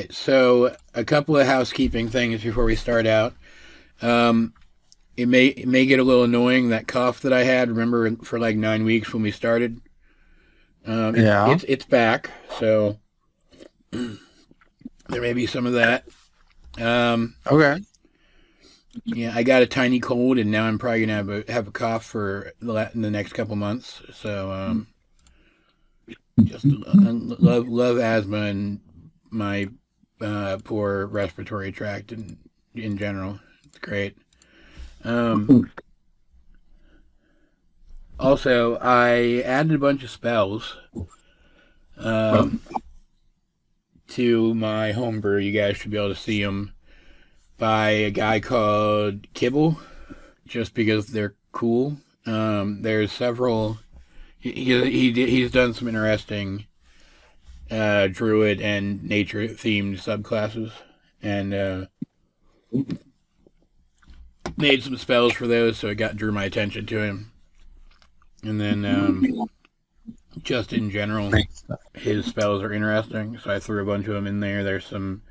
So a couple of housekeeping things before we start out. It may get a little annoying, that cough that I had. Remember, for like 9 weeks when we started. Yeah. It's back, so there may be some of that. Okay. Yeah, I got a tiny cold, and now I'm probably gonna have a cough for the next couple months. So just love asthma and my poor respiratory tract in general. It's great. Also, I added a bunch of spells to my homebrew. You guys should be able to see them by a guy called Kibble, just because they're cool. There's several. He's done some interesting druid and nature themed subclasses, and made some spells for those, so it drew my attention to him. And then just in general, his spells are interesting, so I threw a bunch of them in there. There's some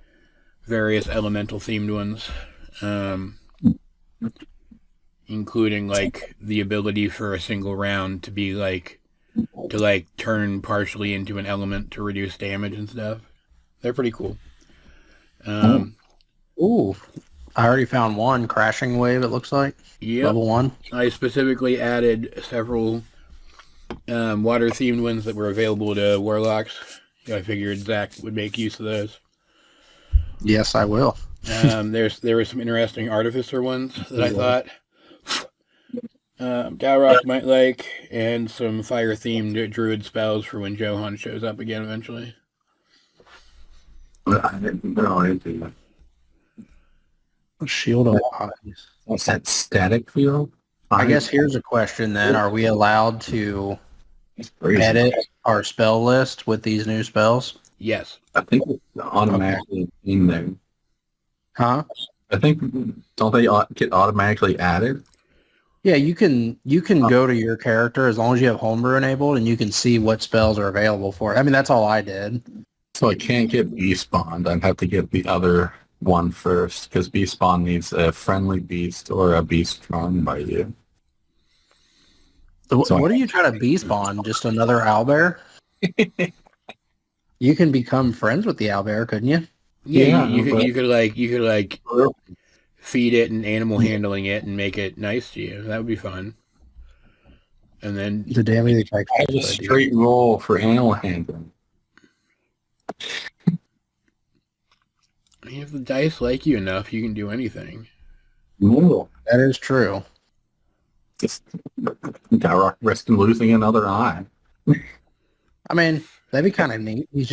various elemental themed ones, including like the ability for a single round to be to turn partially into an element to reduce damage and stuff. They're pretty cool. Ooh. I already found one crashing wave, it looks like. Yep. Level 1. I specifically added several water themed ones that were available to warlocks. I figured Zach would make use of those. Yes, I will. There were some interesting artificer ones that I thought Dalrock might like, and some fire themed druid spells for when Johan shows up again eventually. I didn't know anything. Shield of Eyes. What's that static field? I guess here's a question then. Are we allowed to edit our spell list with these new spells? Yes. I think it's automatically in there. Huh? I think, don't they get automatically added? Yeah, you can go to your character as long as you have homebrew enabled, and you can see what spells are available for it. I mean, that's all I did. So I can't get beast spawned. I'd have to get the other one first, because beast spawn needs a friendly beast or a beast drawn by you. So what are you trying to beast spawn? Just another owlbear? You can become friends with the owlbear, couldn't you? Yeah, you could feed it and animal handling it and make it nice to you. That would be fun. And then the damage I have a straight roll for animal handling. If the dice like you enough, you can do anything. No, that is true. Just Dalrock risking losing another eye. I mean, that'd be kind of neat. He's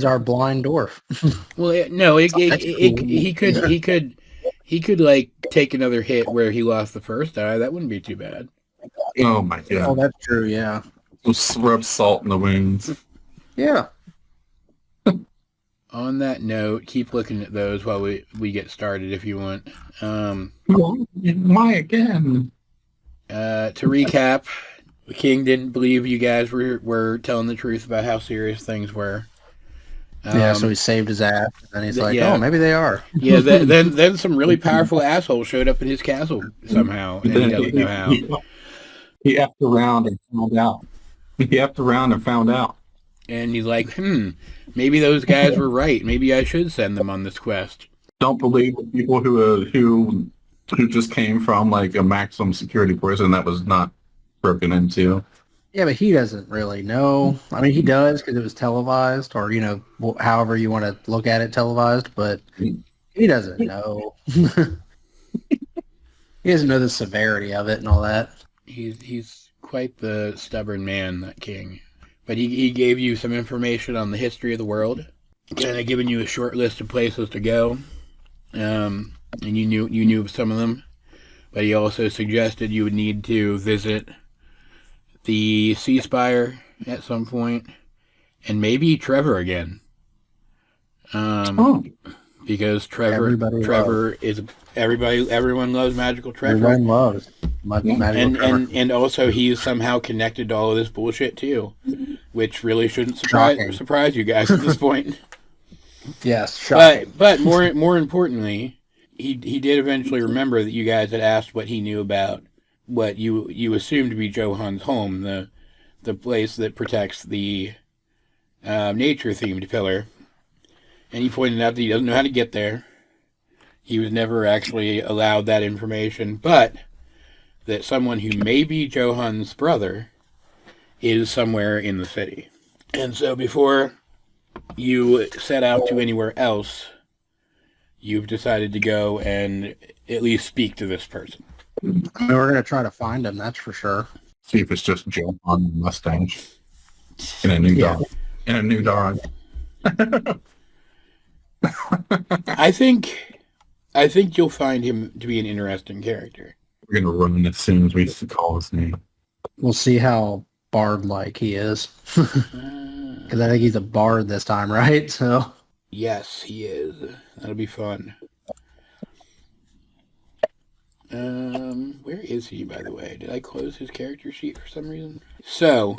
our blind dwarf. Well, no, he could like take another hit where he lost the first eye. That wouldn't be too bad. Oh my god! Oh, that's true. Yeah. Just rub salt in the wounds. Yeah. On that note, keep looking at those while we get started if you want. Why again? To recap, the king didn't believe you guys were telling the truth about how serious things were. So he saved his ass, and he's like, "Oh, maybe they are." Yeah. Then some really powerful assholes showed up in his castle somehow, and he doesn't know how. He effed around and found out. And he's like, maybe those guys were right. Maybe I should send them on this quest. Don't believe the people who just came from like a maximum security prison that was not broken into. Yeah, but he doesn't really know. I mean, he does because it was televised, or however you want to look at it, televised. But he doesn't know. He doesn't know the severity of it and all that. He's quite the stubborn man, that king. But he gave you some information on the history of the world, kind of giving you a short list of places to go, and you knew some of them. But he also suggested you would need to visit the Sea Spire at some point, and maybe Trevor again. Because Trevor is everyone loves Magical Trevor. Everyone loves Magical Trevor. And also he's somehow connected to all of this bullshit too, which really shouldn't surprise you guys at this point. Yes, shocking. But more importantly, he did eventually remember that you guys had asked what he knew about what you assumed to be Johan's home, the place that protects the nature themed pillar, and he pointed out that he doesn't know how to get there. He was never actually allowed that information, but that someone who may be Johan's brother is somewhere in the city. And so before you set out to anywhere else, you've decided to go and at least speak to this person. I mean, we're going to try to find him, that's for sure. See if it's just Joe on the mustache in a new dog. In a new dog. I think you'll find him to be an interesting character. We're gonna run as soon as we call his name. We'll see how bard-like he is. Because I think he's a bard this time, right? So yes, he is. That'll be fun. Where is he, by the way? Did I close his character sheet for some reason? So,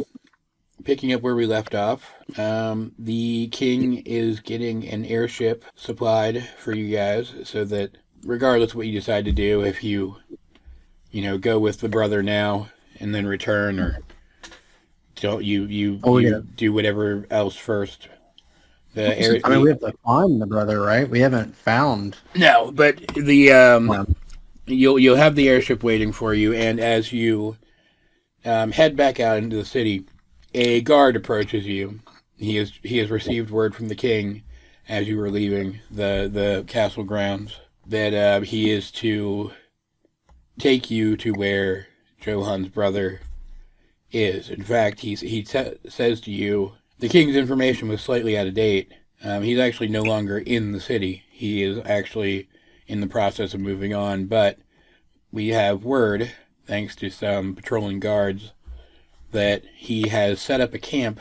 picking up where we left off, the king is getting an airship supplied for you guys, so that regardless of what you decide to do, if you go with the brother now and then return, or don't you do whatever else first. We have to find the brother, right? We haven't found. No, but the you'll have the airship waiting for you, and as you head back out into the city, a guard approaches you. He has received word from the king as you were leaving the castle grounds that he is to take you to where Johan's brother is. In fact, he says to you, the king's information was slightly out of date. He's actually no longer in the city. He is actually in the process of moving on, but we have word, thanks to some patrolling guards, that he has set up a camp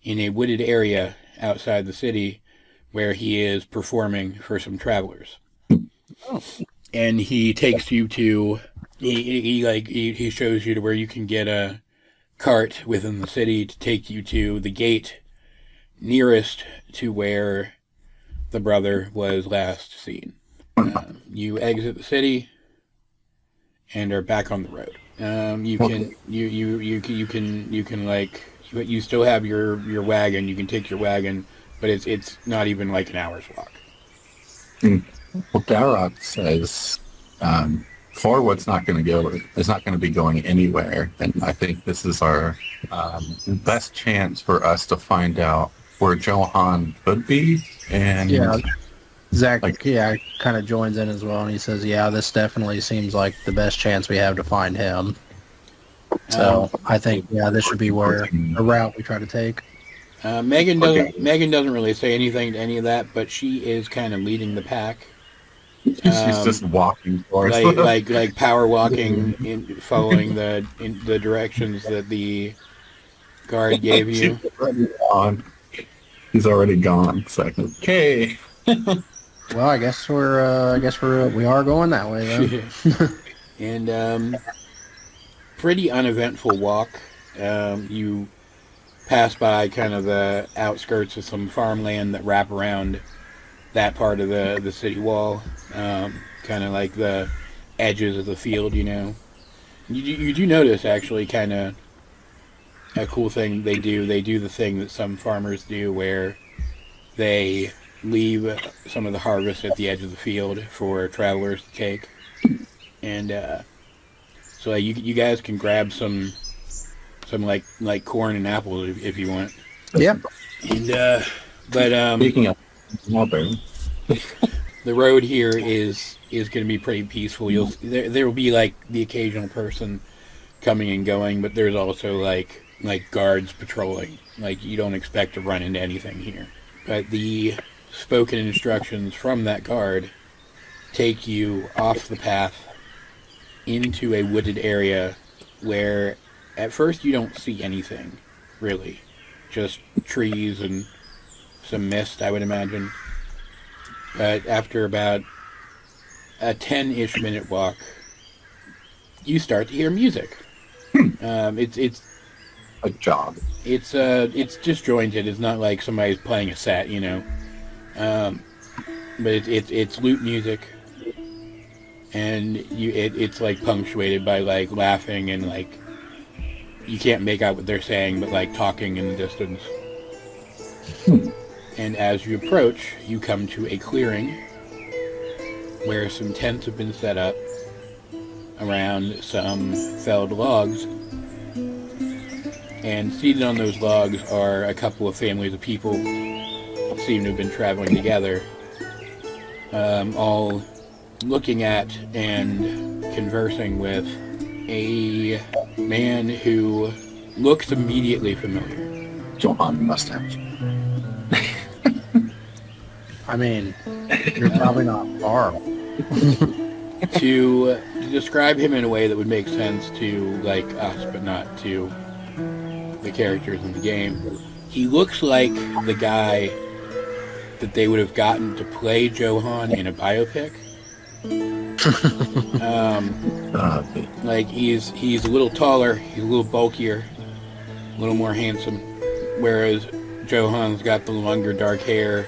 in a wooded area outside the city where he is performing for some travelers. Oh. And he takes you to, he shows you to where you can get a cart within the city to take you to the gate nearest to where the brother was last seen. You exit the city and are back on the road. You still have your wagon. You can take your wagon, but it's not even like an hour's walk. Well, Darroch says Forward's not going to go. It's not going to be going anywhere, and I think this is our best chance for us to find out where Johan could be. And Zach, kind of joins in as well, and he says, this definitely seems like the best chance we have to find him. So I think, this should be where a route we try to take. Megan doesn't really say anything to any of that, but she is kind of leading the pack. She's just walking for us. like power walking, following the directions that the guard gave you. He's already gone. It's like, okay. Well, I guess we are going that way then. And pretty uneventful walk. You pass by kind of the outskirts of some farmland that wrap around that part of the city wall, kind of like the edges of the field, You do notice, actually, kind of a cool thing they do. They do the thing that some farmers do where they leave some of the harvest at the edge of the field for travelers to take. And so you guys can grab some like corn and apples if you want. Yeah. And but speaking of strawberry, the road here is going to be pretty peaceful. There will be like the occasional person coming and going, but there's also like guards patrolling. Like, you don't expect to run into anything here. But the spoken instructions from that guard take you off the path into a wooded area where at first you don't see anything, really. Just trees and some mist, I would imagine. But after about a 10-ish minute walk, you start to hear music. It's a job. It's disjointed. It's not like somebody's playing a set, But it's lute music, and it's like punctuated by like laughing and like you can't make out what they're saying, but like talking in the distance. And as you approach, you come to a clearing where some tents have been set up around some felled logs. And seated on those logs are a couple of families of people who seem to have been traveling together, all looking at and conversing with a man who looks immediately familiar. Johan mustache. I mean, you're probably not far. To describe him in a way that would make sense to like us, but not to the characters in the game, he looks like the guy that they would have gotten to play Johan in a biopic. Like he's a little taller, he's a little bulkier, a little more handsome, whereas Johan's got the longer dark hair.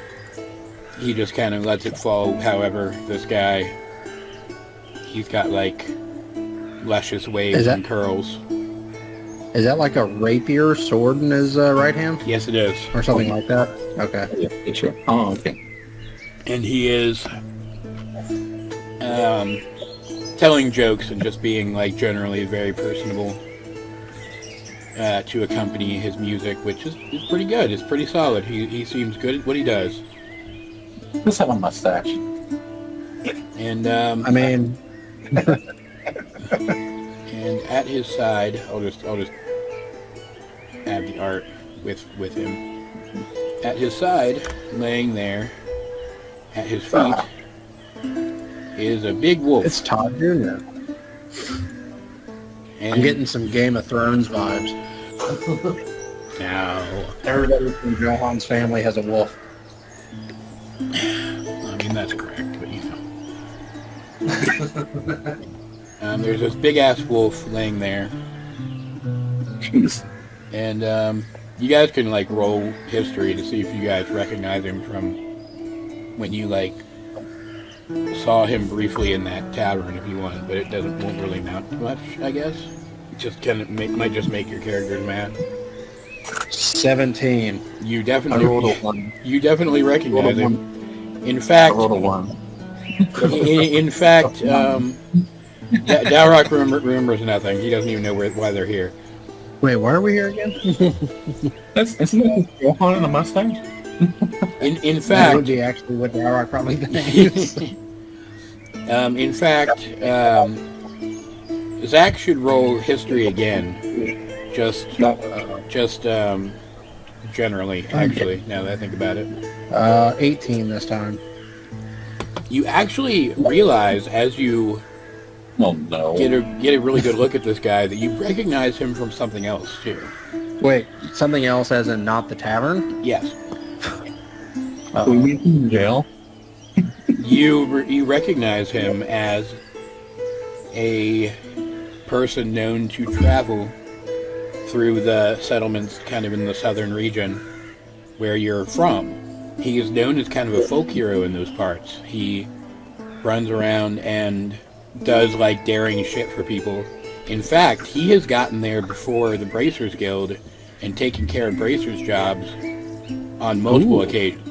He just kind of lets it fall. However, this guy, he's got like luscious waves and curls. Is that like a rapier sword in his right hand? Yes, it is. Or something like that? Okay. Yeah, sure. Oh, okay. And he is telling jokes and just being like generally very personable to accompany his music, which is pretty good. It's pretty solid. He seems good at what he does. Let's have a mustache. And I mean, and at his side, I'll just add the art with him. At his side, laying there, at his feet, is a big wolf. it's Todd Jr. And I'm getting some Game of Thrones vibes. now, Everybody from Johan's family has a wolf. I mean that's correct, but you know. There's this big ass wolf laying there. Jeez. And you guys can like roll history to see if you guys recognize him from when you like saw him briefly in that tavern if you want, but won't really amount to much, I guess. It just might just make your characters mad. 17. You I rolled a definitely 1. you definitely recognize I rolled a him. In fact, I rolled a 1. in fact, Dalrock remembers nothing. He doesn't even know why they're here. Wait, why are we here again? Isn't that Johan and a mustache? In That would fact, be actually what Dalrock probably thinks. in fact, Zach should roll history again. Just generally, actually, now that I think about it. 18 this time. You actually realize as you Oh no. get a really good look at this guy that you recognize him from something else too. Wait, something else as in not the tavern? Yes, We meet him in jail. you recognize him as a person known to travel through the settlements kind of in the southern region where you're from. He is known as kind of a folk hero in those parts. He runs around and does like daring shit for people. In fact, he has gotten there before the Bracers Guild and taken care of Bracers jobs on multiple occasions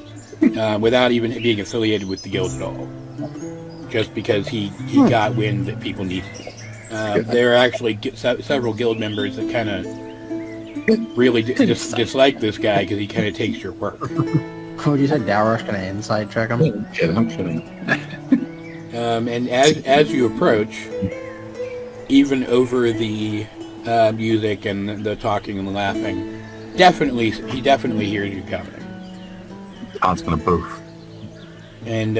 without even being affiliated with the guild at all. Just because he got wind that people needed it. There are actually several guild members that kind of really dislike this guy because he kind of takes your work. What you said, Dalrock's gonna inside check him? I'm kidding. And as you approach, even over the music and the talking and the laughing, he definitely hears you coming, Todd's gonna poof. and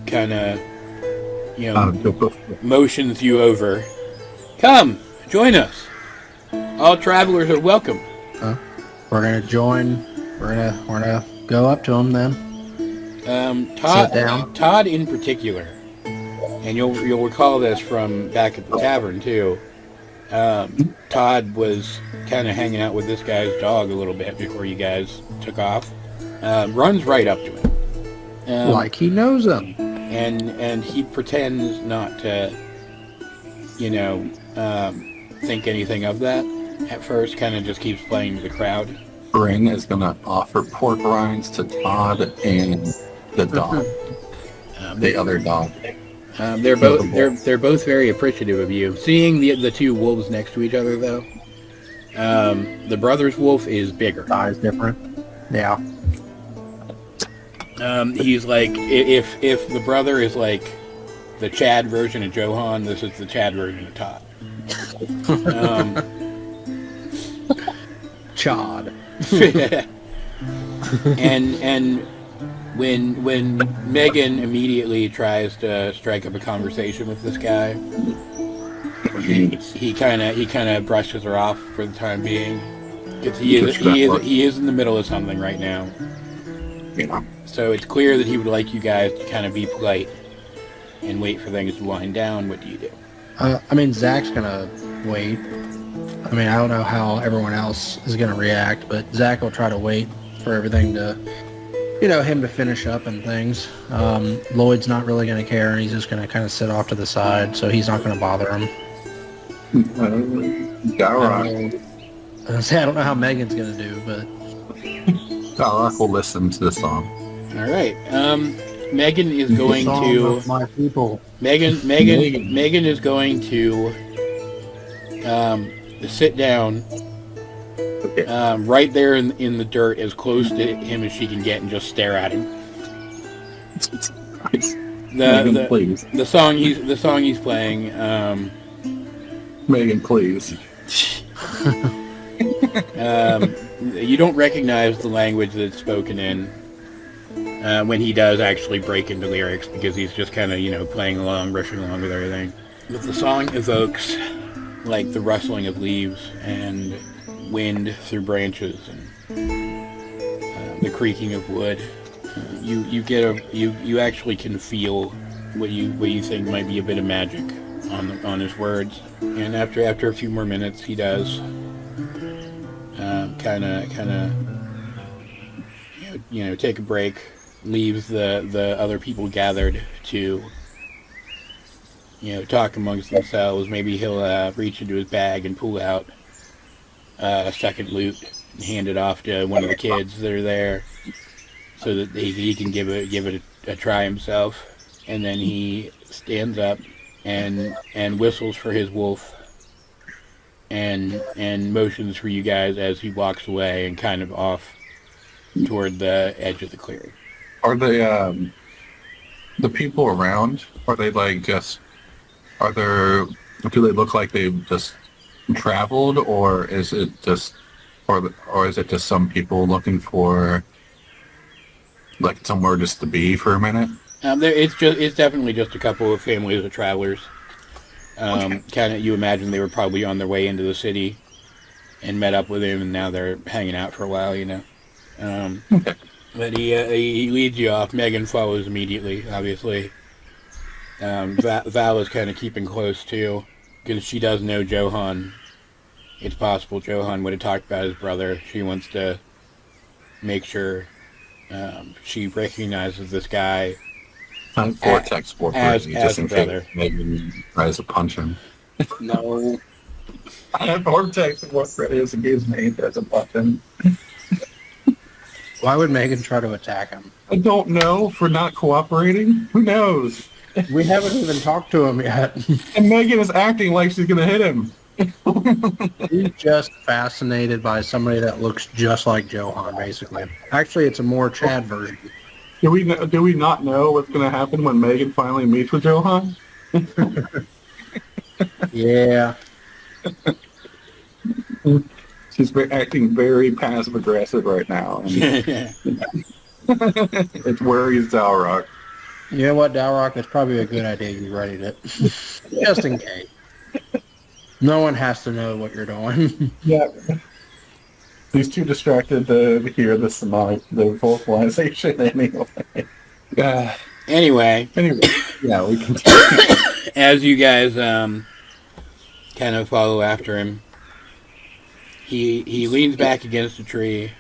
kind of Go poof. motions you over. Come, join us. All travelers are welcome. We're gonna join. We're gonna go up to him then. Sit down. Todd in particular, and you'll recall this from back at the tavern too. Todd was kind of hanging out with this guy's dog a little bit before you guys took off. Runs right up to him Like he knows them. And he pretends not to, think anything of that at first. Kind of just keeps playing to the crowd. Ring is going to offer pork rinds to Todd and the dog, the other dog. They're both very appreciative of you. Seeing the two wolves next to each other, though, the brother's wolf is bigger. Size different. Yeah. He's like, if the brother is like the Chad version of Johan, this is the Chad version of Todd. Chad. and when Megan immediately tries to strike up a conversation with this guy, he kind of brushes her off for the time being, because he is in the middle of something right now. Yeah. So it's clear that he would like you guys to kind of be polite and wait for things to wind down. What do you do? Zach's gonna wait. I don't know how everyone else is gonna react, but Zach will try to wait for everything to, him to finish up and things. Lloyd's not really gonna care, and he's just gonna kind of sit off to the side, so he's not gonna bother him. Dalrock. I don't know how Megan's gonna do, but Dalrock will listen to the song. All right. Megan is going to. My people. Megan is going to sit down right there in the dirt, as close to him as she can get, and just stare at him. Megan, please. The song he's playing. Megan, please. You don't recognize the language that it's spoken in when he does actually break into lyrics, because he's just kind of, playing along, rushing along with everything. But the song evokes like the rustling of leaves and wind through branches and the creaking of wood. You actually can feel what you think might be a bit of magic on his words. And after a few more minutes, he does kind of take a break, leaves the other people gathered to talk amongst themselves. Maybe he'll reach into his bag and pull out a second lute and hand it off to one of the kids that are there, so that he can give it a try himself. And then he stands up and whistles for his wolf and motions for you guys as he walks away and kind of off toward the edge of the clearing. Are they the people around? Are they like just? Do they look like they've just traveled, or is it just, or is it just some people looking for like somewhere just to be for a minute? It's definitely just a couple of families of travelers. Okay. Kind of, you imagine they were probably on their way into the city and met up with him, and now they're hanging out for a while, Okay. But he leads you off. Megan follows immediately, obviously. Val is kind of keeping close too, because she does know Johan. It's possible Johan would have talked about his brother. She wants to make sure she recognizes this guy Vortex sport as just a in brother. case Megan tries to punch him. no. I have Vortex sport ready as a gives me as a button. Why would Megan try to attack him? I don't know, for not cooperating. Who knows? We haven't even talked to him yet. And Megan is acting like she's gonna hit him. He's just fascinated by somebody that looks just like Johan, basically. Actually, it's a more Chad version. Do we not know what's gonna happen when Megan finally meets with Johan? Yeah. She's acting very passive aggressive right now. It worries Dalrock. You know what, Dalrock? It's probably a good idea you readied it. Just in case. No one has to know what you're doing. Yeah. He's too distracted to hear the vocalization anyway. Anyway, yeah, we continue. as you guys kind of follow after him, he leans back against a tree,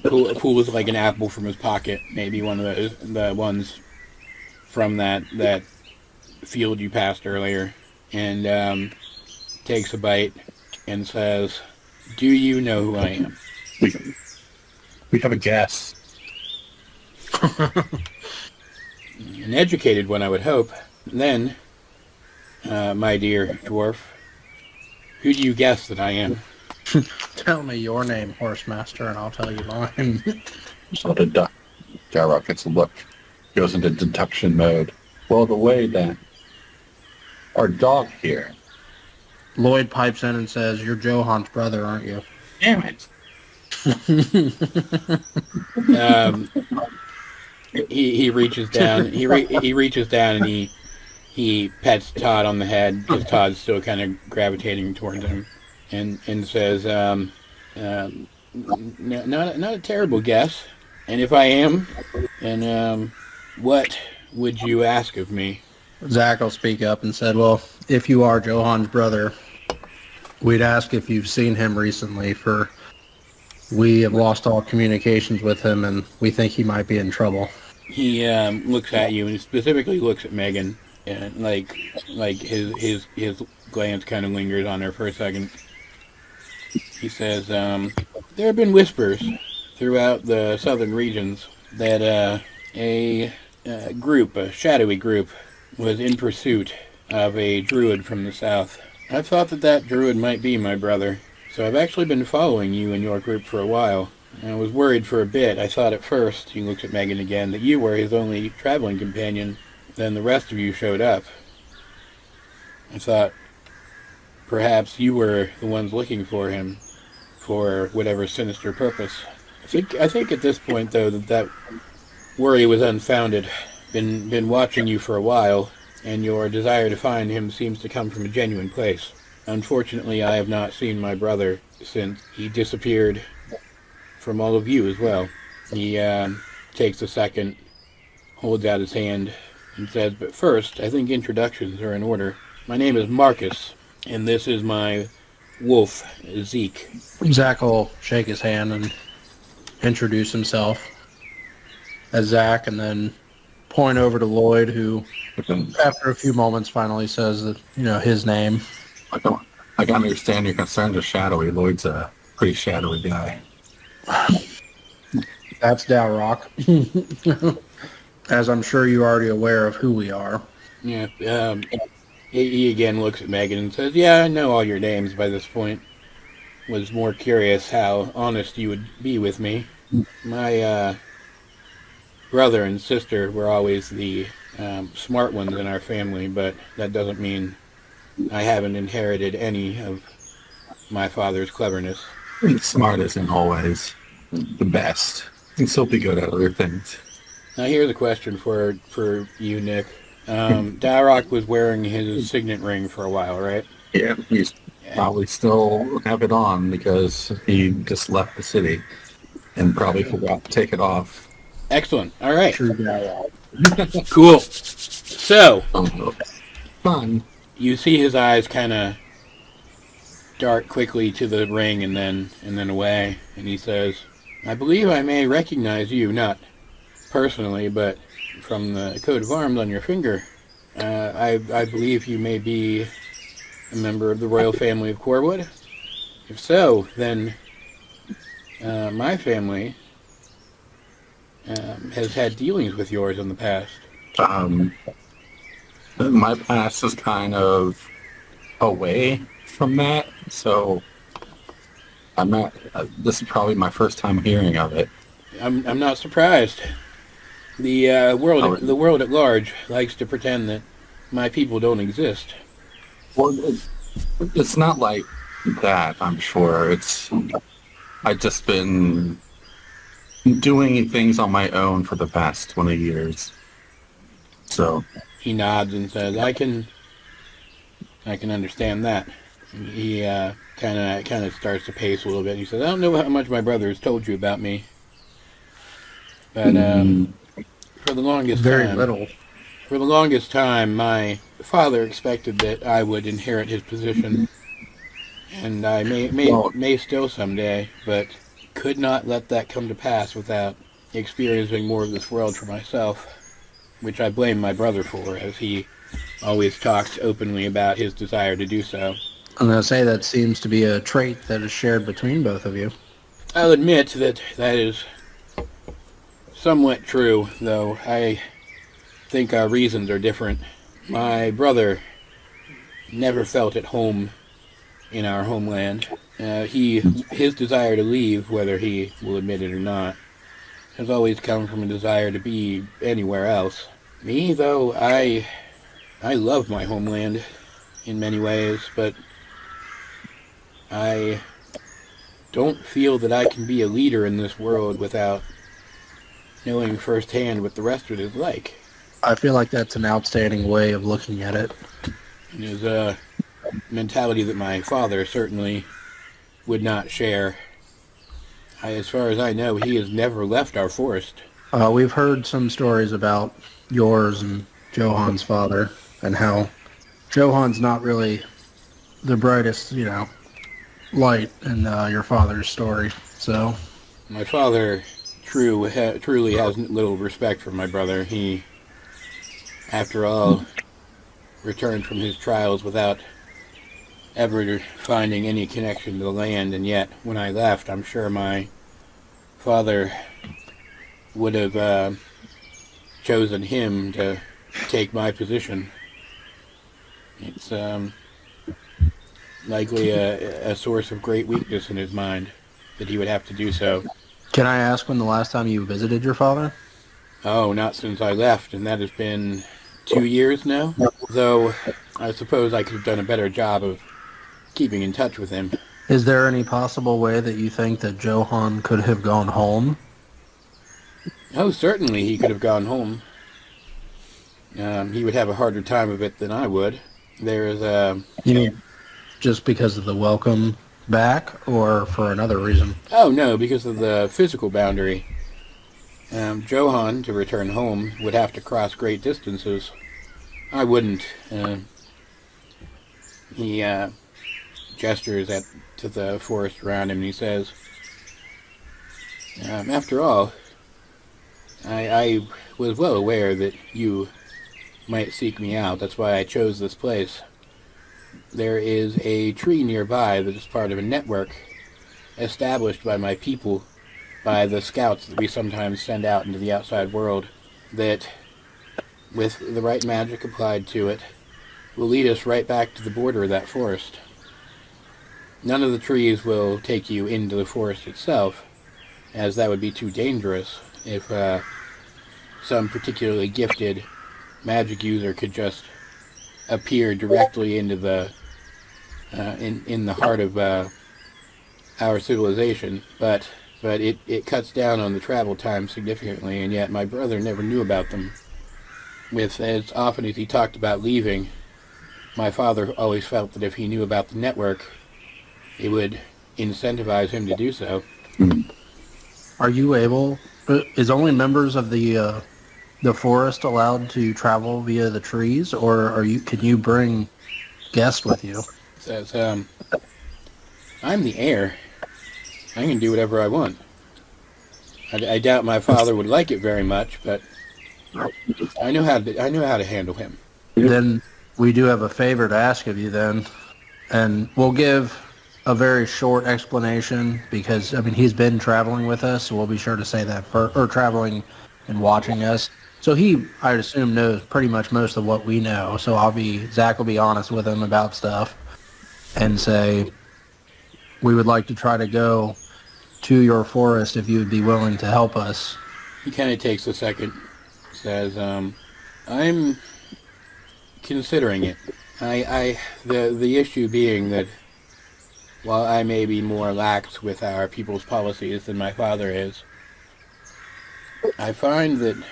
pulls like an apple from his pocket, maybe one of the ones from that field you passed earlier, and takes a bite and says, "Do you know who I am?" We have a guess. An educated one, I would hope. Then, my dear dwarf, who do you guess that I am? Tell me your name, Horsemaster, and I'll tell you mine. So the Jarrock gets a look, goes into deduction mode. Well, the way that our dog here. Lloyd pipes in and says, "You're Johan's brother, aren't you?" Damn it. He reaches down. He reaches down and he pets Todd on the head because Todd's still kind of gravitating towards him, and says, "Not a terrible guess. And if I am, then what would you ask of me?" Zach will speak up and said, "Well, if you are Johan's brother, we'd ask if you've seen him recently, for we have lost all communications with him, and we think he might be in trouble." He looks at you, and he specifically looks at Megan, and like his glance kind of lingers on her for a second. He says, "There have been whispers throughout the southern regions that a shadowy group, was in pursuit of a druid from the south. I've thought that druid might be my brother, so I've actually been following you and your group for a while. I was worried for a bit. I thought at first," he looks at Megan again, "that you were his only traveling companion. Then the rest of you showed up. I thought perhaps you were the ones looking for him for whatever sinister purpose. I think at this point, though, that worry was unfounded. Been watching you for a while, and your desire to find him seems to come from a genuine place. Unfortunately, I have not seen my brother since he disappeared from all of you as well." He takes a second, holds out his hand, and says, "But first, I think introductions are in order. My name is Marcus, and this is my wolf, Zeke." Zach will shake his hand and introduce himself as Zach, and then point over to Lloyd, who, after a few moments, finally says that, his name. I can understand your concerns with shadowy. Lloyd's a pretty shadowy guy. That's Dalrock. As I'm sure you're already aware of who we are. Yeah, he again looks at Megan and says, "Yeah, I know all your names by this point. Was more curious how honest you would be with me. My brother and sister were always the smart ones in our family, but that doesn't mean I haven't inherited any of my father's cleverness." I think smart isn't always the best. You can still be good at other things. Now here's a question for you, Nick. Dalrock was wearing his signet ring for a while, right? Yeah, he's probably still have it on because he just left the city and probably forgot to take it off. Excellent. All right. True Dalrock. Cool. So, Fun. you see his eyes kind of dart quickly to the ring and then away, and he says, "I believe I may recognize you, not personally, but from the coat of arms on your finger. I believe you may be a member of the royal family of Corwood. If so, then my family has had dealings with yours in the past." My past is kind of away from that, so I'm not. This is probably my first time hearing of it. I'm not surprised. The world at large likes to pretend that my people don't exist. Well, it's not like that. I'm sure I've just been doing things on my own for the past 20 years. So he nods and says, "I can understand that." He kind of starts to pace a little bit. He says, "I don't know how much my brother has told you about me, but for the longest Very time, little. For the longest time, my father expected that I would inherit his position, and I may still someday. But could not let that come to pass without experiencing more of this world for myself, which I blame my brother for, as he always talked openly about his desire to do so. I'm going to say that seems to be a trait that is shared between both of you. I'll admit that that is somewhat true, though I think our reasons are different. My brother never felt at home in our homeland. His desire to leave, whether he will admit it or not, has always come from a desire to be anywhere else. Me, though, I love my homeland in many ways, but I don't feel that I can be a leader in this world without knowing firsthand what the rest of it is like. I feel like that's an outstanding way of looking at it. It is a mentality that my father certainly would not share. As far as I know, he has never left our forest. We've heard some stories about yours and Johan's father, and how Johan's not really the brightest, light in your father's story. So, my father truly has little respect for my brother. He, after all, returned from his trials without ever finding any connection to the land, and yet, when I left, I'm sure my father would have chosen him to take my position. It's likely a source of great weakness in his mind that he would have to do so. Can I ask when the last time you visited your father? Oh, not since I left, and that has been 2 years now. Though I suppose I could have done a better job of keeping in touch with him. Is there any possible way that you think that Johan could have gone home? Oh, certainly he could have gone home. He would have a harder time of it than I would. There is a... You mean just because of the welcome back, or for another reason? Oh, no, because of the physical boundary. Johan, to return home, would have to cross great distances. I wouldn't. He gestures to the forest around him, and he says, after all, I was well aware that you might seek me out. That's why I chose this place. There is a tree nearby that is part of a network established by my people, by the scouts that we sometimes send out into the outside world, that, with the right magic applied to it, will lead us right back to the border of that forest. None of the trees will take you into the forest itself, as that would be too dangerous if some particularly gifted magic user could just appear directly into the in the heart of our civilization. But it cuts down on the travel time significantly, and yet my brother never knew about them. With as often as he talked about leaving, my father always felt that if he knew about the network, it would incentivize him to do so. Are you able? Is only members of the forest allowed to travel via the trees, or can you bring guests with you? Says, I'm the heir. I can do whatever I want. I doubt my father would like it very much, but I know how to handle him. Then we do have a favor to ask of you then, and we'll give a very short explanation because he's been traveling with us, so we'll be sure to say that or traveling and watching us. So he, I'd assume, knows pretty much most of what we know. So Zach will be honest with him about stuff and say, we would like to try to go to your forest if you would be willing to help us. He kind of takes a second, says, I'm considering it. The issue being that while I may be more lax with our people's policies than my father is, I find that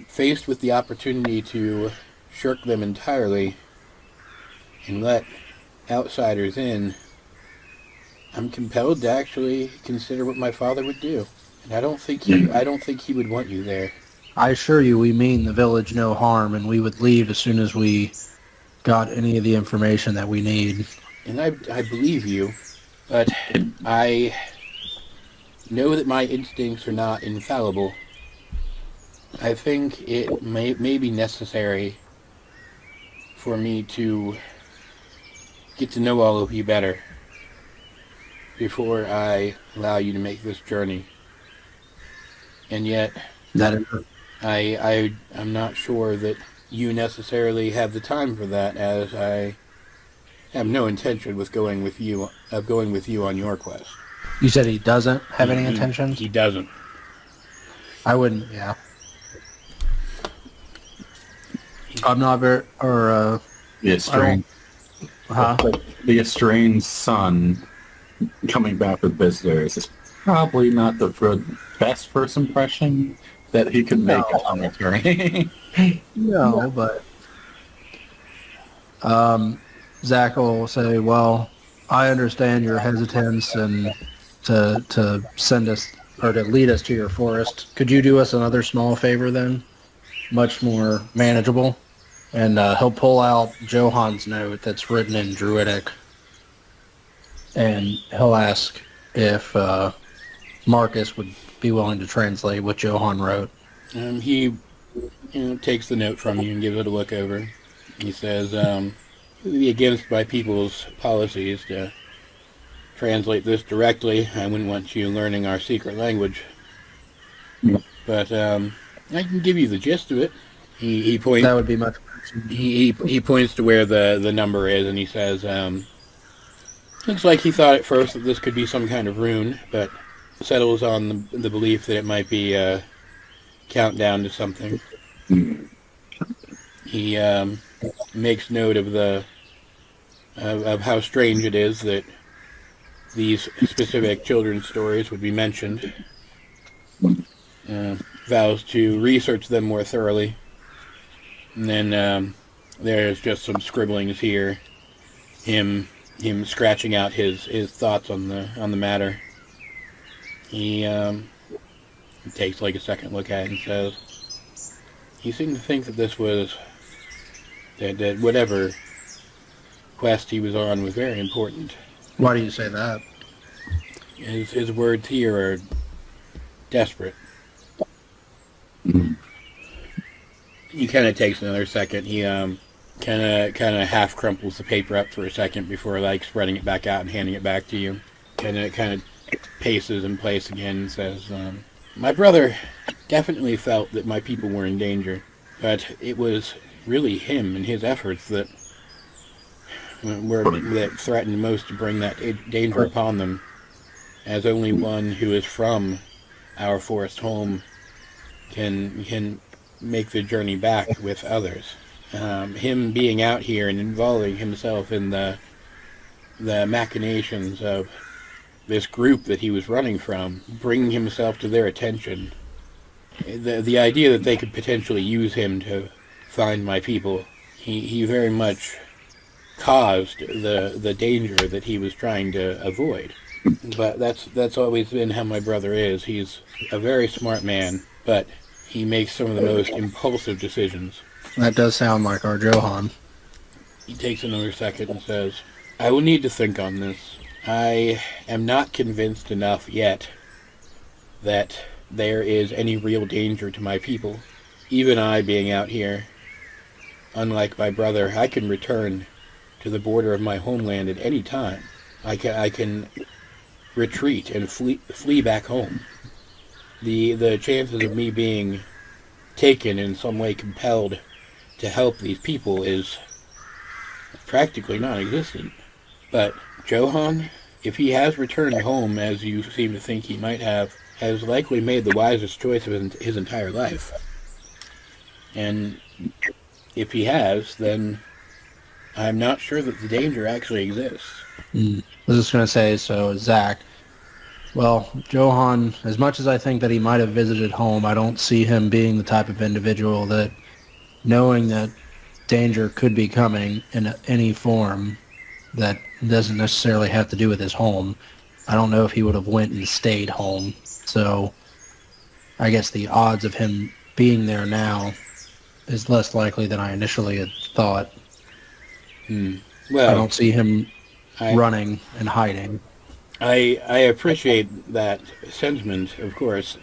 faced with the opportunity to shirk them entirely and let outsiders in, I'm compelled to actually consider what my father would do. And I don't think he would want you there. I assure you we mean the village no harm, and we would leave as soon as we got any of the information that we need. And I believe you, but I know that my instincts are not infallible. I think it may be necessary for me to get to know all of you better before I allow you to make this journey. And yet, That is, I'm not sure that you necessarily have the time for that, as I have no intention of going with you on your quest. you said he doesn't have any He- intentions? He doesn't. I wouldn't, yeah. I'm not very, or, The estranged, huh? the estranged son coming back with visitors is probably not the best first impression that he could make on returning. No, but Zach will say, "Well, I understand your hesitance and to send us or to lead us to your forest. Could you do us another small favor then, much more manageable?" And he'll pull out Johan's note that's written in Druidic, and he'll ask if Marcus would be willing to translate what Johan wrote. He takes the note from you and gives it a look over. He says, it would be against my people's policies to translate this directly. I wouldn't want you learning our secret language. But I can give you the gist of it. He points. That would be much. He points to where the number is, and he says, looks like he thought at first that this could be some kind of rune, but settles on the belief that it might be a countdown to something. He makes note of of how strange it is that these specific children's stories would be mentioned. Vows to research them more thoroughly. And then there's just some scribblings here. Him scratching out his thoughts on the matter. He takes like a second look at it and says, he seemed to think that this was that whatever quest he was on was very important. Why do you say that? His words here are desperate. He kind of takes another second. He kind of half crumples the paper up for a second before like spreading it back out and handing it back to you. Kind of paces in place again and says, my brother definitely felt that my people were in danger, but it was really him and his efforts that threatened most to bring that danger upon them, as only one who is from our forest home can make the journey back with others. Him being out here and involving himself in the machinations of this group that he was running from, bringing himself to their attention, the idea that they could potentially use him to find my people, he very much caused the danger that he was trying to avoid. But that's always been how my brother is. He's a very smart man, but he makes some of the most impulsive decisions. That does sound like our Johan. He takes another second and says, I will need to think on this. I am not convinced enough yet that there is any real danger to my people. Even I being out here, unlike my brother, I can return to the border of my homeland at any time. I can retreat and flee back home. The chances of me being taken in some way compelled to help these people is practically non-existent. But Johan, if he has returned home as you seem to think he might have, has likely made the wisest choice of his entire life. And if he has, then I'm not sure that the danger actually exists. I was just going to say, so Zach, well, Johan, as much as I think that he might have visited home, I don't see him being the type of individual that, knowing that danger could be coming in any form that doesn't necessarily have to do with his home, I don't know if he would have went and stayed home. So I guess the odds of him being there now is less likely than I initially had thought. Well, I don't see him running and hiding. I appreciate that sentiment, of course.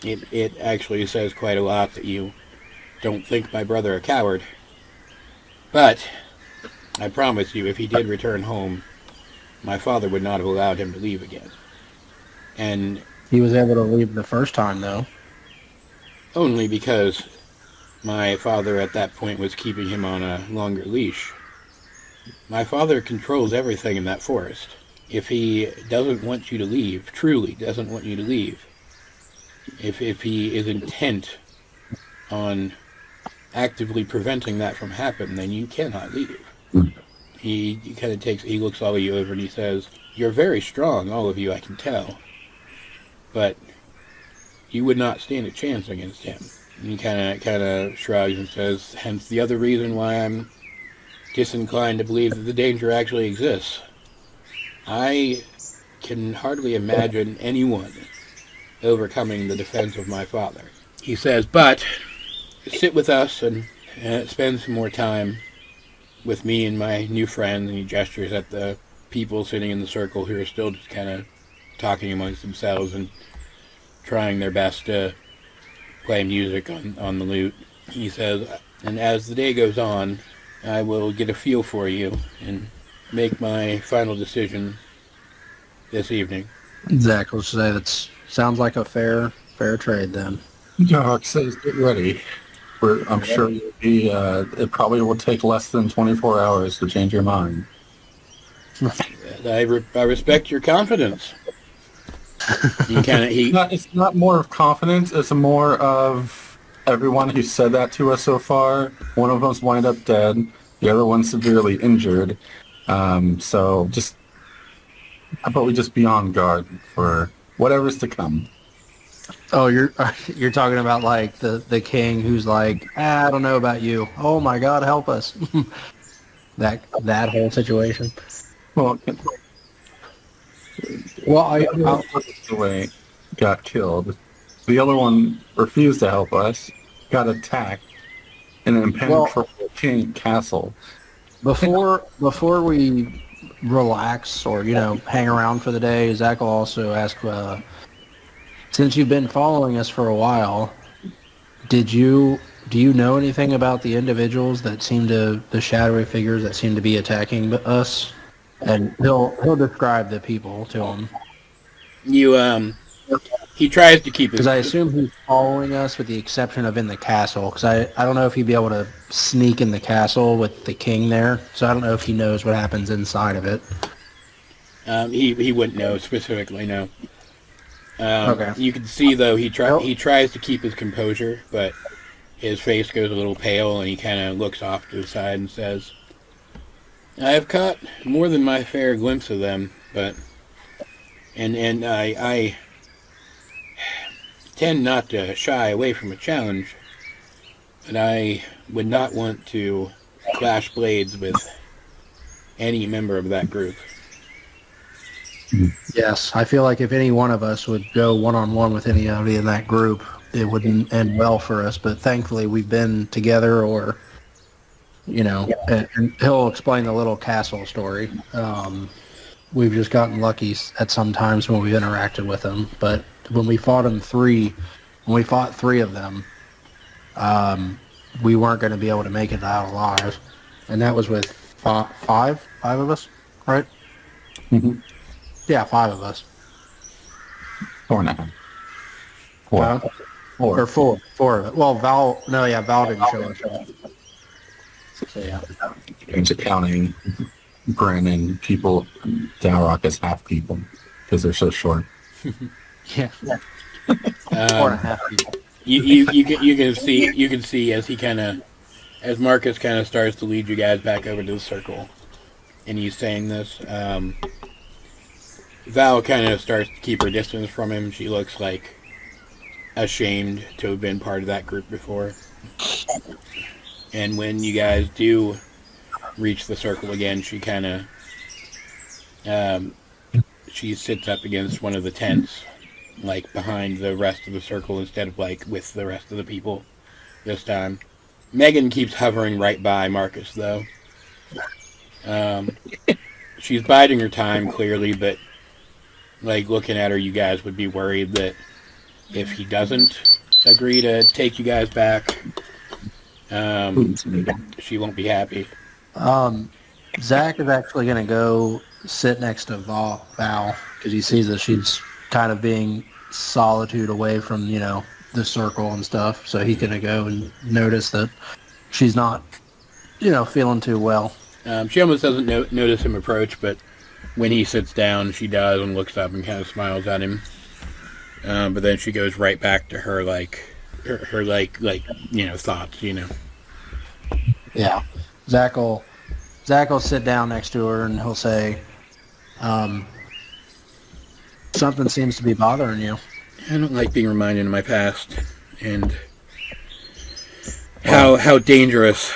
It actually says quite a lot that you don't think my brother a coward. But I promise you, if he did return home, my father would not have allowed him to leave again. And He was able to leave the first time, though. only because my father at that point was keeping him on a longer leash. My father controls everything in that forest. If he doesn't want you to leave, truly doesn't want you to leave, if he is intent on actively preventing that from happening, then you cannot leave. He kind of he looks all of you over and he says, "You're very strong, all of you, I can tell. But you would not stand a chance against him." And he kind of shrugs and says, "Hence the other reason why I'm disinclined to believe that the danger actually exists. I can hardly imagine anyone overcoming the defense of my father." He says, "But sit with us and spend some more time with me and my new friend," and he gestures at the people sitting in the circle who are still just kind of talking amongst themselves and trying their best to play music on the lute. He says, "And as the day goes on, I will get a feel for you and make my final decision this evening." Zach will say that sounds like a fair trade then. Doc says, "Get ready. I'm sure you'll be, it probably will take less than 24 hours to change your mind." I respect your confidence. It's not more of confidence. It's more of everyone who said that to us so far. One of them's wound up dead. The other one's severely injured. So just, how about we just be on guard for whatever's to come? Oh, you're talking about like the king who's like, I don't know about you. Oh my God, help us! that whole situation. Well, the way got killed. The other one refused to help us. Got attacked in an impenetrable castle. Before we relax or hang around for the day, Zach will also ask. Since you've been following us for a while, do you know anything about the individuals that the shadowy figures that seem to be attacking us? And he'll describe the people to him. He tries to keep it. Because I assume he's following us with the exception of in the castle. Because I don't know if he'd be able to sneak in the castle with the king there. So I don't know if he knows what happens inside of it. He wouldn't know specifically, no. Okay. You can see, though, he tries to keep his composure, but his face goes a little pale, and he kind of looks off to the side and says, "I have caught more than my fair glimpse of them, but... And I tend not to shy away from a challenge, but I would not want to clash blades with any member of that group." Yes, I feel like if any one of us would go one-on-one with anybody in that group, it wouldn't end well for us. But thankfully, we've been together, or and he'll explain the little castle story. We've just gotten lucky at some times when we've interacted with them. But when we fought three of them, we weren't going to be able to make it out alive, and that was with five of us, right? Mm-hmm. Yeah, 5 of us. 4.5. Or four of it. Well, Val didn't show us. So yeah. Into counting Brandon people, Dalrock as half people because they're so short. Yeah. 4.5 people. You can see as Marcus kind of starts to lead you guys back over to the circle, and he's saying this. Val kind of starts to keep her distance from him. She looks like ashamed to have been part of that group before. And when you guys do reach the circle again, she kind of she sits up against one of the tents, like behind the rest of the circle instead of like with the rest of the people this time. Megan keeps hovering right by Marcus, though. she's biding her time clearly, but like looking at her, you guys would be worried that if he doesn't agree to take you guys back, she won't be happy. Zach is actually going to go sit next to Val because he sees that she's kind of being solitude away from, the circle and stuff. So he's going to go and notice that she's not, feeling too well. She almost doesn't notice him approach, but when he sits down, she does and looks up and kind of smiles at him. But then she goes right back to her thoughts. Yeah, Zach will sit down next to her and he'll say, "Something seems to be bothering you." I don't like being reminded of my past and how dangerous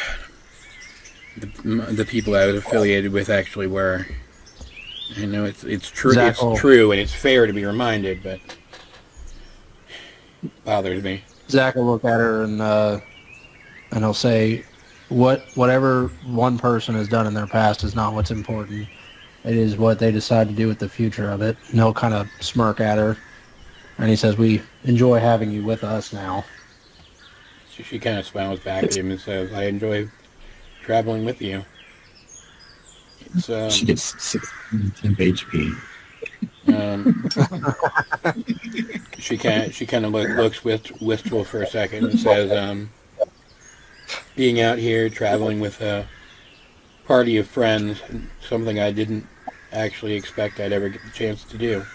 the people I was affiliated with actually were. I know it's true. It's true, and it's fair to be reminded, but it bothers me. Zach will look at her and he'll say, "Whatever one person has done in their past is not what's important. It is what they decide to do with the future of it." And he'll kind of smirk at her, and he says, "We enjoy having you with us now." She kind of smiles back at him and says, "I enjoy traveling with you." She gets 16 HP. She kind of looks wistful for a second and says, "Being out here traveling with a party of friends, something I didn't actually expect I'd ever get the chance to do."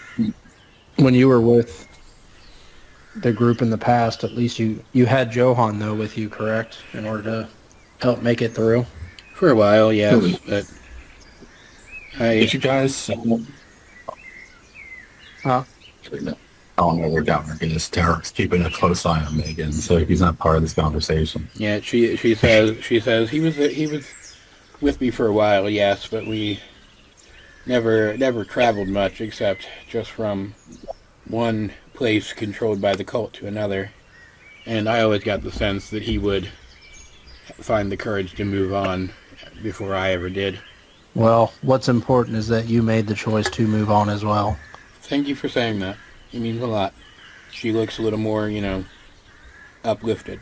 When you were with the group in the past, at least you had Johan though with you, correct? In order to help make it through. For a while, yes, but did you guys? Huh? I don't know where Derek is. Derek's keeping a close eye on Megan, so he's not part of this conversation. Yeah, she says he was with me for a while, yes, but we never traveled much except just from one place controlled by the cult to another, and I always got the sense that he would find the courage to move on before I ever did. Well, what's important is that you made the choice to move on as well. Thank you for saying that. It means a lot. She looks a little more, uplifted.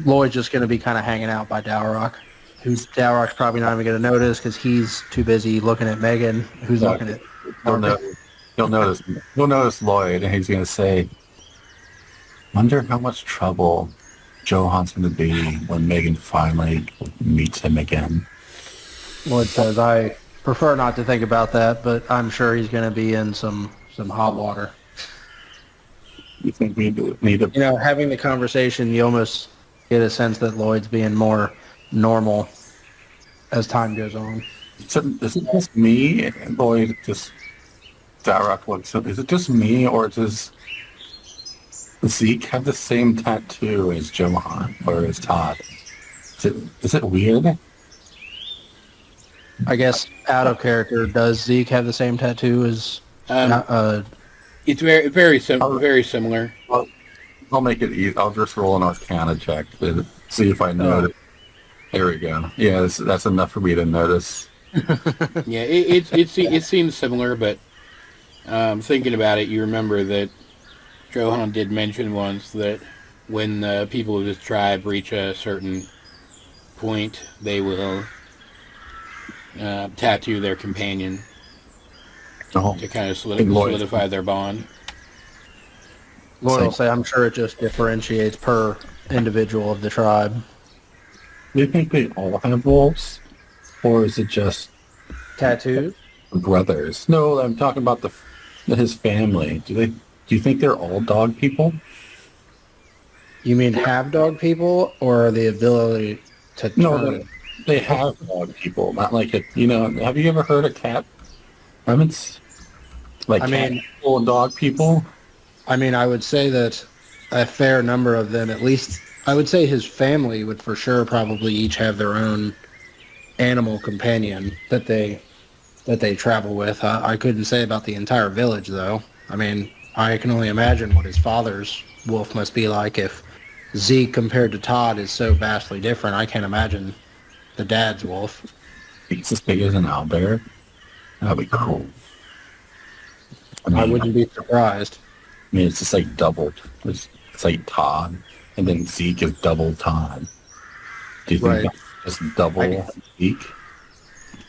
Lloyd's just going to be kind of hanging out by Dowrock. Dowrock's probably not even going to notice because he's too busy looking at Megan, who's looking at... You'll notice Lloyd, and he's going to say, "Wonder how much trouble Johan's going to be when Megan finally meets him again." Lloyd says, "I prefer not to think about that, but I'm sure he's going to be in some hot water." You think we need to... having the conversation, you almost get a sense that Lloyd's being more normal as time goes on. So is it just me, Lloyd, Dowrock looks up? Is it just me, or does Zeke have the same tattoo as Johan or as Todd? Is it weird? I guess out of character, does Zeke have the same tattoo as? It's very similar. I'll make it easy. I'll just roll an Arcana check to see if I notice. There we go. Yeah, that's enough for me to notice. Yeah, it seems similar, but thinking about it, you remember that Johan did mention once that when the people of his tribe reach a certain point, they will tattoo their companion to kind of solidify their bond. Lloyd will say, "I'm sure it just differentiates per individual of the tribe." Do you think they all have wolves, or is it just tattoos? Brothers? No, I'm talking about his family. Do you think they're all dog people? You mean have dog people, or the ability to turn? No, they have dog people. Not like it. Have you ever heard of cat? People and dog people. I mean, I would say that a fair number of them, at least, I would say his family would for sure probably each have their own animal companion that they travel with. I couldn't say about the entire village, though. I mean, I can only imagine what his father's wolf must be like. If Zeke compared to Todd is so vastly different, I can't imagine the dad's wolf. He's as big as an owlbear. That'd be cool. I wouldn't be surprised. I mean, it's just like doubled. It's like Todd, and then Zeke is double Todd. Do you think Right. that's just double Zeke?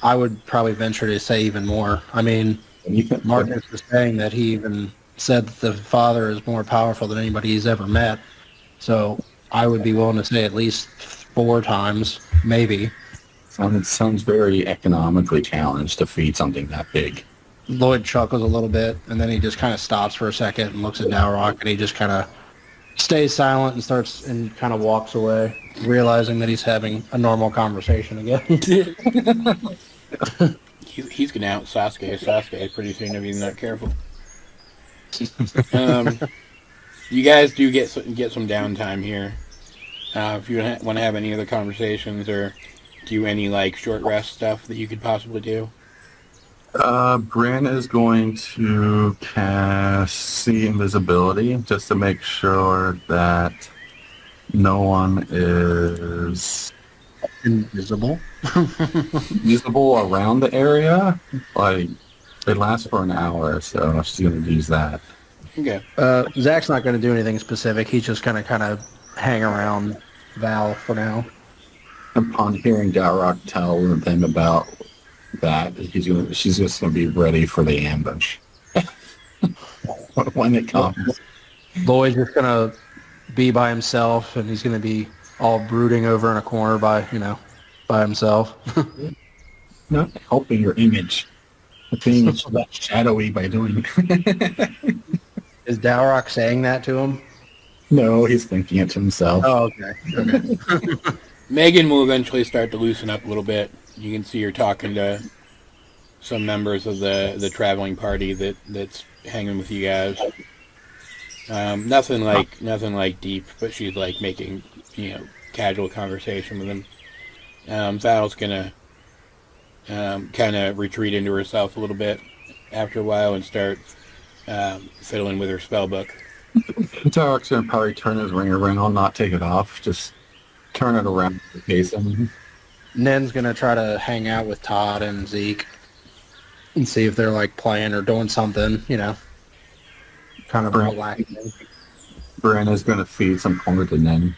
I would probably venture to say even more. I mean, Marcus was saying that he even said that the father is more powerful than anybody he's ever met. So I would be willing to say at least 4 times, maybe. Sounds very economically challenged to feed something that big. Lloyd chuckles a little bit, and then he just kind of stops for a second and looks at Dalrock, and he just kind of stays silent and starts and kind of walks away, realizing that he's having a normal conversation again. He's gonna out Sasuke pretty soon if he's not careful. You guys do get some downtime here. If you want to have any other conversations or do any like short rest stuff that you could possibly do. Bryn is going to cast See Invisibility just to make sure that no one is Invisible. visible around the area. Like, it lasts for an hour, so she's going to use that. Okay. Zach's not going to do anything specific. He's just going to kind of hang around Val for now. Upon hearing Dalrock tell them about that, she's just going to be ready for the ambush when it comes. Lloyd's just going to be by himself, and he's going to be all brooding over in a corner by himself. Not helping your image, being shadowy by doing it. Is Dalrock saying that to him? No, he's thinking it to himself. Oh, okay. Megan will eventually start to loosen up a little bit. You can see her talking to some members of the traveling party that's hanging with you guys. Nothing like deep, but she's like making casual conversation with them. Val's gonna kind of retreat into herself a little bit after a while and start fiddling with her spell book. Dalrock's gonna probably turn his ring around, not take it off, just turn it around to face him. Nen's going to try to hang out with Todd and Zeke and see if they're like playing or doing something, kind of relaxing. Bryn is going to feed some corn to Nen.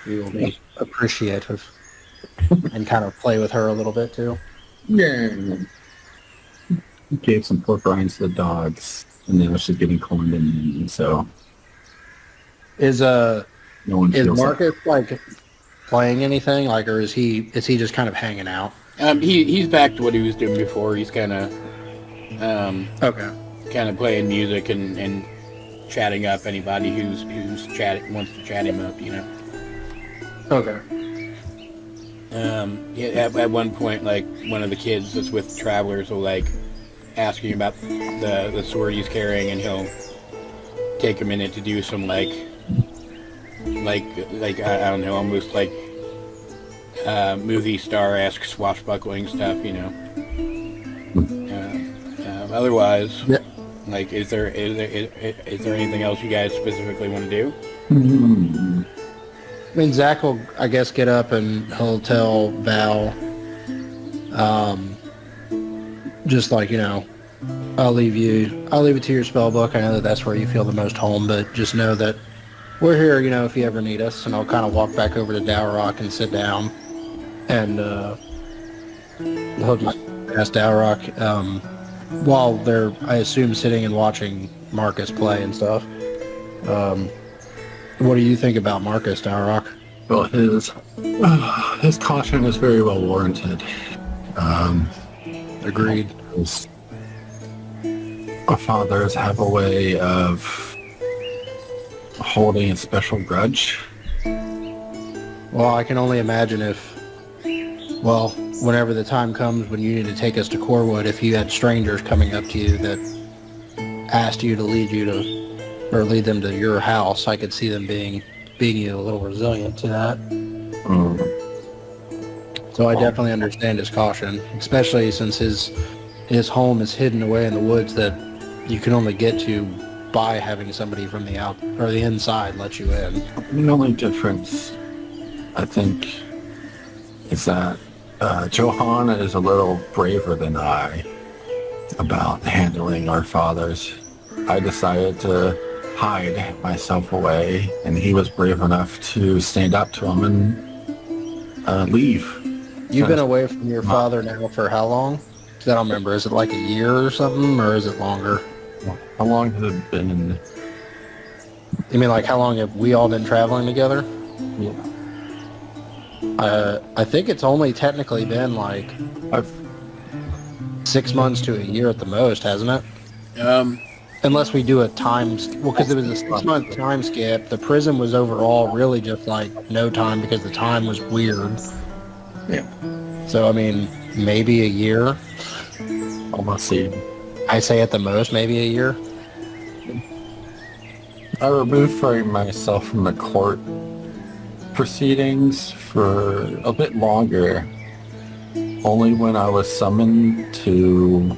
We will be appreciative and kind of play with her a little bit too. Yeah. Gave some pork rinds to the dogs, and now she's getting corn and so Is no one feels Marcus like playing anything, like, or is he just kind of hanging out? He's back to what he was doing before. He's kind of playing music and chatting up anybody who's wants to chat him up. Okay. At one point, like one of the kids that's with travelers will like ask him about the sword he's carrying, and he'll take a minute to do some like I don't know, almost like movie star-esque swashbuckling stuff, Otherwise, yeah. Like, is there anything else you guys specifically want to do? I mean, Zach will, I guess, get up and he'll tell Val, just like, I'll leave it to your spell book. I know that that's where you feel the most home, but just know that we're here, if you ever need us. And I'll kind of walk back over to Dalrock and sit down. And he'll just ask Dalrock, while they're, I assume, sitting and watching Marcus play and stuff. What do you think about Marcus, Dalrock? Well, his caution is very well warranted. Agreed. Our fathers have a way of holding a special grudge. Well, I can only imagine whenever the time comes when you need to take us to Corwood, if you had strangers coming up to you that asked you to lead them to your house, I could see them being a little resilient to that. So I definitely understand his caution, especially since his home is hidden away in the woods that you can only get to by having somebody from the inside let you in. The only difference, I think, is that Johan is a little braver than I, about handling our fathers. I decided to hide myself away, and he was brave enough to stand up to him and leave. You've been away from your father now for how long? 'Cause I don't remember. Is it like a year or something, or is it longer? How long has it been? You mean like how long have we all been traveling together? Yeah. I think it's only technically been like I've 6 months to a year at the most, hasn't it? Um, Unless we do a time, well, because it was a 6 month time skip. The prison was overall really just like no time because the time was weird. Yeah. So I mean, maybe a year. almost seen. I say at the most, maybe a year. I removed myself from the court proceedings for a bit longer. Only when I was summoned to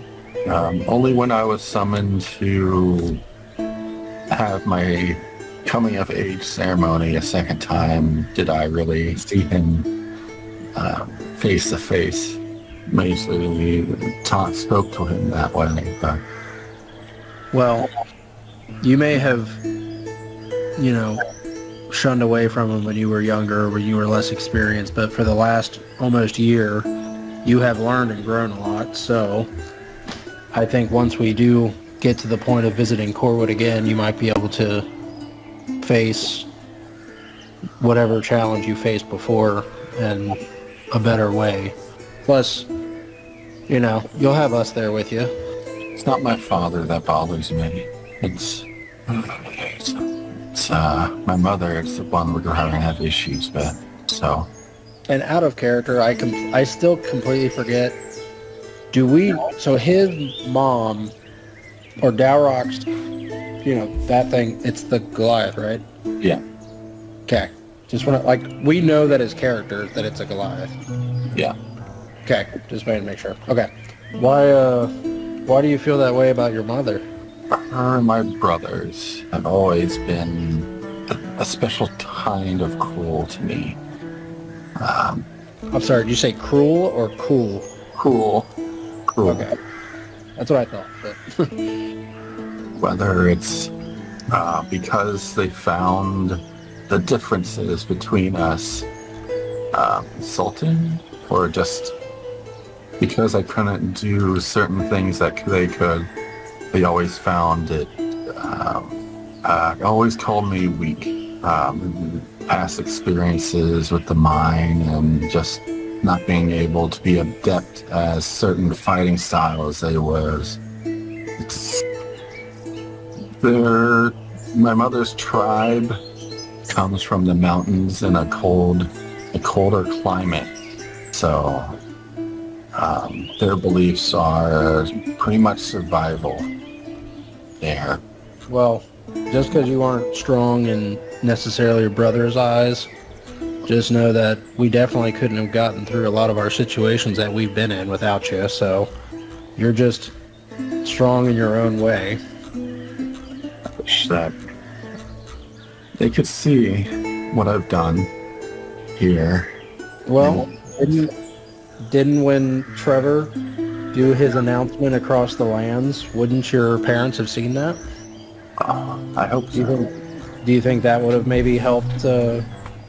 have my coming of age ceremony a second time did I really see him face to face. Mostly spoke to him that way, but Well, you may have, shunned away from him when you were younger, when you were less experienced, but for the last almost year, you have learned and grown a lot. So I think once we do get to the point of visiting Corwood again, you might be able to face whatever challenge you faced before in a better way. Plus, you'll have us there with you. it's not my father that bothers me. It's my mother. It's the one we're going to have issues with. So, And out of character, I still completely forget. So his mom, or Dowrock's, that thing, it's the Goliath, right? yeah, Okay. Just want to, we know that his character, that it's a Goliath. yeah. Okay. Just wanted to make sure. Okay. Why do you feel that way about your mother? Her and my brothers have always been a special kind of cruel to me. I'm sorry, did you say cruel or cool? Cruel. Okay. That's what I thought. But Whether it's because they found the differences between us insulting, or just because I couldn't do certain things that they could, they always found it, always called me weak. Past experiences with the mine and just not being able to be adept as certain fighting styles they was. My mother's tribe comes from the mountains in a colder climate. So their beliefs are pretty much survival there. well, just because you aren't strong in necessarily your brother's eyes, just know that we definitely couldn't have gotten through a lot of our situations that we've been in without you. So you're just strong in your own way. I wish that they could see what I've done here. Well, didn't when Trevor do his announcement across the lands, wouldn't your parents have seen that? I hope so. Do you think that would have maybe helped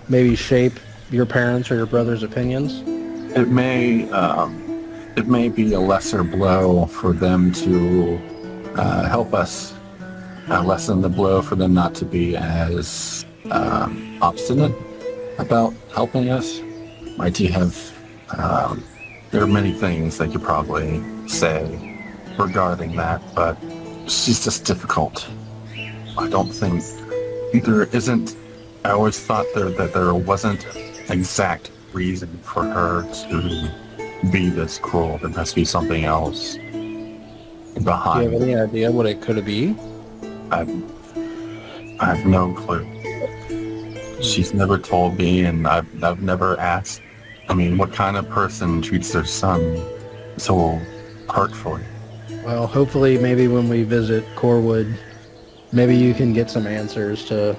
maybe shape your parents' or your brother's opinions? It may be a lesser blow for them to help us lessen the blow for them not to be as obstinate about helping us. Might you have there are many things they could probably say regarding that, but she's just difficult. I don't think there isn't. I always thought that there wasn't exact reason for her to be this cruel. There must be something else behind. Do you have any idea what it could be? I have no clue. She's never told me, and I've never asked. I mean, what kind of person treats their son so hurtfully? Well, hopefully maybe when we visit Corwood, maybe you can get some answers to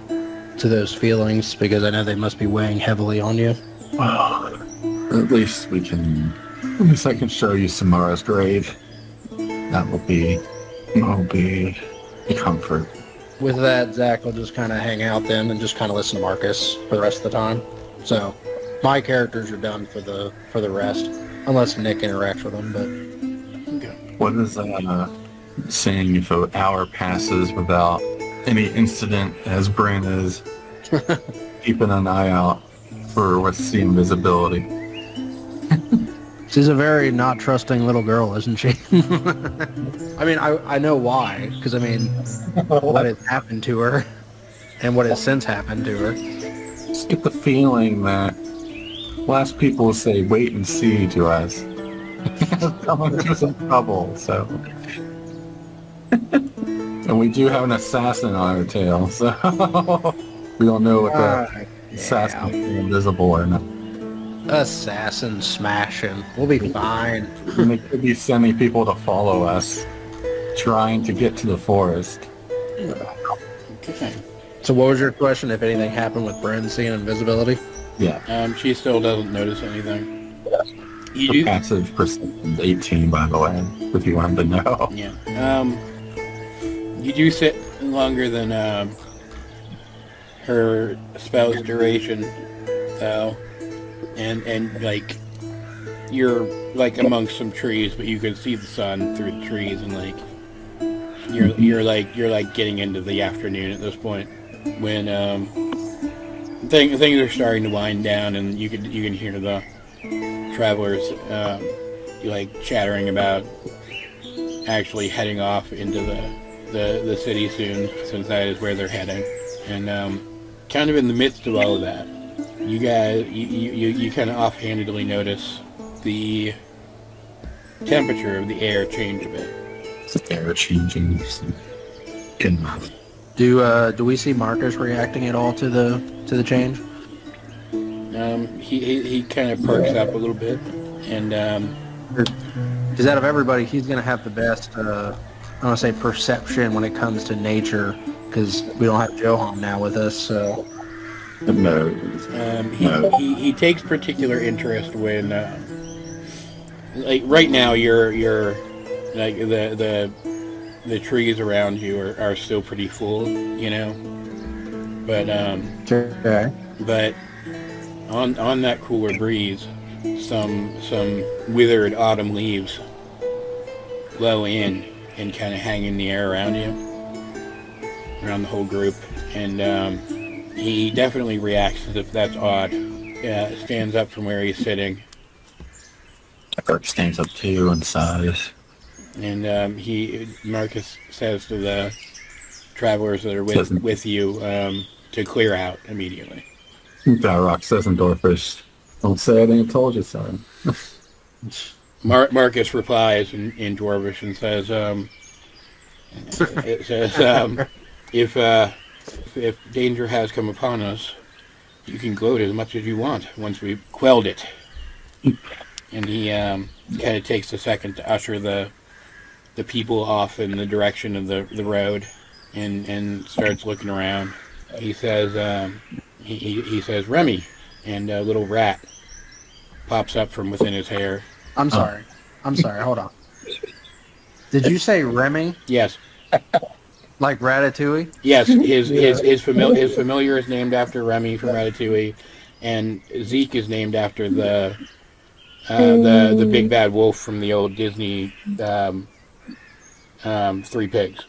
those feelings, because I know they must be weighing heavily on you. At least I can show you Samara's grave. that'll be a comfort. With that, Zach will just kind of hang out then and just kind of listen to Marcus for the rest of the time. So my characters are done for the rest, unless Nick interacts with them. But Okay. What is saying if an hour passes without any incident as Bryn is keeping an eye out for what's the invisibility? she's a very not trusting little girl, isn't she? I mean, I know why, because I mean, what has happened to her, and what has since happened to her. Just get the feeling that last people say wait and see to us. Someone's in trouble, so. And we do have an assassin on our tail, so we don't know what the assassin is invisible or not. Assassin smashing. We'll be fine. And they could be sending people to follow us, trying to get to the forest. Okay. So what was your question? If anything happened with Bryn seeing invisibility? Yeah. She still doesn't notice anything. You The do? passive perception 18, by the way, if you wanted to know. Yeah. You do sit longer than her spell's duration, though, and like you're like amongst some trees, but you can see the sun through the trees, and like you're like getting into the afternoon at this point when things are starting to wind down, and you can hear the travelers like chattering about actually heading off into the city soon, since that is where they're heading. And kind of in the midst of all of that, you guys you kind of offhandedly notice the temperature of the air change a bit. It's the air changing. Good. Do we see Marcus reacting at all to the change? He kind of perks up a little bit, and Because out of everybody, he's going to have the best, I want to say, perception when it comes to nature, because we don't have Johan now with us, so... No. he takes particular interest when, like right now, you're like the trees around you are still pretty full, you know, but Okay. but on that cooler breeze, some withered autumn leaves blow in and kind of hang in the air around you, around the whole group, and he definitely reacts as if that's odd. Stands up from where he's sitting, Kirk stands up too and sighs. and Marcus says to the travelers that are with you to clear out immediately. Rock says in Dwarfish, "Don't say I didn't told you so." Marcus replies in Dwarvish and says, it says, if danger has come upon us, you can gloat as much as you want once we've quelled it. And he kind of takes a second to usher the people off in the direction of the road, and starts looking around. He says, he says, "Remy," and a little rat pops up from within his hair. I'm sorry, hold on. Did you say Remy? Yes. Like Ratatouille? Yes, his familiar is named after Remy from Ratatouille, and Zeke is named after the big bad wolf from the old Disney Three Pigs.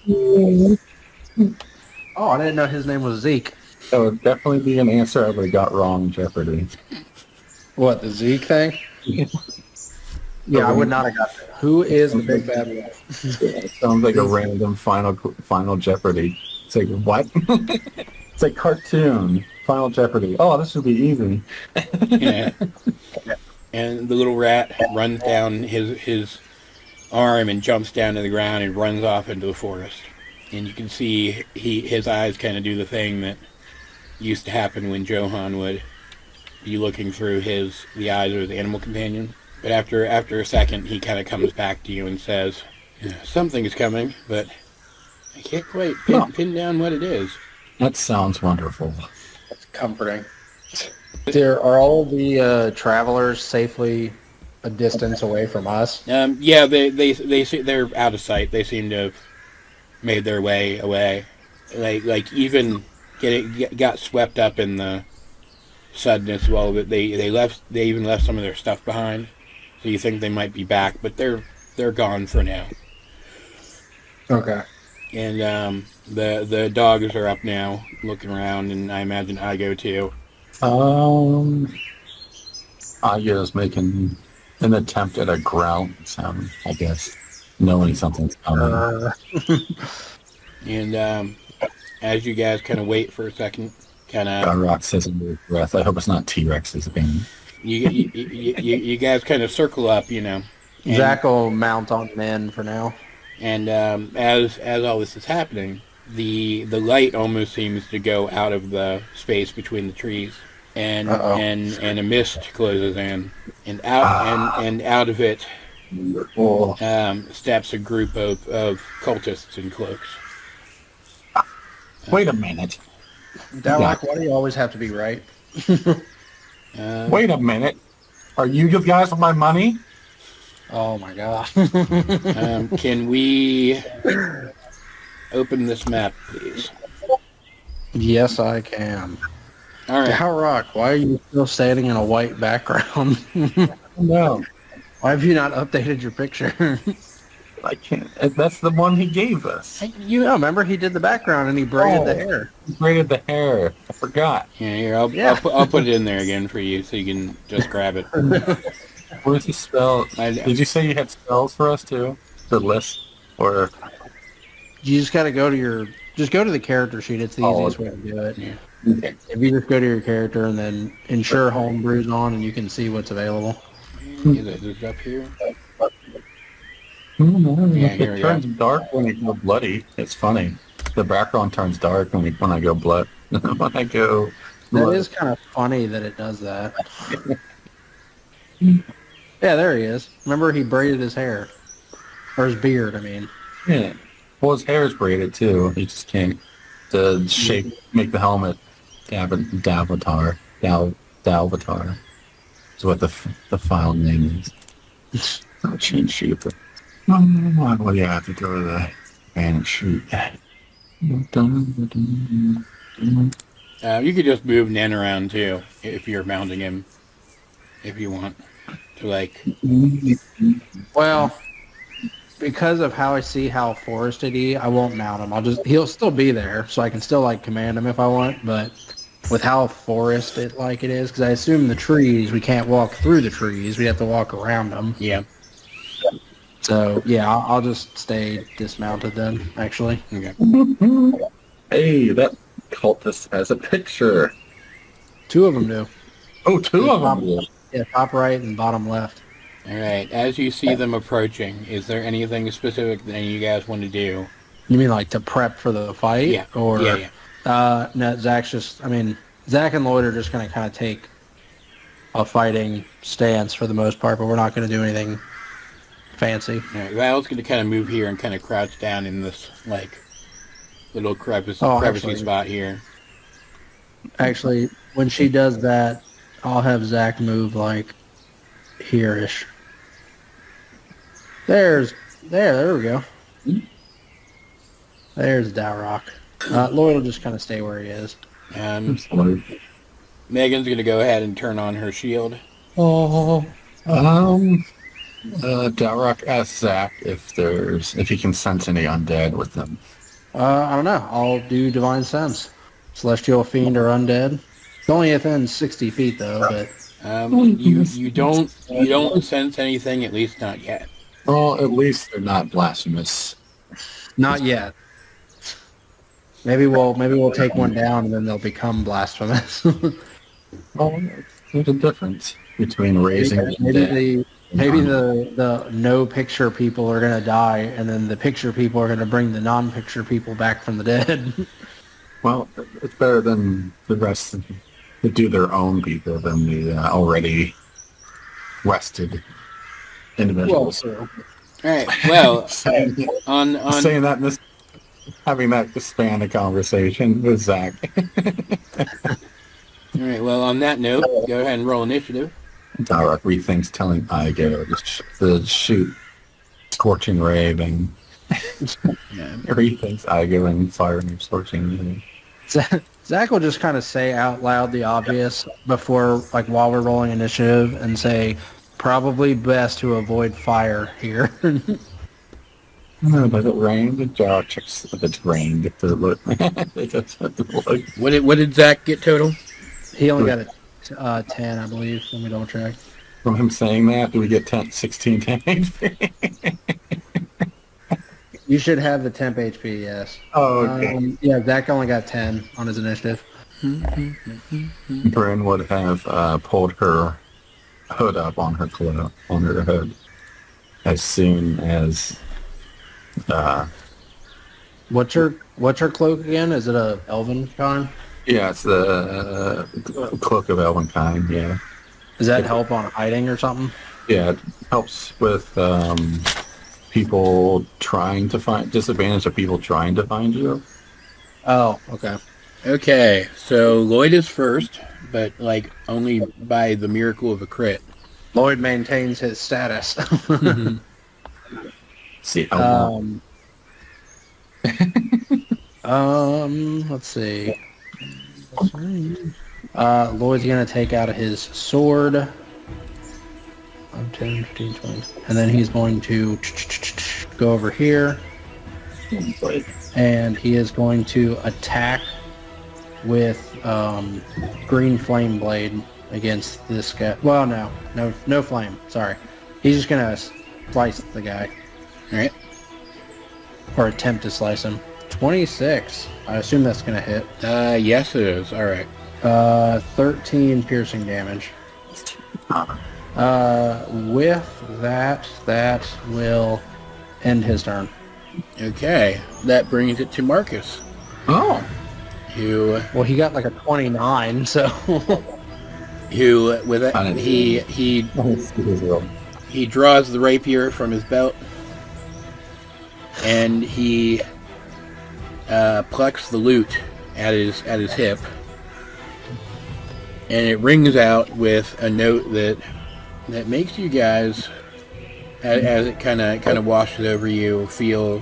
Oh, I didn't know his name was Zeke. That would definitely be an answer I would have got wrong in Jeopardy. What, the Zeke thing? Yeah, I would not have got that. Who is the big bad wolf? It sounds like a random final Jeopardy. It's like, what? It's like cartoon. Final Jeopardy. Oh, this would be easy. Yeah. And the little rat runs down his arm and jumps down to the ground and runs off into the forest. And you can see his eyes kind of do the thing that used to happen when Johan would be looking through the eyes of his animal companion. But after a second, he kind of comes back to you and says, "Something is coming, but I can't quite pin down what it is." That sounds wonderful. That's comforting. Are all the travelers safely a distance away from us? Yeah, they're out of sight. They seem to have made their way away. Like even got swept up in the suddenness. Well, they left. They even left some of their stuff behind. So you think they might be back, but they're gone for now. Okay. And the dogs are up now, looking around, and I imagine I go too. Aya's making an attempt at a growl sound, I guess, knowing something's coming. And as you guys kind of wait for a second, kind of Rock says under his breath, I hope it's not T-Rex's again. you guys kind of circle up, and Zach will mount on men for now. And as all this is happening, the light almost seems to go out of the space between the trees, and a mist closes in, and out of it steps a group of cultists in cloaks. Wait a minute. Dalek, why do you always have to be right? Wait a minute. Are you guys with my money? Oh my god. Can we open this map, please? Yes, I can. All right. Dalek, why are you still standing in a white background? No. Why have you not updated your picture? I can't. That's the one he gave us. Remember he did the background and he braided the hair. He braided the hair. I forgot. Yeah, here, I'll put it in there again for you so you can just grab it. Where's the spell? Did you say you had spells for us too? The list? Or You just gotta go to the character sheet. It's the easiest way to do it. Yeah. okay. If you just go to your character and then ensure homebrew's on and you can see what's available. Is it up here? Yeah, here we it go. turns dark when you go bloody. It's funny. The background turns dark when I go blood. When I go That blood. is kind of funny that it does that. Yeah, there he is. Remember he braided his hair. Or his beard, I mean. Yeah. Well, his hair's braided too. He just can't make the helmet Dalvatar. Dalvatar is what the file name is. I'll change shape. Well, yeah, I have to go to the van and shoot. You could just move Nen around too if you're mounting him, if you want to Well, because of how I see how forested I won't mount him. He'll still be there, so I can still command him if I want, but with how forested it is, because I assume the trees, we can't walk through the trees, we have to walk around them. Yeah. So, yeah, I'll just stay dismounted then, actually. Okay. Hey, that cultist has a picture. 2 of them do. Oh, two of them do. Yeah, top right and bottom left. All right. As you see them approaching, is there anything specific that you guys want to do? You mean to prep for the fight? Yeah. Or, Yeah. No, Zach and Lloyd are just going to kind of take a fighting stance for the most part, but we're not going to do anything fancy. All right. Val's going to kind of move here and kind of crouch down in this little crevice actually- spot here. Actually, when she does that, I'll have Zach move here-ish. There we go. There's Dalrock. Lloyd will just kind of stay where he is. Megan's going to go ahead and turn on her shield. Dalrock asks Zach if he can sense any undead with them. I don't know. I'll do Divine Sense. Celestial Fiend or Undead. It's only within 60 feet, though, but... You don't sense anything, at least not yet. Well, at least they're not blasphemous. Not yet. Maybe we'll take one down and then they'll become blasphemous. Oh, there's a difference between raising and dead. Maybe the no picture people are gonna die, and then the picture people are gonna bring the non-picture people back from the dead. Well, it's better than the rest to do their own people than the already rested individuals. True. All right. Well, saying that in this, having that span of conversation with Zach. All right. Well, on that note, go ahead and roll initiative. Darok rethinks telling Igo to shoot Scorching Ray, then rethinks Igo and firing Scorching Ray. Zach will just kind of say out loud the obvious before, like, while we're rolling initiative, and say, probably best to avoid fire here. No, does it rain? The Darok checks if it's rained. It doesn't look. It doesn't look. What did Zach get total? He only got a 10, I believe. Let me double check. From him saying that, do we get 16 HP? You should have the temp HP, yes. Oh, okay. Yeah, Zach only got 10 on his initiative. Bryn would have pulled her hood up on her hood as soon as. What's her cloak again? Is it a elven kind? Yeah, it's the Cloak of Elvenkind. Yeah. Does that help on hiding or something? Yeah, it helps with people trying to find disadvantage of people trying to find you. Oh, okay. Okay, so Lloyd is first, but like only by the miracle of a crit. Lloyd maintains his status. See how let's see. Lloyd's gonna take out his sword. 10, 15, 20. And then he's going to go over here. And he is going to attack with green flame blade against this guy. Well, no flame. Sorry. He's just gonna slice the guy. All right. Or attempt to slice him. 26. I assume that's gonna hit. Yes, it is. All right. 13 piercing damage. With that will end his turn. Okay, that brings it to Marcus. Oh. Well, he got like a 29, so. Who with it? He draws the rapier from his belt, and he plucks the lute at his hip, and it rings out with a note that makes you guys, as it kind of washes over you, feel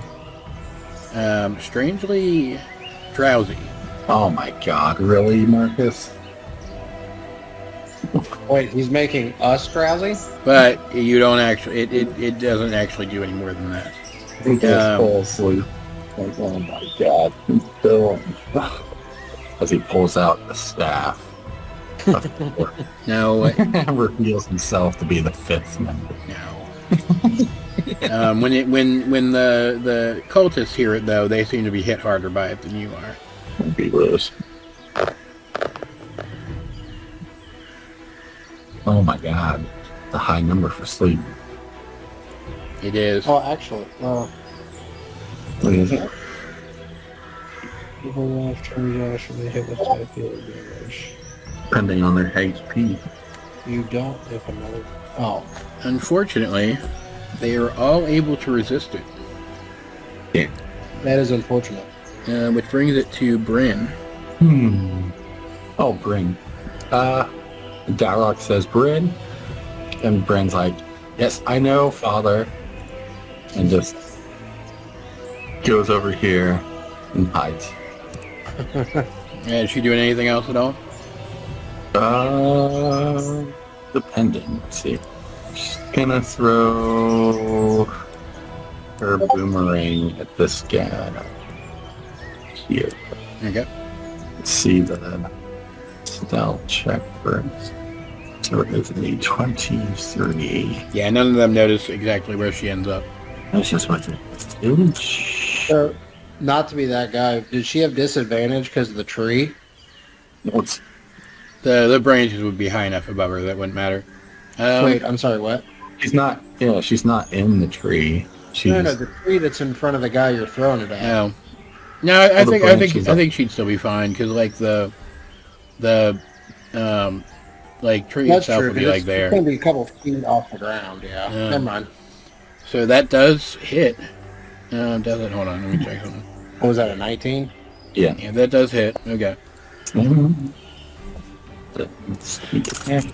strangely drowsy. Oh my God! Really, Marcus? Wait, he's making us drowsy? But you don't actually. It doesn't actually do any more than that. He just falls asleep. Like, oh my God! Bill, as he pulls out the staff. No. Reveals himself to be the fifth member. No. When the cultists hear it, though, they seem to be hit harder by it than you are. That'd be worse. Oh my God. The high number for sleep. It is. Oh, actually, well. What is it? People last turn should be hit with type healing damage. Depending on their HP. You don't if another. Oh. Unfortunately, they are all able to resist it. Yeah. That is unfortunate. Which brings it to Bryn. Oh, Bryn. Darok says, Bryn. And Bryn's like, yes, I know, Father. And just goes over here and hides. Is she doing anything else at all? Depending. Let's see. She's gonna throw her boomerang at this guy here. Okay. Let's see the stealth check first. So it is a 23. Yeah, none of them notice exactly where she ends up. That's just what it is. So, not to be that guy, did she have disadvantage because of the tree? What's The branches would be high enough above her that wouldn't matter. Wait, I'm sorry, what? She's not. Yeah, she's not in the tree. She's No, the tree that's in front of the guy you're throwing it at. No, I think she'd still be fine because like the tree That's itself true, would be like there. It's going to be a couple feet off the ground, yeah. Never mind. So that does hit. Does it? Hold on, let me check something. What was that, a 19? Yeah. Yeah, that does hit. Okay.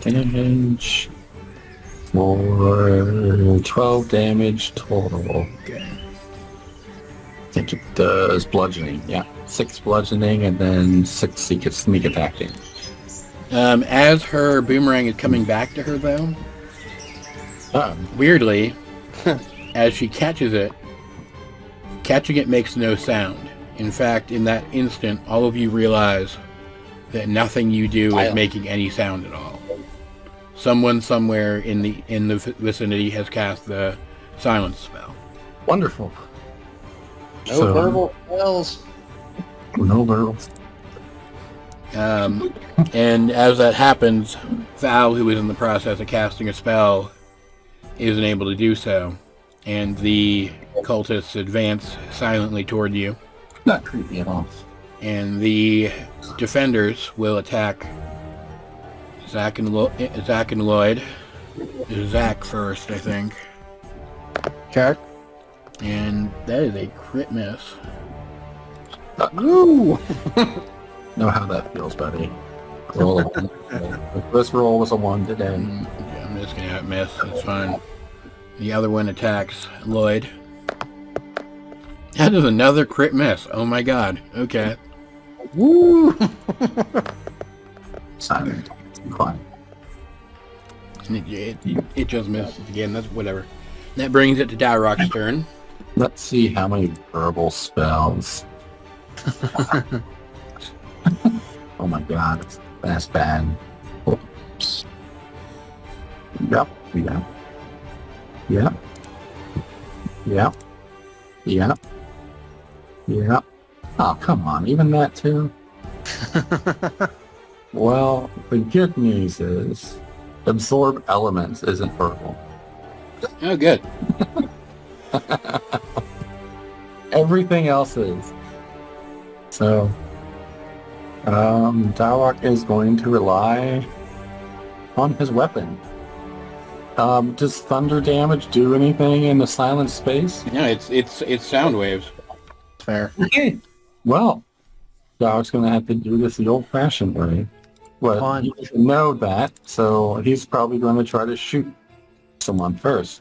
Damage. For 12 damage total. Okay. I think it does bludgeoning. Yeah, 6 bludgeoning and then 6 sneak attacking. As her boomerang is coming back to her, though, weirdly, as she catches it, catching it makes no sound. In fact, in that instant, all of you realize that nothing you do is making any sound at all. Someone somewhere in the vicinity has cast the silence spell. Wonderful. No verbal spells. No verbals. And as that happens, Val, who is in the process of casting a spell, isn't able to do so. And the cultists advance silently toward you. Not creepy at all. And the defenders will attack Zach and Lloyd. Zach first, I think. Okay. And that is a crit miss. Woo! Know how that feels, buddy. Roll on. This roll was a 1 today. Yeah, I'm just gonna miss. It's fine. The other one attacks Lloyd. That is another crit miss. Oh my god. Okay. Woo! Silent. Quiet. It just misses again. That's whatever. That brings it to Dalrock's turn. Let's see how many verbal spells. Oh my god, that's bad. Oops. Yep. Oh, come on, even that too? Well, the good news is absorb elements isn't verbal. Oh, good. Everything else is. So, Dalrock is going to rely on his weapon. Does thunder damage do anything in the silent space? No, it's sound waves. Fair. Okay. Well, Dalrock's going to have to do this the old-fashioned way. Well, Fine. you know that, so he's probably going to try to shoot someone first.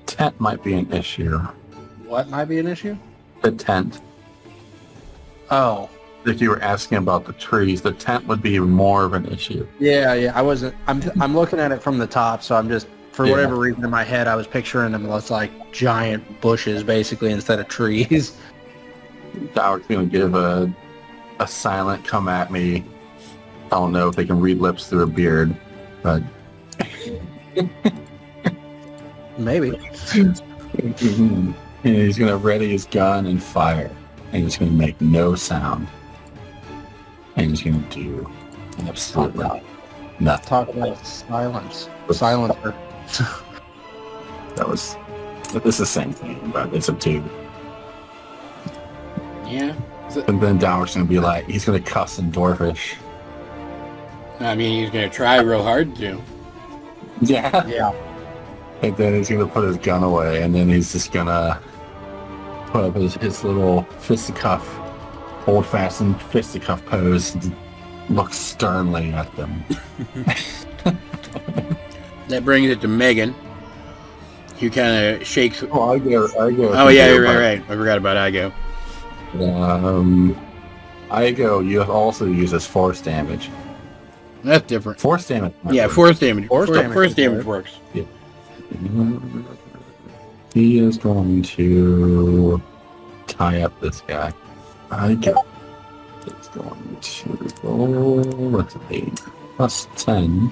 Tent might be an issue. What might be an issue? The tent. Oh. If you were asking about the trees, the tent would be more of an issue. Yeah. I wasn't. I'm looking at it from the top, so I'm just for whatever reason in my head I was picturing them as like giant bushes, basically, instead of trees. Dalrock's going to give a silent come at me. I don't know if they can read lips through a beard, but Maybe. and he's going to ready his gun and fire. And he's going to make no sound. And he's going to do absolutely nothing. Talk about silence. Silencer. It's the same thing, but it's a 2. Yeah. And then Dalrock's going to be like, he's going to cuss in Dwarfish. I mean, he's going to try real hard to. Yeah. Yeah. And then he's going to put his gun away, and then he's just going to put up his little fisticuff, old-fashioned fisticuff pose, and look sternly at them. That brings it to Megan, who kind of shakes. Oh, I go. Oh, yeah, you're right. I forgot about Igo. Igo, you also uses force damage. That's different. Force damage. Yeah, force damage. Force damage works. Yeah. He is going to tie up this guy. Igo is going to roll. Let's see. Plus 10.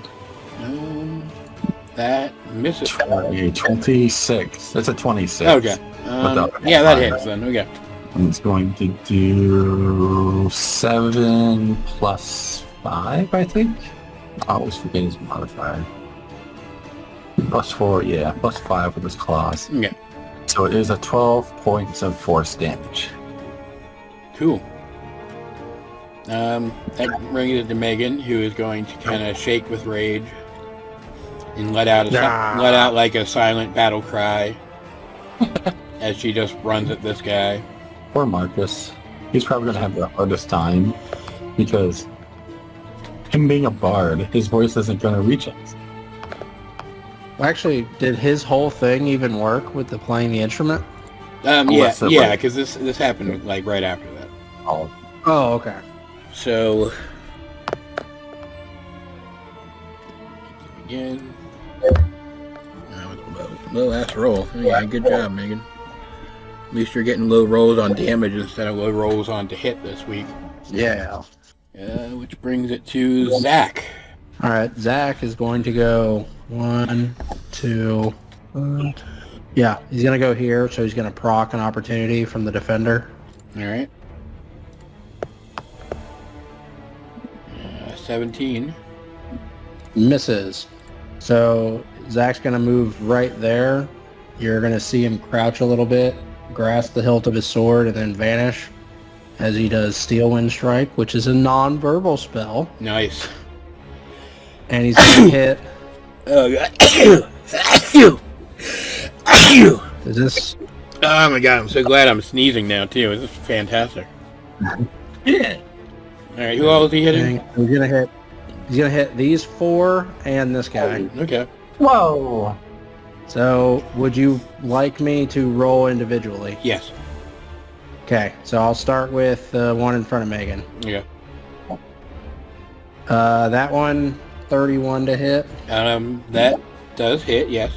That misses. 26. That's a 26. Okay. Yeah, that hits then. Okay. And it's going to do 7 plus 5, I think. I always forget his modifier. Plus 4, yeah. Plus 5 with his claws. Okay. So it is a 12 points of force damage. Cool. That brings it to Megan, who is going to kind of shake with rage and let out like a silent battle cry as she just runs at this guy. Poor Marcus. He's probably going to have the hardest time because him being a bard, his voice isn't going to reach us. Actually, did his whole thing even work with the playing the instrument? Yeah, because this happened like right after that. Oh, Okay. So again, that was a low ass roll. Yeah, good job, Megan. At least you're getting low rolls on damage instead of low rolls on to hit this week. Yeah. Which brings it to Zach. All right, Zach is going to go 1, 2. Yeah, he's going to go here, so he's going to proc an opportunity from the defender. All right. 17. Misses. So Zach's going to move right there. You're going to see him crouch a little bit, grasp the hilt of his sword, and then vanish as he does Steel Wind Strike, which is a non-verbal spell. Nice. And he's going to hit... Oh, God. Thank you. Is this... Oh, my God. I'm so glad I'm sneezing now, too. This is fantastic. yeah. All right, who all is he hitting? He's gonna hit these 4 and this guy. Okay. Whoa. So, would you like me to roll individually? Yes. Okay, so I'll start with the one in front of Megan. Yeah. That one, 31 to hit That does hit, yes.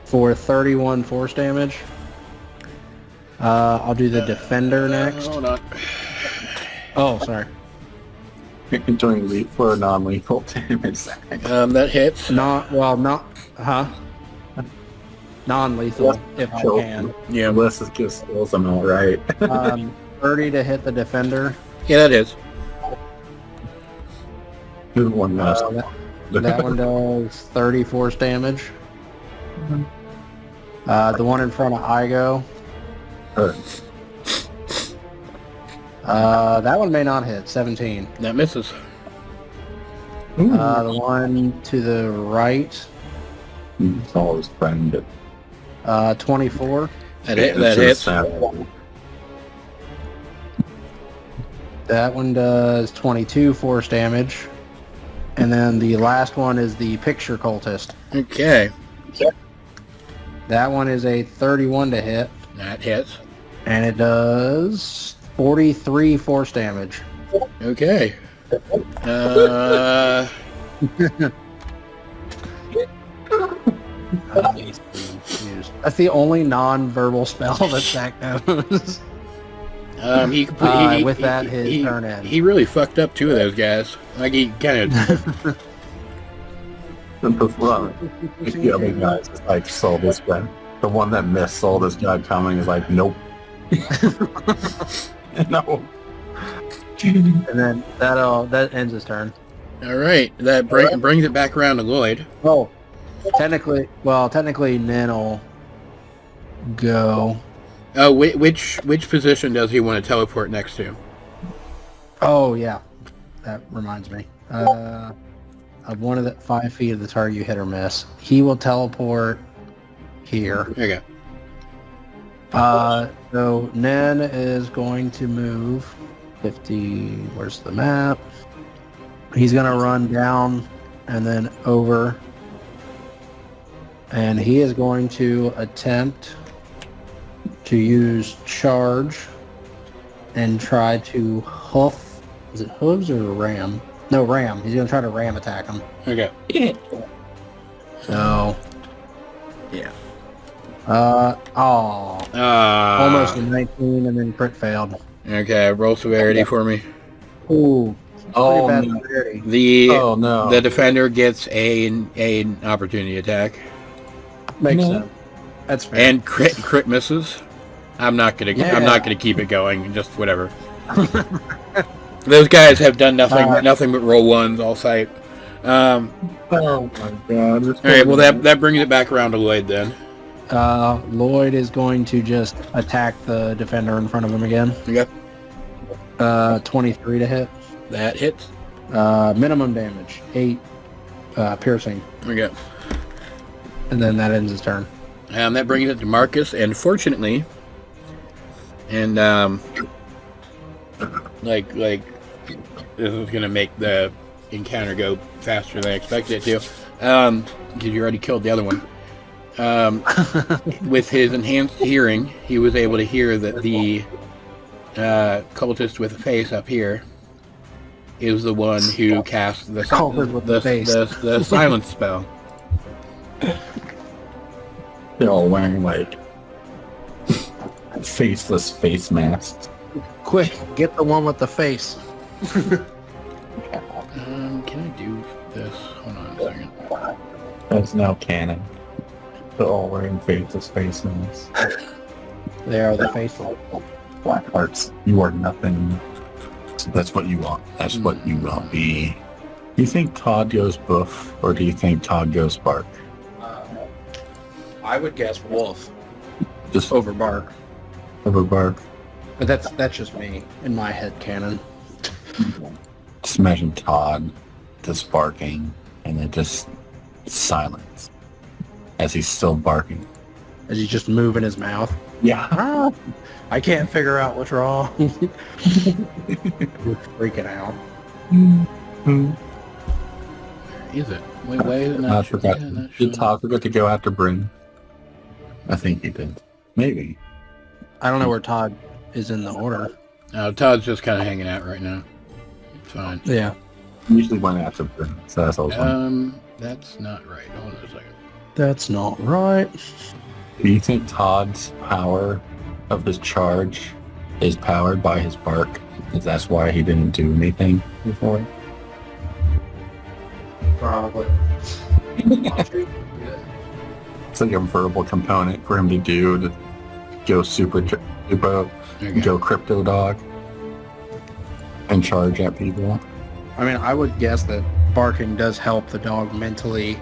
for 31 force damage. I'll do the defender next. Hold on. Oh, sorry. Doing for non-lethal damage. That hits. Non-lethal, if I can. Yeah. Unless it just kills them all right. 30 to hit the defender. Yeah, that is. Who one missed? That one does 30 force damage. The one in front of Igo. Hurts. That one may not hit. 17. That misses. The one to the right. It's all his friend. 24. That hits. That one does 22 force damage. And then the last one is the picture cultist. Okay. That one is a 31 to hit. That hits. And it does 43 force damage. Okay. That's the only non-verbal spell that Zach knows. With that, his turn ends. He really fucked up 2 of those guys. Like, he kind of... The other guys just like saw this guy. The one that missed saw this guy coming is like, nope. No. And then that ends his turn. All right. That brings it back around to Lloyd. Oh. Technically, Nin will go. Oh, which position does he want to teleport next to? Oh, yeah. That reminds me. Of one of the 5 feet of the target you hit or miss. He will teleport here. Okay. So Nen is going to move 50. Where's the map? He's going to run down and then over. And he is going to attempt to use charge and try to hoof. Is it hooves or ram? No, ram. He's going to try to ram attack him. Okay. So. Yeah. Almost a 19 and then crit failed. Okay, roll severity for me. Ooh. Oh, Bad no. severity. The defender gets an opportunity attack. Makes sense. That's fair. And crit misses. I'm not gonna keep it going. Just whatever. Those guys have done nothing but roll 1s all sight. Oh my god. All right, well that brings it back around to Lloyd then. Lloyd is going to just attack the defender in front of him again. Okay. 23 to hit. That hits. Minimum damage, 8 piercing. Okay. And then that ends his turn. That brings it to Marcus, and fortunately, like this is gonna make the encounter go faster than I expected it to. Because you already killed the other one. With his enhanced hearing, he was able to hear that the cultist with the face up here is the one who cast the silence spell. They're all wearing like faceless face masks. Quick, get the one with the face. Can I do this? Hold on a second. That's now canon. They're all wearing faceless face masks. They are the faceless. Black hearts, you are nothing. That's what you want. That's what you will be. Do you think Todd goes boof, or do you think Todd goes bark? I would guess wolf Just over bark, over bark. but that's just me in my head canon. Just imagine Todd just barking, and then just silence as he's still barking. As he's just moving his mouth. Yeah. I can't figure out what's wrong. We're freaking out. Where is it? Wait, why is it not? I forgot. Did Todd forget to go after Bryn? I think he did. Maybe. I don't know where Todd is in the order. Todd's just kind of hanging out right now. It's fine. Yeah. Usually went after Bryn, so that's all. That's not right. Hold on a second. That's not right. Do you think Todd's power of his charge is powered by his bark? Is that's why he didn't do anything before? Probably. It's like a verbal component for him to do to go super turbo, go crypto dog, and charge at people. I mean, I would guess that barking does help the dog mentally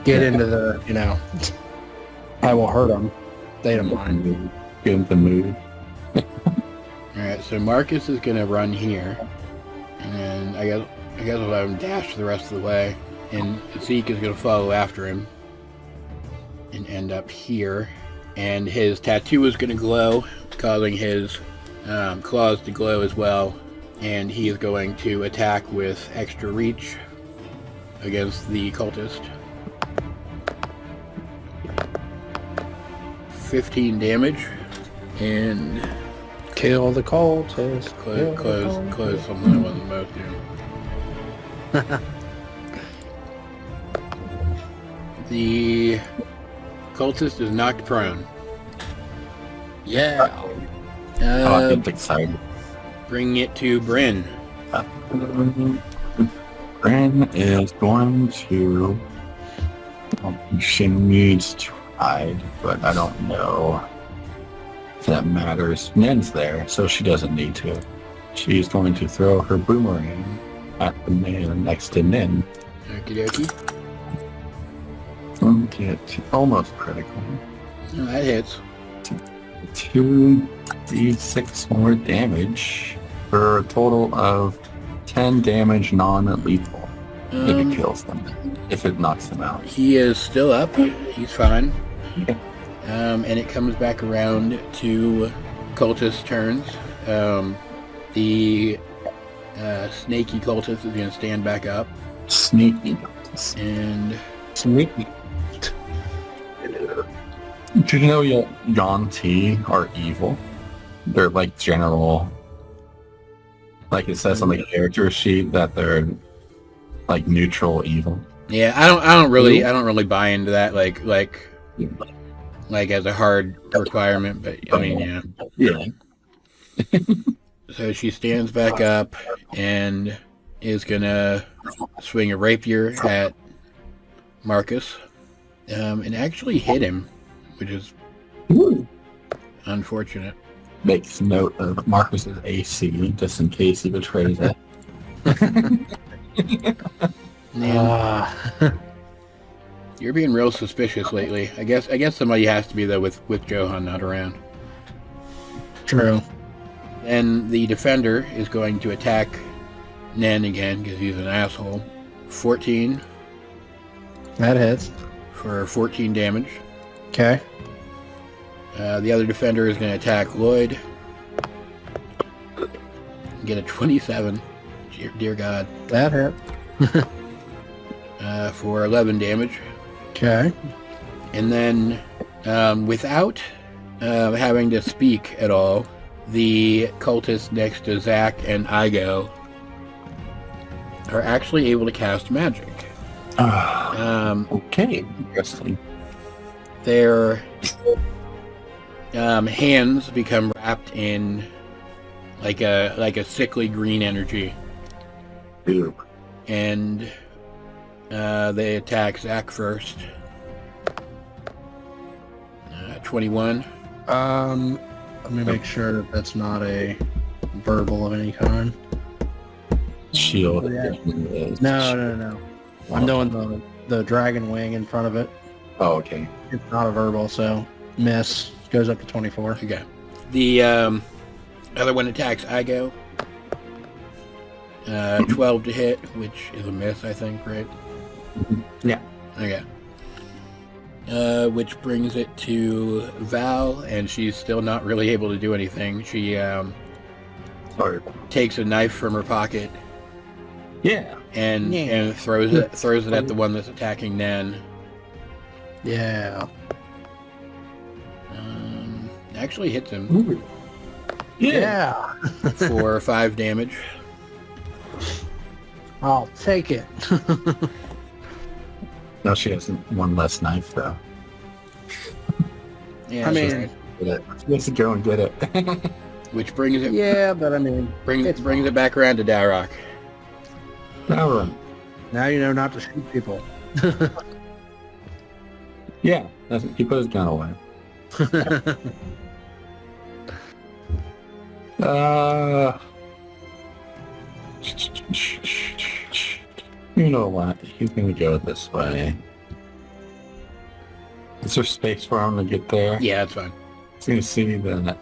get into the, I will hurt them. They don't mind. Get into the mood. Alright, so Marcus is going to run here. And I guess I'll let him dash the rest of the way. And Zeke is going to follow after him. And end up here. And his tattoo is going to glow, causing his claws to glow as well. And he is going to attack with extra reach against the cultist. 15 damage. And Kill the cultist. close something I wasn't about to. The cultist is knocked prone. Yeah. I get excited. Bring it to Bryn. Bryn is going to. She needs to hide, but I don't know if that matters. Nin's there, so she doesn't need to. She's going to throw her boomerang at the man next to Nin. Okie dokie. Get almost critical. Oh, that hits. 2d6 more damage for a total of 10 damage non-lethal if it kills them. If it knocks them out. He is still up. He's fine. And it comes back around to cultist turns. The snaky cultist is going to stand back up. Sneaky. And Sneaky. Do you know Yuan-Ti are evil? They're like general, like it says on the character sheet that they're like neutral evil. yeah, I don't really buy into that like as a hard requirement, but I mean, yeah. So she stands back up and is gonna swing a rapier at Marcus, and actually hit him, which is unfortunate. Makes note of Marcus's AC just in case he betrays it. You're being real suspicious lately. I guess somebody has to be though with Johan not around. True. And the defender is going to attack Nen again because he's an asshole. 14 That hits. for 14 damage. Okay. The other defender is going to attack Lloyd. Get a 27. Dear God. That hit. for 11 damage. Okay. And then, without having to speak at all, the cultists next to Zach and Igo are actually able to cast magic. Okay, interesting. Their hands become wrapped in like a sickly green energy, Ew. and they attack Zach first. 21. Let me make sure that that's not a verbal of any kind. Shield. Yeah. No. I'm doing the dragon wing in front of it. Oh, okay. It's not a verbal, so miss. Goes up to 24. Okay. The other one attacks Igo. 12 to hit, which is a miss, I think, right? Yeah. Okay. Which brings it to Val, and she's still not really able to do anything. She Sorry. takes a knife from her pocket Yeah. and throws it at the one that's attacking Nan. Yeah. Actually hits him Ooh. Yeah. for 5 damage. I'll take it. No, she has one less knife, though. Yeah, I that's mean, right. Get it. She has to go and get it. Which brings it yeah, but I mean, brings it's it back around to Darrock. Now, now you know not to shoot people. yeah, he put his gun away. You know what? He's gonna go this way. Is there space for him to get there? Yeah, that's fine. He's gonna see that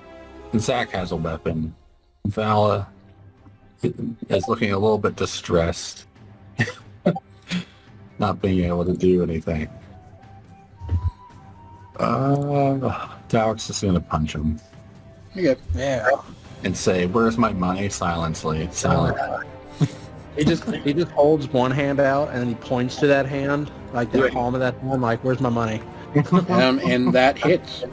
Zach has a weapon. Vala is looking a little bit distressed, not being able to do anything. Dalek's just gonna punch him You're good. Yeah. and say, "Where's my money?" Silently. He just holds one hand out and then he points to that hand, like the palm of that hand, like, "Where's my money?" And that hits.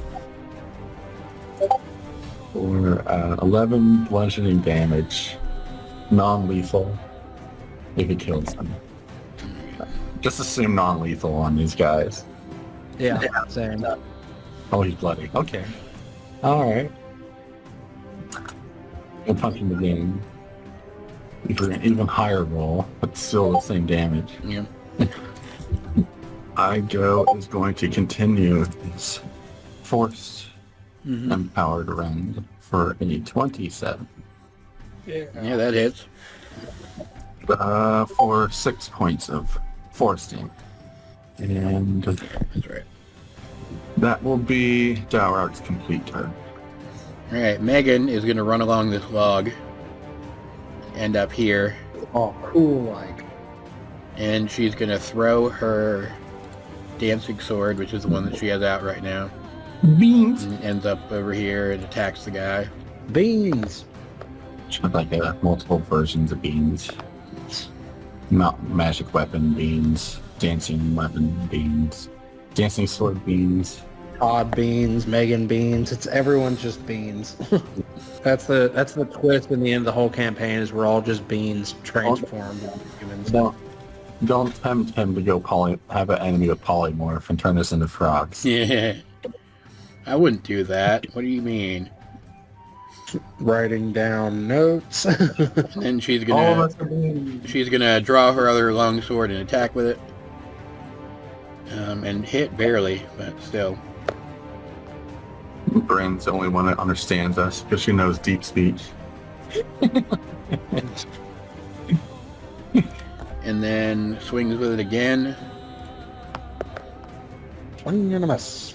For 11 bludgeoning damage, non-lethal. If he kills them, just assume non-lethal on these guys. Yeah, same. Oh, he's bloody. Okay. All right. I'll punch him again. For an even higher roll, but still the same damage. Yeah. Igo is going to continue his forced empowered round for a 27. Yeah, that hits. For 6 points of forcing. And That's right. that will be Dalrock's complete turn. All right, Megan is going to run along this log, end up here, Oh, cool, like. and she's going to throw her dancing sword, which is the one that she has out right now, Beans! and ends up over here and attacks the guy. Beans. Like multiple versions of beans. Magic weapon beans. Dancing weapon beans. Dancing sword beans. Todd beans, Megan beans. It's everyone's just beans. That's the twist in the end of the whole campaign is we're all just beans transformed into humans. Don't tempt him to go have an enemy with polymorph and turn us into frogs. Yeah. I wouldn't do that. What do you mean? Writing down notes. And then she's All of gonna us are beans. she's gonna draw her other long sword and attack with it. And hit barely, but still. Brain's the only one that understands us because she knows deep speech. And then swings with it again. Swing and a miss.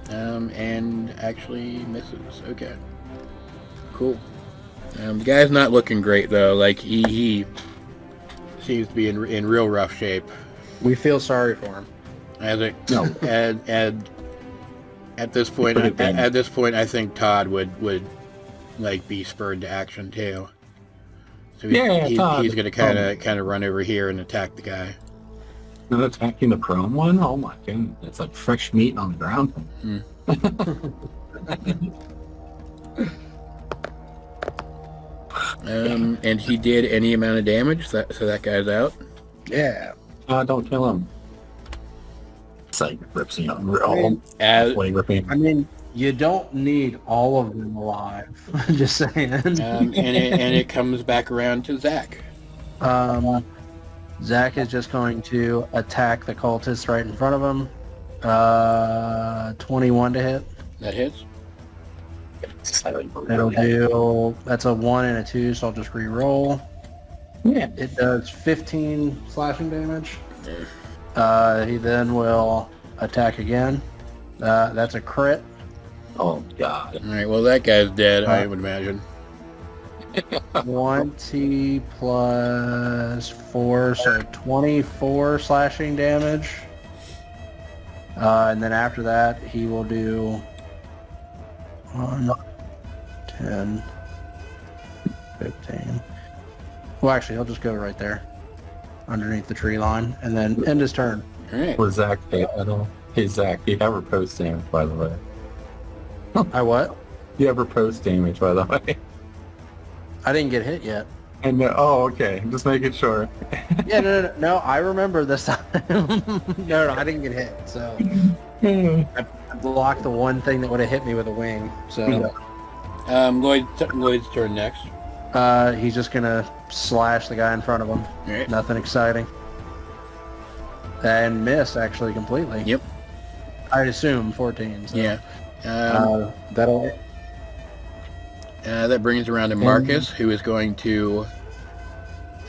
And actually misses. Okay. Cool. The guy's not looking great though. Like he seems to be in real rough shape. We feel sorry for him. As it No. at this point, Put it down. at this point, I think Todd would like be spurred to action too. So Todd. he's gonna kind of run over here and attack the guy. And attacking the prone one? Oh my goodness. It's like fresh meat on the ground. And he did any amount of damage, so that guy's out. Yeah. Don't kill him. It's like rips him all halfway ripping. I mean, you don't need all of them alive. Just saying. And it comes back around to Zach. Zach is just going to attack the cultist right in front of him. 21 to hit. That hits. That'll do. That's a 1 and a 2, so I'll just re-roll. Yeah. It does 15 slashing damage. He then will attack again. That's a crit. Oh god. All right. Well, that guy's dead. I would imagine. 20 plus 4, so 24 slashing damage. And then after that, he will do 1, 10, 15. Well, actually, he'll just go right there, underneath the tree line, and then end his turn. All right. Was Zach hit at all? Hey Zach, you have repose damage, by the way. I what? You have repose damage, by the way. I didn't get hit yet. And oh, okay. Just making sure. Yeah, no, I remember this time. no, I didn't get hit. So I blocked the one thing that would have hit me with a wing. So Lloyd's turn next. he's just gonna slash the guy in front of him. All right. Nothing exciting. And miss actually completely. Yep. I'd assume 14. So. Yeah. That'll. That brings around to Marcus, who is going to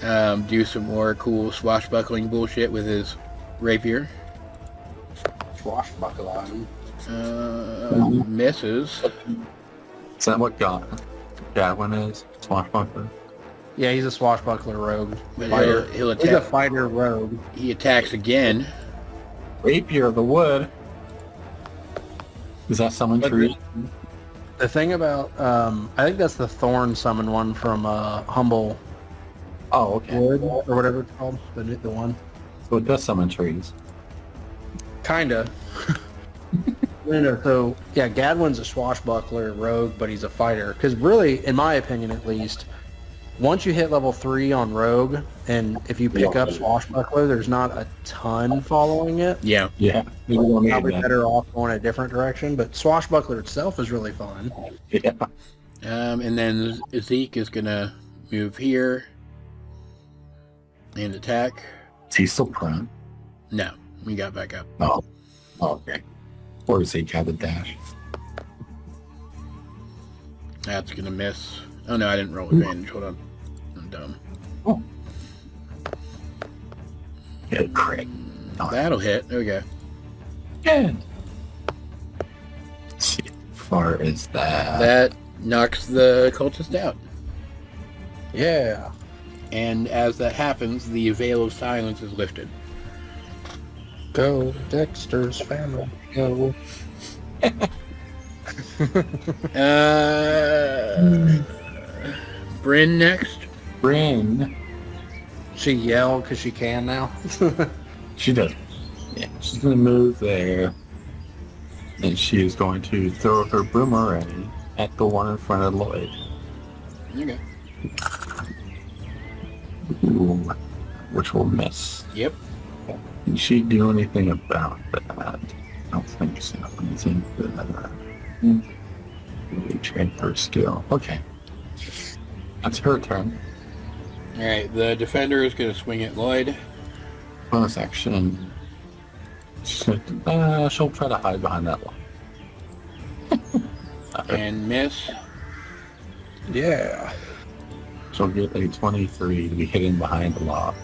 do some more cool swashbuckling bullshit with his rapier. Swashbuckle on. Misses. Is that what Gadwin is? Swashbuckler? Yeah, he's a swashbuckler rogue. But Fighter. he'll He's a attack. fighter rogue. He attacks again. Rapier of the wood. Is that someone true? The thing about, I think that's the Thorn summon one from Humble Oh, okay. Wood, or whatever it's called, the one. So it does summon trees. Kinda. No, so, yeah, Gadwin's a swashbuckler rogue, but he's a fighter. Because really, in my opinion at least, once you hit level 3 on rogue, and if you pick up swashbuckler, there's not a ton following it. Yeah. Yeah. We don't need Probably that. better off going a different direction, but swashbuckler itself is really fun. Yeah. And then Zeke is gonna move here and attack. Is he still prone? No, we got back up. Oh. Okay. Or does he have the dash? That's gonna miss. Oh no, I didn't roll advantage. Hold on, I'm dumb. Oh. Yeah, crit. That'll hit. There we go. Good. Let's see. How far is that? That knocks the cultist out. Yeah. And as that happens, the veil of silence is lifted. Go, Dexter's family. Go. Bryn next. Bryn. She yelled because she can now. She does. Yeah, she's going to move there. And she is going to throw her boomerang at the one in front of Lloyd. Okay. Ooh, which will miss. Yep. Can she do anything about that? I don't think so. I think that we train her skill. Okay. That's her turn. Alright, the defender is going to swing at Lloyd. Bonus action. She'll try to hide behind that wall. And miss. Yeah. She'll get a 23 to be hidden behind the log.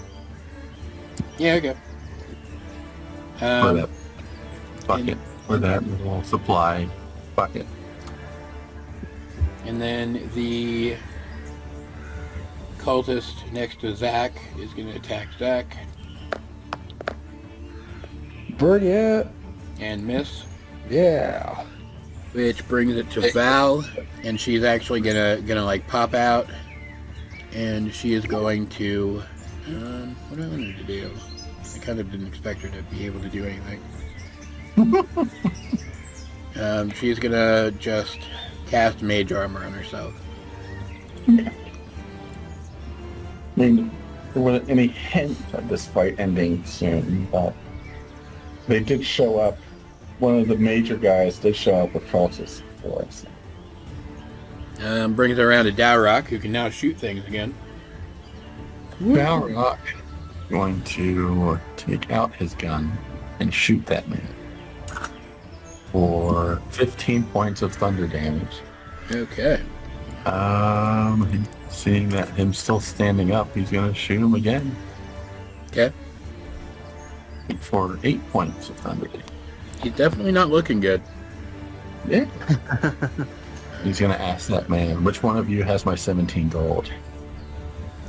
Yeah, okay. Or that bucket. Or that little supply bucket. And then the cultist next to Zach is going to attack Zach Bring it. and miss, Yeah. which brings it to Val, and she's actually gonna like pop out And she is going to... what do I want her to do? I kind of didn't expect her to be able to do anything. She's going to just cast mage armor on herself. I mean, there wasn't any hint of this fight ending soon, but they did show up. One of the major guys did show up with cultists for us. Brings it around to Dowrock, who can now shoot things again. Balrog going to take out his gun and shoot that man for 15 points of thunder damage. Okay. Seeing that him still standing up, he's going to shoot him again. Okay. For 8 points of thunder damage. He's definitely not looking good. Yeah. He's going to ask that man, which one of you has my 17 gold?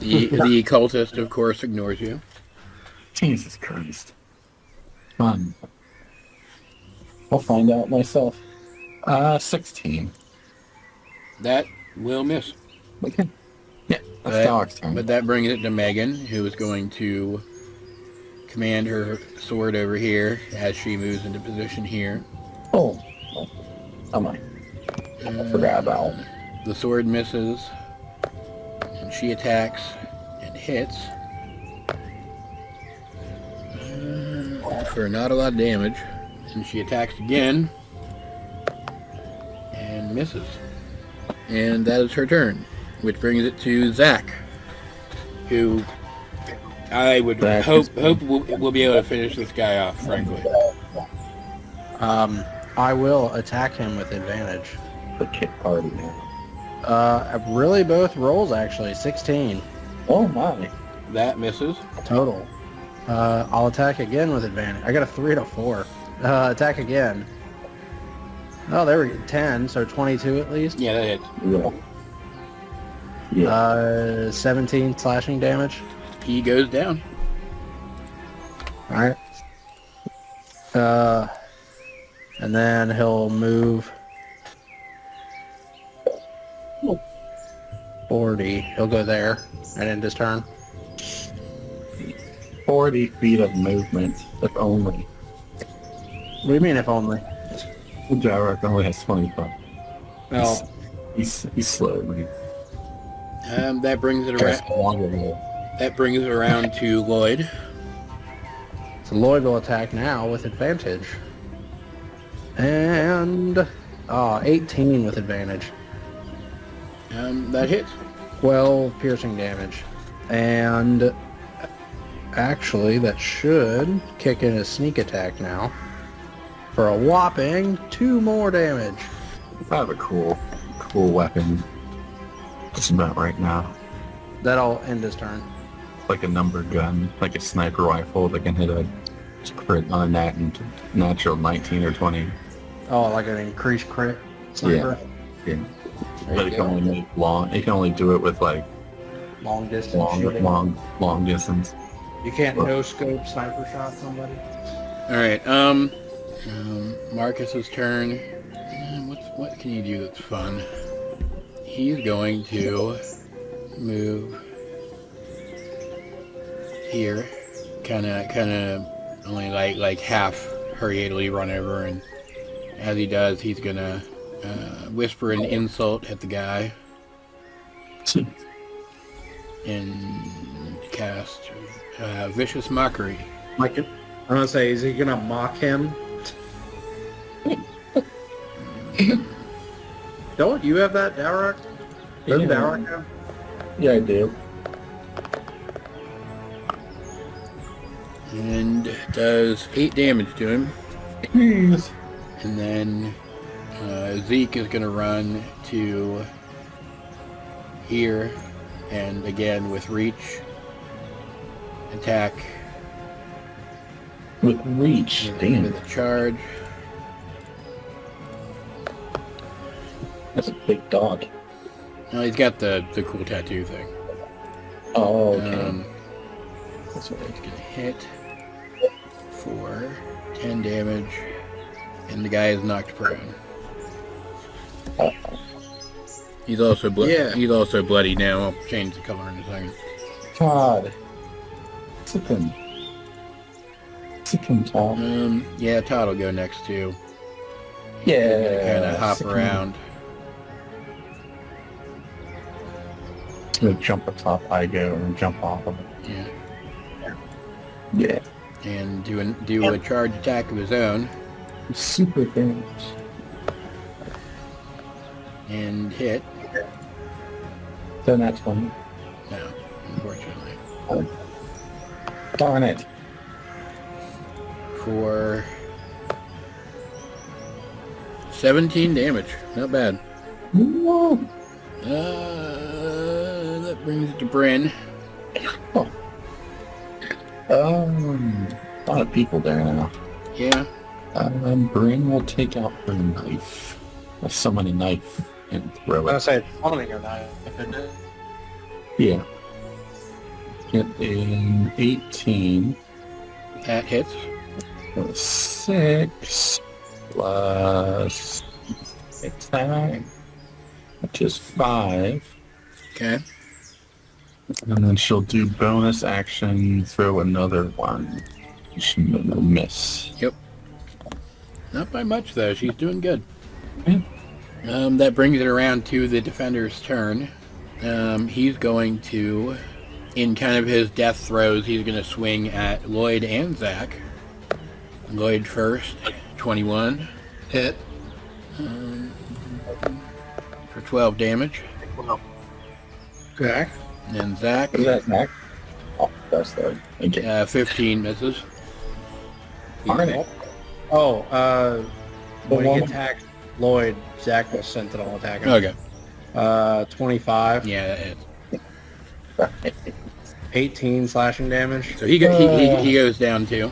The cultist, of course, ignores you. Jesus Christ. Fun. I'll find out myself. 16. That will miss. Okay. Yeah, that's Dalek's turn. But that brings it to Megan, who is going to command her sword over here as she moves into position here. Oh my. I forgot about it. The sword misses, and she attacks and hits for not a lot of damage. And she attacks again and misses. And that is her turn, which brings it to Zach, who I would hope we'll be able to finish this guy off, frankly. I will attack him with advantage. The kit party now. Really both rolls actually, 16 Oh my. That misses. total. I'll attack again with advantage. I got a 3 and a 4. Attack again. Oh, there we go. 10, so 22 at least. Yeah, that hits. Yeah. 17 slashing damage. He goes down. Alright. And then he'll move 40. He'll go there and end his turn. 40 feet of movement, if only. What do you mean, if only? Jarek only has 25. Well, He's slow, man. That brings it around. That brings it around to Lloyd. so Lloyd will attack now with advantage. And 18 with advantage. That hits. 12 piercing damage. And actually, that should kick in his sneak attack now. For a whopping 2 more damage. I have a cool weapon. Just about right now. That'll end his turn. Like a numbered gun, like a sniper rifle that can hit a crit on a natural 19 or 20. Oh, like an increased crit sniper? Yeah. But it can only make long. It can only do it with like Long distance shooting. long distance. You can't no-scope sniper shot somebody? Alright, Marcus's turn. What can you do that's fun? He's going to move here. Kinda only like half hurriedly run over, and as he does, he's gonna whisper an insult at the guy and cast vicious mockery. I'm gonna say, is he gonna mock him? Don't you have that, Dowrock? Doesn't Dowrock have? Yeah, I do. And does 8 damage to him. Please. And then Zeke is going to run to here, and again with reach, attack With reach, damn. with a charge. That's a big dog. No, he's got the cool tattoo thing. Oh, okay. That's right. He's going to hit for 10 damage, and the guy is knocked prone. He's also Yeah. He's also bloody now. I'll change the color in a second. Todd. Sick him. Sick him, Todd. Yeah, Todd will go next too. Yeah. Kind of hop sick him. around. Gonna jump atop I go and jump off of it. Yeah. Yeah. And do a charge attack of his own. Super damage. And hit. Then that's one. No, unfortunately. Darn it. For 17 damage. Not bad. Whoa. That brings it to Bryn. Oh. A lot of people there now. Yeah. Bryn will take out her knife. Summon a knife and throw I it. was gonna say summoning or not, isn't it? Yeah. Get an 18 That hits. plus 6 plus attack, which is 5. Okay. And then she'll do bonus action, throw another one. She'll miss. Yep. Not by much though. She's doing good. Yeah. That brings it around to the defender's turn. He's going to, in kind of his death throes, he's going to swing at Lloyd and Zach. Lloyd first, 21 Hit. for 12 damage. Okay. And then Zach, Is that Zach? Oh, that's the... Okay. 15 misses. Darn it. Oh, when he one- attacked Lloyd, Zach will Sentinel attack him. Okay. 25. Yeah, that hits. 18 slashing damage. So he goes down too.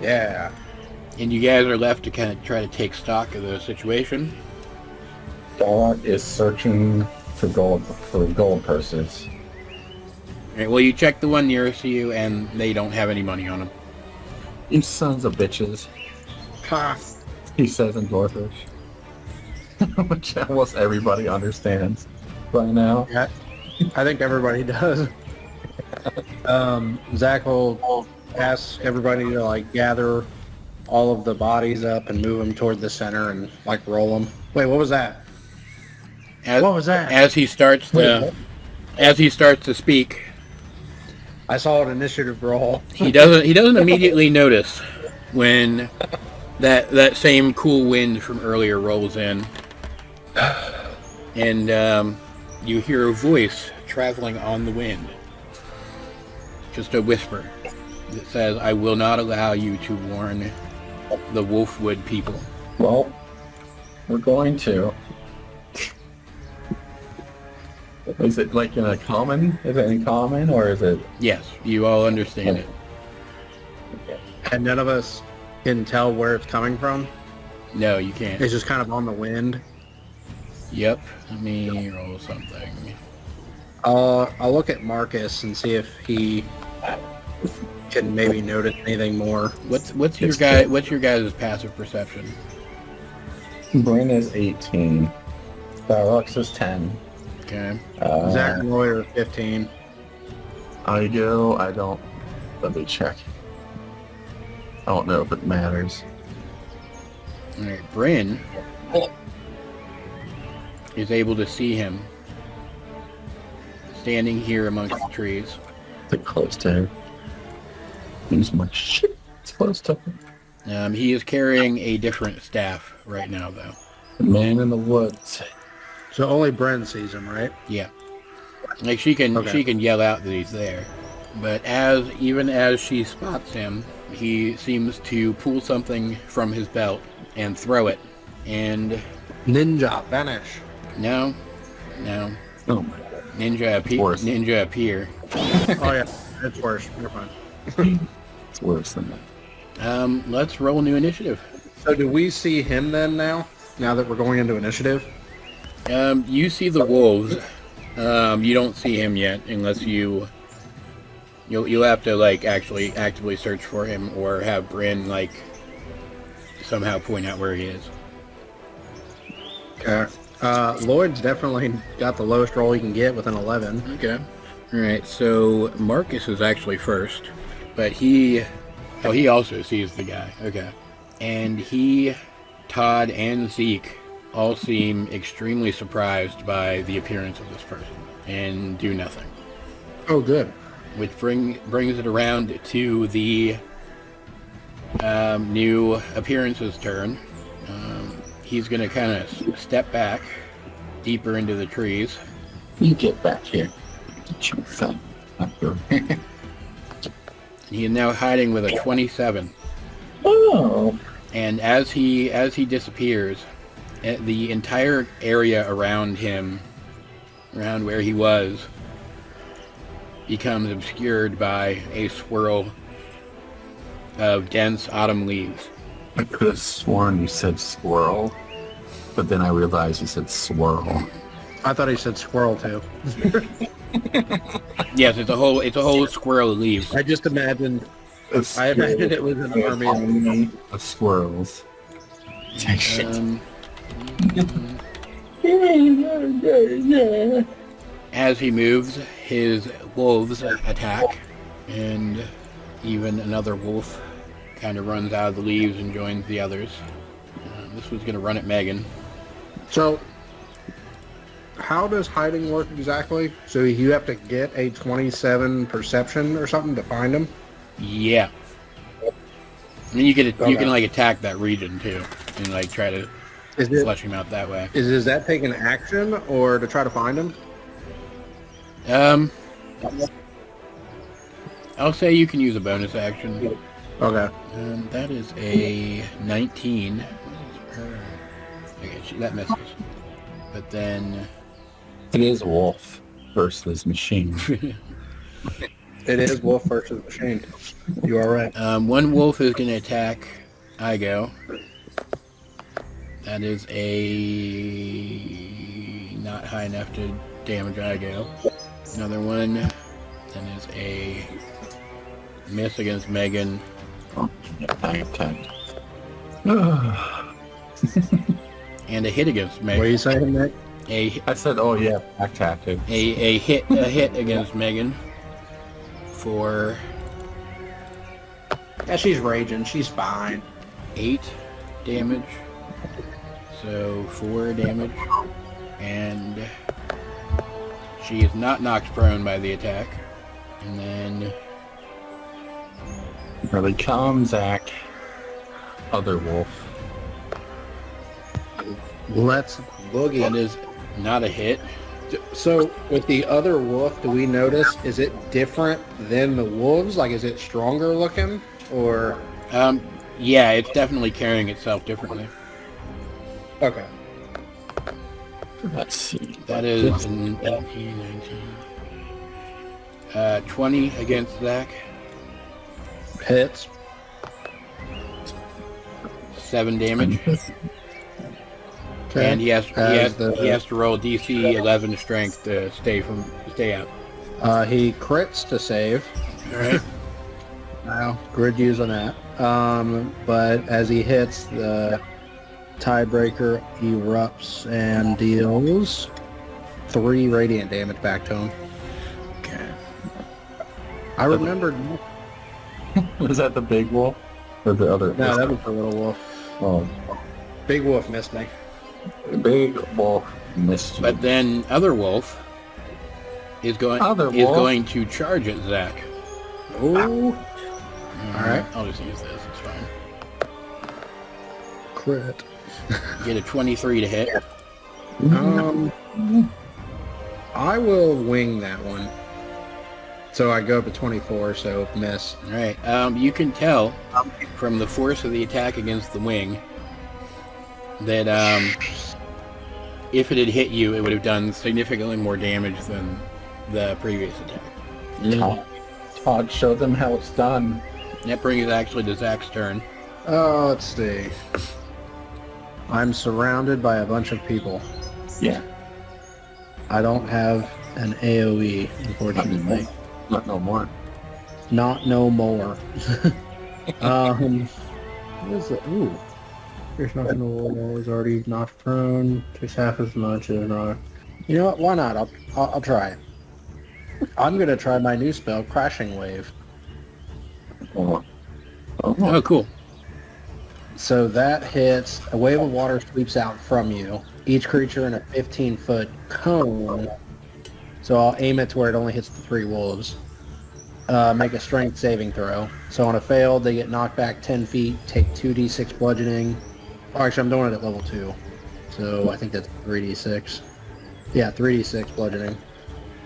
Yeah. And you guys are left to kind of try to take stock of the situation. Dog is searching for gold purses. All right, well, you check the one nearest to you, and they don't have any money on them. You sons of bitches, Ha. he says in Dwarfish. Which almost everybody understands by now. Yeah. I think everybody does. Zach will ask everybody to like gather all of the bodies up and move them toward the center and like roll them. Wait, what was that? What was that? As he starts to speak, I saw an initiative roll. he doesn't immediately notice when that same cool wind from earlier rolls in, and you hear a voice traveling on the wind, just a whisper that says, "I will not allow you to warn the Wolfwood people." Well, we're going to. Is it like in a common? Is it in common or is it? Yes, you all understand it. And none of us can tell where it's coming from. No, you can't. It's just kind of on the wind. Yep. Let me roll something. I'll look at Marcus and see if he can maybe notice anything more. What's your guys' passive perception? Brain is 18. Barrocks is 10. Okay. Zach and Lloyd are 15. I don't. Let me check. I don't know if it matters. All right. Bryn is able to see him standing here amongst the trees. It's close to her. Use my shit. It's close to her. He is carrying a different staff right now, though. The man in the woods. So only Bren sees him, right? Yeah. Like she can yell out that he's there, but even as she spots him, he seems to pull something from his belt and throw it. And Ninja, vanish. no. Oh my god. Ninja appear. Oh yeah, it's worse. You're fine. It's worse than that. Let's roll new initiative. So do we see him then now? Now that we're going into initiative? You see the wolves. You don't see him yet, unless you'll have to like actually actively search for him, or have Bryn like somehow point out where he is. Okay. Lloyd's definitely got the lowest roll he can get with an 11. Okay. All right. So Marcus is actually first, but he also sees the guy. Okay. And he, Todd, and Zeke all seem extremely surprised by the appearance of this person and do nothing. Oh, good. Which brings it around to the new appearance's turn. He's going to kind of step back deeper into the trees. You get back here. Get your thumb. He is now hiding with a 27. Oh. And as he disappears, the entire area around him, around where he was, becomes obscured by a swirl of dense autumn leaves. I could have sworn you said squirrel, but then I realized you said swirl. I thought he said squirrel too. Yes, it's a whole swirl of leaves. I just imagined. I imagined it was an army of squirrels. Shit. As he moves, his wolves attack, and even another wolf kind of runs out of the leaves and joins the others. This was going to run at Megan. So, how does hiding work exactly? So you have to get a 27 perception or something to find him? Yeah. I mean, you can like attack that region too, and like try to flush him out that way. Does that take an action or to try to find him? I'll say you can use a bonus action. Okay. That is a 19. Okay, that misses. But then It is wolf versus machine. It is wolf versus machine. You are right. one wolf is going to attack Igo. That is not high enough to damage Igo. Another one. That is a miss against Megan. Oh, yeah, I attacked. And a hit against What are Megan. you saying, Nick? I said, oh yeah, back tactic. A hit against Megan for Yeah, she's raging. She's fine. 8 damage. So 4 damage. And she is not knocked prone by the attack. And then Here they come, Zach. Other wolf. Let's boogie. that is not a hit. So, with the other wolf, do we notice, is it different than the wolves? Like, is it stronger looking? Or... Yeah, it's definitely carrying itself differently. Okay. Let's see. That is an 18, 19. 20 against Zach. Hits. 7 damage. Okay. And he has to roll DC 11 strength to stay out. He crits to save. All right. Wow. Good use on that. But as he hits, the tiebreaker erupts and deals 3 radiant damage back to him. Okay. I remembered. Was that the big wolf? Or the other? No, that was the little wolf. Oh, Big wolf missed me. the big wolf missed you. But then other wolf is going to charge at Zach. Ooh. Alright. I'll just use this. It's fine. Crit. Get a 23 to hit. I will wing that one. So I go up to 24, so miss. All right. You can tell from the force of the attack against the wing that if it had hit you, it would have done significantly more damage than the previous attack. Todd, show them how it's done. That brings it actually to Zach's turn. Oh, let's see. I'm surrounded by a bunch of people. Yeah. I don't have an AoE, unfortunately. Not no more. Not no more. What is it? Ooh. There's nothing to worry. He's already knocked prone. Takes half as much as not. You know what? Why not? I'll try it. I'm gonna try my new spell, Crashing Wave. Oh, cool. So that hits. A wave of water sweeps out from you. Each creature in a 15-foot cone. So I'll aim it to where it only hits the 3 wolves. Make a strength saving throw. So on a fail, they get knocked back 10 feet, take 2d6 bludgeoning. Oh, actually, I'm doing it at level 2. So I think that's 3d6. Yeah, 3d6 bludgeoning.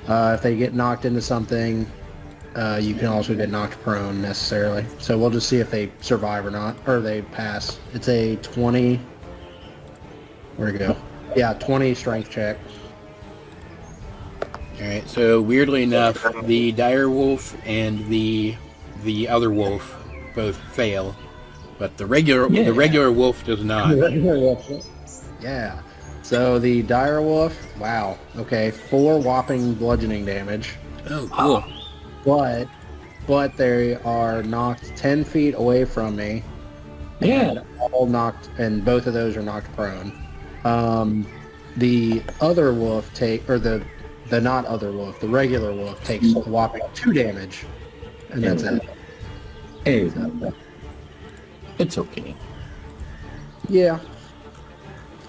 If they get knocked into something, you can also get knocked prone necessarily. So we'll just see if they survive or not, or they pass. It's a 20. Where'd it go? Yeah, 20 strength check. Alright, so weirdly enough, the dire wolf and the other wolf both fail, but the regular wolf does not. Yeah. So the dire wolf, wow. Okay, 4 whopping bludgeoning damage. Oh, cool. But they are knocked 10 feet away from me. Yeah. All knocked, and both of those are knocked prone. The other wolf the not other wolf, the regular wolf takes a whopping 2 damage, and that's it. Hey, it's okay. Yeah.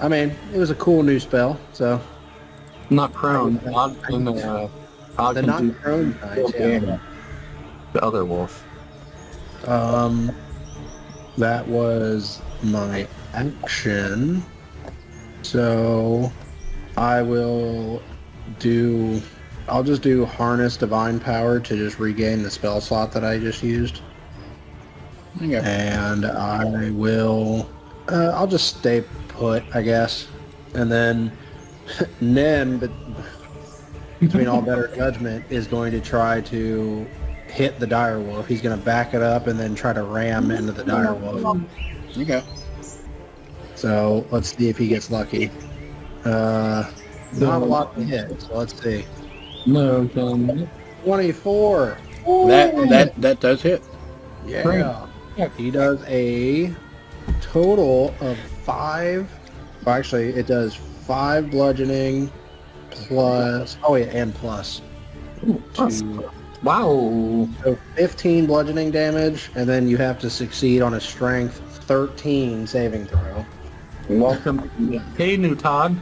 I mean, it was a cool new spell, so. Not prone. Not in the. The not prone nice, yeah. The other wolf. That was my action. So I'll just do Harness Divine Power to just regain the spell slot that I just used. Okay. And I will, I'll just stay put, I guess. And then Nen, between all better judgment, is going to try to hit the dire wolf. He's going to back it up and then try to ram into the dire wolf. Okay. So let's see if he gets lucky. Not a lot to hit, so let's see. No, 24. That does hit. Yeah. He does a total of 5. Well, actually, it does 5 bludgeoning plus. Oh yeah, and plus. Two. Wow. So 15 bludgeoning damage, and then you have to succeed on a strength 13 saving throw. Welcome. Hey, new Todd.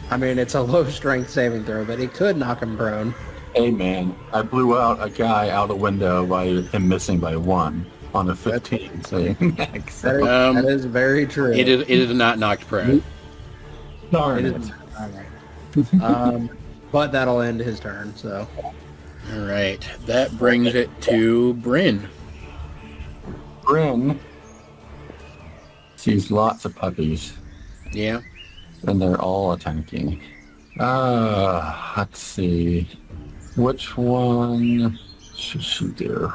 I mean, it's a low strength saving throw, but it could knock him prone. Hey, man. I blew out a guy out a window by him missing by 1 on a 15. That is very true. It is not knocked prone. Darn It it. is. All right. But that'll end his turn, so. All right, that brings it to Bryn. Bryn sees lots of puppies, Yeah. and they're all attacking. Let's see. Which one should she do?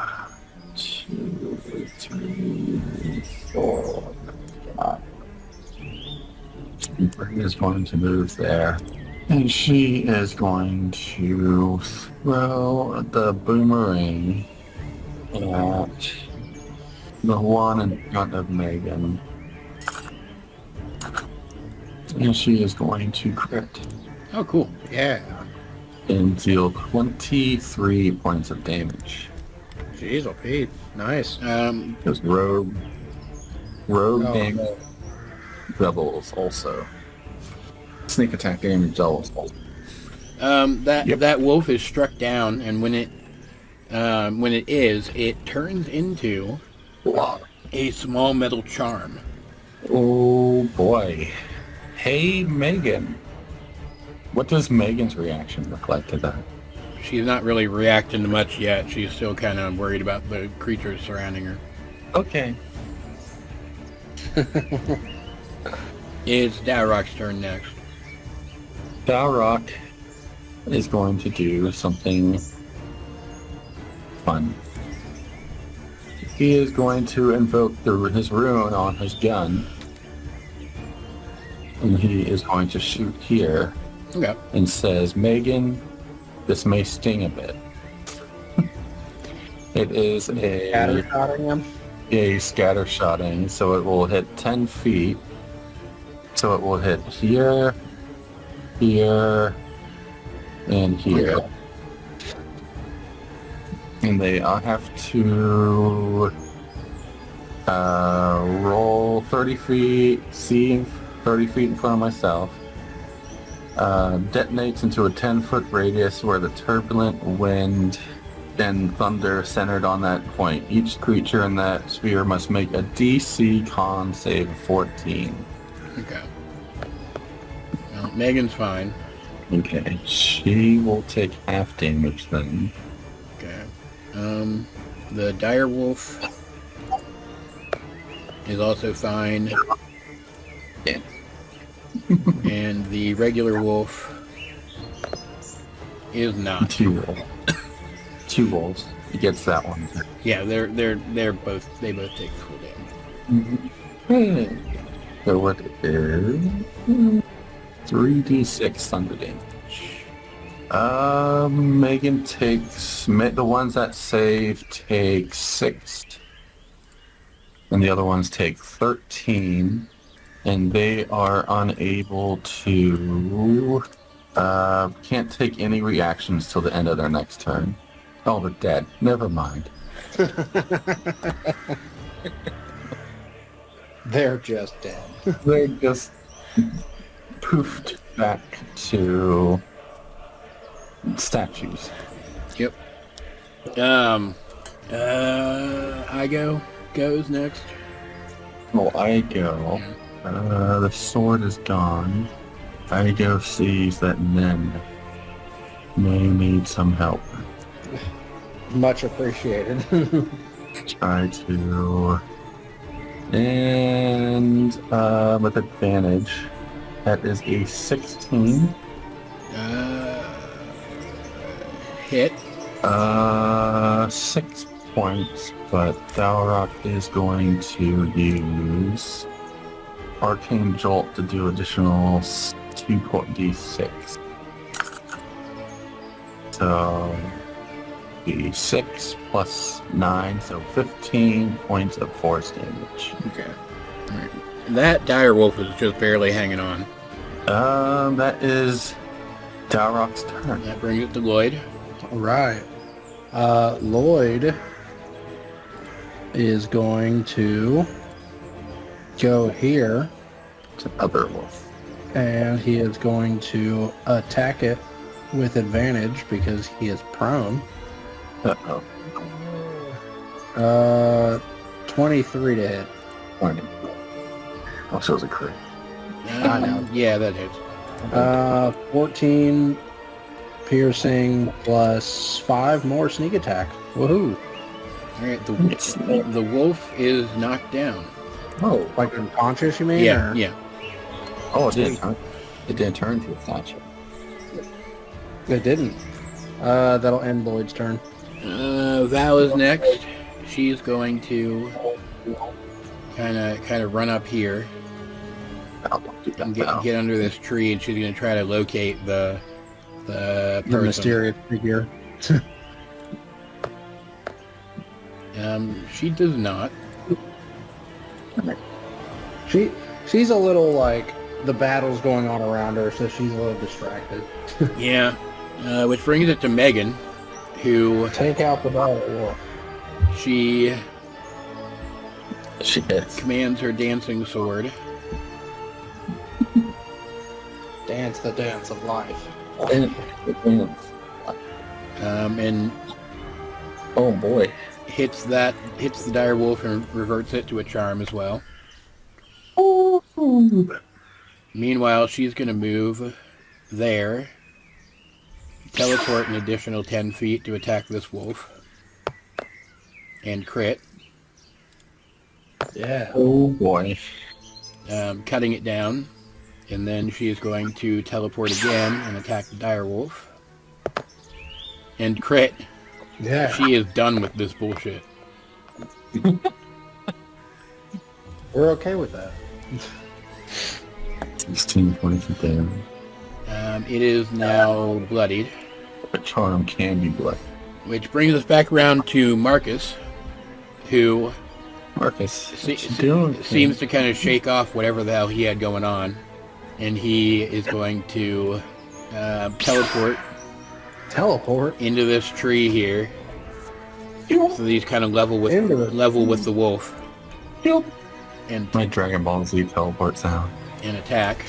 2, 3, 4, 5. Bryn is going to move there. And she is going to throw the boomerang at the one in front of Megan. And she is going to crit Oh, cool. Yeah. and deal 23 points of damage. Jeez, oh Pete. Nice. Because rogue damage doubles also. Sneak attack damage doubles. That wolf is struck down, and when it turns into a small metal charm. Oh boy. Hey, Megan. What does Megan's reaction look like to that? She's not really reacting to much yet. She's still kind of worried about the creatures surrounding her. Okay. It's Dalrock's turn next. Dalrock is going to do something fun. He is going to invoke his rune on his gun. And he is going to shoot here. Okay. And says, Megan, this may sting a bit. It is a... Scattershotting him? a scatter shotting, so it will hit 10 feet. So it will hit here, here, and here. Okay. And they have to roll 30 feet, see 30 feet in front of myself. Detonates into a 10-foot radius where the turbulent wind and thunder centered on that point. Each creature in that sphere must make a DC con save of 14. Okay. Well, Megan's fine. Okay, she will take half damage then. Okay. The dire wolf is also fine. Yeah. And the regular wolf is not. Two wolves. He gets that one. Yeah, they both take full damage. So what is 3d6 thunder damage? Megan takes the ones that save take 6, and the other ones take 13, and they are unable to. Can't take any reactions till the end of their next turn. Oh, they're dead. Never mind. They're just dead. They're just poofed back to statues. Yep. Igo goes next. Well, I go. The sword is gone. Igo sees that Nen may need some help. Much appreciated. Try to... And with advantage, that is a 16. Hit. 6 points, but Thalrock is going to use Arcane Jolt to do additional 2d6. So, the 6 plus 9, so 15 points of force damage. Okay. All right. That dire wolf is just barely hanging on. That is Dalrock's turn. That brings it to Lloyd. All right. Lloyd is going to go here, It's another wolf. and he is going to attack it with advantage because he is prone. Uh-oh. 23 to hit. 20. Also is a crit. I know. Yeah, that hits. 14 piercing plus 5 more sneak attack. Woohoo! All right. The wolf is knocked down. Oh, Like unconscious, you mean? Yeah. or- Yeah. oh, it did. Huh? It didn't turn to a thatcher. It didn't. That'll end Lloyd's turn. Val is next. She's going to kind of run up here and get under this tree, and she's going to try to locate the The person. mysterious figure. She does not. She's a little like the battle's going on around her, so she's a little distracted. Yeah. Which brings it to Megan, who Take out the battle. she hits. commands her dancing sword. Dance the dance of life. And Oh boy. hits the dire wolf and reverts it to a charm as well. Meanwhile, she's going to move there, teleport an additional 10 feet to attack this wolf, and crit, Yeah. Oh boy. cutting it down. And then she is going to teleport again and attack the dire wolf, and crit. Yeah. She is done with this bullshit. We're okay with that. 16 points of damage. It is now bloodied, A charm can be blood. which brings us back around to Marcus, who Marcus, what you doing? seems to kind of shake off whatever the hell he had going on, and he is going to teleport into this tree here. So these kind of level with the wolf. And my Dragon Ball Z teleport sound. And attack.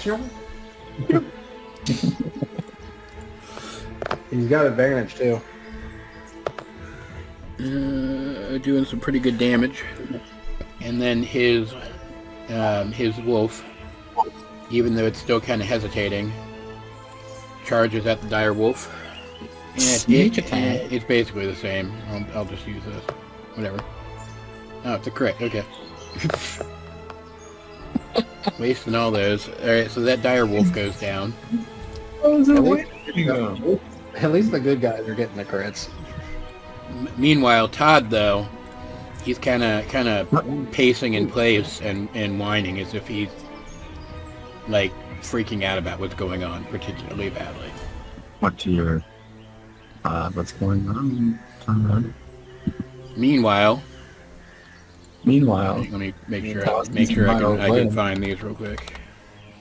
He's got advantage too. Doing some pretty good damage. And then his wolf, even though it's still kind of hesitating, charges at the dire wolf. It's basically the same. I'll just use this. Whatever. Oh, it's a crit. Okay. Wasting all those. Alright, so that dire wolf goes down. At least the good guys are getting the crits. Meanwhile, Todd, though, he's kind of pacing in place and whining as if he's, like, freaking out about what's going on, particularly badly. What's going on? Meanwhile, let me make sure I can find these real quick.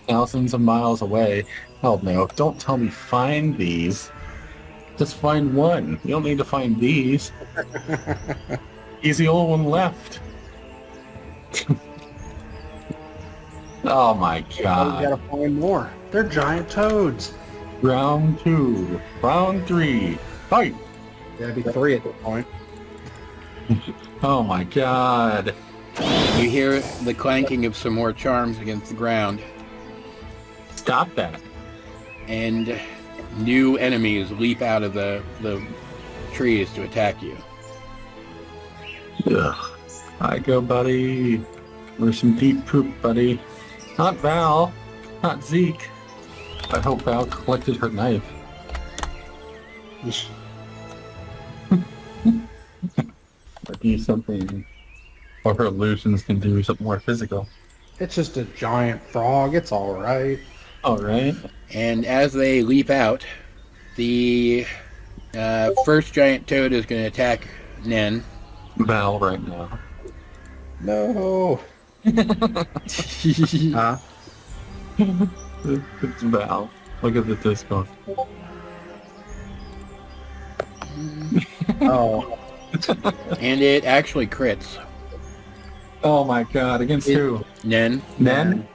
Thousands of miles away. Oh no! Don't tell me find these. Just find one. You don't need to find these. He's the only one left. Oh my god! We gotta find more. They're giant toads. Round 2, round 3, fight! That'd be 3 at this point. Oh my god. You hear the clanking of some more charms against the ground. Stop that. And new enemies leap out of the trees to attack you. Ugh. Hi, go, buddy. Where's some deep poop, buddy? Not Val. Not Zeke. I hope Val collected her knife. Or do something. Or her illusions can do something more physical. It's just a giant frog. It's alright. Alright. And as they leap out, the first giant toad is going to attack Nen. Val right now. No. Huh? It's Val. Look at the disco. Oh. And it actually crits. Oh my god, against who? Nen. Nen?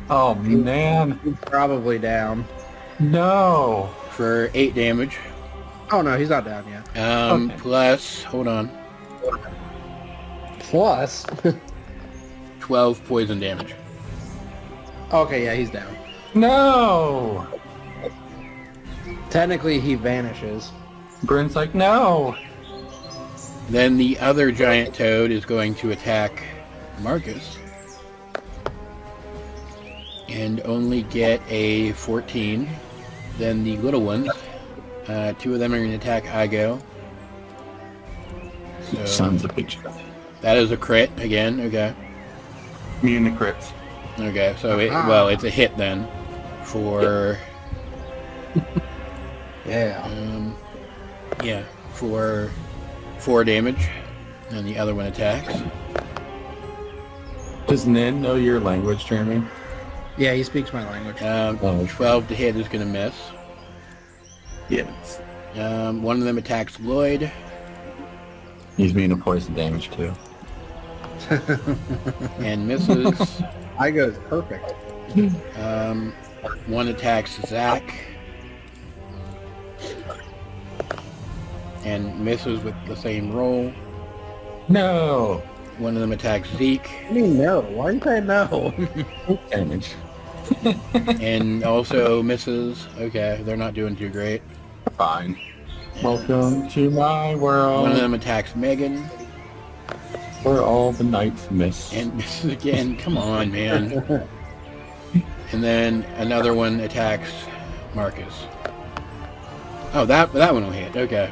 Oh man. He's probably down. No. For 8 damage. Oh no, he's not down yet. Okay. Plus, hold on, Plus. 12 poison damage. Okay, yeah, he's down. No. Technically, he vanishes. Bryn's like, no. Then the other giant toad is going to attack Marcus. And only get a 14. Then the little ones, 2 of them are going to attack Igo. So Sons of bitch. that is a crit again. Okay. Immune to crits. Okay. So it's a hit then. For for 4 damage. And the other one attacks. Does Nen know your language, Jeremy? Yeah, he speaks my language. 12 to hit is going to miss. Yes. One of them attacks Lloyd. He's immune to poison damage too. And misses. Igo's perfect. One attacks Zach. And misses with the same roll. No. One of them attacks Zeke. I mean, no. Why you say no? Damage. And also misses. Okay, they're not doing too great. Fine. Welcome to my world. One of them attacks Megan. Where all the knights miss. And misses again. Come on, man. And then another one attacks Marcus. Oh, that one will hit. Okay.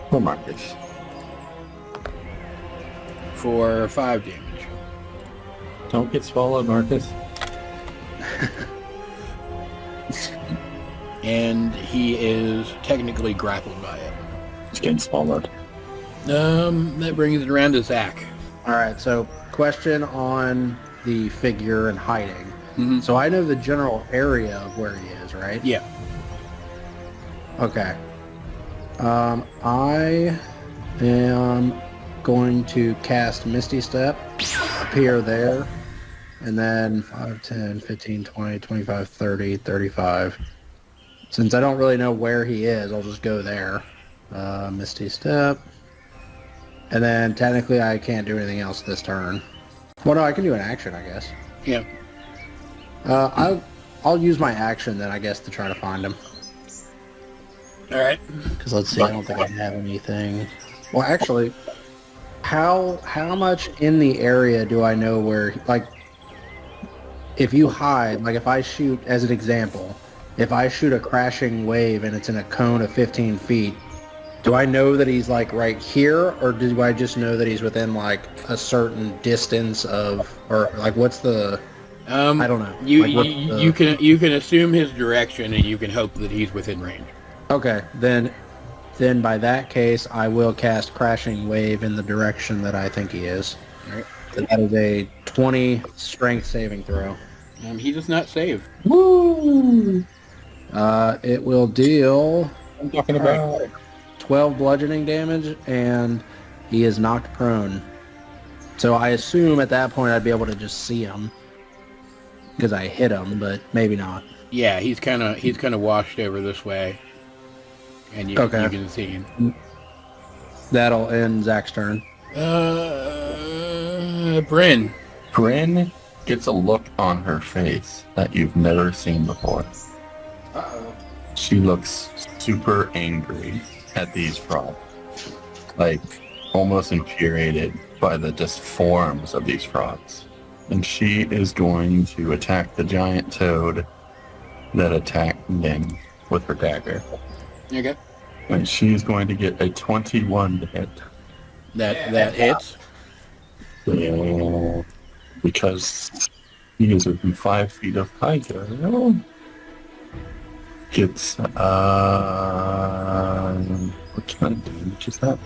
For Marcus. For 5 damage. Don't get swallowed, Marcus. And he is technically grappled by it. It's getting swallowed. That brings it around to Zach. All right, so question on the figure and hiding. Mm-hmm. So I know the general area of where he is, right? Yeah. Okay. I am going to cast Misty Step, appear there, and then 5, 10, 15, 20, 25, 30, 35. Since I don't really know where he is, I'll just go there. Misty Step. And then technically I can't do anything else this turn. Well, no, I can do an action, I guess. Yeah. I'll use my action then, I guess, to try to find him. All right. Because let's see, I don't think I have anything. Well, actually, how much in the area do I know where, like, if you hide, like if I shoot, as an example, if I shoot a crashing wave and it's in a cone of 15 feet, do I know that he's like right here, or do I just know that he's within like a certain distance of, or like what's the? I don't know. You can assume his direction, and you can hope that he's within range. Okay, then by that case, I will cast Crashing Wave in the direction that I think he is. All right. And that is a 20 Strength saving throw. He does not save. Woo! It will deal. I'm talking about. 12 bludgeoning damage, and he is knocked prone. So I assume at that point I'd be able to just see him because I hit him, but maybe not. Yeah, he's kind of washed over this way, and you can see him. That'll end Zach's turn. Bryn. Bryn gets a look on her face that you've never seen before. Uh-oh. She looks super angry at these frogs, like almost infuriated by the just forms of these frogs. And she is going to attack the giant toad that attacked Ning with her dagger. Okay. And she's going to get a 21 to hit. That hits. Because he is within 5 feet of Tiger. Gets what kind of damage is that?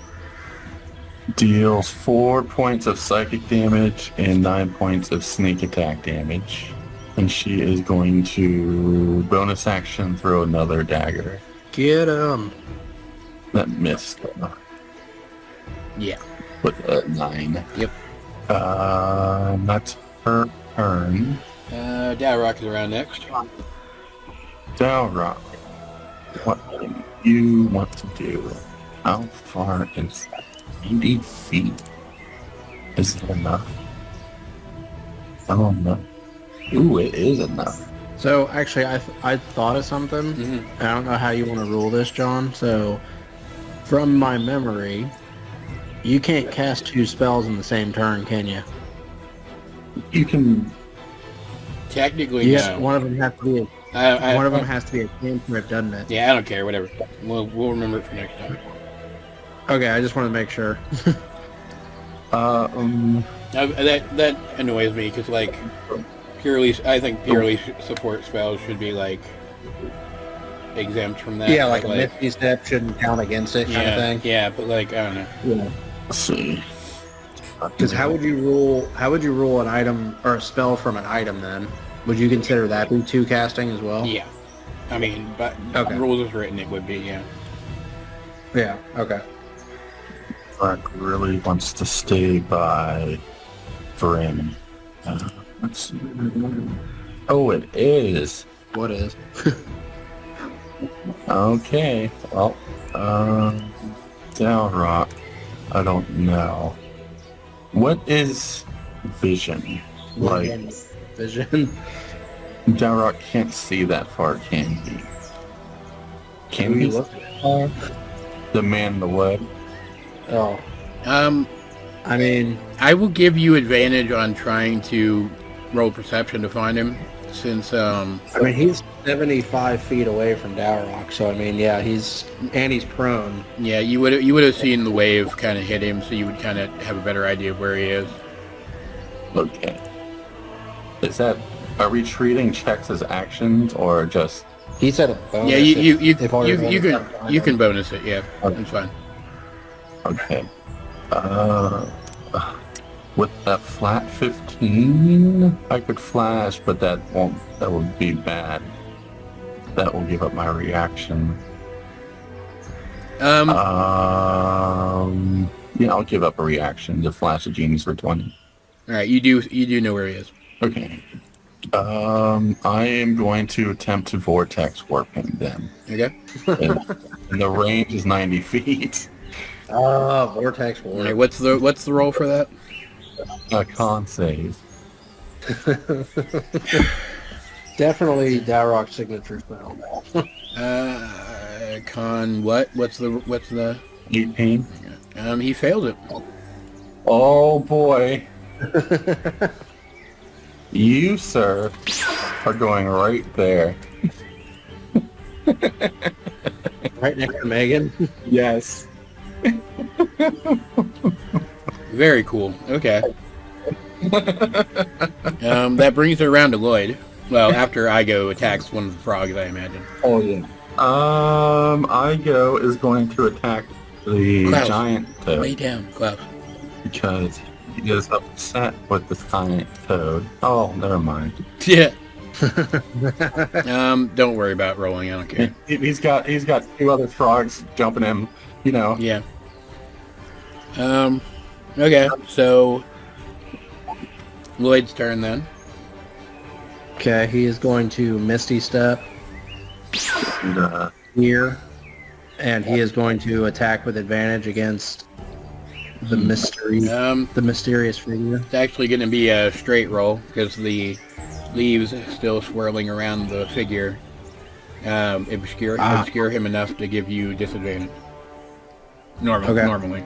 Deals 4 points of psychic damage and 9 points of sneak attack damage. And she is going to bonus action throw another dagger. Get him. That missed. Yeah. With a 9. Yep. That's her turn. Dalrock is around next. Dalrock, what do you want to do? How far is that? 80 feet. Is it enough? I don't know. Ooh, it is enough. So actually, I thought of something. Mm-hmm. I don't know how you want to rule this, John. So from my memory, you can't cast 2 spells in the same turn, can you? You can. Technically, Yes. no. One of them has to be one of them has to be a cantrip, doesn't it? Yeah, I don't care. Whatever. We'll remember it for next time. Okay, I just want to make sure. That annoys me because I think purely support spells should be like exempt from that. Yeah, like a Misty Step shouldn't count against it, kind of thing. Yeah, but I don't know. Yeah. Let's see. Because how would you rule an item or a spell from an item then? Would you consider that be 2 casting as well? Yeah, I mean, but Okay. rules as written, it would be, yeah. Yeah. Okay. Mark really wants to stay by Vrim. Let's see. Oh, it is. What is? Okay. Well, Dalrock, I don't know. What is vision? Like, Vision. Dalrock can't see that far, can he? Can he look that far? The man in the wood. Oh. I mean, I will give you advantage on trying to roll perception to find him, since I mean, he's 75 feet away from Dalrock, so I mean, yeah, he's prone. yeah, you would have seen the wave kind of hit him, so you would kind of have a better idea of where he is. Okay. Are we treating checks as actions or just? He said a bonus. Yeah, you can bonus. bonus it. Yeah, Okay. that's fine. Okay. With that flat 15, I could flash, but that would be bad. That will give up my reaction. Yeah, I'll give up a reaction to flash a genius for 20. All right, you do know where he is. Okay. I am going to attempt to vortex warp him then. Okay. And the range is 90 feet. Vortex War. All right, what's the roll for that? A con save. Definitely Dalrock's signature spell. Con what? What's the? 18. He failed it. Oh boy. You, sir, are going right there. Right next to Megan. Yes. Very cool. Okay. That brings it around to Lloyd. Well, after Igo attacks one of the frogs, I imagine. Oh yeah. Igo is going to attack the Klaus, giant toad lay down, Klaus. because he is upset with the giant toad. Oh, never mind. Yeah. Don't worry about rolling. I don't care. He's got 2 other frogs jumping him. You know. Yeah. Okay. So Lloyd's turn then. Okay, he is going to Misty Step And, here, and he is going to attack with advantage against the the mysterious figure. It's actually going to be a straight roll because the leaves still swirling around the figure obscure him enough to give you disadvantage. Normally.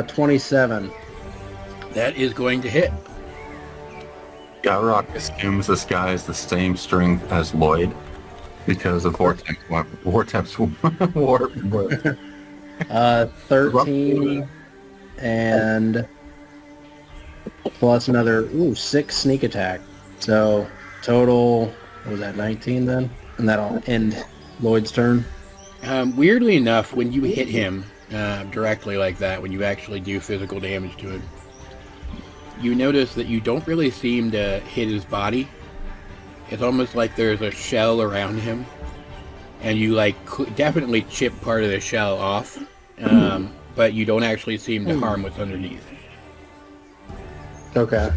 27. That is going to hit. Rock assumes this guy is the same strength as Lloyd because of vortex warp. 13 and plus another 6 sneak attack. So total, what was that, 19 then? And that'll end Lloyd's turn. Weirdly enough, when you hit him directly like that, when you actually do physical damage to him, you notice that you don't really seem to hit his body. It's almost like there's a shell around him, and you definitely chip part of the shell off, but you don't actually seem to harm what's underneath. Okay.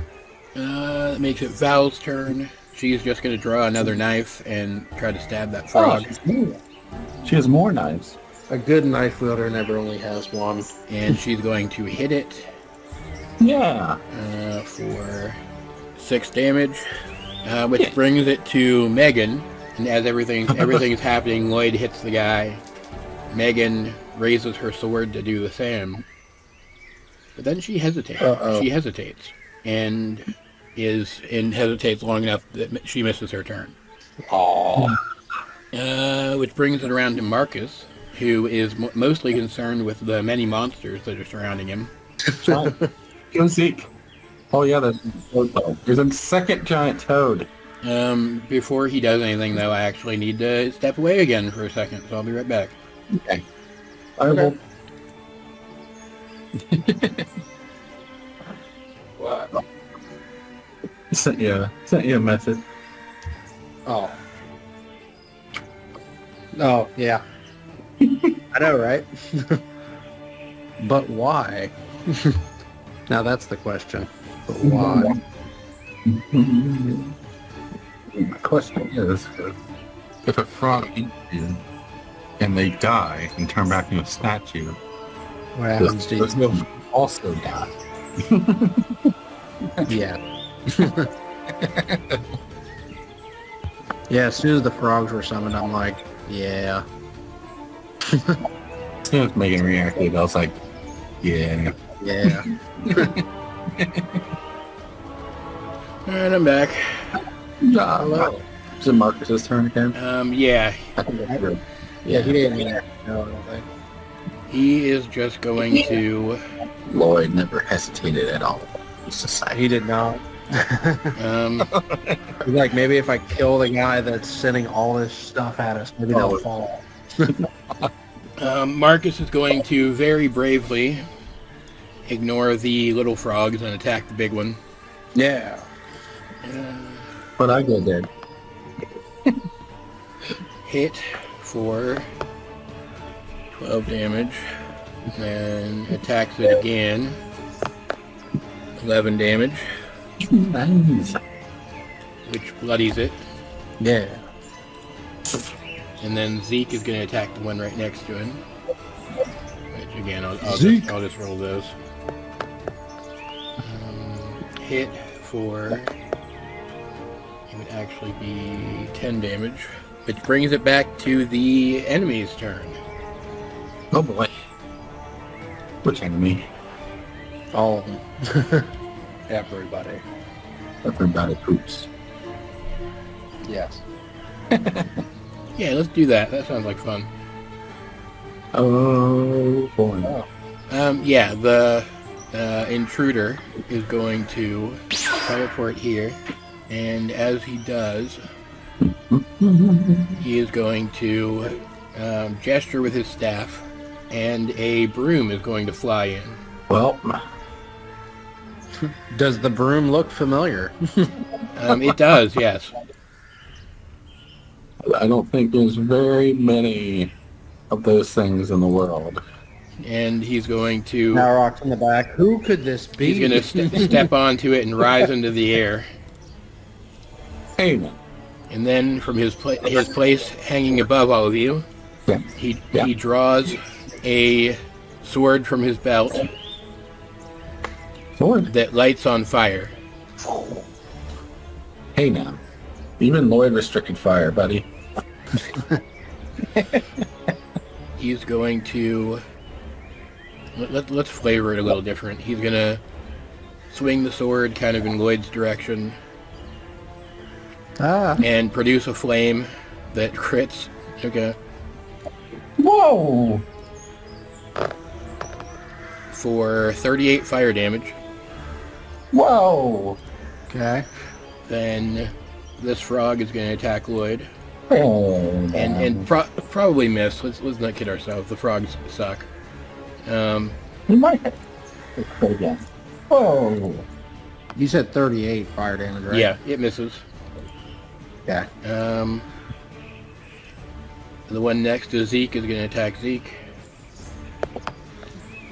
That makes it Val's turn. She's just going to draw another knife and try to stab that frog. She has more knives. A good knife wielder never only has one. And she's going to hit it. Yeah. For 6 damage, which brings it to Megan. And as everything's happening, Lloyd hits the guy. Megan raises her sword to do the same, but then she hesitates. She hesitates and hesitates long enough that she misses her turn. Aww. Which brings it around to Marcus, who is mostly concerned with the many monsters that are surrounding him. Go Zeke. Oh yeah, there's a second giant toad. Before he does anything, though, I actually need to step away again for a second, so I'll be right back. Okay. I will. What? Sent you a message. Oh, yeah. I know, right? But why? Now that's the question. But why? My question is, if a frog eats you and they die and turn back into a statue, What happens to does you? it also die? Yeah. Yeah, as soon as the frogs were summoned, I'm like, yeah. As soon as Megan reacted, I was like, yeah. Yeah. Alright, I'm back. Hello. Is it Marcus's turn again? Yeah. I think that's good. Yeah, he didn't react. No, I don't think. He is just going to... Lloyd never hesitated at all. He's just like, He did not. He's like, maybe if I kill the guy that's sending all this stuff at us, maybe they'll fall. Marcus is going to very bravely ignore the little frogs and attack the big one. Yeah. But I go dead. Hit for 12 damage. Then attacks it again. 11 damage. Nice. Which bloodies it. Yeah. And then Zeke is going to attack the one right next to him. Which again, I'll just roll those. Hit for... it would actually be 10 damage. Which brings it back to the enemy's turn. Oh boy. Which enemy? All of them. Everybody. Everybody poops. Yes. Yeah, let's do that. That sounds like fun. Oh boy. Yeah, the intruder is going to teleport here, and as he does, he is going to gesture with his staff, and a broom is going to fly in. Well, Does the broom look familiar? It does, yes. I don't think there's very many of those things in the world. And he's going to... Now rocks in the back. Who could this be? He's going to step onto it and rise into the air. Hey, man. And then from his place hanging above all of you, Yeah. he draws a sword from his belt Sword. that lights on fire. Hey, now. Even Lloyd restricted fire, buddy. He's going to... Let's flavor it a little different. He's going to swing the sword kind of in Lloyd's direction and produce a flame that crits. Okay. Whoa! For 38 fire damage. Whoa! Okay. Then this frog is going to attack Lloyd. Oh, And probably miss. Let's not kid ourselves. The frogs suck. you might have to quit again. Whoa! You said 38 fire damage, right? Yeah, it misses. Yeah. The one next to Zeke is going to attack Zeke.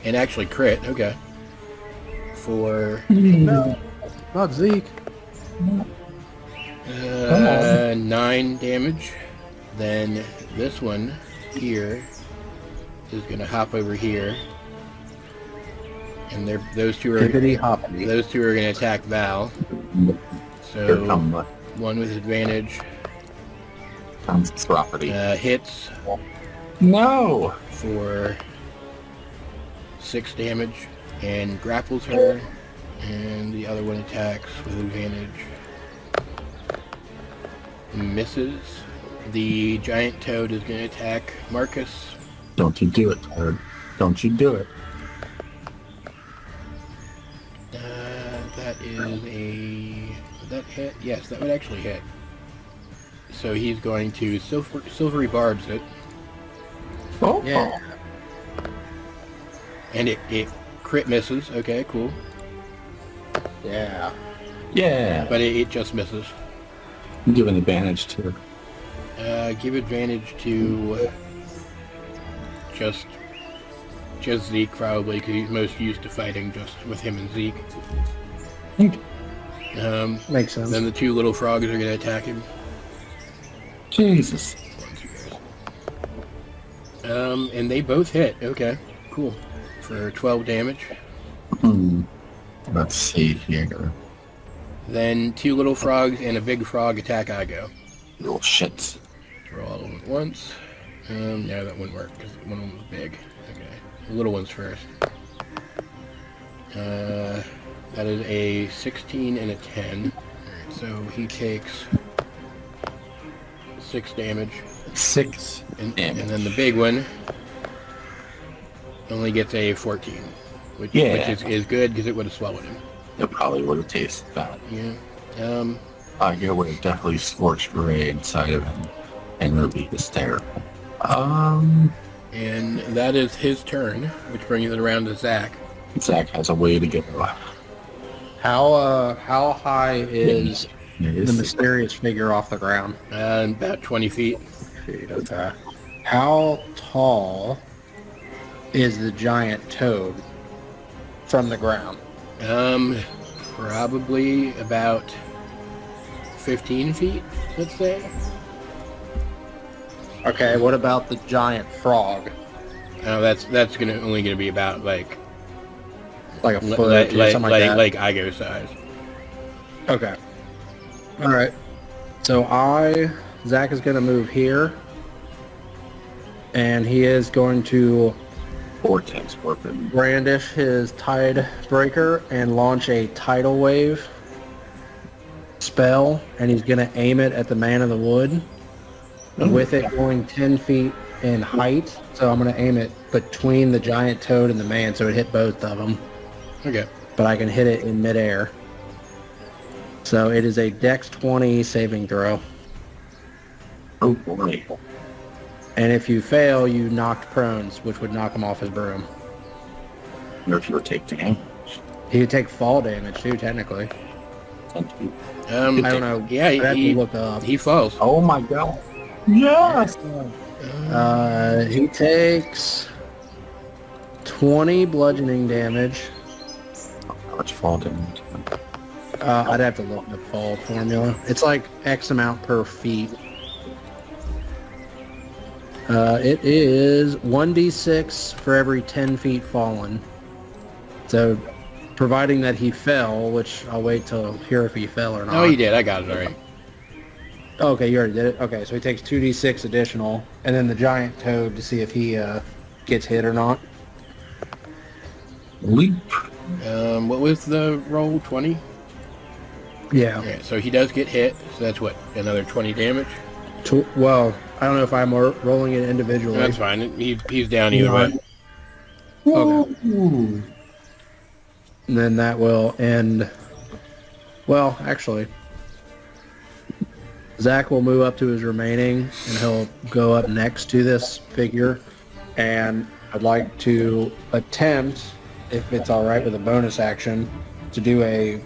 And actually crit. Okay. For No. Not Zeke. 9 damage. Then this one here is going to hop over here. And those two are Hippity hoppity. going to attack Val. Here So come the one with advantage property. hits No! for 6 damage and grapples her, and the other one attacks with advantage. Misses. The giant toad is going to attack Marcus. Don't you do it, Toad. Don't you do it. That is a... Would that hit? Yes, that would actually hit. So he's going to silvery barbs it, Oh, Yeah. and it crit misses. Okay, cool. Yeah. yeah. But it just misses. Give an advantage to it. Give advantage to just Zeke probably, because he's most used to fighting just with him and Zeke. Makes sense. Then the two little frogs are going to attack him. Jesus. And they both hit. Okay, cool. For 12 damage. Let's see here. Then two little frogs and a big frog attack Igo. Little shits. Roll all of them at once. No, that wouldn't work because one of them was big. Okay, the little ones first. That is a 16 and a 10. Alright, so he takes 6 damage. 6 damage. And then the big one only gets a 14. Which is good because it would have swallowed him. It probably would have tasted bad. Yeah. I would have definitely scorched gray inside of him. And it would be hysterical. And that is his turn, which brings it around to Zach. Zach has a way to go. How high is It the is mysterious figure off the ground? About 20 feet. Okay. How tall is the giant toad from the ground? Probably about 15 feet, let's say. Okay, what about the giant frog? Oh, that's only gonna be about like Like a foot or two, something like that? like Igo size. Okay. All right. So Zach is going to move here, and he is going to vortex weapon. brandish his tide breaker and launch a tidal wave spell, and he's going to aim it at the man of the wood with it going 10 feet in height. So I'm going to aim it between the giant toad and the man, so it hit both of them. Okay. But I can hit it in midair. So it is a Dex 20 saving throw. Oh boy. And if you fail, you knocked prones, which would knock him off his broom. Or if you take damage. He would take fall damage too, technically. I don't know. Yeah, I'd have to look up. he falls. Oh my god. Yes! He takes 20 bludgeoning damage. How much fall damage? I'd have to look at the fall formula. It's like X amount per feet. It is 1d6 for every 10 feet fallen. So, providing that he fell, which I'll wait till hear if he fell or not. Oh, he did. I got it already. Okay, you already did it? Okay, so he takes 2d6 additional, and then the giant toad to see if he gets hit or not. Leap. What was the roll? 20? Yeah. Okay, so he does get hit. So that's what, another 20 damage? Well, I don't know if I'm rolling it individually. That's fine. He's down either way. Okay. And then that will end... Well, actually... Zach will move up to his remaining, and he'll go up next to this figure. And I'd like to attempt, if it's all right with a bonus action, to do a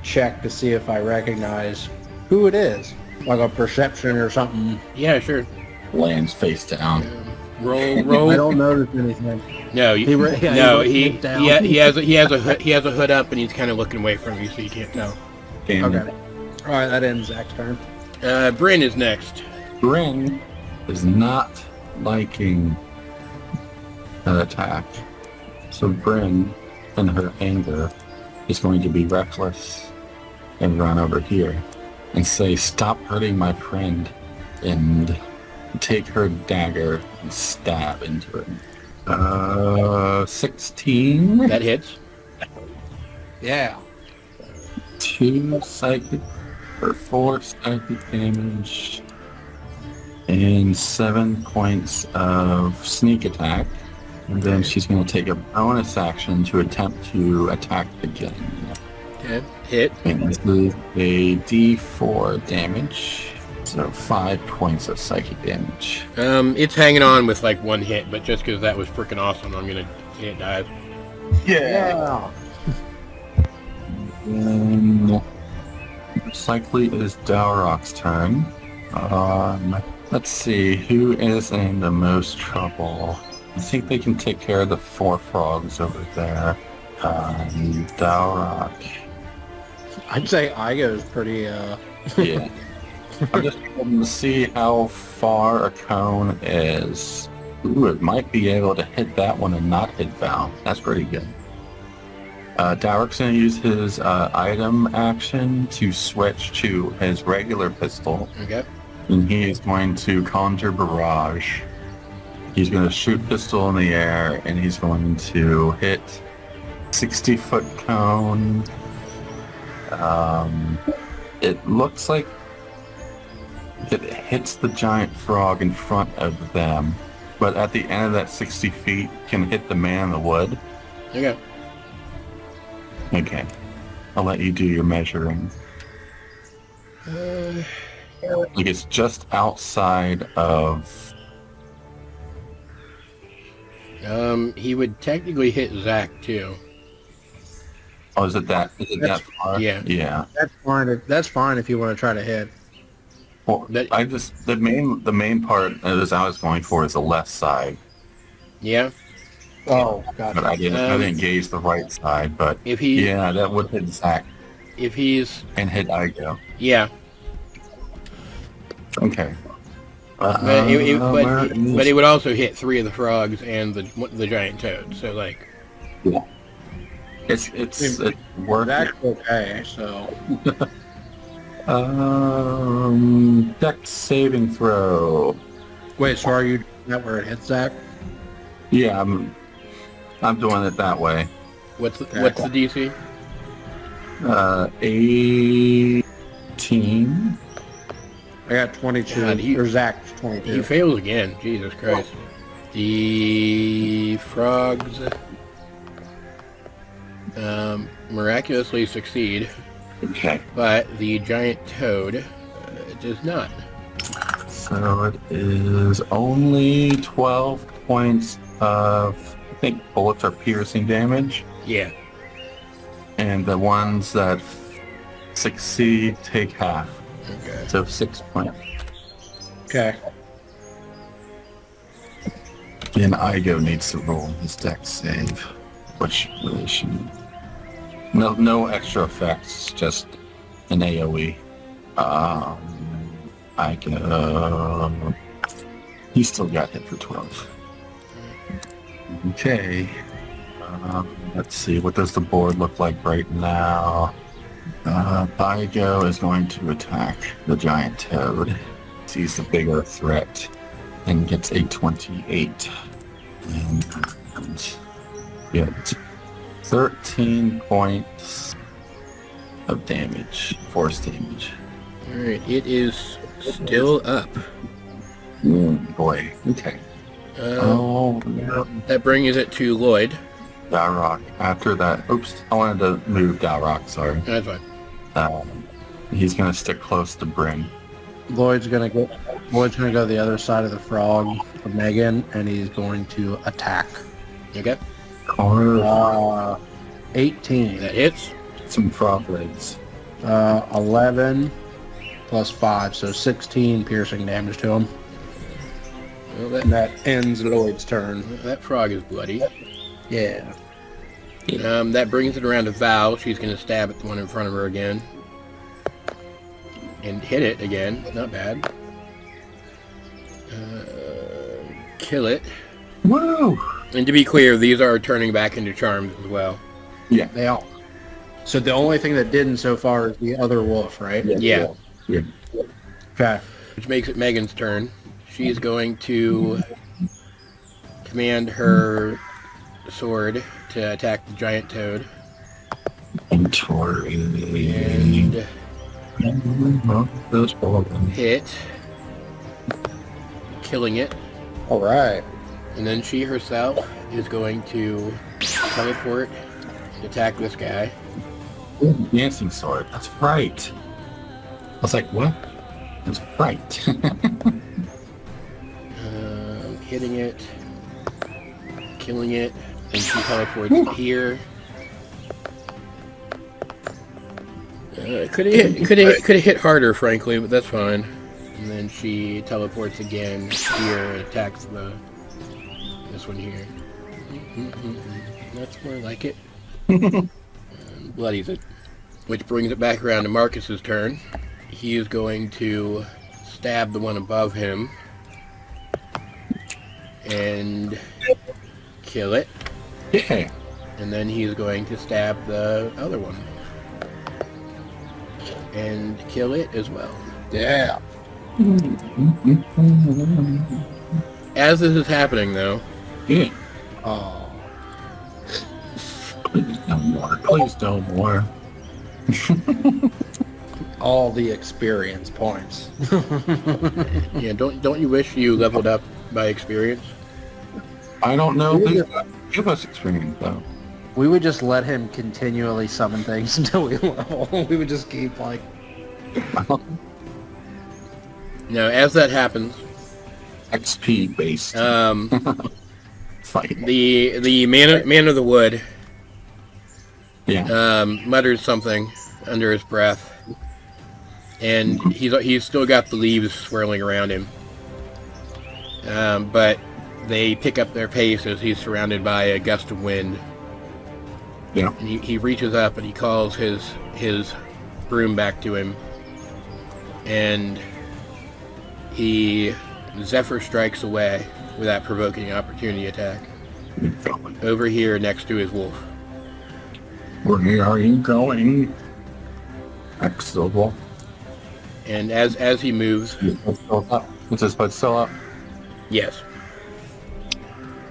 check to see if I recognize who it is. Like a perception or something. Yeah, sure. Lands face down. Roll. I don't notice anything. No, He has a hood up, and he's kind of looking away from you, so you can't tell. Damn Okay. All right, that ends Zach's turn. Bryn is next. Bryn is not liking that attack. So Bryn, in her anger, is going to be reckless and run over here and say, "Stop hurting my friend," and take her dagger and stab into it. 16. That hits. Yeah. 2 psychic or 4 psychic damage and 7 points of sneak attack. And then she's going to take a bonus action to attempt to attack again. Okay. Hit. And this is a D4 damage. So 5 points of psychic damage. It's hanging on with like one hit, but just because that was freaking awesome, I'm gonna say it dies. Yeah. Most likely is Dalrock's turn. Let's see, who is in the most trouble? I think they can take care of the 4 frogs over there. Dalrock. I'd say Igo's pretty, Yeah. I'm just trying to see how far a cone is. Ooh, it might be able to hit that one and not hit Val. That's pretty good. Dalrock's going to use his item action to switch to his regular pistol. Okay. And he is going to conjure barrage. He's going to shoot pistol in the air, and he's going to hit 60-foot cone. It looks like it hits the giant frog in front of them, but at the end of that 60 feet can hit the man in the wood. Okay. Okay. I'll let you do your measuring. Like it's just outside of... He would technically hit Zach too. Oh, is it that far? Yeah. Yeah. That's fine. That's fine if you want to try to hit. Well, the main part of this I was going for is the left side, Yeah. Oh, but gotcha. I didn't gauge the right side. But If he yeah, that would hit Zach if he's and hit Igo. yeah. Okay. But it would also hit 3 of the frogs and the giant toad. So like, yeah, it's worth it. That's okay. So Dex saving throw. wait, so are you doing that where it hits Zach? Yeah, I'm doing it that way. what's the DC? 18. I got 22. God, Or Zach's 22. He fails again. Jesus Christ. The frogs miraculously succeed, Okay. but the giant toad does not. So it is only 12 points of, I think bullets are piercing damage, Yeah. and the ones that succeed take half. Okay. So 6 points. Okay. And Igo needs to roll his dex save, which really shouldn't. No extra effects, just an AoE. Igo. He still got hit for 12. Okay. Let's see. What does the board look like right now? Igo is going to attack the giant toad. Sees the bigger threat and gets a 28. And get 13 points of damage, force damage. Alright, it is still up. Boy. Okay. That brings it to Lloyd. Dalrock. After that, oops, I wanted to move Dalrock, sorry. That's fine. He's going to stick close to Bryn. Lloyd's gonna go the other side of the frog of Megan, and he's going to attack. Okay. 18. That hits. Some frog legs. 11 plus 5, so 16 piercing damage to him. Well, And that ends Lloyd's turn. that frog is bloody. Yeah. That brings it around to Val. She's going to stab at the one in front of her again. And hit it again. Not bad. Kill it. Woo! And to be clear, these are turning back into charms as well. Yeah. They all. So the only thing that didn't so far is the other wolf, right? Yeah. Okay. Which makes it Megan's turn. She's going to command her sword to attack the giant toad. And hit. Killing it. All right. And then she herself is going to teleport and attack this guy. Dancing sword. That's right. I was like, what? That's right. Hitting it. Killing it. And she teleports here. Could have hit harder, frankly, but that's fine. And then she teleports again here and attacks this one here. That's more like it. Bloodies it. Which brings it back around to Marcus's turn. He is going to stab the one above him and kill it. Yeah. And then he's going to stab the other one and kill it as well. Yeah. As this is happening, though, Yeah. Oh. Please no more. Please no more. All the experience points. yeah, don't you wish you leveled up by experience? I don't know. Please give us experience, though. We would just let him continually summon things until we level. We would just keep like. Now, as that happens, XP based fight. the man of the wood mutters something under his breath, and he's still got the leaves swirling around him. But they pick up their pace as he's surrounded by a gust of wind. Yeah. And he reaches up and he calls his broom back to him, and he Zephyr strikes away without provoking an opportunity attack. Over here next to his wolf. Where are you going? Excellent. And as he moves... Is his foot still up? Yes.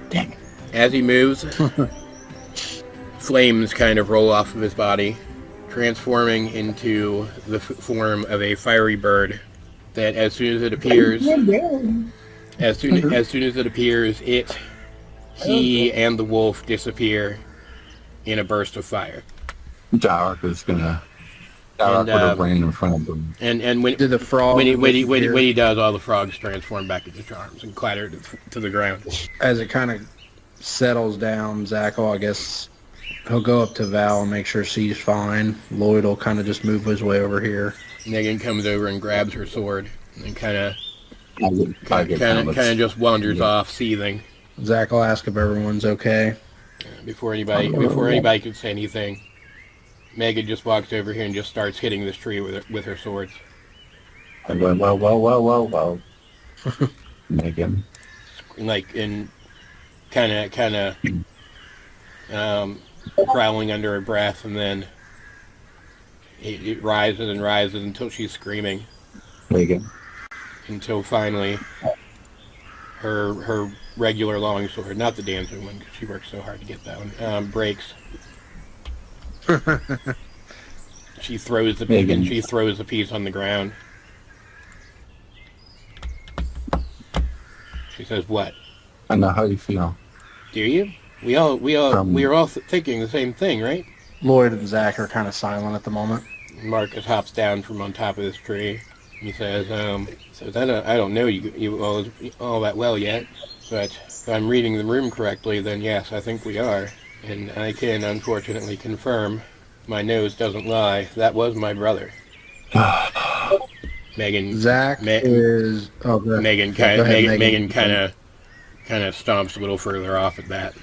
Dang it. As he moves, flames kind of roll off of his body, transforming into the form of a fiery bird that as soon as it appears, he and the wolf disappear in a burst of fire. Dark is gonna. Dark would have ran in front of them. And when Did the frog when he does, all the frogs transform back into charms and clatter to the ground. as it kind of settles down, Zach will, I guess, he'll go up to Val and make sure she's fine. Lloyd will kind of just move his way over here. Megan comes over and grabs her sword and kind of I just wanders off, seething. Zach will ask if everyone's okay. Before anybody can say anything, Megan just walks over here and just starts hitting this tree with her swords. Well. Megan. Like, in kind of growling under her breath, and then it rises and rises until she's screaming. Megan. Until finally her regular longsword, not the dancing one, because she worked so hard to get that one, breaks. She throws the piece on the ground. She says, "What? I know how you feel." Do you? We are all thinking the same thing, right?" Lloyd and Zach are kind of silent at the moment. Marcus hops down from on top of this tree. He says, I don't know you all that well yet, but if I'm reading the room correctly, then yes, I think we are. And I can unfortunately confirm, my nose doesn't lie, that was my brother." Megan. Zach is. Oh, good. Megan kind of stomps a little further off at that.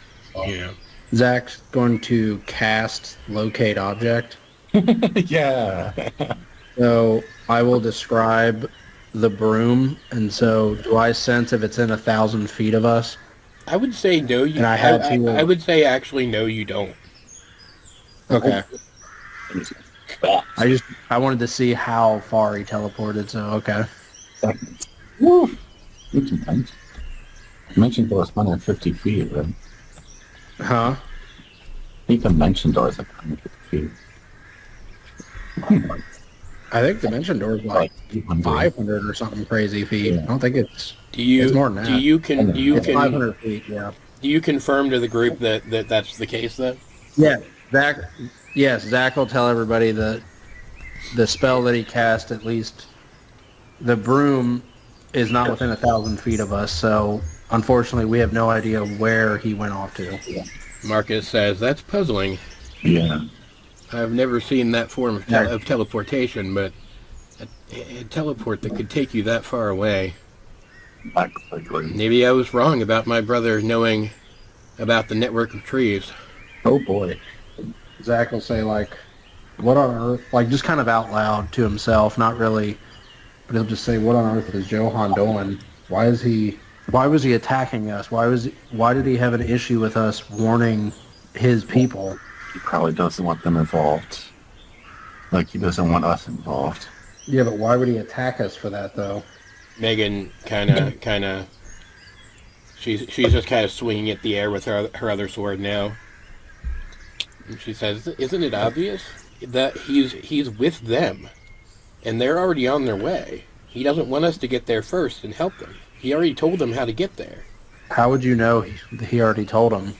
You know. Zach's going to cast locate object. Yeah. So I will describe the broom, and so do I sense if it's in 1,000 feet of us? I would say no. I would say actually no, you don't. Okay. I wanted to see how far he teleported, so okay. Woo! You mentioned doors 150 feet, right? Huh? You can mention doors like 150 feet. I think Dimension Door is like 500 or something crazy feet. Yeah. I don't think it's. Do you? It's more than that. It's 500 feet. Yeah. Do you confirm to the group that that's the case then? Yeah. Zach. Yes, Zach will tell everybody that the spell that he cast, at least the broom, is not within 1,000 feet of us. So unfortunately, we have no idea where he went off to. Marcus says that's puzzling. Yeah. I've never seen that form of teleportation, but a teleport that could take you that far away. Maybe I was wrong about my brother knowing about the network of trees. Oh boy. Zach will say, like, what on earth, like, just kind of out loud to himself, not really, but he'll just say, what on earth is Johan doing? Why was he attacking us? Why did he have an issue with us warning his people? He probably doesn't want them involved. Like, he doesn't want us involved. Yeah, but why would he attack us for that, though? Megan kind of, she's just kind of swinging at the air with her other sword now. And she says, "Isn't it obvious that he's with them, and they're already on their way? He doesn't want us to get there first and help them. He already told them how to get there." How would you know he already told them?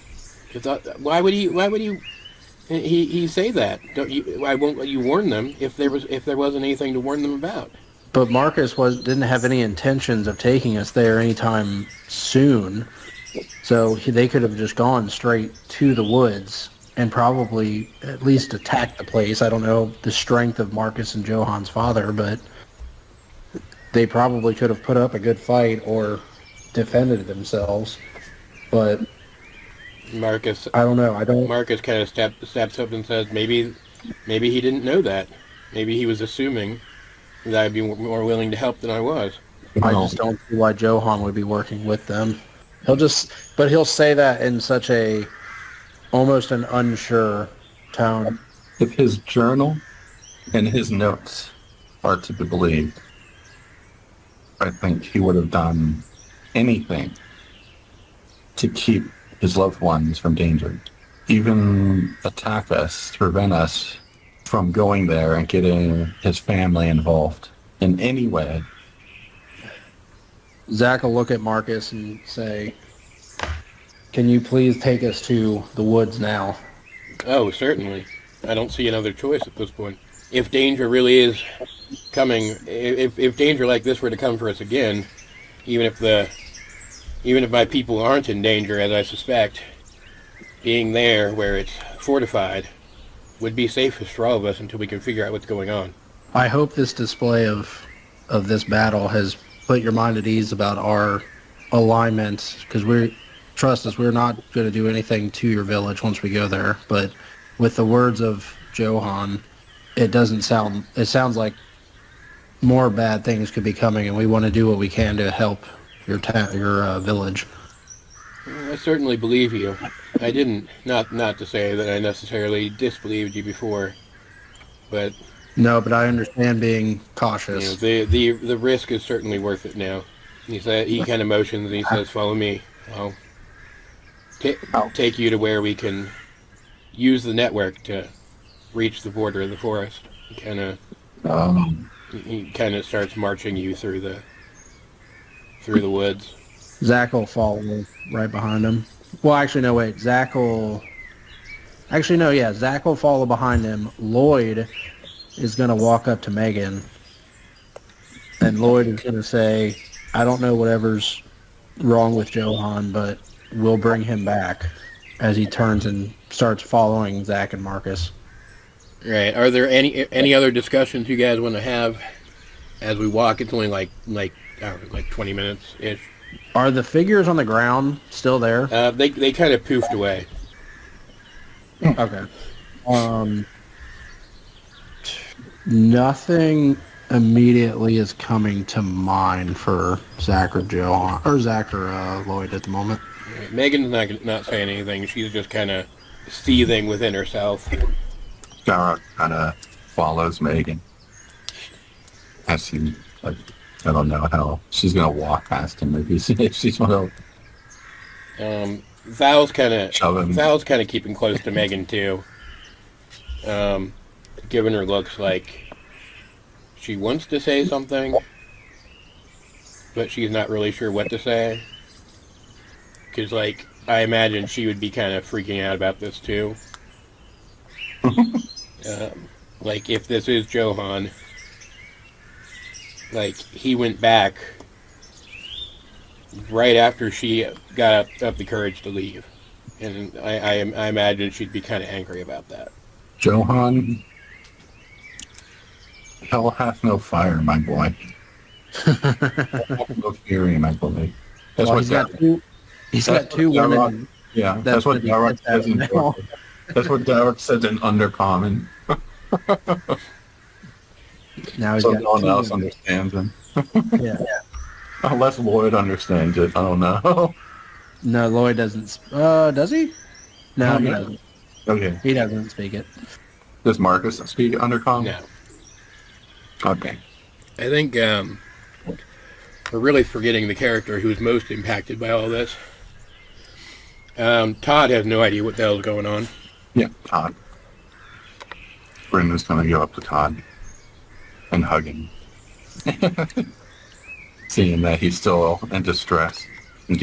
Why would he say that? Why won't you warn them if there wasn't anything to warn them about? But Marcus didn't have any intentions of taking us there anytime soon, so they could have just gone straight to the woods and probably at least attack the place. I don't know the strength of Marcus and Johan's father, but they probably could have put up a good fight or defended themselves. But Marcus I don't know. Marcus kind of steps up and says, maybe he didn't know that. Maybe he was assuming that I'd be more willing to help than I was. I just don't see why Johan would be working with them. He'll say that in such a almost an unsure tone. If his journal and his notes are to be believed, I think he would have done anything to keep his loved ones from danger. Even attack us to prevent us from going there and getting his family involved in any way. Zach will look at Marcus and say, "Can you please take us to the woods now?" Oh, certainly. I don't see another choice at this point. If danger really is coming, if danger like this were to come for us again, even if my people aren't in danger, as I suspect, being there where it's fortified would be safest for all of us until we can figure out what's going on. I hope this display of this battle has put your mind at ease about our alignment, because trust us, we're not going to do anything to your village once we go there. But with the words of Johan, it sounds like more bad things could be coming, and we want to do what we can to help your village. I certainly believe you. I didn't, not to say that I necessarily disbelieved you before, but No, but I understand being cautious. the risk is certainly worth it now. He kind of motions and he says, "Follow me. I'll take you to where we can use the network to reach the border of the forest." He kind of starts marching you through the woods. Zach will follow right behind him. Well, actually, no, wait. Zach will follow behind him. Lloyd is going to walk up to Megan, and Lloyd is going to say, "I don't know whatever's wrong with Johan, but we'll bring him back," as he turns and starts following Zach and Marcus. Right. Are there any other discussions you guys want to have as we walk? It's only like 20 minutes ish. Are the figures on the ground still there? They kind of poofed away. Okay. Nothing immediately is coming to mind for Zach or Johan, or Zach or Lloyd at the moment. Megan's not saying anything. She's just kind of seething within herself. Dara kind of follows Megan. As she, I don't know how she's going to walk past him. Maybe she's going to... Val's kind of keeping close to Megan, too. Giving her looks like she wants to say something, but she's not really sure what to say. Because, I imagine she would be kind of freaking out about this, too. If this is Johan, he went back right after she got up the courage to leave. And I imagine she'd be kind of angry about that. Johan, hell hath no fire, my boy. Hell hath no fury, my boy. That's what he's got two women. Yeah, that's what Derek says in That's what Derek says in Undercommon. Now he's so got no one two else women. understands him. Yeah. Unless Lloyd understands it, I don't know. No, Lloyd doesn't. Does he? No, he doesn't. Okay. He doesn't speak it. Does Marcus speak Undercommon? No. Okay. I think we're really forgetting the character who's most impacted by all this. Todd has no idea what the hell's going on. Yeah, Todd. Brenda's going to go up to Todd and hug him. Seeing that he's still in distress, and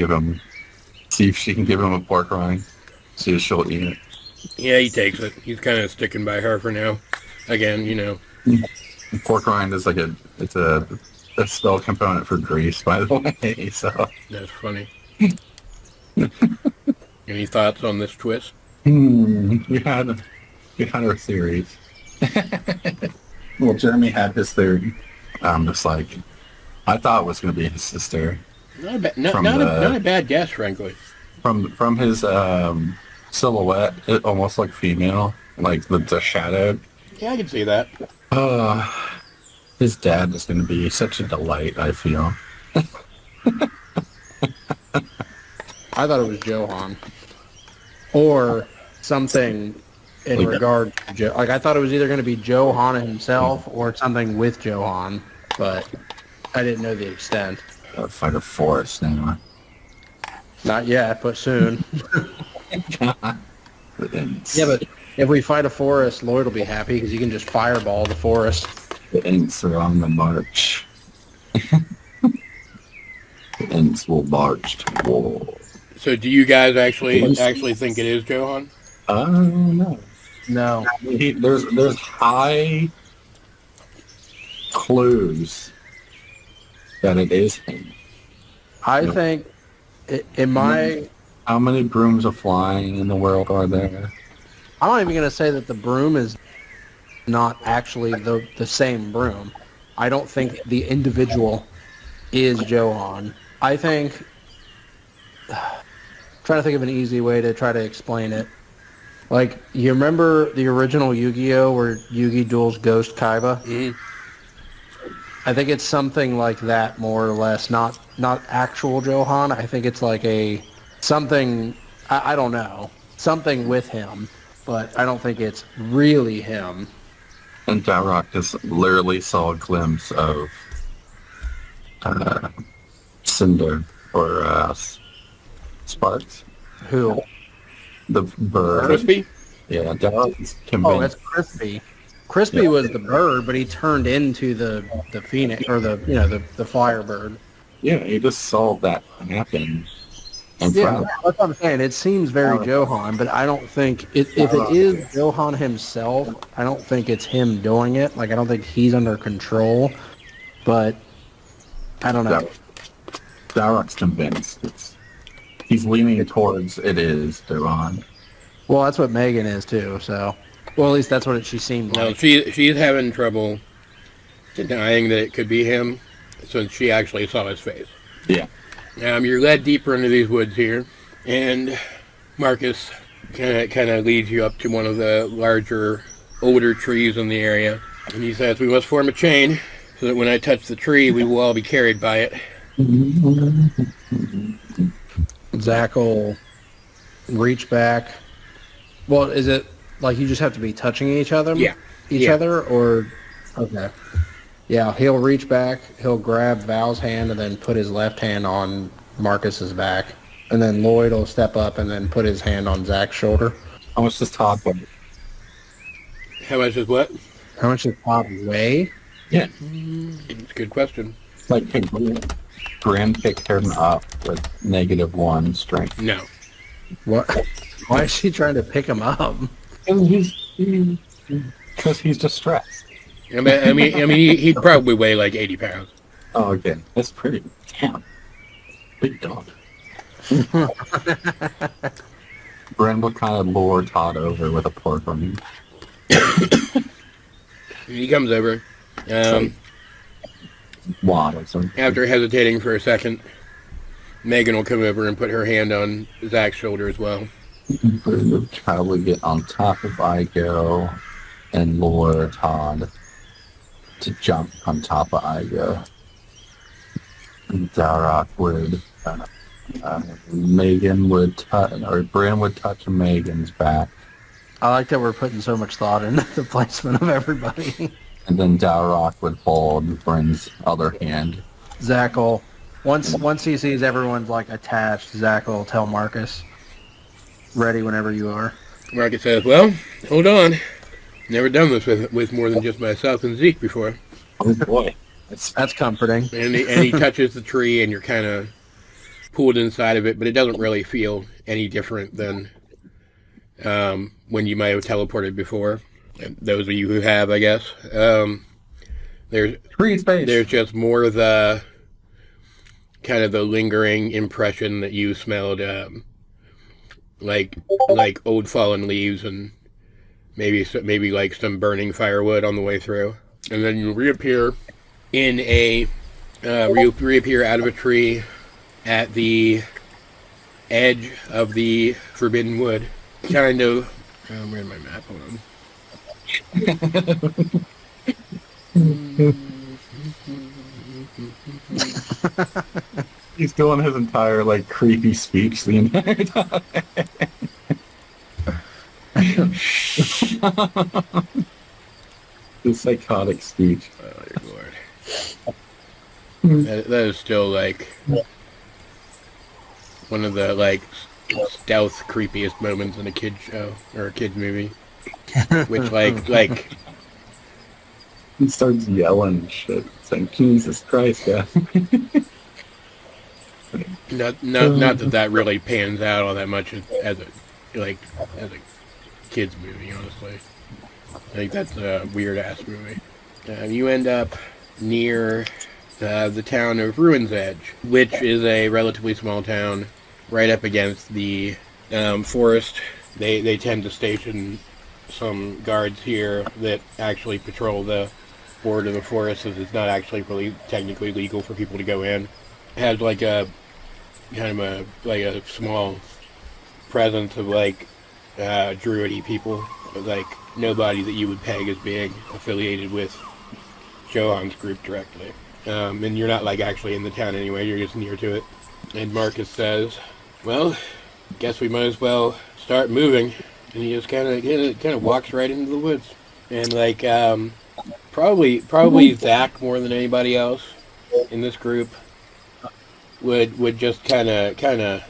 see if she can give him a pork rind. See if she'll eat it. Yeah, he takes it. He's kind of sticking by her for now. Again, Pork rind is it's a spell component for grease, by the way. So that's funny. Any thoughts on this twist? We had our theories. Well, Jeremy had his theory. I'm just like, I thought it was going to be his sister. Not a bad guess, frankly. From his silhouette, it almost looked female, like the shadow. Yeah, I can see that. His dad is going to be such a delight, I feel. I thought it was Johan. Or something in regard to Joe. Like, I thought it was either going to be Johan himself or something with Johan, but I didn't know the extent. Fight a forest now. Not yet, but soon. Yeah, but if we fight a forest, Lloyd will be happy because he can just fireball the forest. The Ents are on the march. The Ents will march to war. So, do you guys actually think it is Johan? No. No. There's high clues that it is him. I think in my... How many brooms of flying in the world are there? I'm not even going to say that the broom is not actually the same broom. I don't think the individual is Johan. I think... trying to think of an easy way to try to explain it. Like, you remember the original Yu-Gi-Oh! Where Yugi duels Ghost Kaiba? Mm-hmm. I think it's something like that, more or less. Not actual Johan. I think it's like something, I don't know, something with him, but I don't think it's really him. And Darrock just literally saw a glimpse of Cinder or Sparks. Who? The bird. Crispy? Yeah, Darrock's Oh, convinced. that's Crispy. Crispy was the bird, but he turned into the phoenix, or the firebird. Yeah, he just saw that happen in front Yeah, of him. that's what I'm saying. It seems very Johan, but I don't think if it is Johan himself, I don't think it's him doing it. Like, I don't think he's under control. But I don't know. Darrock's convinced. He's leaning towards it is Johan. Well, that's what Megan is too. So, well, at least that's what she seemed No, like. she's having trouble denying that it could be him, since she actually saw his face. Yeah. You're led deeper into these woods here, and Marcus kind of leads you up to one of the larger, older trees in the area, and he says, "We must form a chain, so that when I touch the tree, we will all be carried by it." Zach will reach back. Well, is it like you just have to be touching each other? Yeah. Each other, or okay. Yeah, he'll reach back, he'll grab Val's hand, and then put his left hand on Marcus's back. And then Lloyd will step up and then put his hand on Zach's shoulder. How much does Todd weigh? How much is what? How much does Todd weigh? Yeah. It's a good question. Like, Grand picked him up with -1 strength. No. What? Why is she trying to pick him up? Because he's distressed. I mean, he'd probably weigh like 80 pounds. Oh, okay. That's pretty. Damn. Big dog. Bren will kind of lure Todd over with a pork on him. He comes over. Waddles him. After hesitating for a second, Megan will come over and put her hand on Zach's shoulder as well. Bren will probably get on top of Igo and lure Todd to jump on top of Igo. And Darrock would... Megan would touch, or Bren would touch Megan's back. I like that we're putting so much thought into the placement of everybody. And then Darrock would hold Bren's other hand. Zach will, once he sees everyone's like attached, Zach will tell Marcus, ready whenever you are. Marcus says, "Well, hold on. Never done this with more than just myself and Zeke before." Oh boy. That's comforting. And he touches the tree, and you're kind of pulled inside of it, but it doesn't really feel any different than when you might have teleported before. And those of you who have, I guess. There's Free space. There's just more of the kind of the lingering impression that you smelled like old fallen leaves and maybe like some burning firewood on the way through, and then you reappear in a reappear out of a tree at the edge of the Forbidden Wood. Kind of. Where's my map? Hold on. He's doing his entire like creepy speech the entire time. The psychotic speech. Oh dear Lord. That is still like one of the like stealth creepiest moments in a kid show or a kid movie. Which like he starts yelling and shit. It's like Jesus Christ, guys. not that really pans out all that much as a kids movie, honestly. I think that's a weird ass movie. You end up near the town of Ruin's Edge, which is a relatively small town right up against the forest. They tend to station some guards here that actually patrol the border of the forest, as it's not actually really technically legal for people to go in. It has like a kind of a small presence of like druidy people, but like nobody that you would peg as being affiliated with Johan's group directly. And you're not like actually in the town anyway, you're just near to it. And Marcus says, well, guess we might as well start moving. And he just kind of walks right into the woods. And like probably Zach more than anybody else in this group would just kind of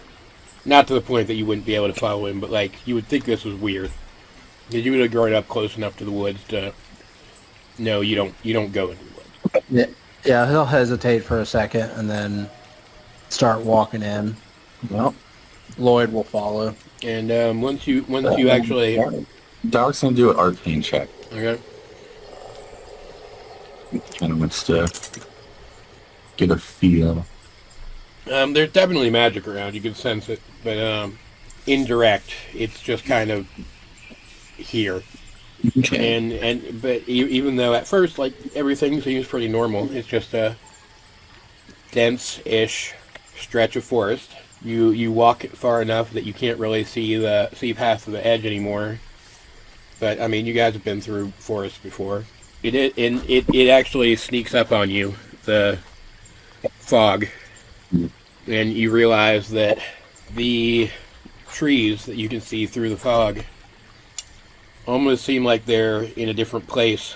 not to the point that you wouldn't be able to follow him, but like you would think this was weird because you would have grown up close enough to the woods to know you don't go into the woods. Yeah, he'll hesitate for a second and then start walking in. Well, Lloyd will follow. And once you actually, Dark's gonna do an arcane check. okay. Kind of wants to get a feel. There's definitely magic around. You can sense it, but indirect. It's just kind of here. Okay. But even though at first like everything seems pretty normal, it's just a dense-ish stretch of forest. You walk it far enough that you can't really see past the edge anymore. But I mean, you guys have been through forest before. It actually sneaks up on you, the fog. And you realize that the trees that you can see through the fog almost seem like they're in a different place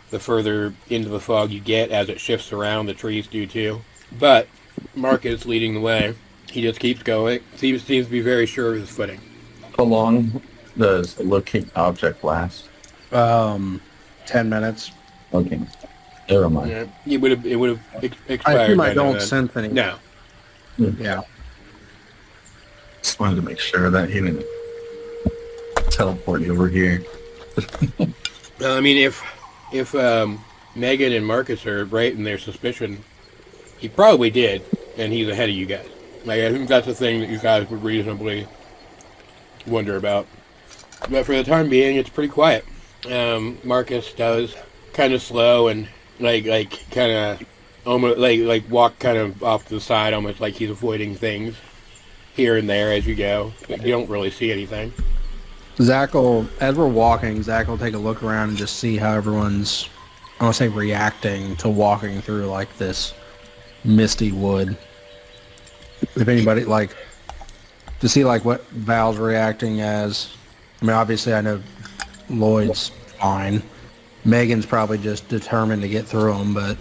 the further into the fog you get. As it shifts around, the trees do too. But Marcus leading the way, he just keeps going. Seems to be very sure of his footing. How long does the looking object last? 10 minutes. Okay. Never mind. Yeah, it would have expired. I assume I by don't then. sense anything. No. Yeah. Just wanted to make sure that he didn't teleport over here. I mean, if Megan and Marcus are right in their suspicion, he probably did, and he's ahead of you guys. Like, I think that's the thing that you guys would reasonably wonder about. But for the time being, it's pretty quiet. Marcus does kind of slow and like kind of almost like walk kind of off to the side, almost like he's avoiding things here and there as you go. But you don't really see anything. Zach will, as we're walking, Zach will take a look around and just see how everyone's, I want to say, reacting to walking through like this misty wood. If anybody like to see like what Val's reacting as. I mean, obviously I know Lloyd's fine. Megan's probably just determined to get through them, but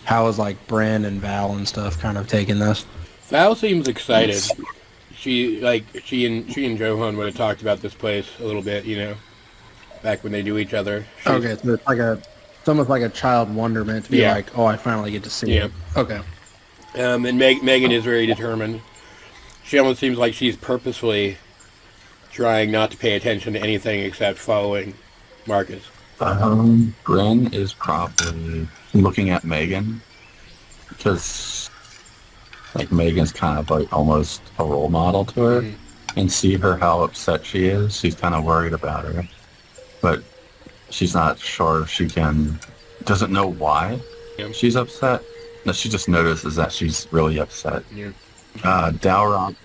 how is like Bren and Val and stuff kind of taking this? Val seems excited. She and Johan would have talked about this place a little bit, you know, back when they knew each other. Okay, so it's almost like a child wonderment to be like, oh, I finally get to see it. Okay. And Megan is very determined. She almost seems like she's purposefully trying not to pay attention to anything except following Marcus. Bren is probably looking at Megan because like Megan's kind of like almost a role model to her. and see her how upset she is. She's kind of worried about her, but she's not sure she doesn't know why she's upset. No, she just notices that she's really upset. Yeah. Dalrock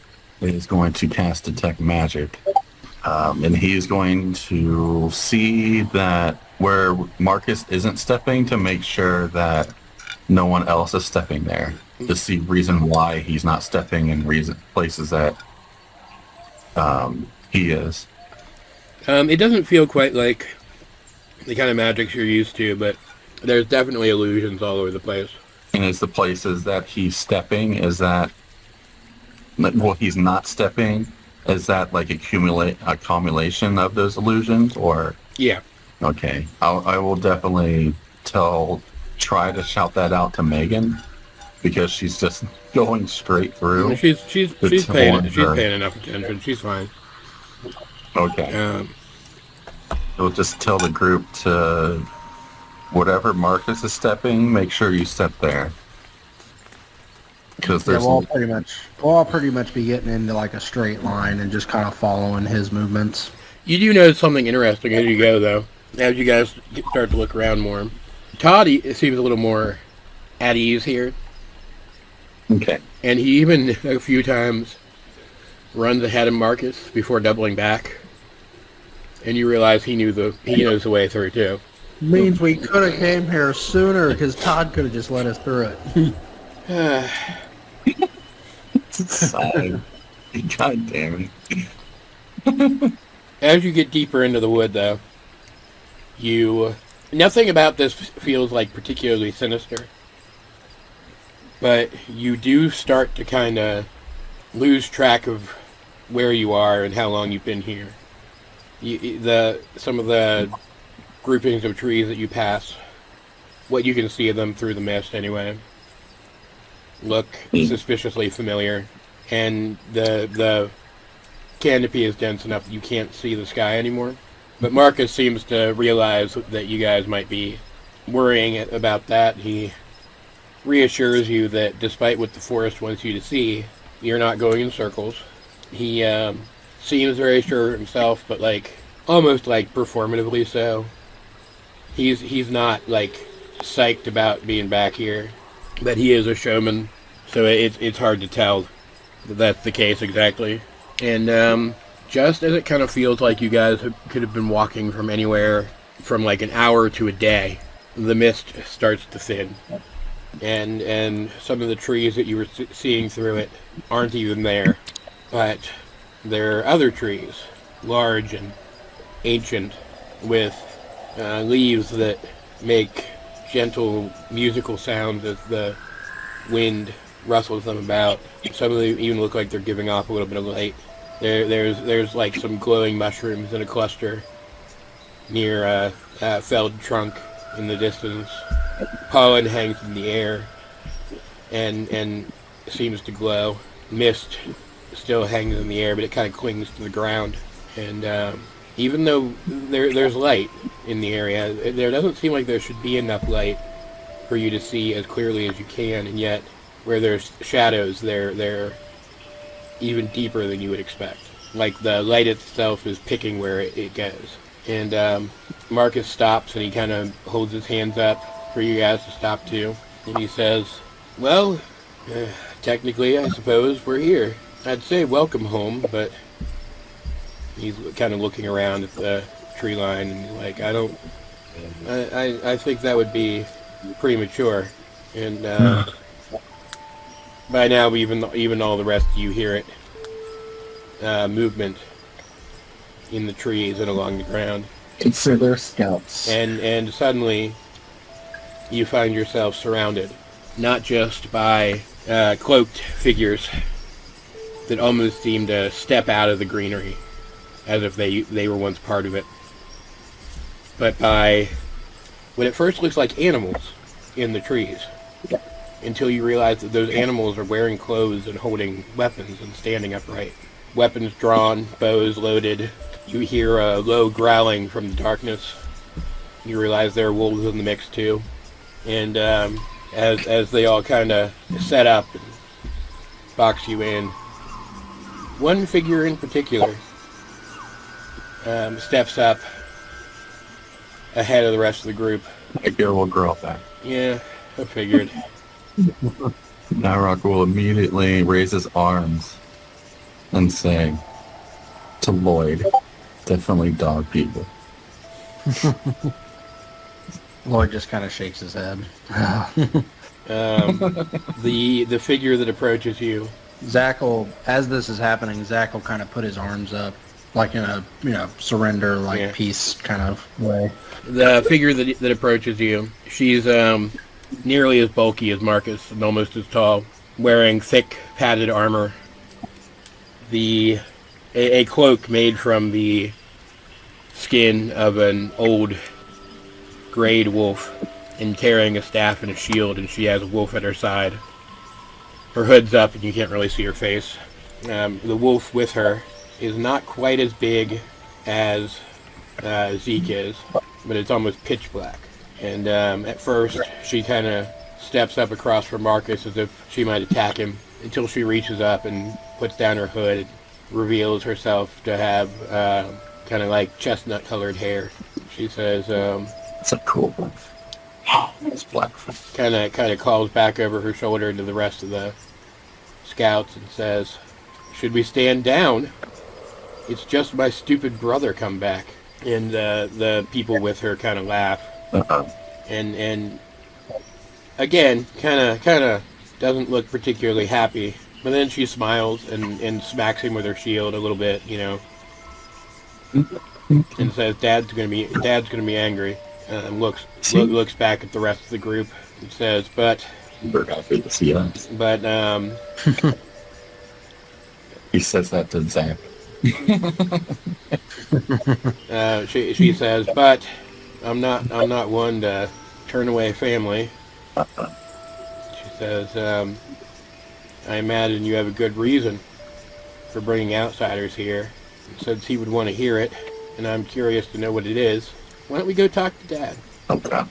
is going to cast Detect Magic, and he is going to see that where Marcus isn't stepping to make sure that no one else is stepping there, to see reason why he's not stepping in places that he is. It doesn't feel quite like the kind of magic you're used to, but there's definitely illusions all over the place. And is the places that he's stepping, is that, well, he's not stepping, is that like accumulation of those illusions, or? Yeah. Okay. I will definitely try to shout that out to Megan, because she's just going straight through. She's paying enough attention. She's fine. Okay. We'll just tell the group to, whatever Marcus is stepping, make sure you step there. Because we'll all pretty much be getting into like a straight line and just kind of following his movements. You do notice something interesting as you go, though. As you guys start to look around more, Todd seems a little more at ease here. Okay. And he even a few times runs ahead of Marcus before doubling back. And you realize he knows the way through too. Means we could have came here sooner, because Todd could have just let us through it. God damn it. As you get deeper into the wood, though, nothing about this feels like particularly sinister. But you do start to kind of lose track of where you are and how long you've been here. Some of the groupings of trees that you pass, what you can see of them through the mist anyway, look suspiciously familiar, and the canopy is dense enough that you can't see the sky anymore. But Marcus seems to realize that you guys might be worrying about that. He reassures you that despite what the forest wants you to see, you're not going in circles. He seems very sure of himself, but almost performatively so. He's not psyched about being back here, but he is a showman, so it's hard to tell that that's the case exactly. And just as it kind of feels like you guys could have been walking from anywhere from an hour to a day, the mist starts to thin. And some of the trees that you were seeing through it aren't even there. But there are other trees, large and ancient, with leaves that make gentle musical sounds as the wind rustles them about. Some of them even look like they're giving off a little bit of light. There's some glowing mushrooms in a cluster near a felled trunk in the distance. Pollen hangs in the air and seems to glow. Mist still hangs in the air, but it kind of clings to the ground. And even though there's light in the area, there doesn't seem like there should be enough light for you to see as clearly as you can, and yet where there's shadows, they're even deeper than you would expect. The light itself is picking where it goes. And Marcus stops, and he kind of holds his hands up for you guys to stop too. And he says, well, technically, I suppose we're here. I'd say welcome home, but he's kind of looking around at the tree line, and he's I think that would be premature. And by now, even all the rest of you hear it. Movement in the trees and along the ground. Consider scouts. And suddenly, you find yourself surrounded, not just by cloaked figures that almost seem to step out of the greenery, as if they were once part of it, but by what at first looks like animals in the trees, until you realize that those animals are wearing clothes and holding weapons and standing upright. Weapons drawn, bows loaded. You hear a low growling from the darkness. You realize there are wolves in the mix too. And as they all kind of set up and box you in, one figure in particular steps up ahead of the rest of the group. I get a little girl back. Yeah, I figured. Narok will immediately raise his arms and say to Lloyd, definitely dog people. Lloyd just kind of shakes his head. The figure that approaches you. Zach will, as this is happening, Zach will kind of put his arms up, like in a surrender, like peace kind of way. The figure that approaches you, she's nearly as bulky as Marcus and almost as tall, wearing thick padded armor. A cloak made from the skin of an old grayed wolf, and carrying a staff and a shield, and she has a wolf at her side. Her hood's up and you can't really see her face. The wolf with her is not quite as big as Zeke is, but it's almost pitch black. And at first she kind of steps up across from Marcus as if she might attack him, until she reaches up and puts down her hood, reveals herself to have kind of like chestnut colored hair. She says, it's a cool wolf. It's black. Kind of calls back over her shoulder to the rest of the scouts and says, should we stand down? It's just my stupid brother come back. And the people with her kind of laugh. And again, kind of doesn't look particularly happy. But then she smiles and smacks him with her shield a little bit, and says, "Dad's gonna be angry." And looks back at the rest of the group and says, "But he says that to Zach. She says, "But I'm not one to turn away family." She says, "I imagine you have a good reason for bringing outsiders here. And since he would want to hear it, and I'm curious to know what it is, why don't we go talk to Dad?" Okay.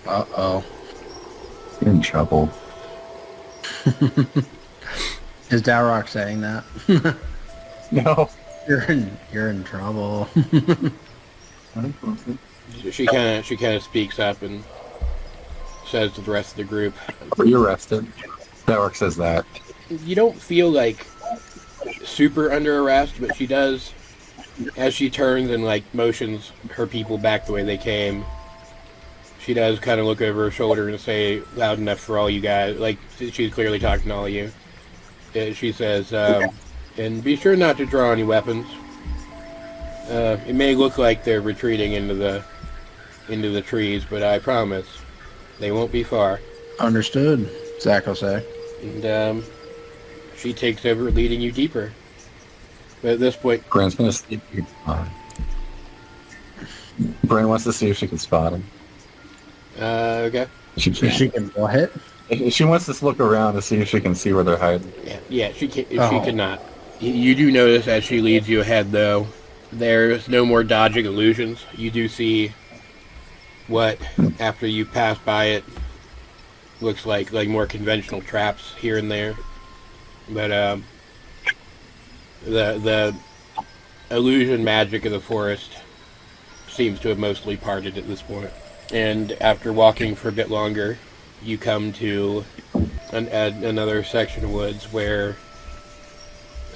Uh-oh. You're in trouble. Is Dalrock saying that? No. You're in trouble. She kind of speaks up and says to the rest of the group, "Are you arrested?" Dalrock says that. You don't feel like super under arrest, but she does, as she turns and like motions her people back the way they came. She does kind of look over her shoulder and say, loud enough for all you guys, like she's clearly talking to all of you. She says, and be sure not to draw any weapons. It may look like they're retreating into the trees, but I promise they won't be far. Understood, Zach will say. And she takes over, leading you deeper. But at this point, Brand's gonna see if he can spot him. Brand wants to see if she can spot him. okay. She can't. She can what? She wants to look around to see if she can see where they're hiding. Yeah, she can. She cannot. You do notice as she leads you ahead, though, there's no more dodging illusions. You do see what, after you pass by it, looks like more conventional traps here and there. But the illusion magic of the forest seems to have mostly parted at this point. And after walking for a bit longer, you come to another section of woods where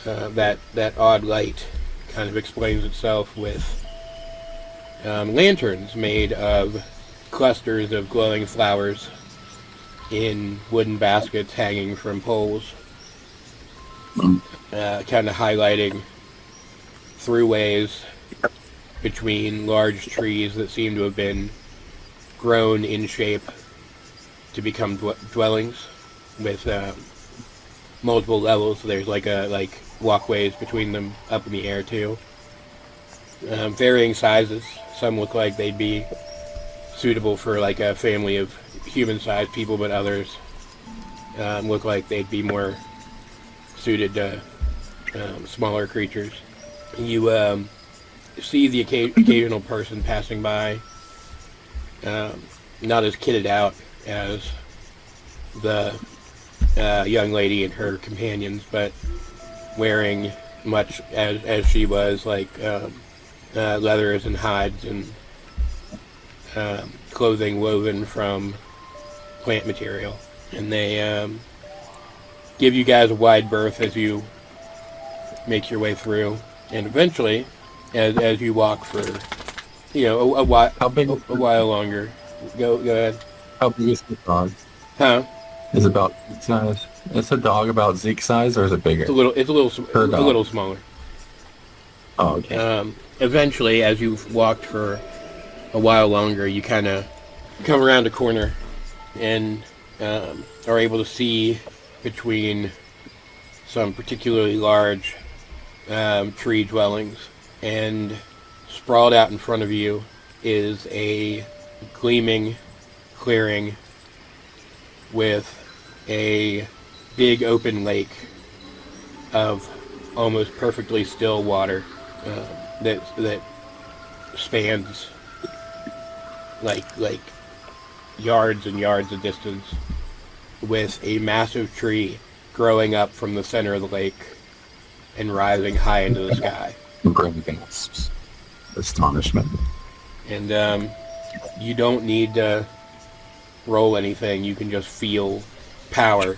that odd light kind of explains itself with lanterns made of clusters of glowing flowers in wooden baskets hanging from poles, kind of highlighting throughways between large trees that seem to have been grown in shape to become dwellings with multiple levels. There's like walkways between them up in the air too. Varying sizes. Some look like they'd be suitable for like a family of human-sized people, but others look like they'd be more suited to smaller creatures. You see the occasional person passing by, not as kitted out as the young lady and her companions, but wearing much as she was, like leathers and hides and clothing woven from plant material. And they give you guys a wide berth as you make your way through. And eventually, as you walk for, a while, a while longer. Go ahead. How big is the dog? Huh? Is it about Zeke size? Is a dog about Zeke size, or is it bigger? It's a little smaller. Oh, okay. Eventually, as you've walked for a while longer, you kind of come around a corner and are able to see between some particularly large tree dwellings, and sprawled out in front of you is a gleaming clearing with a big open lake of almost perfectly still water that spans like yards and yards of distance, with a massive tree growing up from the center of the lake and rising high into the sky. Grim gasps. Astonishment. And you don't need to roll anything. You can just feel power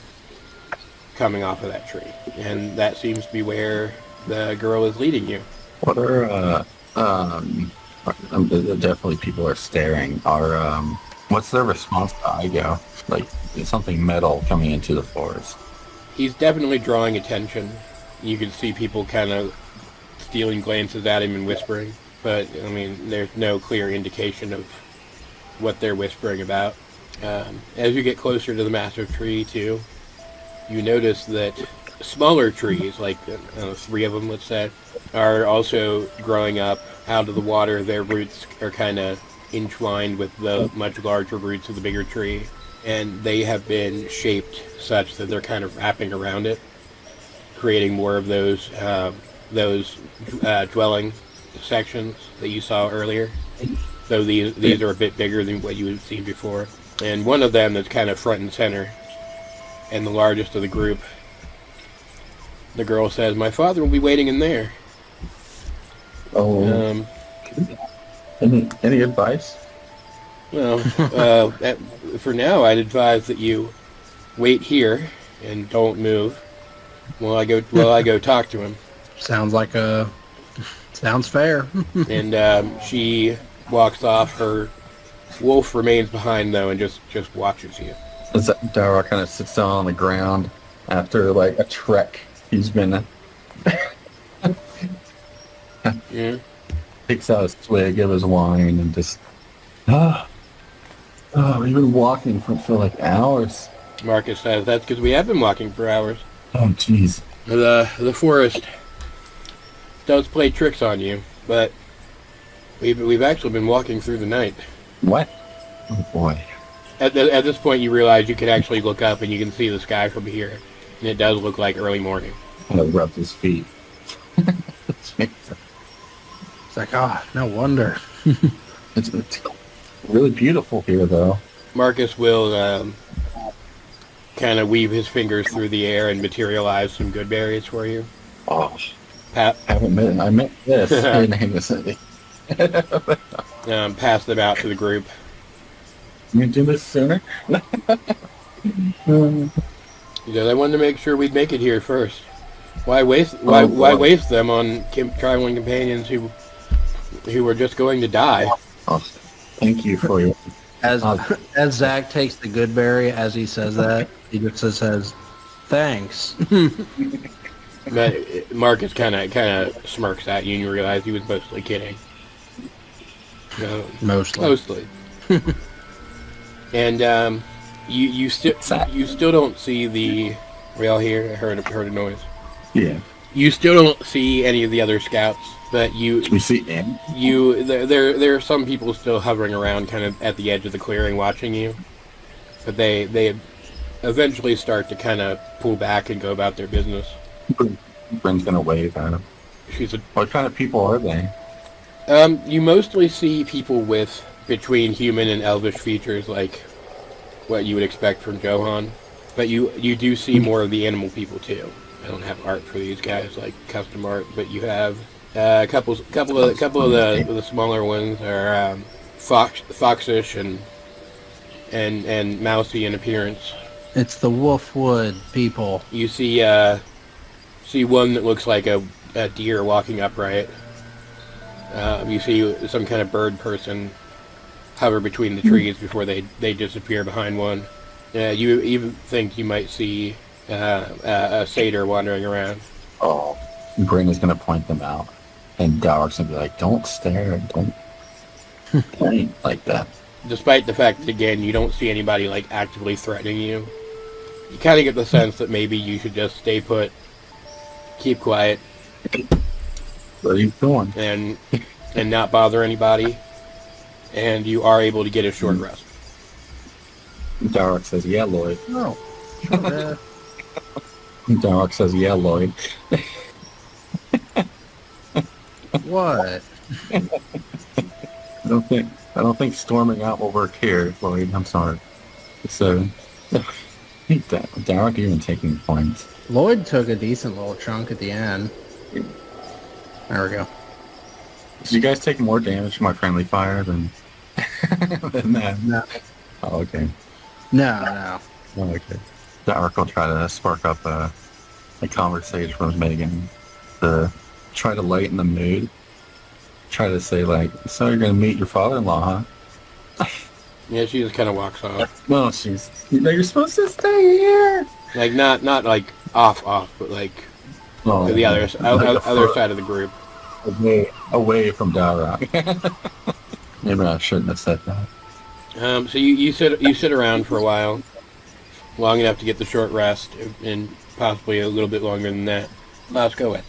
coming off of that tree. And that seems to be where the girl is leading you. What are, definitely people are staring. What's their response to Igo? Like, something metal coming into the forest. He's definitely drawing attention. You can see people kind of stealing glances at him and whispering. But, I mean, there's no clear indication of what they're whispering about. As you get closer to the massive tree, too, you notice that smaller trees, like 3 of them, let's say, are also growing up out of the water. Their roots are kind of entwined with the much larger roots of the bigger tree, and they have been shaped such that they're kind of wrapping around it, creating more of those dwelling sections that you saw earlier. Though these are a bit bigger than what you had seen before. And one of them that's kind of front and center, and the largest of the group, the girl says, "My father will be waiting in there." Oh. Any advice? Well, for now, I'd advise that you wait here and don't move while I go talk to him. Sounds fair. And she walks off. Her wolf remains behind, though, and just watches you. As Dara kind of sits down on the ground after, like, a trek he's been... Yeah. Takes out a swig of his wine and just... we've been walking for like hours. Marcus says, "That's because we have been walking for hours." Oh, jeez. The forest does play tricks on you, but we've actually been walking through the night. What? Oh, boy. At this point, you realize you can actually look up and you can see the sky from here, and it does look like early morning. Kind of rubbed his feet. It's like, no wonder. It's really beautiful here, though. Marcus will kind of weave his fingers through the air and materialize some good berries for you. Oh, I meant this. Your name is Cindy. Pass them out to the group. You do this sooner? Because I wanted to make sure we'd make it here first. Why waste them on traveling companions who were just going to die? Oh, thank you for your... As Zach takes the good berry, as he says that, he just says, "Thanks." But Marcus kind of smirks at you, and you realize he was mostly kidding. Mostly. And you still don't see the... We all hear? I heard a noise. Yeah. You still don't see any of the other scouts, but we see him. There are some people still hovering around, kind of at the edge of the clearing, watching you. But they eventually start to kind of pull back and go about their business. Bryn's gonna wave at him. What kind of people are they? You mostly see people with between human and elvish features, like what you would expect from Johan. But you do see more of the animal people too. I don't have art for these guys, like custom art, but you have a couple of the smaller ones are foxish and mousy in appearance. It's the Wolfwood people. You see one that looks like a deer walking upright. You see some kind of bird person hover between the trees before they disappear behind one. You even think you might see a satyr wandering around. Oh, Bryn is going to point them out. And Dowrick's going to be like, don't stare, don't point like that. Despite the fact that, again, you don't see anybody, like, actively threatening you. You kind of get the sense that maybe you should just stay put, keep quiet, Where are you going? and not bother anybody. And you are able to get a short rest. Dowrick says, yeah, Lloyd. No. Dowrick says, yeah, Lloyd. What? I don't think storming out will work here, Lloyd. I'm sorry. So, Dowrick even taking points. Lloyd took a decent little chunk at the end. There we go. Did you guys take more damage from my friendly fire than that? No. Oh, okay. No. Oh, okay. Dowrick will try to spark up a conversation with Megan to try to lighten the mood. Try to say, like, so you're going to meet your father-in-law, huh? Yeah, she just kind of walks off. No, you're supposed to stay here. Like, not like off, but like Oh, to the other like other side of the group. Away from Dowrick. Maybe I shouldn't have said that. So you sit around for a while, long enough to get the short rest, and possibly a little bit longer than that. Let's go with.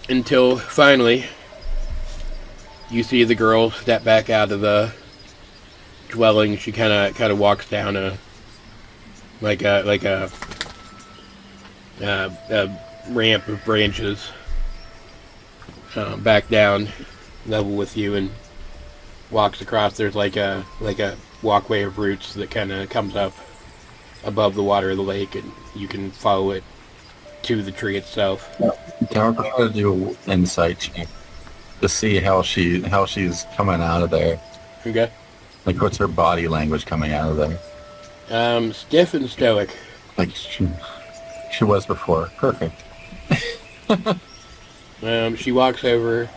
Until finally, you see the girl step back out of the dwelling. She kind of walks down a ramp of branches, back down level with you, and walks across. There's like a walkway of roots that kind of comes up above the water of the lake, and you can follow it to the tree itself. Dowrick will try to do an insight check to see how she's coming out of there. Okay. Like, what's her body language coming out of there? Stiff and stoic. Like she was before. Perfect. She walks over,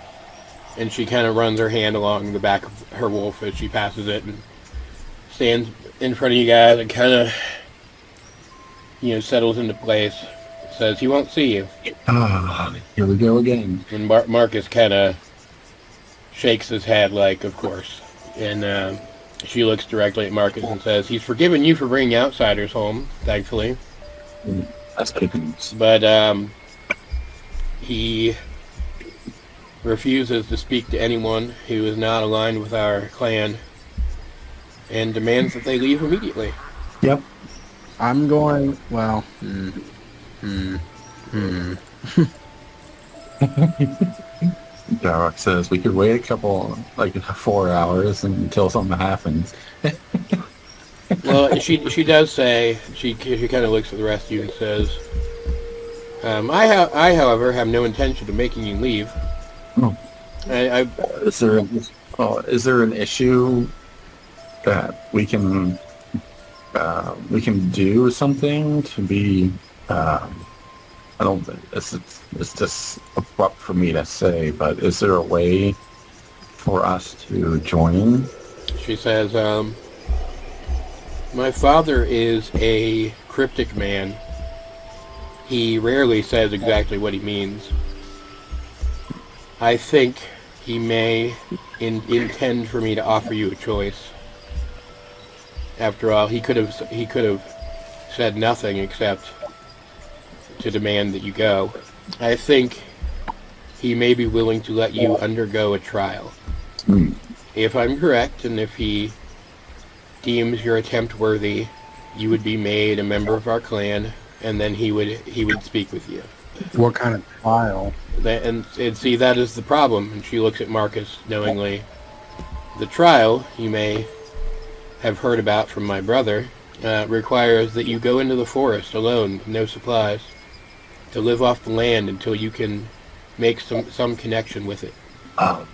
and she kind of runs her hand along the back of her wolf as she passes it, and stands in front of you guys and kind of, settles into place. Says he won't see you. Here we go again. And Marcus kind of shakes his head like, of course. And she looks directly at Marcus and says, he's forgiven you for bringing outsiders home, thankfully. That's good news. But he refuses to speak to anyone who is not aligned with our clan and demands that they leave immediately. Yep. I'm going, well, Dowrick says we could wait 4 hours until something happens. Well, she does say, she kind of looks at the rest of you and says, I, however, have no intention of making you leave. Oh. Is there an issue that we can do something to be? I don't think it's just abrupt for me to say, but is there a way for us to join? She says, my father is a cryptic man. He rarely says exactly what he means. I think he may intend for me to offer you a choice. After all, he could have said nothing except to demand that you go. I think he may be willing to let you undergo a trial. If I'm correct, and if he deems your attempt worthy, you would be made a member of our clan, and then he would speak with you. what kind of trial? And see, that is the problem. And she looks at Marcus knowingly. The trial you may have heard about from my brother requires that you go into the forest alone, with no supplies, to live off the land until you can make some connection with it. Oh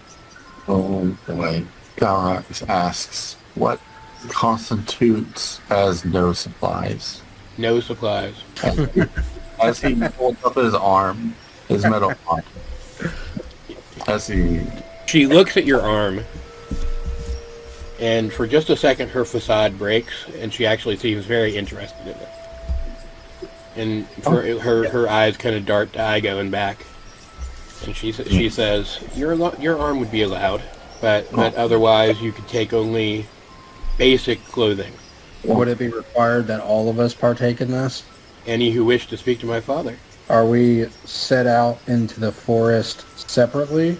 boy. Garax asks, what constitutes as no supplies? No supplies. As he holds up his arm, his metal arm, as he... She looks at your arm, and for just a second her facade breaks, and she actually seems very interested in it. And her eyes kind of dart to Igo and back. And she says, your arm would be allowed, but otherwise you could take only basic clothing. Would it be required that all of us partake in this? Any who wish to speak to my father. Are we set out into the forest separately?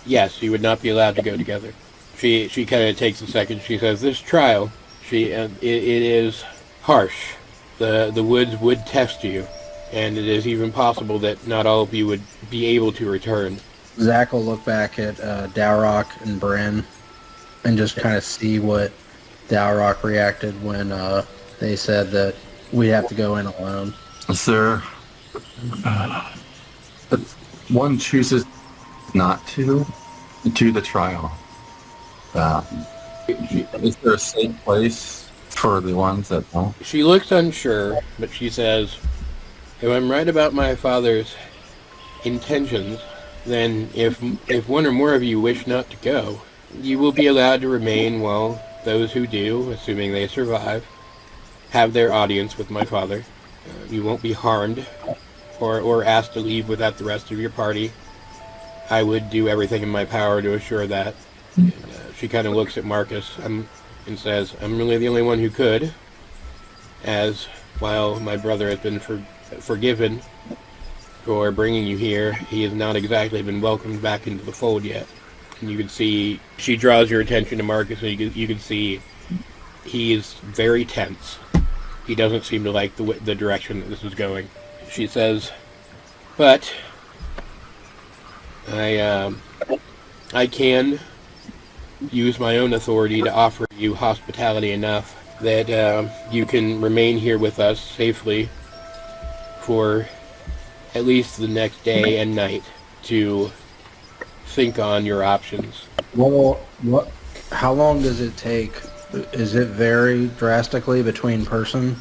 Yes, you would not be allowed to go together. She kind of takes a second. She says, this trial, it is harsh. The woods would test you, and it is even possible that not all of you would be able to return. Zach will look back at Dowrock and Bryn and just kind of see what Dowrock reacted when they said that we have to go in alone. Sir, if one chooses not to the trial, is there a safe place for the ones that don't? She looks unsure, but she says, if I'm right about my father's intentions, then if one or more of you wish not to go, you will be allowed to remain while those who do, assuming they survive, have their audience with my father. You won't be harmed or asked to leave without the rest of your party. I would do everything in my power to assure that. And, she kind of looks at Marcus and says, I'm really the only one who could, as while my brother has been forgiven for bringing you here, he has not exactly been welcomed back into the fold yet. And you can see, she draws your attention to Marcus, and you can see he is very tense. He doesn't seem to like the direction that this is going. She says, but I can use my own authority to offer you hospitality enough that you can remain here with us safely for at least the next day and night to think on your options. Well, how long does it take? Is it vary drastically between person?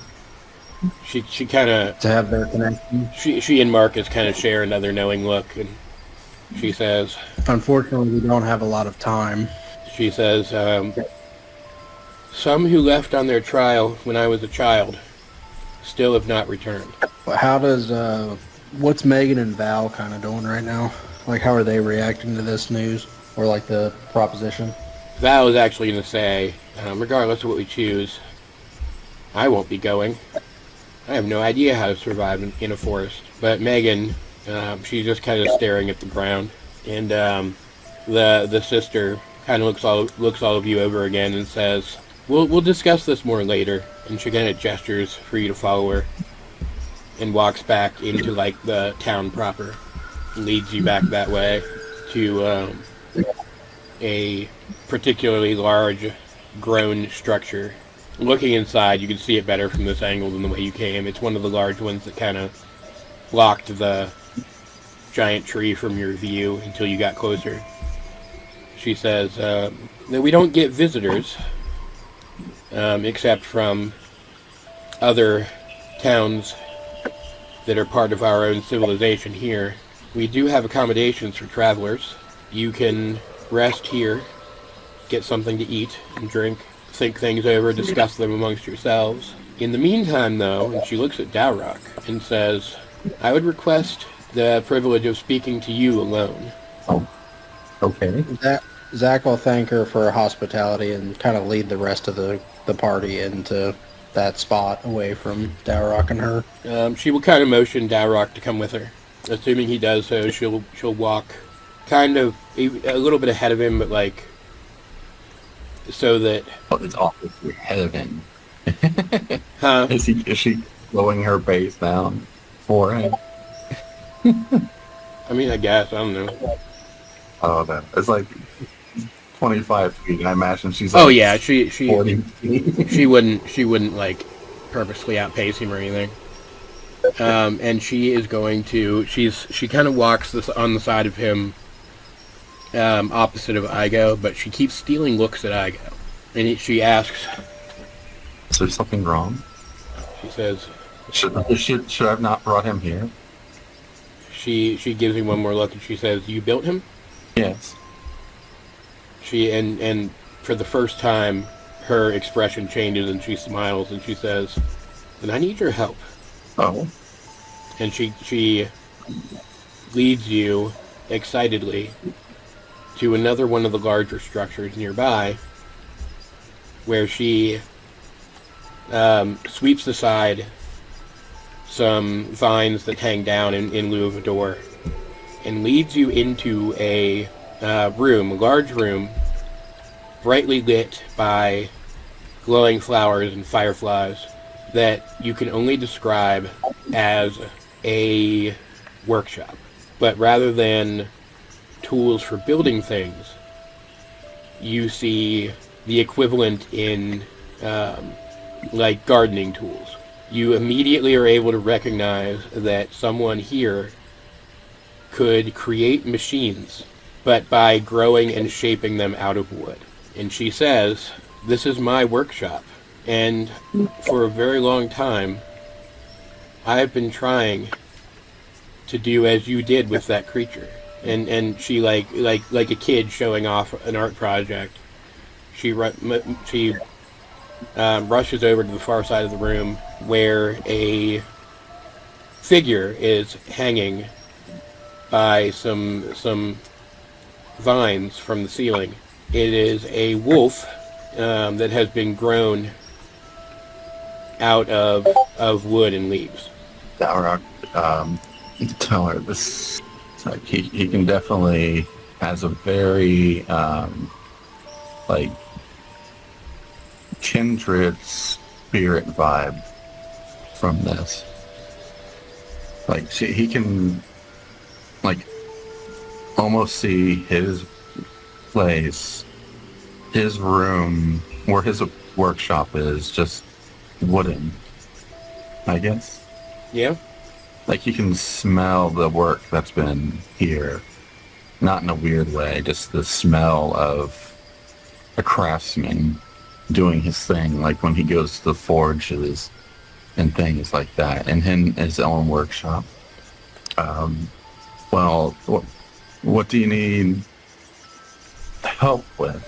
She kind of to have their connection. She and Marcus kind of share another knowing look, and she says, unfortunately, we don't have a lot of time. She says, some who left on their trial when I was a child still have not returned. How does what's Megan and Val kind of doing right now? Like, how are they reacting to this news or like the proposition? Val is actually going to say, regardless of what we choose, I won't be going. I have no idea how to survive in a forest. But Megan, she's just kind of staring at the ground, and the sister kind of looks all of you over again and says, "We'll discuss this more later." And she kind of gestures for you to follow her, and walks back into like the town proper, and leads you back that way to a particularly large, grown structure. Looking inside, you can see it better from this angle than the way you came. It's one of the large ones that kind of blocked the giant tree from your view until you got closer. She says that we don't get visitors, except from other towns that are part of our own civilization here. We do have accommodations for travelers. You can rest here, get something to eat and drink, think things over, discuss them amongst yourselves. In the meantime, though, and she looks at Dowrock and says, I would request the privilege of speaking to you alone. Oh, okay. Zach will thank her for her hospitality and kind of lead the rest of the party into that spot away from Dowrock and her. She will kind of motion Dowrock to come with her. Assuming he does so, she'll walk kind of a little bit ahead of him, but like so that it's obviously ahead of him. Huh? Is she slowing her base down for him? I mean, I guess, I don't know. Oh, that it's like 25 feet. I imagine she's like, oh yeah, she 40 feet. she wouldn't like purposely outpace him or anything. And she is going to. She kind of walks on the side of him, opposite of Igo, but she keeps stealing looks at Igo. And she asks, Is there something wrong? She says, Should I have not brought him here? She gives him one more look, and she says, "You built him?" Yes. And for the first time, her expression changes, and she smiles, and she says, "Then I need your help." Oh. And she leads you excitedly to another one of the larger structures nearby, where she sweeps aside some vines that hang down in lieu of a door, and leads you into a large room, brightly lit by glowing flowers and fireflies, that you can only describe as a workshop. But rather than tools for building things, you see the equivalent in like gardening tools. You immediately are able to recognize that someone here could create machines, but by growing and shaping them out of wood. And she says, "This is my workshop, and for a very long time, I've been trying to do as you did with that creature." And she like a kid showing off an art project. She rushes over to the far side of the room, where a figure is hanging by some vines from the ceiling. It is a wolf that has been grown out of wood and leaves. Dalrock, tell her this. Like he can definitely has a very like kindred spirit vibe from this. Like he can like almost see his place, his room, where his workshop is, just wooden, I guess. Yeah. Like you can smell the work that's been here. Not in a weird way, just the smell of a craftsman doing his thing, like when he goes to the forges and things like that, and in his own workshop. Well, what do you need help with?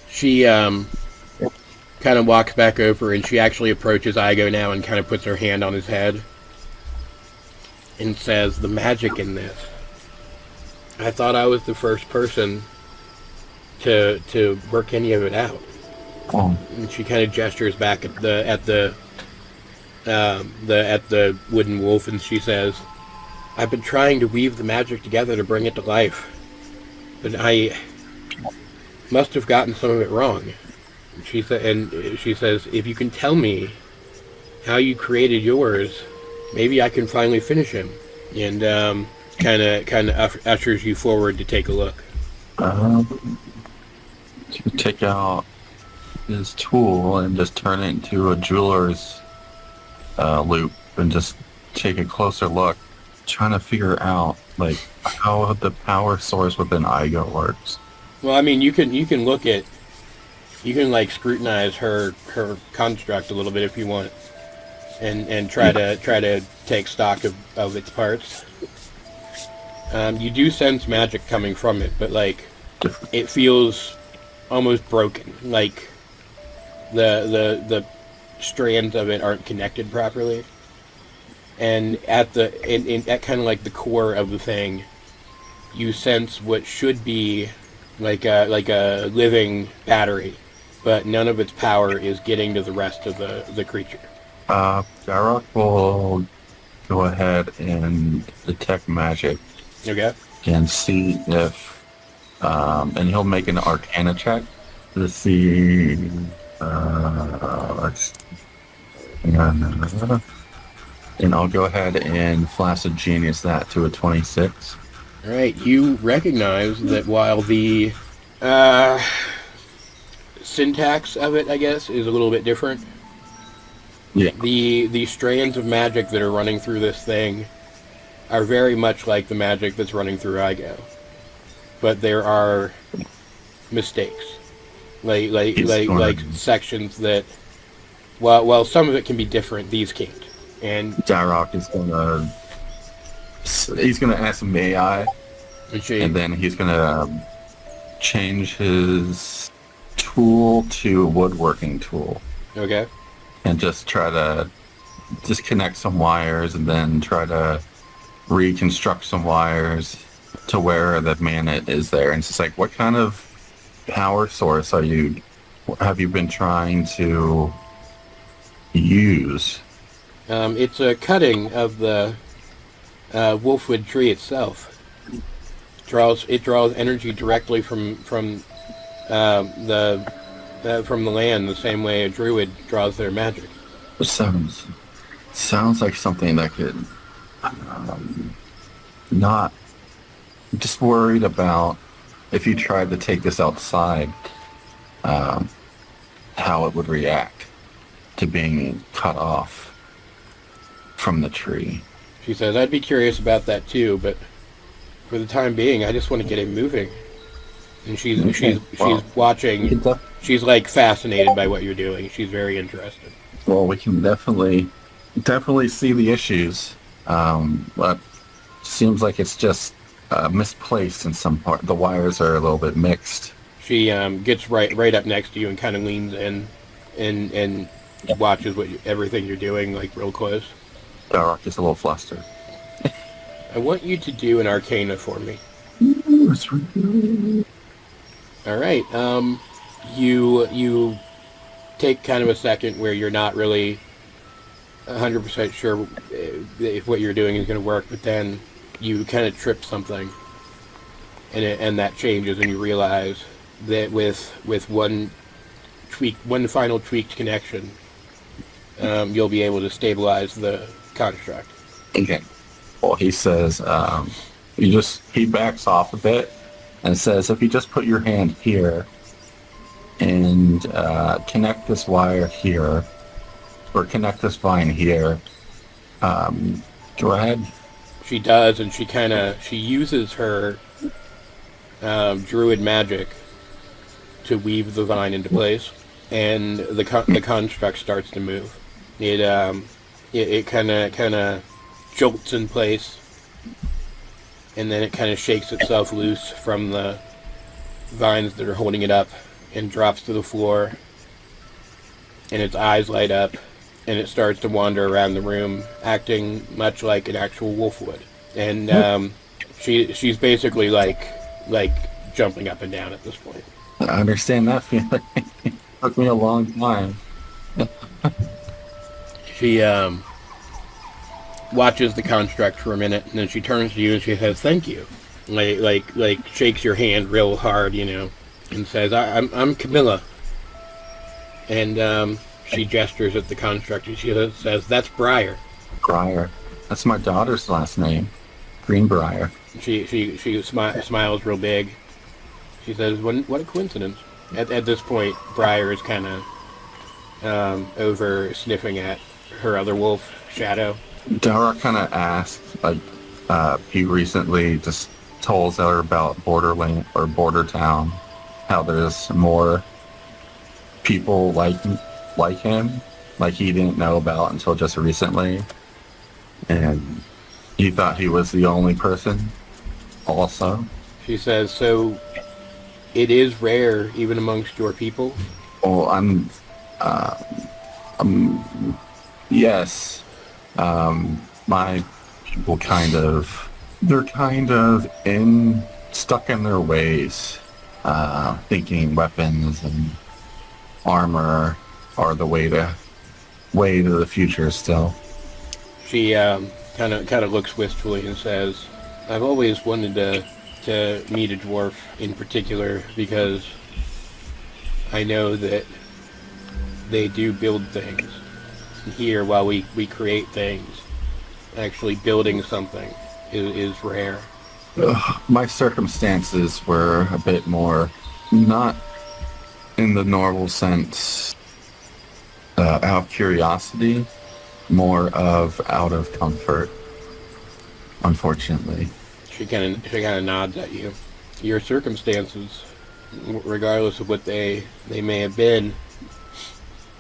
She kind of walks back over, and she actually approaches Igo now and kind of puts her hand on his head and says, "The magic in this. I thought I was the first person to work any of it out." Oh. And she kind of gestures back at the wooden wolf, and she says, "I've been trying to weave the magic together to bring it to life, but I must have gotten some of it wrong." She says, "If you can tell me how you created yours, maybe I can finally finish him." And kind of ushers you forward to take a look. To take out his tool and just turn it into a jeweler's loop and just take a closer look, trying to figure out like how the power source within Igo works. Well, I mean, you can look at, you can like scrutinize her construct a little bit if you want, and try to take stock of its parts. You do sense magic coming from it, but like it feels almost broken. Like the strands of it aren't connected properly. And at kind of like the core of the thing, you sense what should be like a living battery, but none of its power is getting to the rest of the creature. Darok will go ahead and detect magic. Okay. And see if, and he'll make an Arcana check to see, and I'll go ahead and Flaccid Genius that to a 26. All right, you recognize that while the syntax of it, I guess, is a little bit different, Yeah. The strands of magic that are running through this thing are very much like the magic that's running through Igo, but there are mistakes, like sections that, while some of it can be different, these can't. And Darrock is gonna ask, may I? And then he's gonna change his tool to a woodworking tool. Okay. And just try to disconnect some wires and then try to reconstruct some wires to where the magnet is there. And it's just like, what kind of power source have you been trying to use? It's a cutting of the wolfwood tree itself. It draws energy directly from the land, the same way a druid draws their magic. It sounds like something that could not. Just worried about if you tried to take this outside, how it would react to being cut off from the tree. She says, I'd be curious about that too, but for the time being, I just want to get it moving. And she's watching. She's like fascinated by what you're doing. She's very interested. Well, we can definitely see the issues, but seems like it's just misplaced in some part. The wires are a little bit mixed. She gets right up next to you and kind of leans in and watches everything you're doing, like real close. Darrock is a little flustered. I want you to do an Arcana for me. All right. You take kind of a second where you're not really 100% sure if what you're doing is going to work, but then you kind of trip something, and that changes, and you realize that with one final tweaked connection, you'll be able to stabilize the construct. Okay. Well, he says, he backs off a bit and says, if you just put your hand here and connect this wire here, or connect this vine here, go ahead. She does, and she uses her druid magic to weave the vine into place, and the construct starts to move. It kind of jolts in place, and then it kind of shakes itself loose from the vines that are holding it up and drops to the floor, and its eyes light up, and it starts to wander around the room, acting much like an actual wolf would. And she's basically like jumping up and down at this point. I understand that feeling. It took me a long time. She watches the construct for a minute, and then she turns to you and she says, "Thank you." Like shakes your hand real hard, and says, "I'm Camilla." And she gestures at the construct and she says, "That's Briar." Briar. That's my daughter's last name. Greenbrier. She smiles real big. She says, "What a coincidence." At this point, Briar is kind of over sniffing at her other wolf, Shadow. Dara kind of asked, he recently just told her about Borderland or Border Town, how there's more people like him, like he didn't know about until just recently, and he thought he was the only person. Also, she says, "So it is rare, even amongst your people." Well, yes. My people they're stuck in their ways, thinking weapons and armor are the way to the future still. She kind of looks wistfully and says, "I've always wanted to meet a dwarf in particular because I know that they do build things. Here, while we create things, actually building something is rare." My circumstances were a bit more, not in the normal sense, out of curiosity, more of out of comfort, unfortunately. She kind of nods at you. Your circumstances, regardless of what they may have been,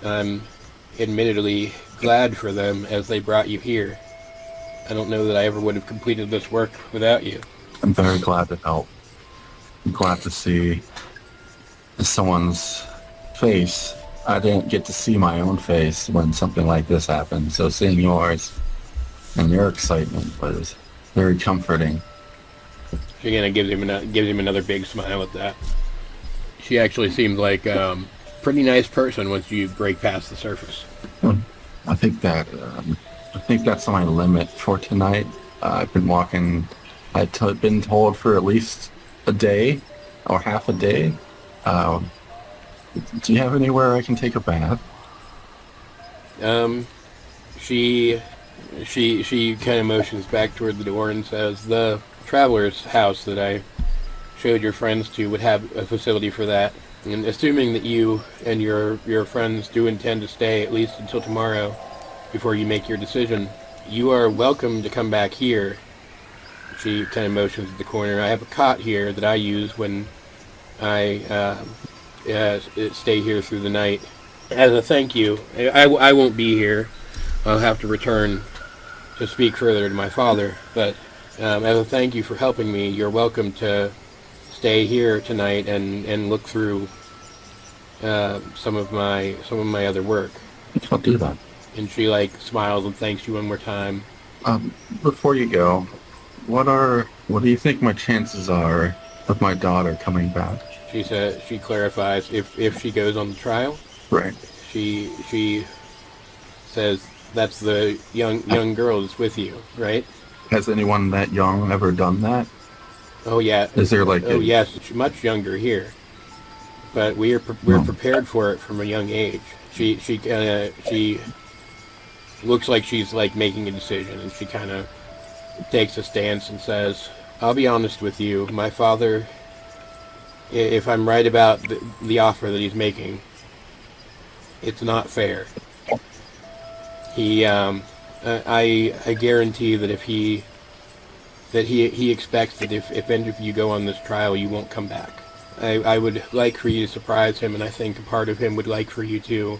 I'm admittedly glad for them as they brought you here. I don't know that I ever would have completed this work without you. I'm very glad to help. I'm glad to see someone's face. I didn't get to see my own face when something like this happened, so seeing yours and your excitement was very comforting. She kind of gives him another big smile at that. She actually seems like a pretty nice person once you break past the surface. I think that's my limit for tonight. I've been walking. I've been told for at least a day or half a day. Do you have anywhere I can take a bath? She kind of motions back toward the door and says, "The traveler's house that I showed your friends to would have a facility for that. And assuming that you and your friends do intend to stay at least until tomorrow before you make your decision, you are welcome to come back here." She kind of motions at the corner. "I have a cot here that I use when I stay here through the night. As a thank you, I won't be here. I'll have to return to speak further to my father, but as a thank you for helping me, you're welcome to stay here tonight and look through some of my other work." I'll do that. And she smiles and thanks you one more time. Before you go, what do you think my chances are of my daughter coming back? She clarifies if she goes on the trial. Right. She says that's the young girl that's with you, right? Has anyone that young ever done that? Oh yeah. Is there yes, she's much younger here, but we're prepared for it from a young age. She looks like she's making a decision, and she kind of takes a stance and says, "I'll be honest with you, my father, if I'm right about the offer that he's making, it's not fair. He, I guarantee that he expects that if any of you go on this trial, you won't come back. I would like for you to surprise him, and I think a part of him would like for you to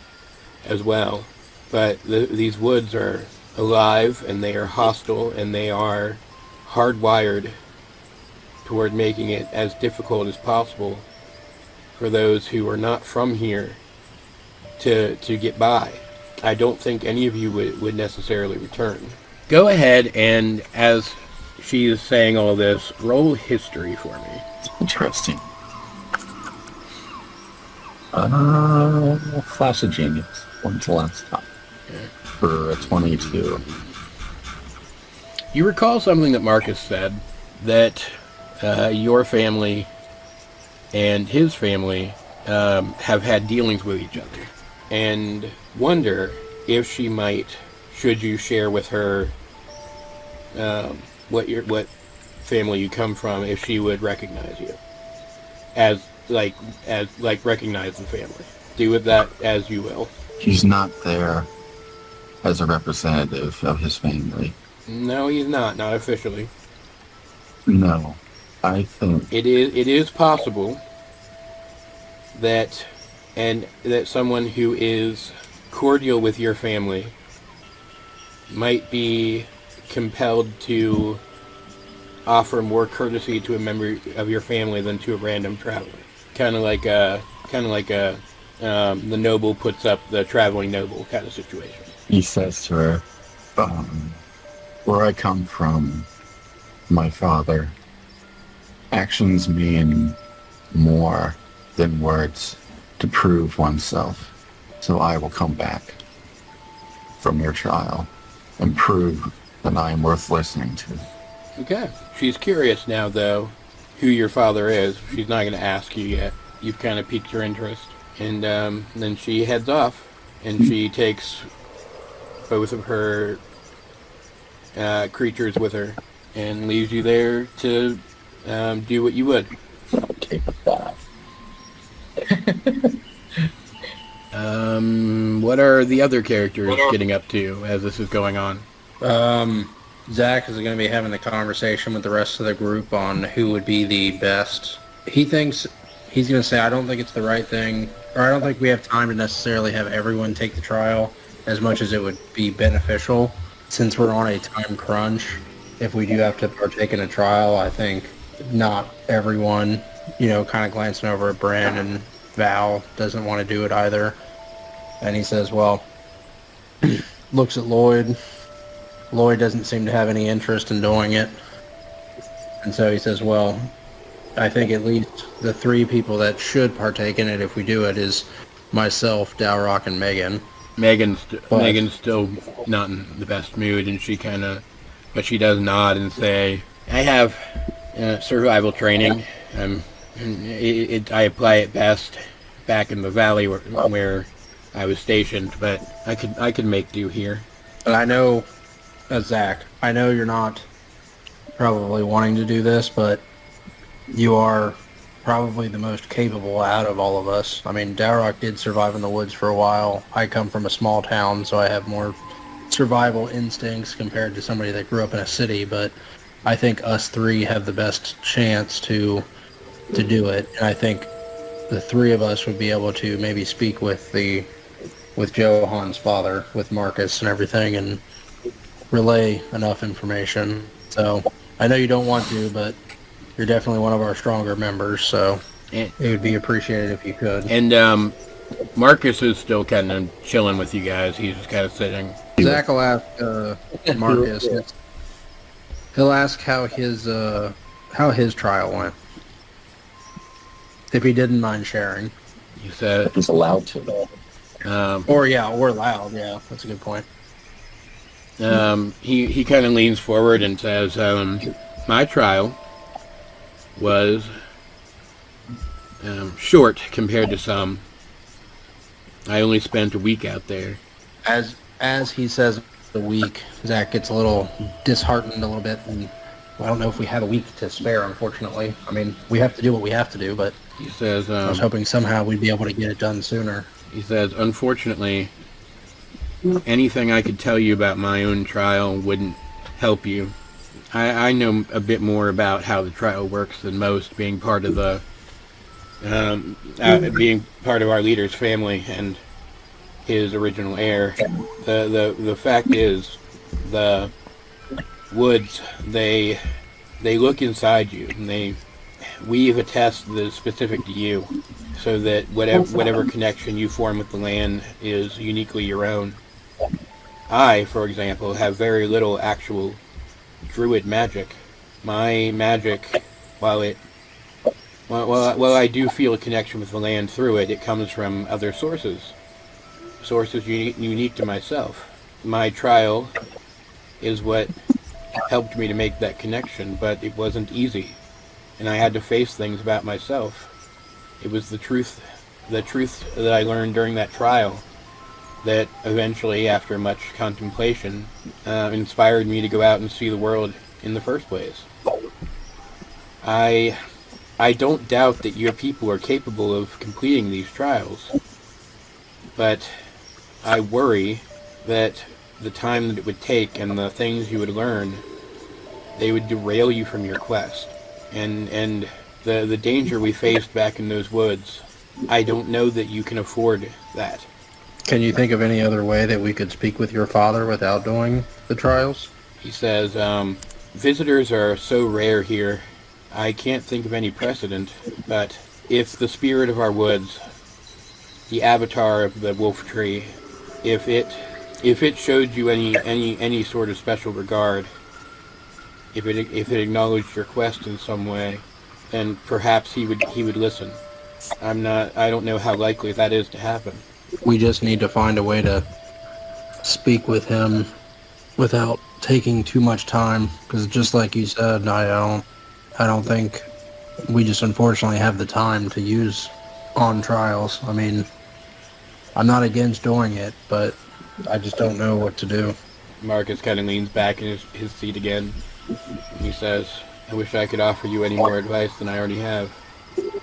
as well. But these woods are alive, and they are hostile, and they are hardwired toward making it as difficult as possible for those who are not from here to get by. I don't think any of you would necessarily return." Go ahead and, as she is saying all this, roll history for me. Interesting. Flash of genius. When's the last time? For a 22. You recall something that Marcus said, that your family and his family have had dealings with each other, and wonder if she might, should you share with her what family you come from, if she would recognize you as recognize the family. Do with that as you will. He's not there as a representative of his family. No, he's not officially. No, I think It is possible that someone who is cordial with your family might be compelled to offer more courtesy to a member of your family than to a random traveler. Kind of like the noble puts up the traveling noble kind of situation. he says to her, where I come from, my father, actions mean more than words to prove oneself. So I will come back from your trial and prove that I am worth listening to. Okay. She's curious now, though, who your father is. She's not going to ask you yet. You've kind of piqued her interest. And then she heads off, and she takes both of her creatures with her and leaves you there to do what you would. Take a bath. What are the other characters getting up to as this is going on? Zach is going to be having the conversation with the rest of the group on who would be the best. He thinks he's going to say, I don't think it's the right thing, or I don't think we have time to necessarily have everyone take the trial as much as it would be beneficial. Since we're on a time crunch, if we do have to partake in a trial, I think not everyone, kind of glancing over at Brandon, Val doesn't want to do it either. And he says, well, looks at Lloyd. Lloyd doesn't seem to have any interest in doing it. And so he says, well, I think at least the three people that should partake in it if we do it is myself, Dalrock, and Megan. Megan's still not in the best mood, and but she does nod and say, I have survival training. I apply it best back in the valley where I was stationed, but I could make do here. And I know, Zach, I know you're not probably wanting to do this, but you are probably the most capable out of all of us. I mean, Dalrock did survive in the woods for a while. I come from a small town, so I have more survival instincts compared to somebody that grew up in a city, but I think us three have the best chance to do it. And I think the three of us would be able to maybe speak with Johan's father, with Marcus and everything, and relay enough information. So I know you don't want to, but you're definitely one of our stronger members, so it would be appreciated if you could. And Marcus is still kind of chilling with you guys. He's just kind of sitting. Zach will ask Marcus. He'll ask how his trial went, if he didn't mind sharing. You said he's allowed to. Or allowed. Yeah, that's a good point. He kind of leans forward and says, my trial was short compared to some. I only spent a week out there. As he says the week, Zach gets a little disheartened a little bit, and I don't know if we had a week to spare, unfortunately. I mean, we have to do what we have to do, but he says, I was hoping somehow we'd be able to get it done sooner. He says, unfortunately, anything I could tell you about my own trial wouldn't help you. I know a bit more about how the trial works than most, being part of being part of our leader's family and his original heir. The fact is, the woods, they look inside you, and they weave a test that is specific to you, so that whatever connection you form with the land is uniquely your own. I, for example, have very little actual druid magic. My magic, while I do feel a connection with the land through it, it comes from other sources unique to myself. My trial is what helped me to make that connection, but it wasn't easy, and I had to face things about myself. It was the truth that I learned during that trial that eventually, after much contemplation, inspired me to go out and see the world in the first place. I don't doubt that your people are capable of completing these trials, but I worry that the time that it would take and the things you would learn, they would derail you from your quest. And the danger we faced back in those woods, I don't know that you can afford that. Can you think of any other way that we could speak with your father without doing the trials? He says, visitors are so rare here, I can't think of any precedent, but if the spirit of our woods, the avatar of the wolf tree, if it showed you any sort of special regard, if it acknowledged your quest in some way, then perhaps he would listen. I don't know how likely that is to happen. We just need to find a way to speak with him without taking too much time, because just like you said, I don't think we just unfortunately have the time to use on trials. I mean, I'm not against doing it, but I just don't know what to do. Marcus kind of leans back in his seat again. And he says, I wish I could offer you any more advice than I already have.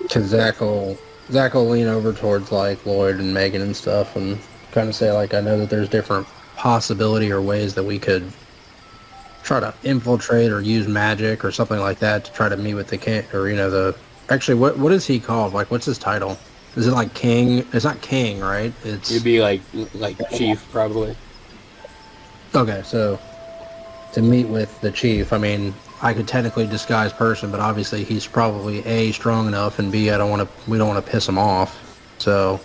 Zach will Zach will lean over towards like Lloyd and Megan and stuff, and kind of say like, I know that there's different possibility or ways that we could try to infiltrate or use magic or something like that to try to meet with the king, or the. Actually, what is he called? Like, what's his title? Is it like king? It's not king, right? It'd be like chief, probably. Okay, so to meet with the chief, I mean, I could technically disguise person, but obviously he's probably A, strong enough, and B, we don't want to piss him off. So,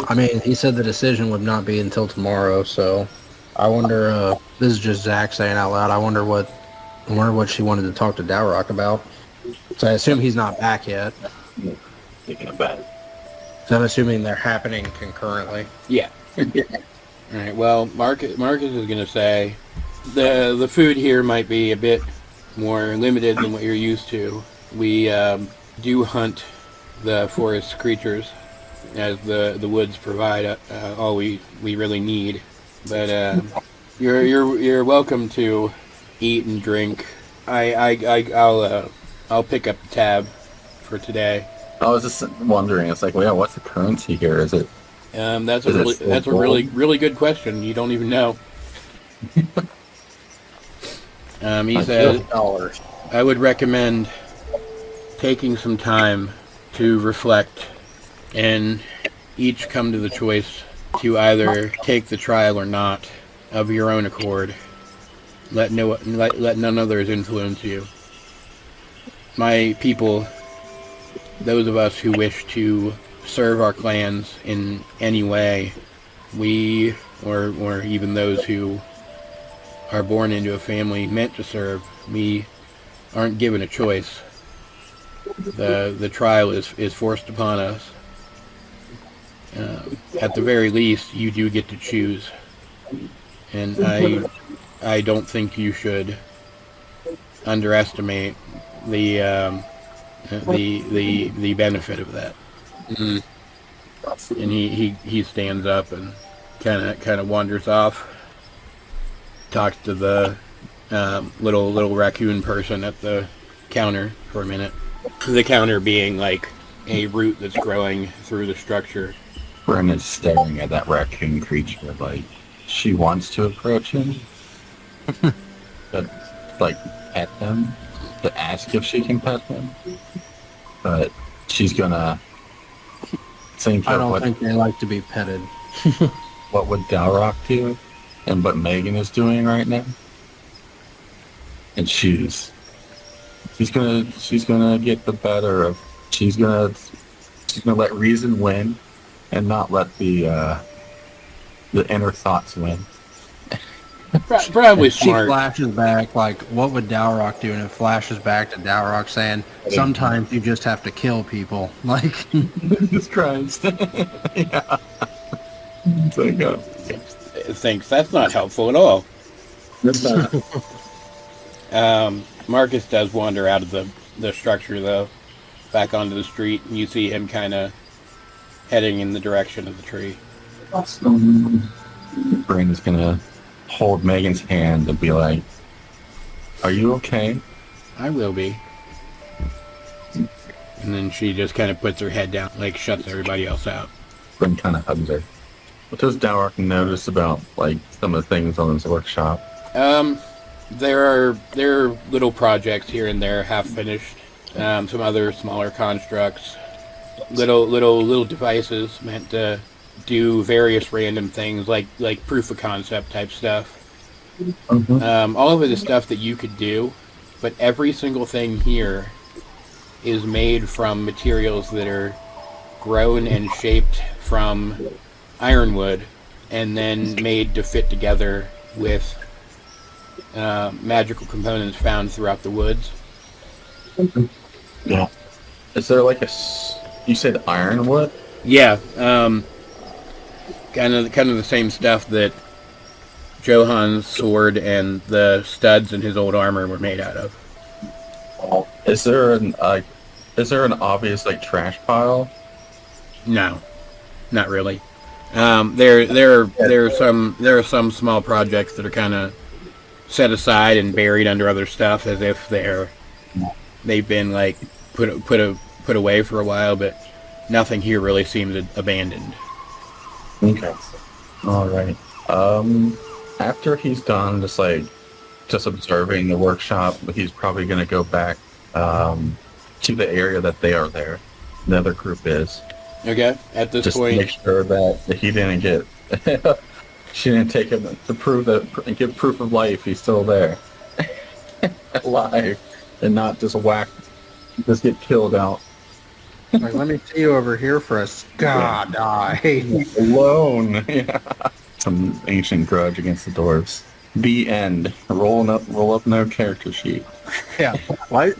I mean, he said the decision would not be until tomorrow, so I wonder, this is just Zach saying out loud, I wonder what she wanted to talk to Dowrock about. So I assume he's not back yet. Taking a bet. So I'm assuming they're happening concurrently. Yeah. All right. Well, Marcus is going to say the food here might be a bit more limited than what you're used to. We do hunt the forest creatures, as the woods provide all we really need. But you're welcome to eat and drink. I'll pick up the tab for today. I was just wondering. It's like, well, yeah, what's the currency here? Is it? That's a really good question. You don't even know. He said, I would recommend taking some time to reflect and each come to the choice to either take the trial or not of your own accord. Let none others influence you. My people, those of us who wish to serve our clans in any way, we, or even those who are born into a family meant to serve, we aren't given a choice. The trial is forced upon us. At the very least, you do get to choose, and I don't think you should underestimate the benefit of that. And he stands up and kind of wanders off, talks to the little raccoon person at the counter for a minute. The counter being like a root that's growing through the structure. Brenna's staring at that raccoon creature like she wants to approach him, but like pet him, to ask if she can pet him, but she's gonna think I of don't think they like to be petted. what would Dalrock do, and what Megan is doing right now, and she's gonna get the better of. She's gonna let reason win, and not let the inner thoughts win. Probably smart. She flashes back, like, what would Dalrock do? And it flashes back to Dalrock saying, sometimes you just have to kill people. Like, Jesus Christ. Yeah. It's like, Thanks. That's not helpful at all. that's not. Marcus does wander out of the structure, though, back onto the street, and you see him kind of heading in the direction of the tree. Brandon's gonna hold Megan's hand and be like, "Are you okay?" I will be. And then she just kind of puts her head down, like shuts everybody else out. Brandon kind of hugs her. What does Dalrock notice about like some of the things on his workshop? There are little projects here and there, half finished. Some other smaller constructs, little devices meant to do various random things, like proof of concept type stuff. Mm-hmm. All of it is stuff that you could do, but every single thing here is made from materials that are grown and shaped from ironwood, and then made to fit together with magical components found throughout the woods. Yeah. Is there like you said ironwood? Yeah, kind of the same stuff that Johan's sword and the studs in his old armor were made out of. Is there an obvious like trash pile? No, not really. There are some small projects that are kind of set aside and buried under other stuff, as if they're they've been like put away for a while, but nothing here really seems abandoned. Okay. All right. After he's done just observing the workshop, he's probably going to go back to the area that they are there. The other group is. Okay. At this Just point, make sure that he didn't get. She didn't take him to prove that, give proof of life. He's still there, alive, and not just just get killed out. Like, let me see you over here for a god die. Alone. Yeah. Some ancient grudge against the dwarves. The end. Roll up no character sheet. Yeah. Why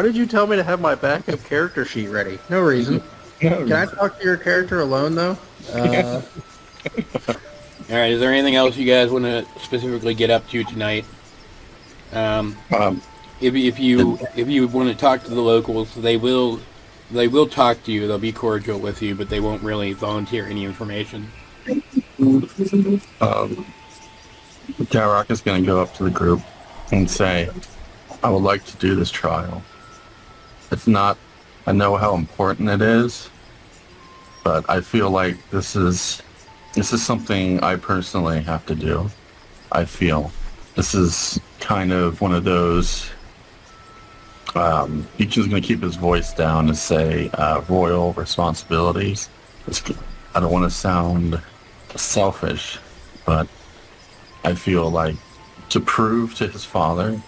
did you tell me to have my backup character sheet ready? No reason. Can I talk to your character alone though? all right. Is there anything else you guys want to specifically get up to tonight? If you want to talk to the locals, they will talk to you. They'll be cordial with you, but they won't really volunteer any information. Darrock is going to go up to the group and say, I would like to do this trial. It's not, I know how important it is, but I feel like this is something I personally have to do. I feel this is kind of one of those, he's just going to keep his voice down and say royal responsibilities. I don't want to sound selfish, but I feel like to prove to his father,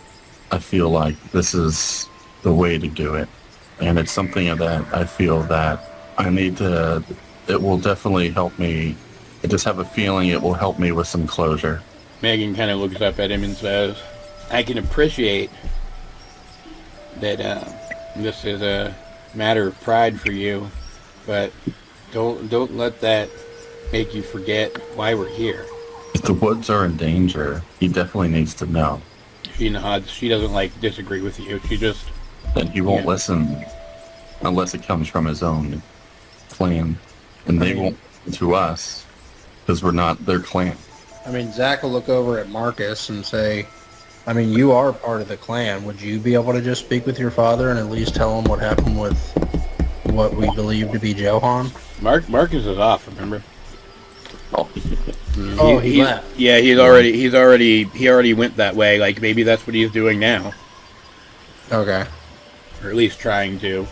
I feel like this is the way to do it. And it's something that I feel that I need to, it will definitely help me. I just have a feeling it will help me with some closure. Megan kind of looks up at him and says, I can appreciate that this is a matter of pride for you, but don't let that make you forget why we're here. If the woods are in danger, he definitely needs to know. She nods. She doesn't disagree with you. She just... And he won't listen unless it comes from his own clan. And they won't listen to us because we're not their clan. I mean, Zach will look over at Marcus and say, I mean, you are part of the clan. Would you be able to just speak with your father and at least tell him what happened with what we believe to be Johan? Marcus is off, remember? Oh, He left. Yeah, he already went that way. Like, maybe that's what he's doing now. Okay. Or at least trying to.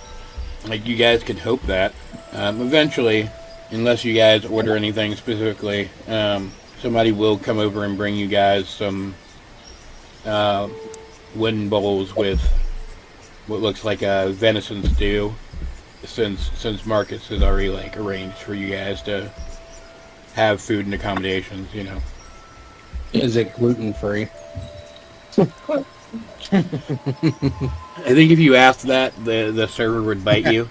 Like, you guys could hope that. Eventually, unless you guys order anything specifically, somebody will come over and bring you guys some wooden bowls with what looks like a venison stew, since Marcus has already arranged for you guys to have food and accommodations, you know. Is it gluten free? I think if you asked that, the server would bite you.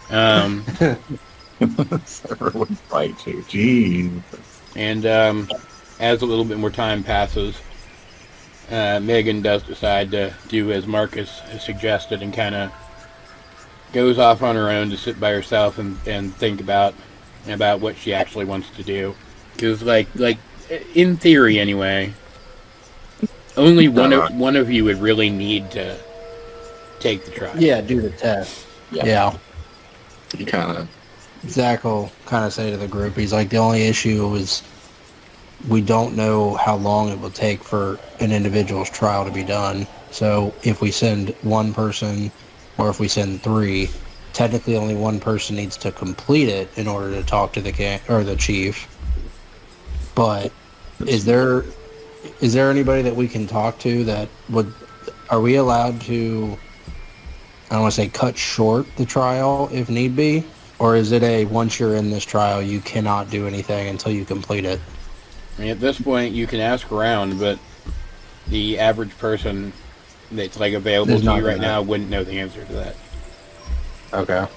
the server would bite you. Jeez. And as a little bit more time passes, Megan does decide to do as Marcus has suggested and kind of goes off on her own to sit by herself and think about what she actually wants to do. Because, in theory anyway, only one of you would really need to take the trial. Yeah, do the test. Yeah. He kind of... Zach will kind of say to the group, he's like, the only issue is we don't know how long it will take for an individual's trial to be done. So if we send one person or if we send three, technically only one person needs to complete it in order to talk to the chief. But is there anybody that we can talk to that are we allowed to, I don't want to say cut short the trial if need be? Or is it once you're in this trial, you cannot do anything until you complete it? I mean, at this point, you can ask around, but the average person that's available to you right now wouldn't know the answer to that. Okay.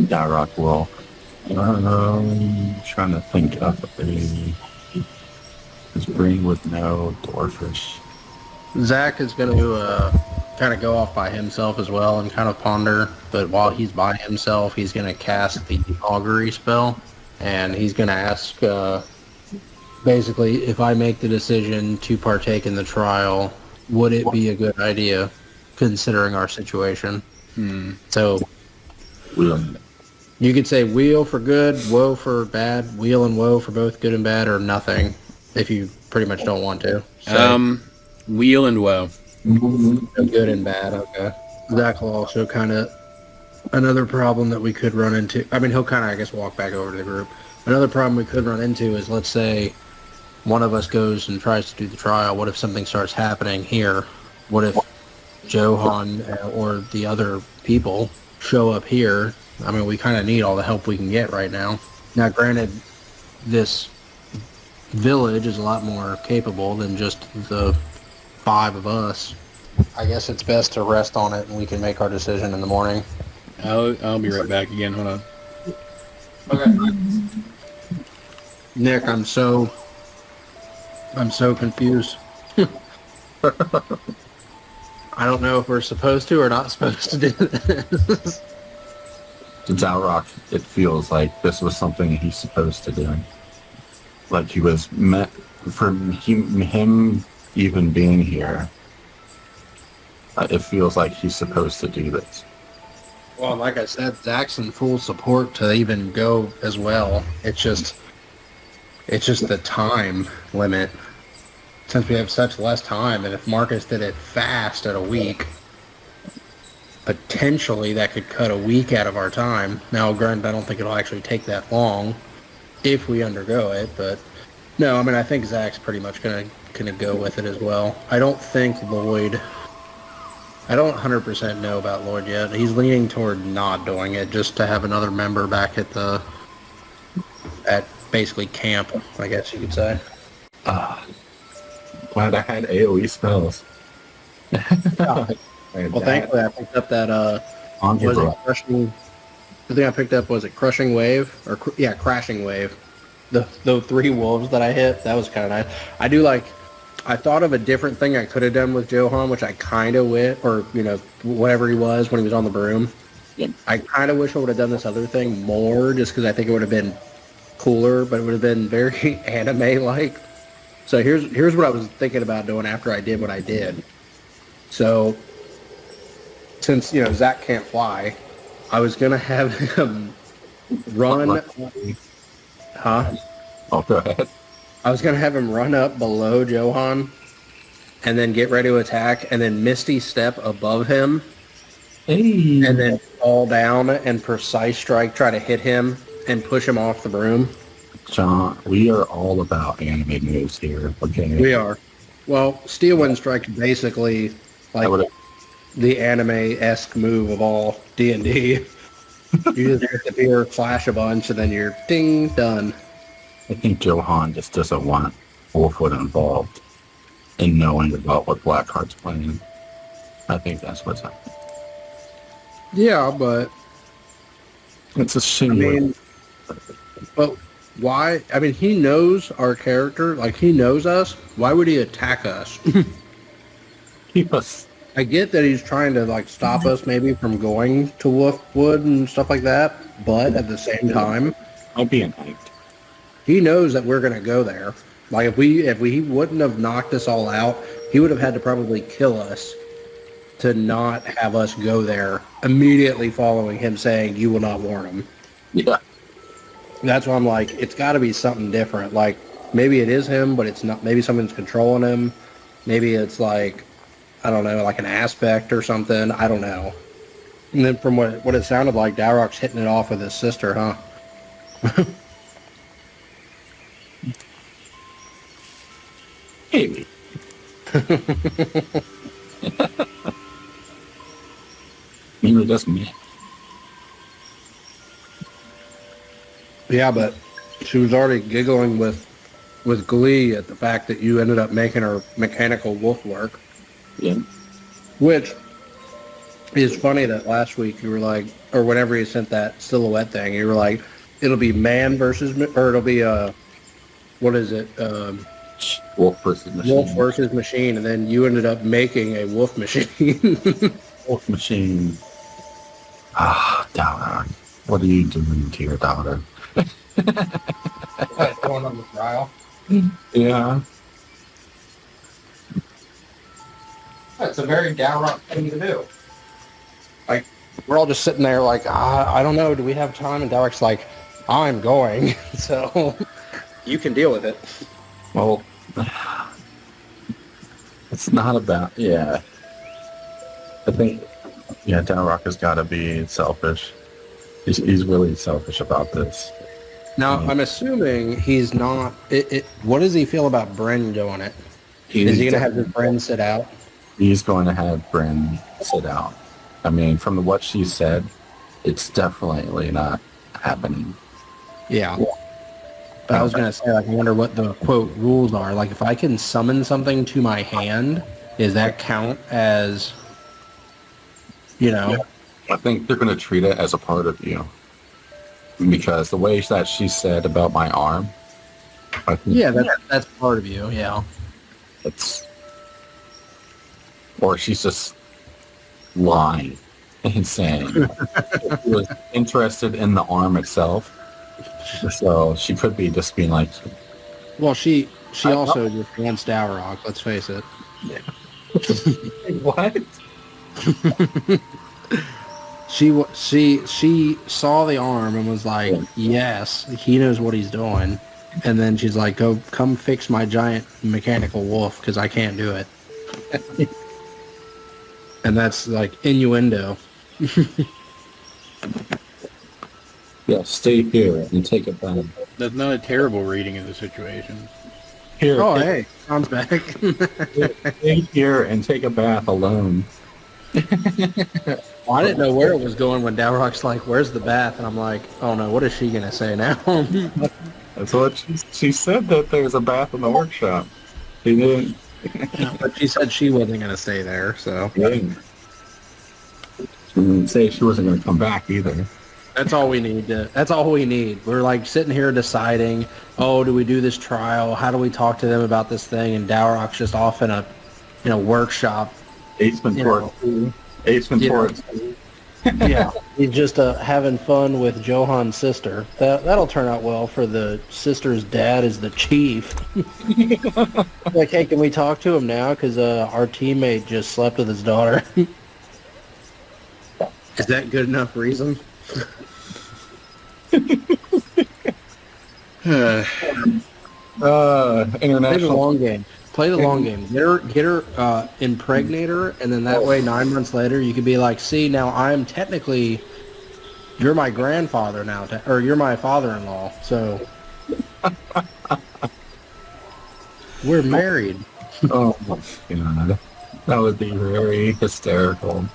Darrock will. Trying to think of his brain with no dwarfish. Zach is going to kind of go off by himself as well and kind of ponder. But while he's by himself, he's going to cast the augury spell, and he's going to ask, basically, if I make the decision to partake in the trial, would it be a good idea? considering our situation. So Wheel. you could say wheel for good, woe for bad, wheel and woe for both good and bad, or nothing if you pretty much don't want to. So Wheel and woe. good and bad, okay. Zach will also kind of, another problem that we could run into, I mean, he'll kind of, I guess, walk back over to the group. Another problem we could run into is, let's say, one of us goes and tries to do the trial. What if something starts happening here? What if Johan or the other people show up here? I mean, we kind of need all the help we can get right now. Now, granted, this village is a lot more capable than just the 5 of us. I guess it's best to rest on it and we can make our decision in the morning. I'll be right back again. Hold on. Okay. Nick, I'm so confused. I don't know if we're supposed to or not supposed to do this. To Dalrock, it feels like this was something he's supposed to do. Like he was meant for him even being here. It feels like he's supposed to do this. Well, like I said, Zach's in full support to even go as well. It's just the time limit. Since we have such less time, and if Marcus did it fast at a week, potentially that could cut a week out of our time. Now, granted, I don't think it'll actually take that long if we undergo it, but no, I mean, I think Zach's pretty much gonna go with it as well. I don't think Lloyd. I don't 100% know about Lloyd yet. He's leaning toward not doing it, just to have another member back at basically camp, I guess you could say. Glad I had AoE spells. Well, thankfully I picked up that, crushing, the thing I picked up, was it Crushing Wave? Crashing Wave. The 3 wolves that I hit, that was kind of nice. I thought of a different thing I could have done with Johan, which I kind of or, whatever he was when he was on the broom. Yeah. I kind of wish I would have done this other thing more, just because I think it would have been cooler, but it would have been very anime-like. So here's what I was thinking about doing after I did what I did. So, since, Zach can't fly, I was going to have him run... Huh? Oh, go ahead. I was going to have him run up below Johan and then get ready to attack and then Misty step above him. Hey. And then fall down and precise strike, try to hit him and push him off the broom. John, we are all about anime moves here, okay? We are. Well, Steel Wind Strike's basically like the anime-esque move of all D&D. You just hit the beer, flash a bunch, and then you're ding, done. I think Johan just doesn't want Wolfwood involved in knowing about what Blackheart's playing. I think that's what's happening. Yeah, but... It's a shame. I mean, but why? I mean, he knows our character. Like, he knows us. Why would he attack us? Keep us... I get that he's trying to, stop us maybe from going to Wolfwood and stuff like that, but at the same time... I'm being hyped. He knows that we're going to go there. Like, if we wouldn't have knocked us all out, he would have had to probably kill us to not have us go there immediately following him saying, "You will not warn him." Yeah. That's why I'm like, it's got to be something different. Like, maybe it is him, but it's not. Maybe something's controlling him. Maybe it's like, I don't know, like an aspect or something. I don't know. And then from what it sounded like, Dalrock's hitting it off with his sister, huh? Maybe. Maybe that's me. Yeah, but she was already giggling with glee at the fact that you ended up making her mechanical wolf work. Yeah. Which is funny that last week you were like, or whenever you sent that silhouette thing, you were like, it'll be man versus, or it'll be what is it? Wolf versus machine. Wolf versus machine, and then you ended up making a wolf machine. Wolf machine. Daughter. What are you doing to your daughter? Going on the trial. Yeah. That's a very downright thing to do. Like, we're all just sitting there like, I don't know, do we have time? And Derek's like, I'm going, so you can deal with it. Well, it's not about, yeah. I think, yeah, Dalrock has got to be selfish. He's really selfish about this. Now, I'm assuming he's not, what does he feel about Bryn doing it? Is he going to have his Bryn sit out? He's going to have Bryn sit out. I mean, from what she said, it's definitely not happening. Yeah. But I was going to say, like, I wonder what the, quote, rules are. Like, if I can summon something to my hand, does that count as, you know? Yeah. I think they're going to treat it as a part of you. Because the way that she said about my arm, I think that's part of you, yeah. It's, or she's just lying and saying she was interested in the arm itself. So she could be just being like, well, she also just wants Dalrock, let's face it. what? She saw the arm and was like, yes, he knows what he's doing. And then she's like, come fix my giant mechanical wolf because I can't do it. And that's like innuendo. Yeah, stay here and take a bath. That's not a terrible reading of the situation. Here, Oh, hey, Tom's back. stay here and take a bath alone. Well, I didn't know where it was going when Dalrock's like, where's the bath? And I'm like, oh no, what is she going to say now? That's what she said, that there's a bath in the workshop. She didn't. But she said she wasn't going to stay there, so. She didn't say she wasn't going to come back either. That's all we need. That's all we need. We're like sitting here deciding, oh, do we do this trial? How do we talk to them about this thing? And Dalrock's just off in a workshop. Ace Ventura. Yeah, he's just having fun with Johan's sister. That'll turn out well for the sister's dad is the chief. Like, hey, can we talk to him now? Because our teammate just slept with his daughter. Is that good enough reason? International. Play the long game. Play the long game. Get her, impregnate her, and then that way 9 months later you could be like, see, now I'm technically, you're my grandfather now, or you're my father-in-law, so we're married. Oh my god. That would be very hysterical.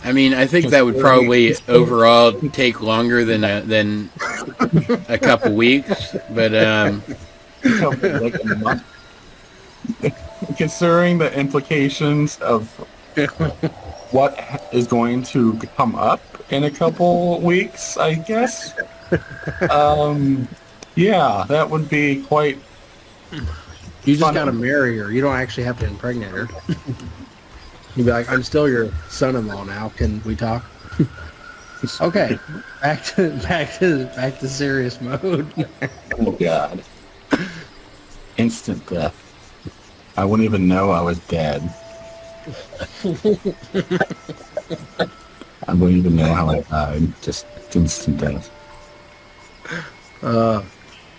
I mean, I think that would probably overall take longer than a couple weeks, but Like a month. Considering the implications of what is going to come up in a couple weeks, I guess. Yeah, that would be quite. You just gotta marry her. You don't actually have to impregnate her. You'd be like, I'm still your son-in-law now. Can we talk? Okay, back to serious mode. Oh god. Instant death. I wouldn't even know I was dead. I wouldn't even know how I died. Just instant death.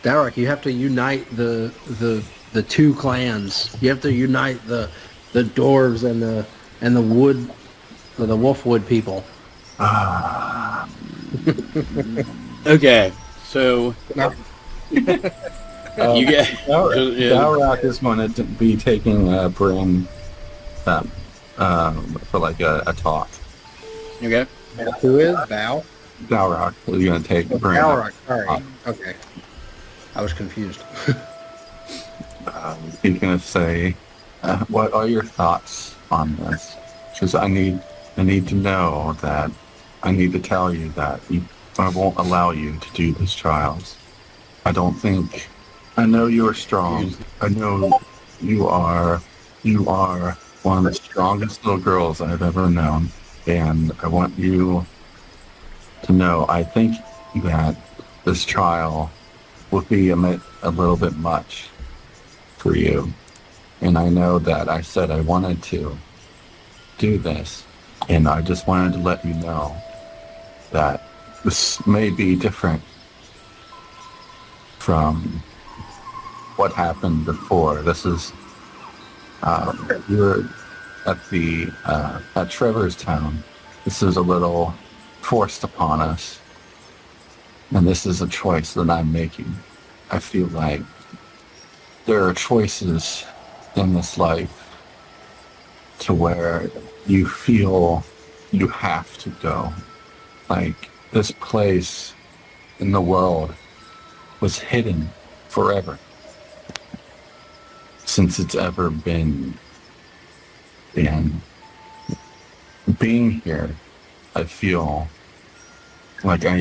Dalrock, you have to unite the two clans. You have to unite the dwarves and the wood, the Wolfwood people. okay. So you get Dalrock is going to be taking Bryn for like a talk. okay. Who is Val? Dalrock is going to take Bryn. Dalrock. Sorry. Okay. I was confused. He's going to say, "What are your thoughts on this?" Because I need to know that. I need to tell you that I won't allow you to do these trials. I don't think. I know you are strong. I know you are one of the strongest little girls I've ever known. And I want you to know, I think that this trial would be a little bit much for you. And I know that I said I wanted to, do this. And I just wanted to let you know that this may be different from what happened before. This is, we were at Trevor's Town. This is a little forced upon us. And this is a choice that I'm making. I feel like there are choices in this life to where you feel you have to go. Like, this place in the world was hidden forever. Since it's ever been. And being here, I feel like I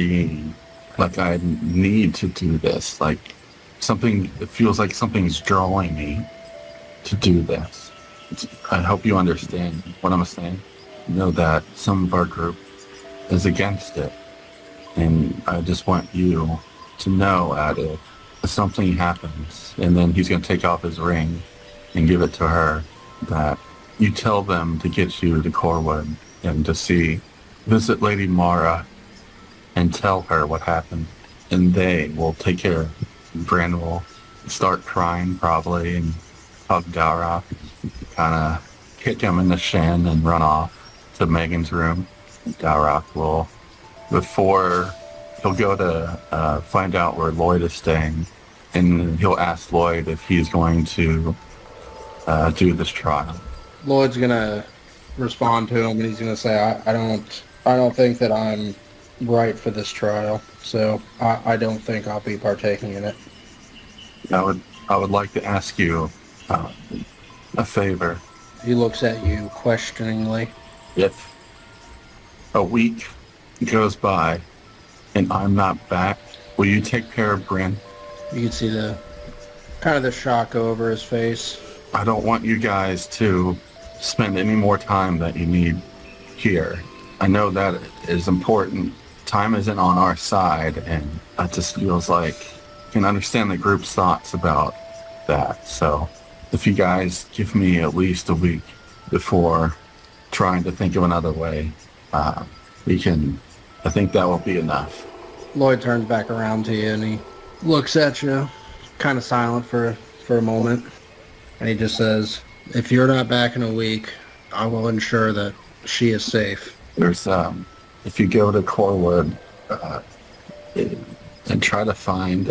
need to do this. Like, it feels like something's drawing me to do this. I hope you understand what I'm saying. You know that some of our group is against it. And I just want you to know that if something happens and then he's going to take off his ring and give it to her, that you tell them to get you to Corwood and to visit Lady Mara and tell her what happened. And they will take care of it. Bran will start crying probably and hug Dara, kind of kick him in the shin and run off to Megan's room. Dara will, before he'll go to find out where Lloyd is staying, and he'll ask Lloyd if he's going to do this trial. Lloyd's gonna respond to him, and he's gonna say, I don't think that I'm right for this trial, so I don't think I'll be partaking in it. I would like to ask you a favor. He looks at you questioningly. If a week goes by and I'm not back, will you take care of Bryn? You can see the kind of the shock go over his face. I don't want you guys to spend any more time that you need here. I know that is important. Time isn't on our side, and that just feels like I can understand the group's thoughts about that. So if you guys give me at least a week before trying to think of another way, I think that will be enough. Lloyd turns back around to you and he looks at you, kind of silent for a moment, and he just says, if you're not back in a week, I will ensure that she is safe. There's, if you go to Corwood and try to find,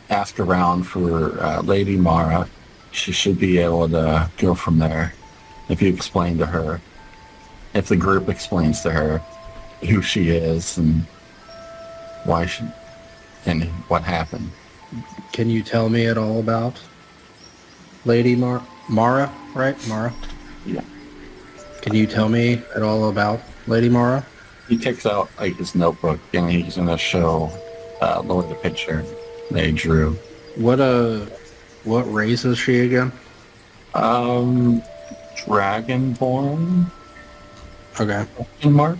ask around for Lady Mara, she should be able to go from there. If you explain to her, if the group explains to her who she is and why she, and what happened. Can you tell me at all about Lady Mara, right? Mara? Yeah. Can you tell me at all about Lady Mara? He takes out like his notebook and he's gonna show Lloyd the picture they drew. What race is she again? Dragonborn? Okay. Mark?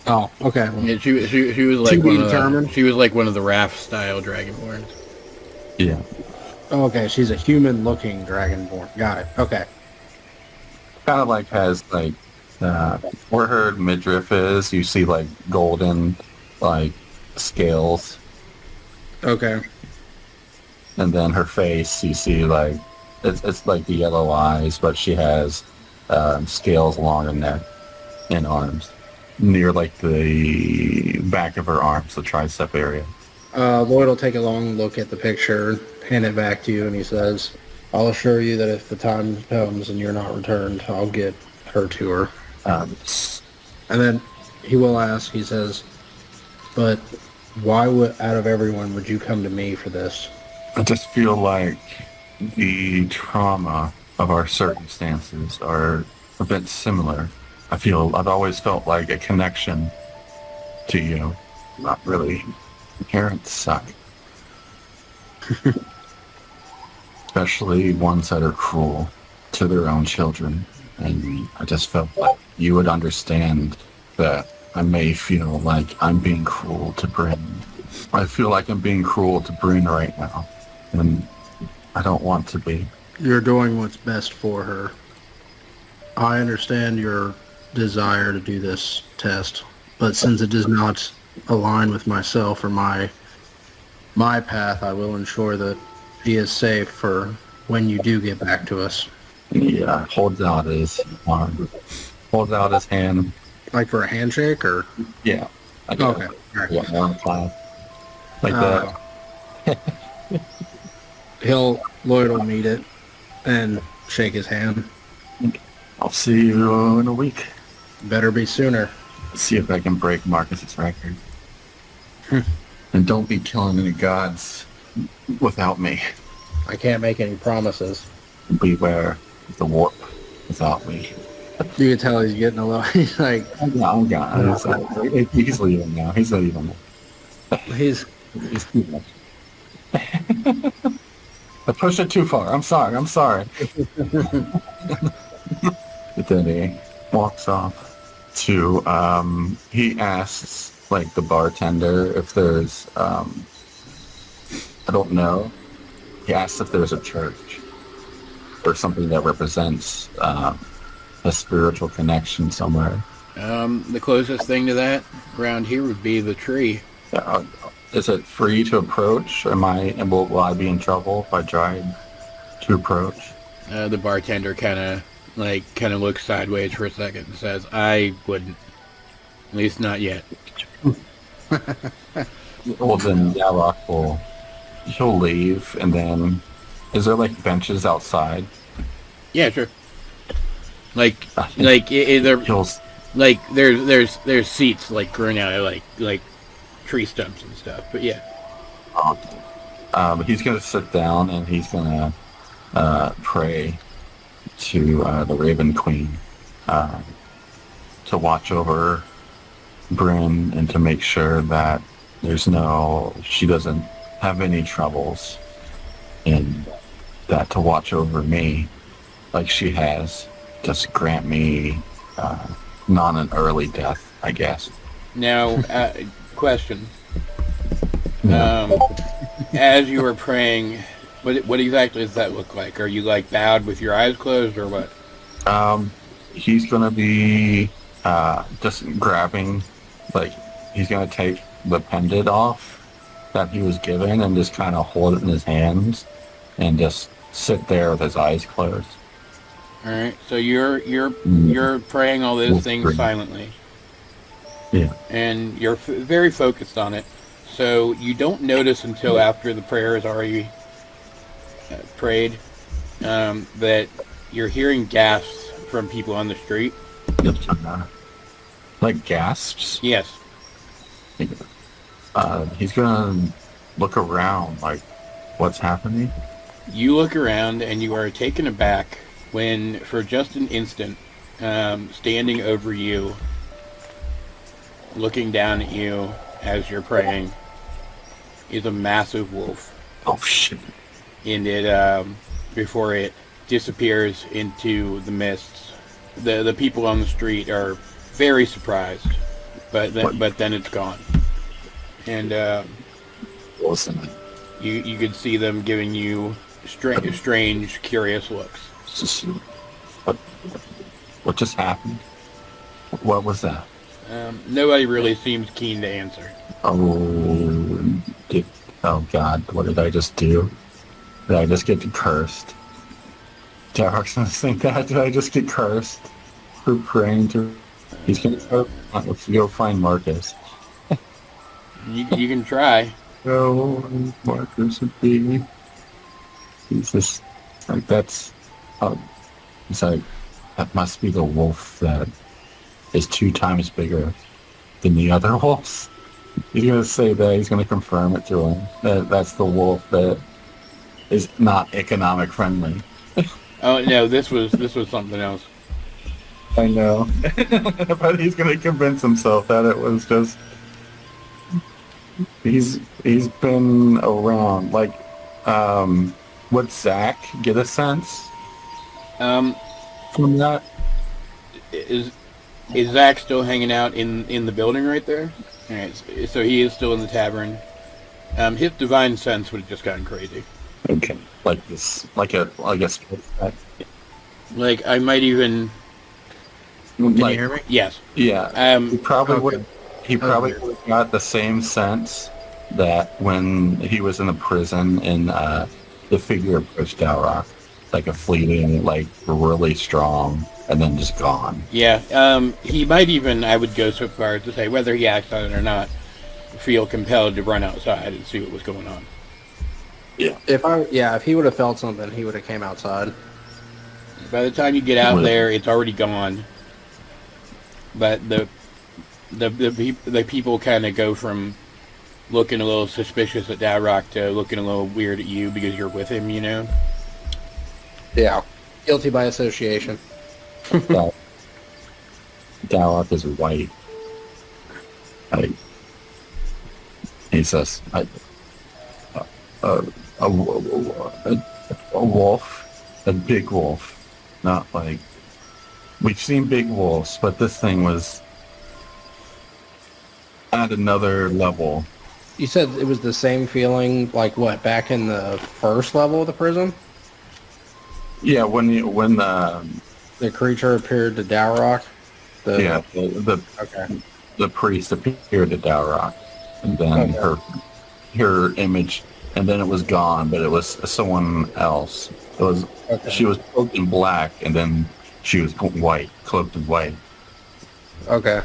Oh, okay. Yeah, she was like To be one of determined? she was like one of the raft style dragonborns. Yeah. Okay, she's a human-looking dragonborn. Got it. Okay. Kind of like has like where her midriff is, you see like golden like scales, Okay. and then her face you see like it's like the yellow eyes, but she has scales along her neck and arms near like the back of her arms, the tricep area. Lloyd will take a long look at the picture, hand it back to you, and he says, I'll assure you that if the time comes and you're not returned, I'll get her to her. And then he will ask, he says, but why out of everyone would you come to me for this? I just feel like the trauma of our circumstances are a bit similar. I've always felt like a connection to you. Not really. Parents suck. Especially ones that are cruel to their own children. And I just felt like you would understand that I may feel like I'm being cruel to Bryn. I feel like I'm being cruel to Bryn right now. And I don't want to be. You're doing what's best for her. I understand your desire to do this test, but since it does not align with myself or my path, I will ensure that he is safe for when you do get back to us. He holds out his arm, holds out his hand. Like for a handshake, or? Yeah. Like Okay. All right. Yeah, arm clasp. Like that. Lloyd will meet it and shake his hand. I'll see you in a week. Better be sooner. See if I can break Marcus's record. And don't be killing any gods without me. I can't make any promises. Beware of the warp without me. You can tell he's getting a little. He's like, I'm gone. He's leaving now. He's leaving. he's Too much. I pushed it too far. I'm sorry. But then he walks off to, he asks, like, the bartender if there's, I don't know. He asks if there's a church or something that represents a spiritual connection somewhere. The closest thing to that around here would be the tree. Is it free to approach? Will I be in trouble if I tried to approach? The bartender kind of looks sideways for a second and says, "I wouldn't. At least not yet." Well, then Yarok he'll leave, and then is there like benches outside? Yeah, sure. There's seats like grown out of like tree stumps and stuff. But yeah. He's gonna sit down and he's gonna pray to the Raven Queen to watch over Bryn and to make sure that she doesn't have any troubles, and that to watch over me like she has. Just grant me not an early death, I guess. Now, question. Yeah. As you were praying, what exactly does that look like? Are you like bowed with your eyes closed, or what? He's gonna be just grabbing, like he's gonna take the pendant off that he was given and just kind of hold it in his hands and just sit there with his eyes closed. All right. So you're praying all those things silently. Yeah. And you're very focused on it. So you don't notice until after the prayer is already prayed that you're hearing gasps from people on the street. Like gasps? Yes. He's gonna look around, like, what's happening? You look around and you are taken aback when, for just an instant, standing over you, looking down at you as you're praying, is a massive wolf. Oh, shit. And it, before it disappears into the mists, the people on the street are very surprised, but then it's gone. And Listen. You could see them giving you strange, curious looks. What just happened? What was that? Nobody really seems keen to answer. Oh God, what did I just do? Did I just get cursed? Dark's gonna think that. Did I just get cursed for praying to? He's gonna go. Let's go find Marcus. You can try. So Marcus would be. He's just like that's. It's like that must be the wolf that is 2 times bigger than the other wolves. He's gonna say that. He's gonna confirm it to him that that's the wolf that is not economic friendly. Oh no, this was something else. I know, but he's gonna convince himself that it was just. He's been around. Like, would Zach get a sense from that? Is Zach still hanging out in the building right there? All right, so he is still in the tavern. His divine sense would have just gotten crazy. Okay, like this, like a Like I might even Can you hear me? Yes. Yeah. He probably Okay. would. He probably would have got the same sense that when he was in the prison and the figure approached Dalrock, like a fleeting, like really strong, and then just gone. Yeah. He might even, I would go so far as to say, whether he acts on it or not, feel compelled to run outside and see what was going on. Yeah. If he would have felt something, he would have came outside. By the time you get out there, it's already gone. But the people kind of go from looking a little suspicious at Dalrock to looking a little weird at you because you're with him, you know? Yeah. Guilty by association. Dalrock is white. He says, a wolf, a big wolf. Not like we've seen big wolves, but this thing was at another level. You said it was the same feeling, like what, back in the first level of the prison? Yeah, when the creature appeared to Dalrock? The priest appeared to Dalrock, and then her image, and then it was gone, but it was someone else. It was she was cloaked in black, and then she was white, cloaked in white. Okay.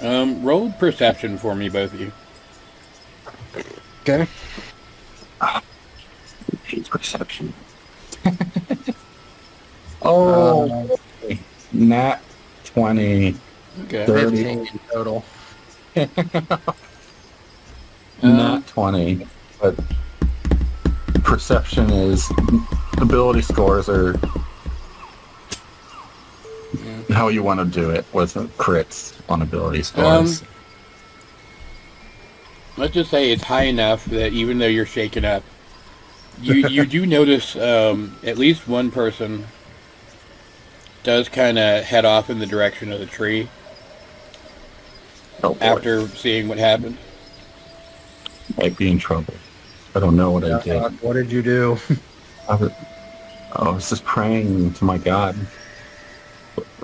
Roll perception for me, both of you. Okay. Hate perception. Oh, nat 20. Okay. 30. 15 in total. Not 20, but perception is ability scores are how you want to do it with crits on ability scores. Let's just say it's high enough that even though you're shaken up, you do notice at least one person does kind of head off in the direction of the tree after seeing what happened. Might be in trouble. I don't know what I did. What did you do? I was just praying to my God.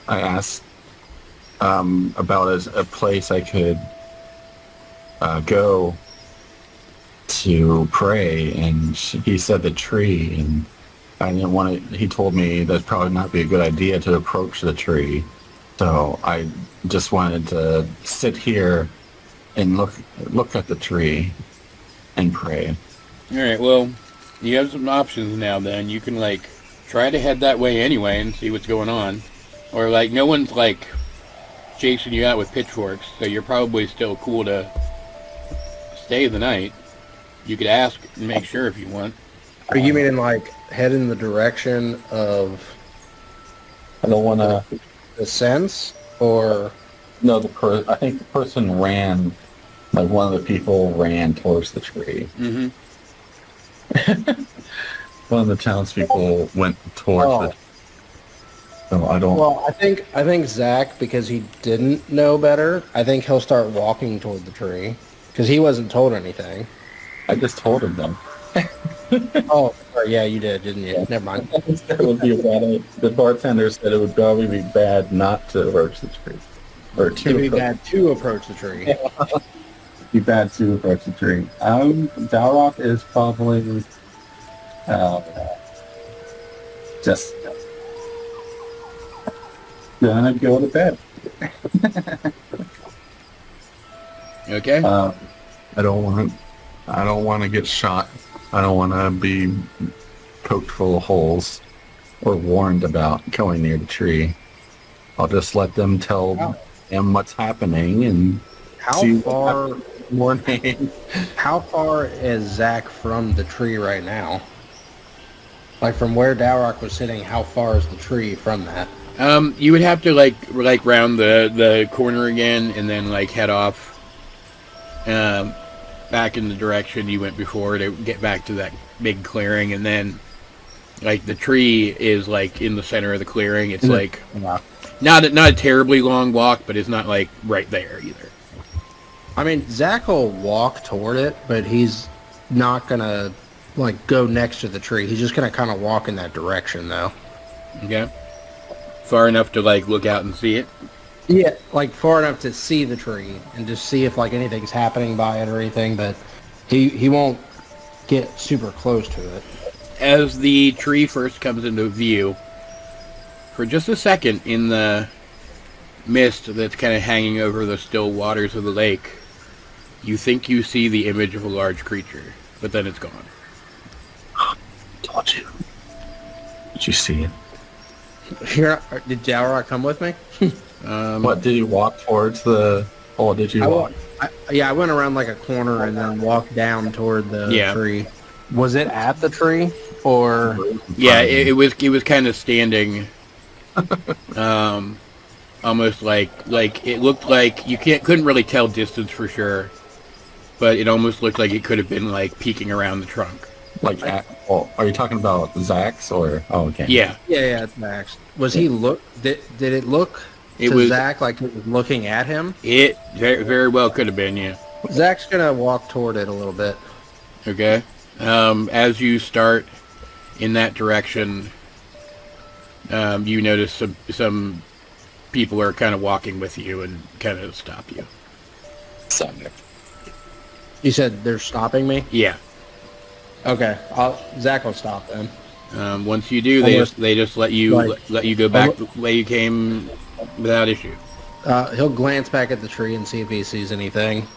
I asked about a place I could go to pray, and he said the tree, and I didn't want to. He told me that'd probably not be a good idea to approach the tree, so I just wanted to sit here and look at the tree and pray. All right. Well, you have some options now. Then you can try to head that way anyway and see what's going on, or no one's chasing you out with pitchforks, so you're probably still cool to stay the night. You could ask and make sure if you want. Are you meaning head in the direction of? I don't want to. The sense, or no? I think the person ran. One of the people ran towards the tree. Mm-hmm. One of the townspeople went towards the. So I don't. Well, I think Zach, because he didn't know better, I think he'll start walking toward the tree because he wasn't told anything. I just told him though. Oh, yeah, you did, didn't you? Never mind. It would be a bad. The bartender said it would probably be bad not to approach the tree, or to It'd be bad to approach the tree. Be bad to approach the tree. Dalrock is probably just gonna go to bed. Okay. I don't want to get shot. I don't want to be poked full of holes or warned about going near the tree. I'll just let them tell them what's happening and How far? Morning. How far is Zach from the tree right now? From where Dalrock was sitting, how far is the tree from that? You would have to round the corner again and then head off back in the direction you went before to get back to that big clearing, and then the tree is in the center of the clearing. It's not a terribly long walk, but it's not right there either. I mean, Zach will walk toward it, but he's not gonna go next to the tree. He's just gonna kind of walk in that direction, though. Okay. far enough to like look out and see it. Yeah, like far enough to see the tree and just see if like anything's happening by it or anything, but he won't get super close to it. As the tree first comes into view, for just a second in the mist that's kind of hanging over the still waters of the lake, you think you see the image of a large creature, but then it's gone. Told you. Did you see it? Here, did Jalrock come with me? What, did you walk towards the... Oh, did you walk? I went around like a corner and then walked down toward the tree. Was it at the tree, or... Yeah, it was kind of standing, almost like it looked like you couldn't really tell distance for sure, but it almost looked like it could have been like peeking around the trunk. Like, are you talking about Zach's or... Oh, okay. Yeah. Yeah, it's Max. Was he look... Did it look to Zach like it was looking at him? It very, very well could have been, yeah. Zach's gonna walk toward it a little bit. Okay. As you start in that direction, you notice some people are kind of walking with you and kind of stop you. You said they're stopping me? Yeah. Okay, Zach will stop them. Once you do, they just let you go back the way you came without issue. He'll glance back at the tree and see if he sees anything.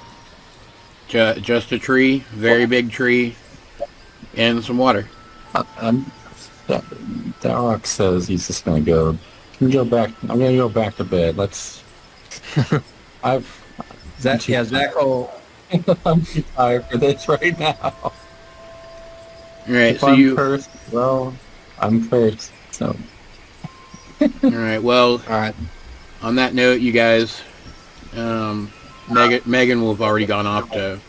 Just a tree, very big tree, and some water. Darrock says he's just gonna go. Can go back. I'm gonna go back to bed. Let's. Zach will. I'm too tired for this right now. All right, if so I'm cursed, well, I'm cursed. So. All right. Well. All right. On that note, you guys, Megan will have already gone off to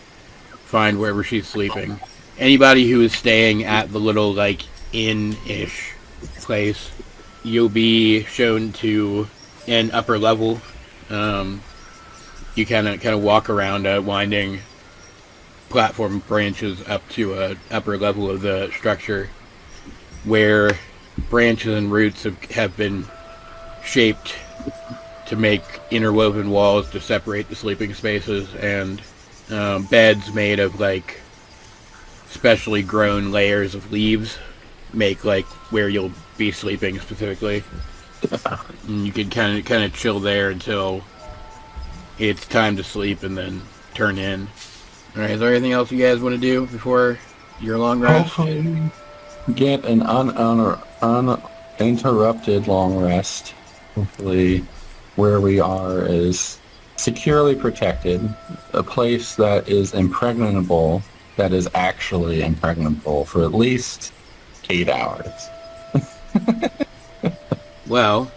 find wherever she's sleeping. Anybody who is staying at the little like inn-ish place, you'll be shown to an upper level. You kind of walk around a winding platform branches up to a upper level of the structure, where branches and roots have been shaped to make interwoven walls to separate the sleeping spaces, and beds made of like specially grown layers of leaves make like where you'll be sleeping specifically. And you can kind of chill there until it's time to sleep and then turn in. All right, is there anything else you guys want to do before your long rest? Hopefully get an uninterrupted long rest. Hopefully where we are is securely protected, a place that is impregnable, that is actually impregnable for at least 8 hours. Well,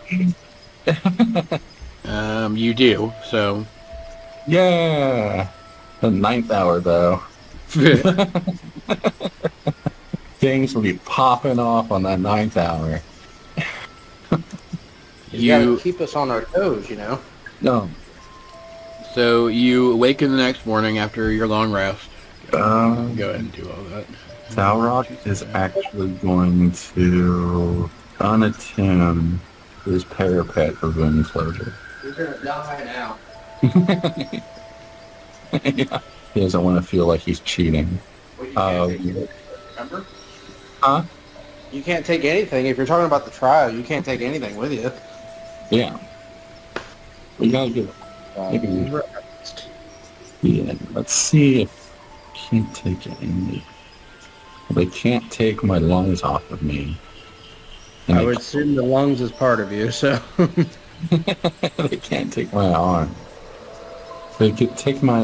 you do, so... Yeah! The 9th hour, though. Things will be popping off on that 9th hour. You gotta keep us on our toes, you know? No. So you awaken the next morning after your long rest. Go ahead and do all that. Talrock is actually going to unattune his parapet of wound closure. You're gonna die now. Yeah. He doesn't want to feel like he's cheating. Well, you can't remember? Huh? You can't take anything. If you're talking about the trial, you can't take anything with you. Yeah. We gotta get Yeah, let's see if can't take any. They can't take my lungs off of me. And I would assume the lungs is part of you, so. they can't take my arm. They could take my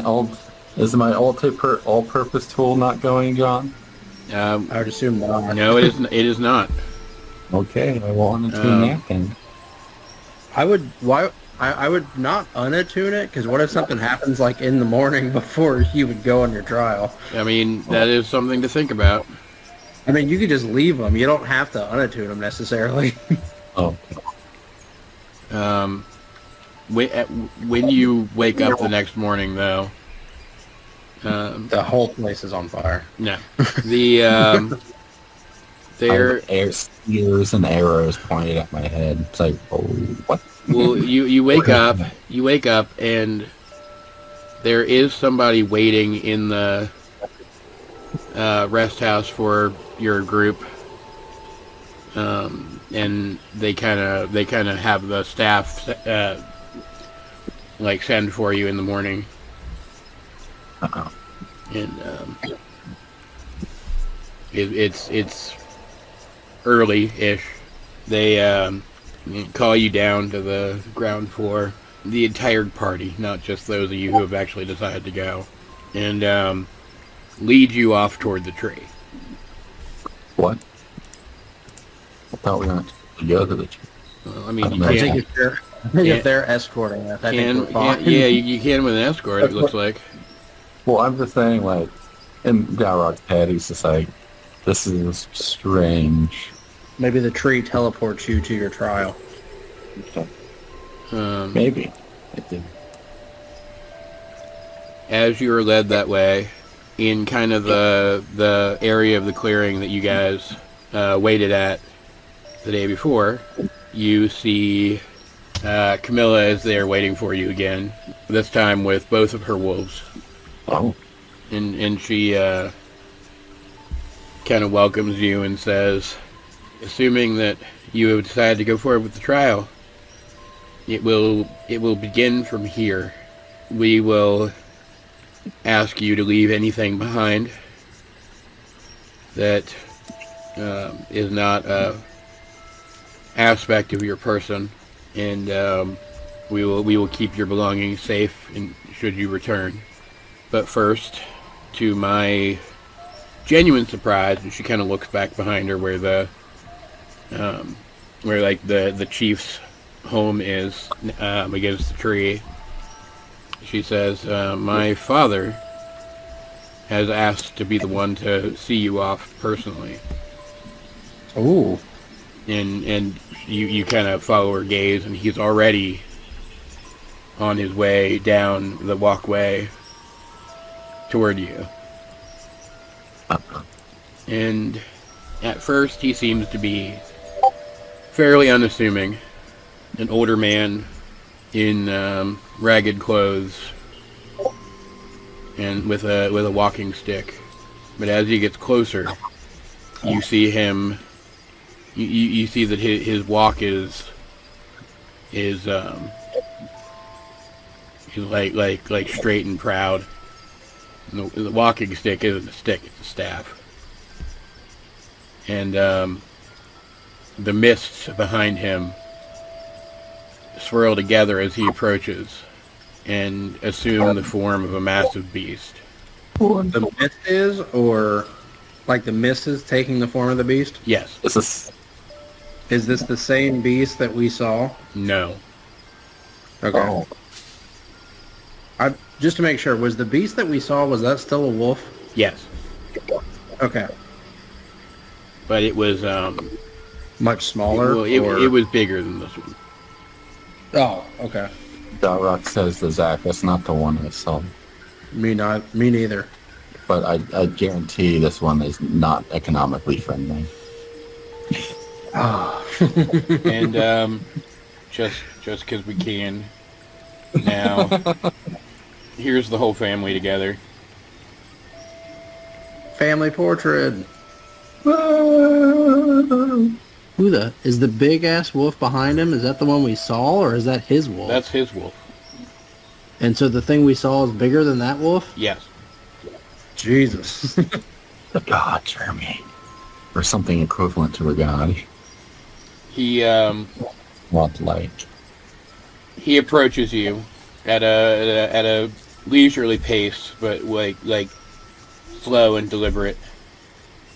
Is my all-purpose tool not going, John? I would assume not. No, it is not. Okay, I will unattune that then. I would not unattune it, because what if something happens like in the morning before you would go on your trial? I mean, that is something to think about. I mean, you could just leave them. You don't have to unattune them necessarily. Oh. When you wake up the next morning, though, the whole place is on fire. no, the There, spears and arrows pointed at my head. It's like, oh, what? well, you wake up, and there is somebody waiting in the rest house for your group, and they kind of have the staff like send for you in the morning. Uh-oh. And it's early-ish. They call you down to the ground floor. The entire party, not just those of you who have actually decided to go, and lead you off toward the tree. What? I thought we were not to go to the tree. Well, I mean, you I can't. think if they're escorting us, I think we're fine. Yeah, you can with an escort, it looks like. Well, I'm just saying, like, in Dalrock's head, he's just like, this is strange. Maybe the tree teleports you to your trial. Maybe. It did. As you are led that way, in kind of the area of the clearing that you guys waited at the day before, you see Camilla is there waiting for you again, this time with both of her wolves. Oh. And she kind of welcomes you and says, assuming that you have decided to go forward with the trial, it will begin from here. We will ask you to leave anything behind that is not a aspect of your person, and we will keep your belongings safe should you return. But first, to my genuine surprise, and she kind of looks back behind her where the chief's home is against the tree. She says, my father has asked to be the one to see you off personally. Ooh. And you kind of follow her gaze, and he's already on his way down the walkway toward you. And at first he seems to be fairly unassuming. An older man in ragged clothes and with a walking stick. But as he gets closer, you see him. You see that his walk is like straight and proud. And the walking stick isn't a stick; it's a staff. And the mists behind him swirl together as he approaches and assume the form of a massive beast. The mist is, or like the mist is taking the form of the beast? Yes. Is this the same beast that we saw? No. Okay. Oh. Just to make sure, was the beast that we saw, was that still a wolf? Yes. Okay. But it was Much smaller? well, it was bigger than this one. Oh, okay. Dalrock says to Zach, that's not the one I saw. Me neither. But I guarantee this one is not economically friendly. And just because we can. Now, here's the whole family together. Family portrait. Is the big ass wolf behind him? Is that the one we saw, or is that his wolf? That's his wolf. And so the thing we saw is bigger than that wolf? Yes. Jesus. The god, Jeremy. Or something equivalent to a god. He What, like? he approaches you at a leisurely pace, but like slow and deliberate.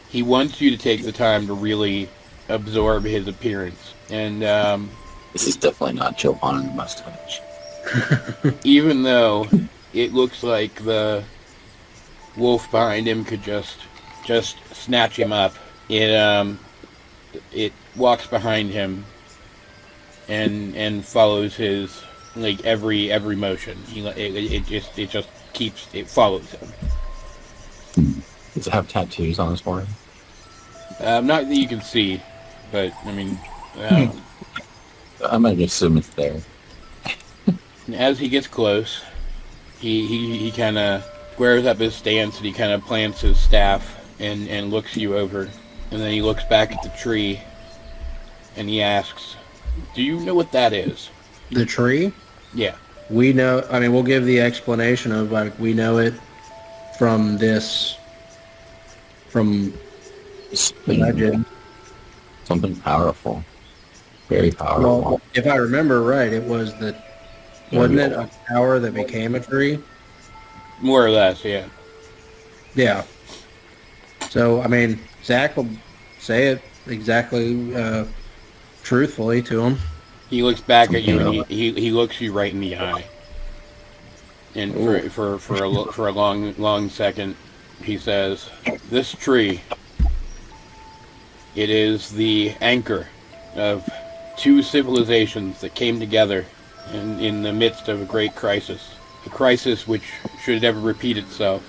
He wants you to take the time to really absorb his appearance, and This is definitely not Johan in the mustache. even though it looks like the wolf behind him could just snatch him up, it walks behind him and follows his every motion. It follows him. Does it have tattoos on his forehead? Not that you can see, but I mean, I'm gonna assume it's there. as he gets close, he kind of squares up his stance and he kind of plants his staff and looks you over, and then he looks back at the tree and he asks, "Do you know what that is?" The tree? Yeah. We know, I mean, we'll give the explanation of, like, we know it from the legend. Something powerful. Very powerful. Well, if I remember right, it was wasn't it a tower that became a tree? More or less, yeah. Yeah. So, I mean, Zach will say it exactly, truthfully to him. He looks back at you and he looks you right in the eye. And for a long second, he says, "This tree, it is the anchor of two civilizations that came together in the midst of a great crisis. A crisis which, should it ever repeat itself,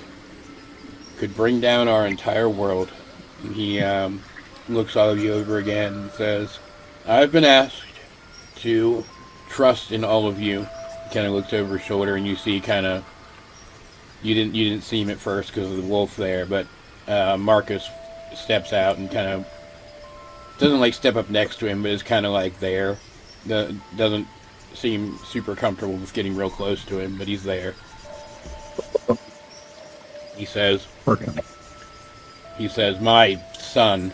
could bring down our entire world." And he looks all of you over again and says, "I've been asked to trust in all of you." He kind of looks over his shoulder and you see you didn't see him at first because of the wolf there, but Marcus steps out and kind of doesn't like step up next to him, but is kind of like there. Doesn't seem super comfortable with getting real close to him, but he's there. He says, "My son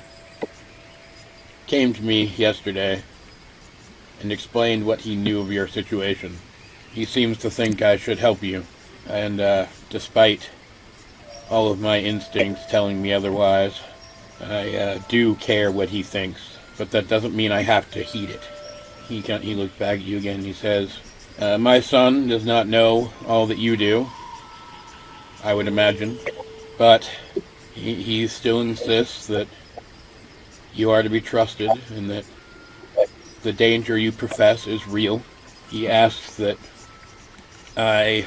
came to me yesterday and explained what he knew of your situation. He seems to think I should help you, and despite all of my instincts telling me otherwise, I do care what he thinks, but that doesn't mean I have to heed it." He looks back at you again and he says, "My son does not know all that you do, I would imagine, but he still insists that you are to be trusted and that the danger you profess is real. He asks that I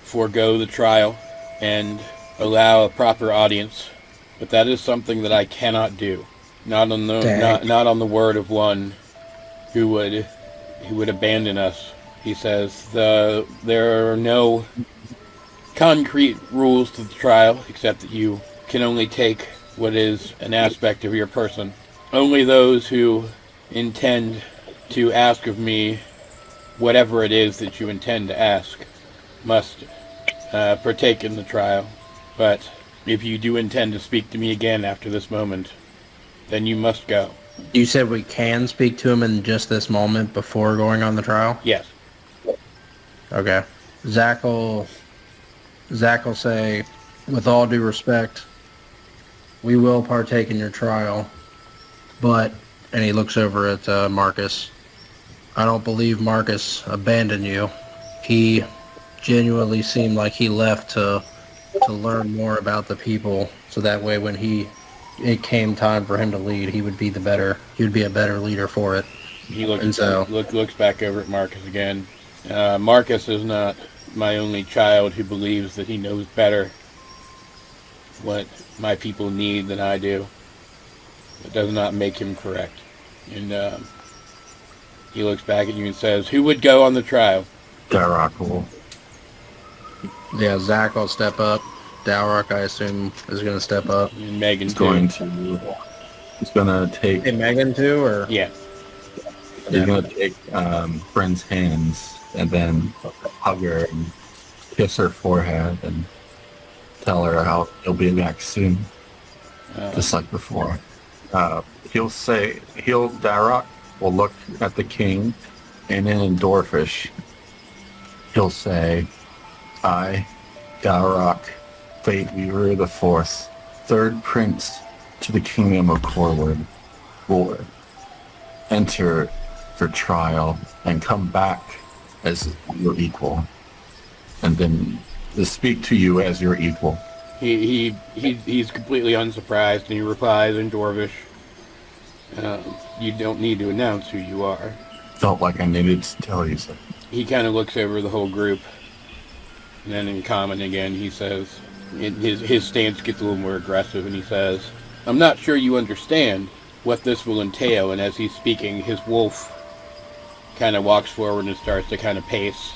forego the trial and allow a proper audience, but that is something that I cannot do. Not on the word of one who would abandon us." He says, "There are no concrete rules to the trial, except that you can only take what is an aspect of your person. Only those who intend to ask of me whatever it is that you intend to ask must partake in the trial. But if you do intend to speak to me again after this moment, then you must go." You said we can speak to him in just this moment before going on the trial? Yes. Okay. Zach will say, "With all due respect, we will partake in your trial, but," and he looks over at Marcus, "I don't believe Marcus abandoned you. He genuinely seemed like he left to learn more about the people, so that way when it came time for him to lead, he would be a better leader for it." He looks back over at Marcus again. "Marcus is not my only child who believes that he knows better what my people need than I do. It does not make him correct." And he looks back at you and says, "Who would go on the trial?" Darrock will. Yeah, Zach will step up. Dalrock, I assume, is going to step up. And Megan He's too. He's gonna take. Hey, Megan too, or? Yeah. He's gonna take Bryn's hands and then hug her and kiss her forehead and tell her how he'll be back soon, just like before. Darrock will look at the king, and in Dwarfish, he'll say, "I, Darrock, Fate Weaver the Fourth, third prince to the kingdom of Corwood, will enter for trial and come back as your equal, and then to speak to you as your equal." He's completely unsurprised, and he replies in Dwarvish, "You don't need to announce who you are." Felt like I needed to tell you so. He kind of looks over the whole group, and then in common again, he says, his stance gets a little more aggressive, and he says, I'm not sure you understand what this will entail. And as he's speaking, his wolf kind of walks forward and starts to kind of pace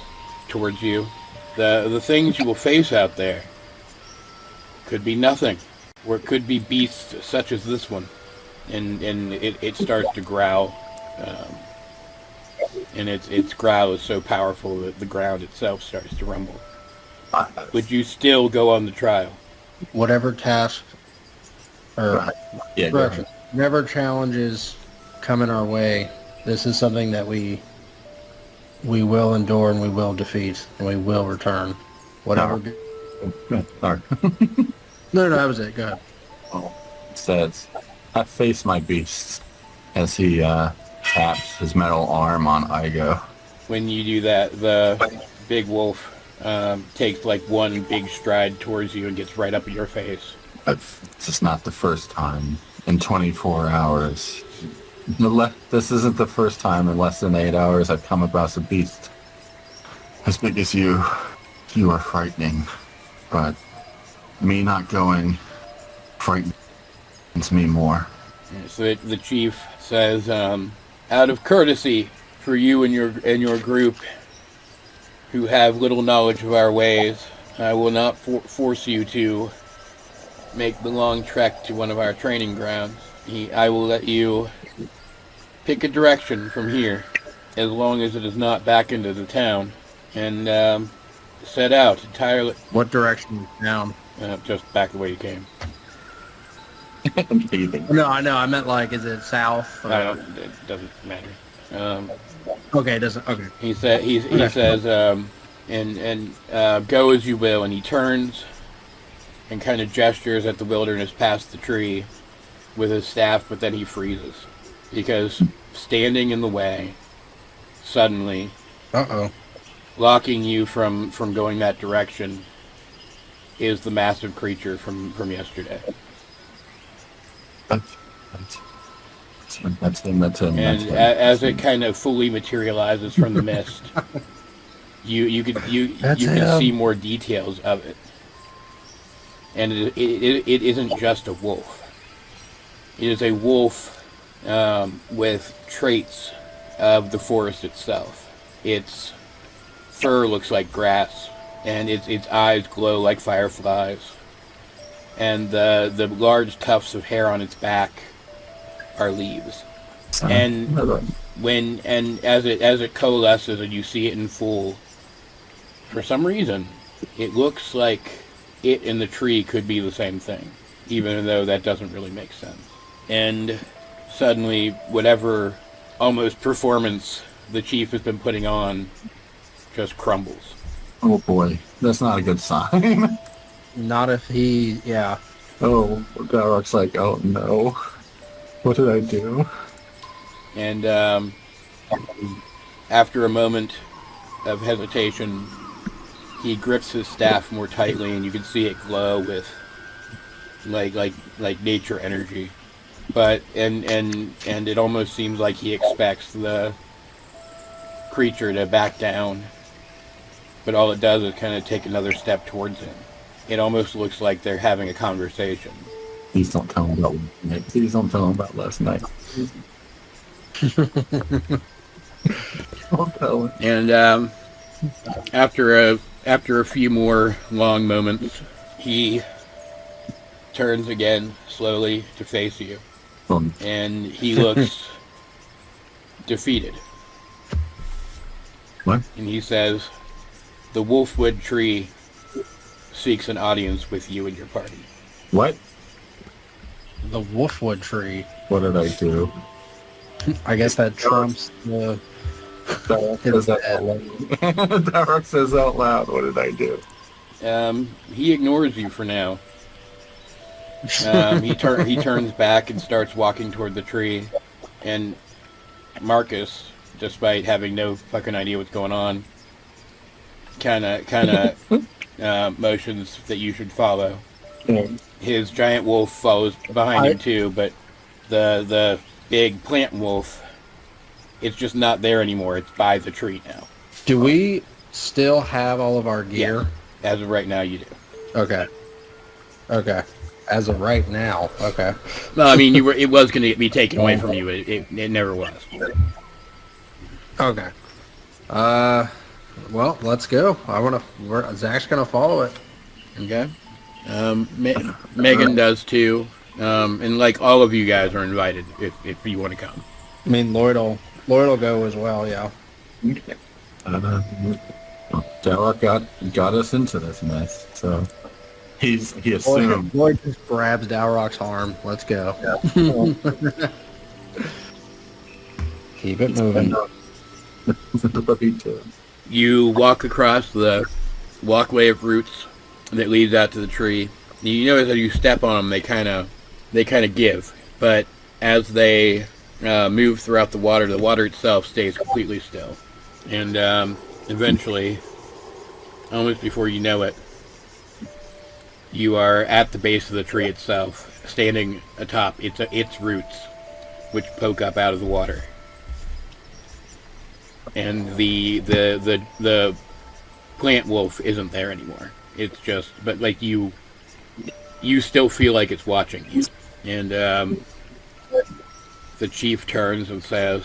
towards you. The things you will face out there could be nothing, or it could be beasts such as this one. And it starts to growl, and its growl is so powerful that the ground itself starts to rumble. Would you still go on the trial? Whatever task or Yeah, go correction, ahead. whatever challenges coming our way, this is something that we will endure and we will defeat and we will return. Whatever. Sorry. No, that was it. Go ahead. It says, I face my beasts as he taps his metal arm on Igo. When you do that, the big wolf takes like one big stride towards you and gets right up in your face. This is not the first time in 24 hours. This isn't the first time in less than 8 hours I've come across a beast as big as you. You are frightening, but me not going frightens me more. So the chief says, out of courtesy for you and your group who have little knowledge of our ways, I will not force you to make the long trek to one of our training grounds. I will let you pick a direction from here, as long as it is not back into the town, and set out entirely. What direction down? Just back the way you came. No, I know. I meant like, is it south? Or... It doesn't matter. Okay, it doesn't. Okay. He says, go as you will, and he turns and kind of gestures at the wilderness past the tree with his staff, but then he freezes because standing in the way, suddenly, blocking you from going that direction, is the massive creature from yesterday. That's him. And as it kind of fully materializes from the mist, you can see more details of it. And it isn't just a wolf. It is a wolf with traits of the forest itself. Its fur looks like grass, and its eyes glow like fireflies. And the large tufts of hair on its back are leaves. And as it coalesces and you see it in full, for some reason, it looks like it and the tree could be the same thing, even though that doesn't really make sense. And suddenly, whatever almost performance the chief has been putting on just crumbles. Oh boy, that's not a good sign. Not if he, yeah. Oh, Darok's like, oh no. What did I do? And after a moment of hesitation, he grips his staff more tightly, and you can see it glow with like nature energy. But and it almost seems like he expects the creature to back down. But all it does is kind of take another step towards him. It almost looks like they're having a conversation. Please don't tell him about last night. Please don't tell him about last night. Don't tell him. And after a few more long moments, he turns again slowly to face you, and he looks defeated. What? And he says, "The Wolfwood Tree seeks an audience with you and your party." What? The Wolfwood Tree. What did I do? I guess that trumps the... Darok says that out loud. Darok says out loud, what did I do? He ignores you for now. He turns back and starts walking toward the tree, and Marcus, despite having no fucking idea what's going on, kind of motions that you should follow. Yeah. His giant wolf follows behind him too, but the big plant wolf, it's just not there anymore. It's by the tree now. Do we still have all of our gear? Yeah. As of right now, you do. Okay. As of right now, okay. Well, I mean, it was going to be taken away from you, but it never was. Okay. Well, let's go. Zach's gonna follow it. Okay. Megan does too. And like all of you guys are invited if you want to come. I mean, Lloyd'll go as well. Yeah. Dalek got us into this mess, so he assumed. Lloyd just grabs Dalrock's arm. Let's go. Yeah. Keep it moving. You walk across the walkway of roots that leads out to the tree. You notice as you step on them, they kind of give, but as they move throughout the water itself stays completely still, and eventually, almost before you know it, you are at the base of the tree itself, standing atop its roots, which poke up out of the water. And the plant wolf isn't there anymore. It's just, but like you still feel like it's watching you. And the chief turns and says,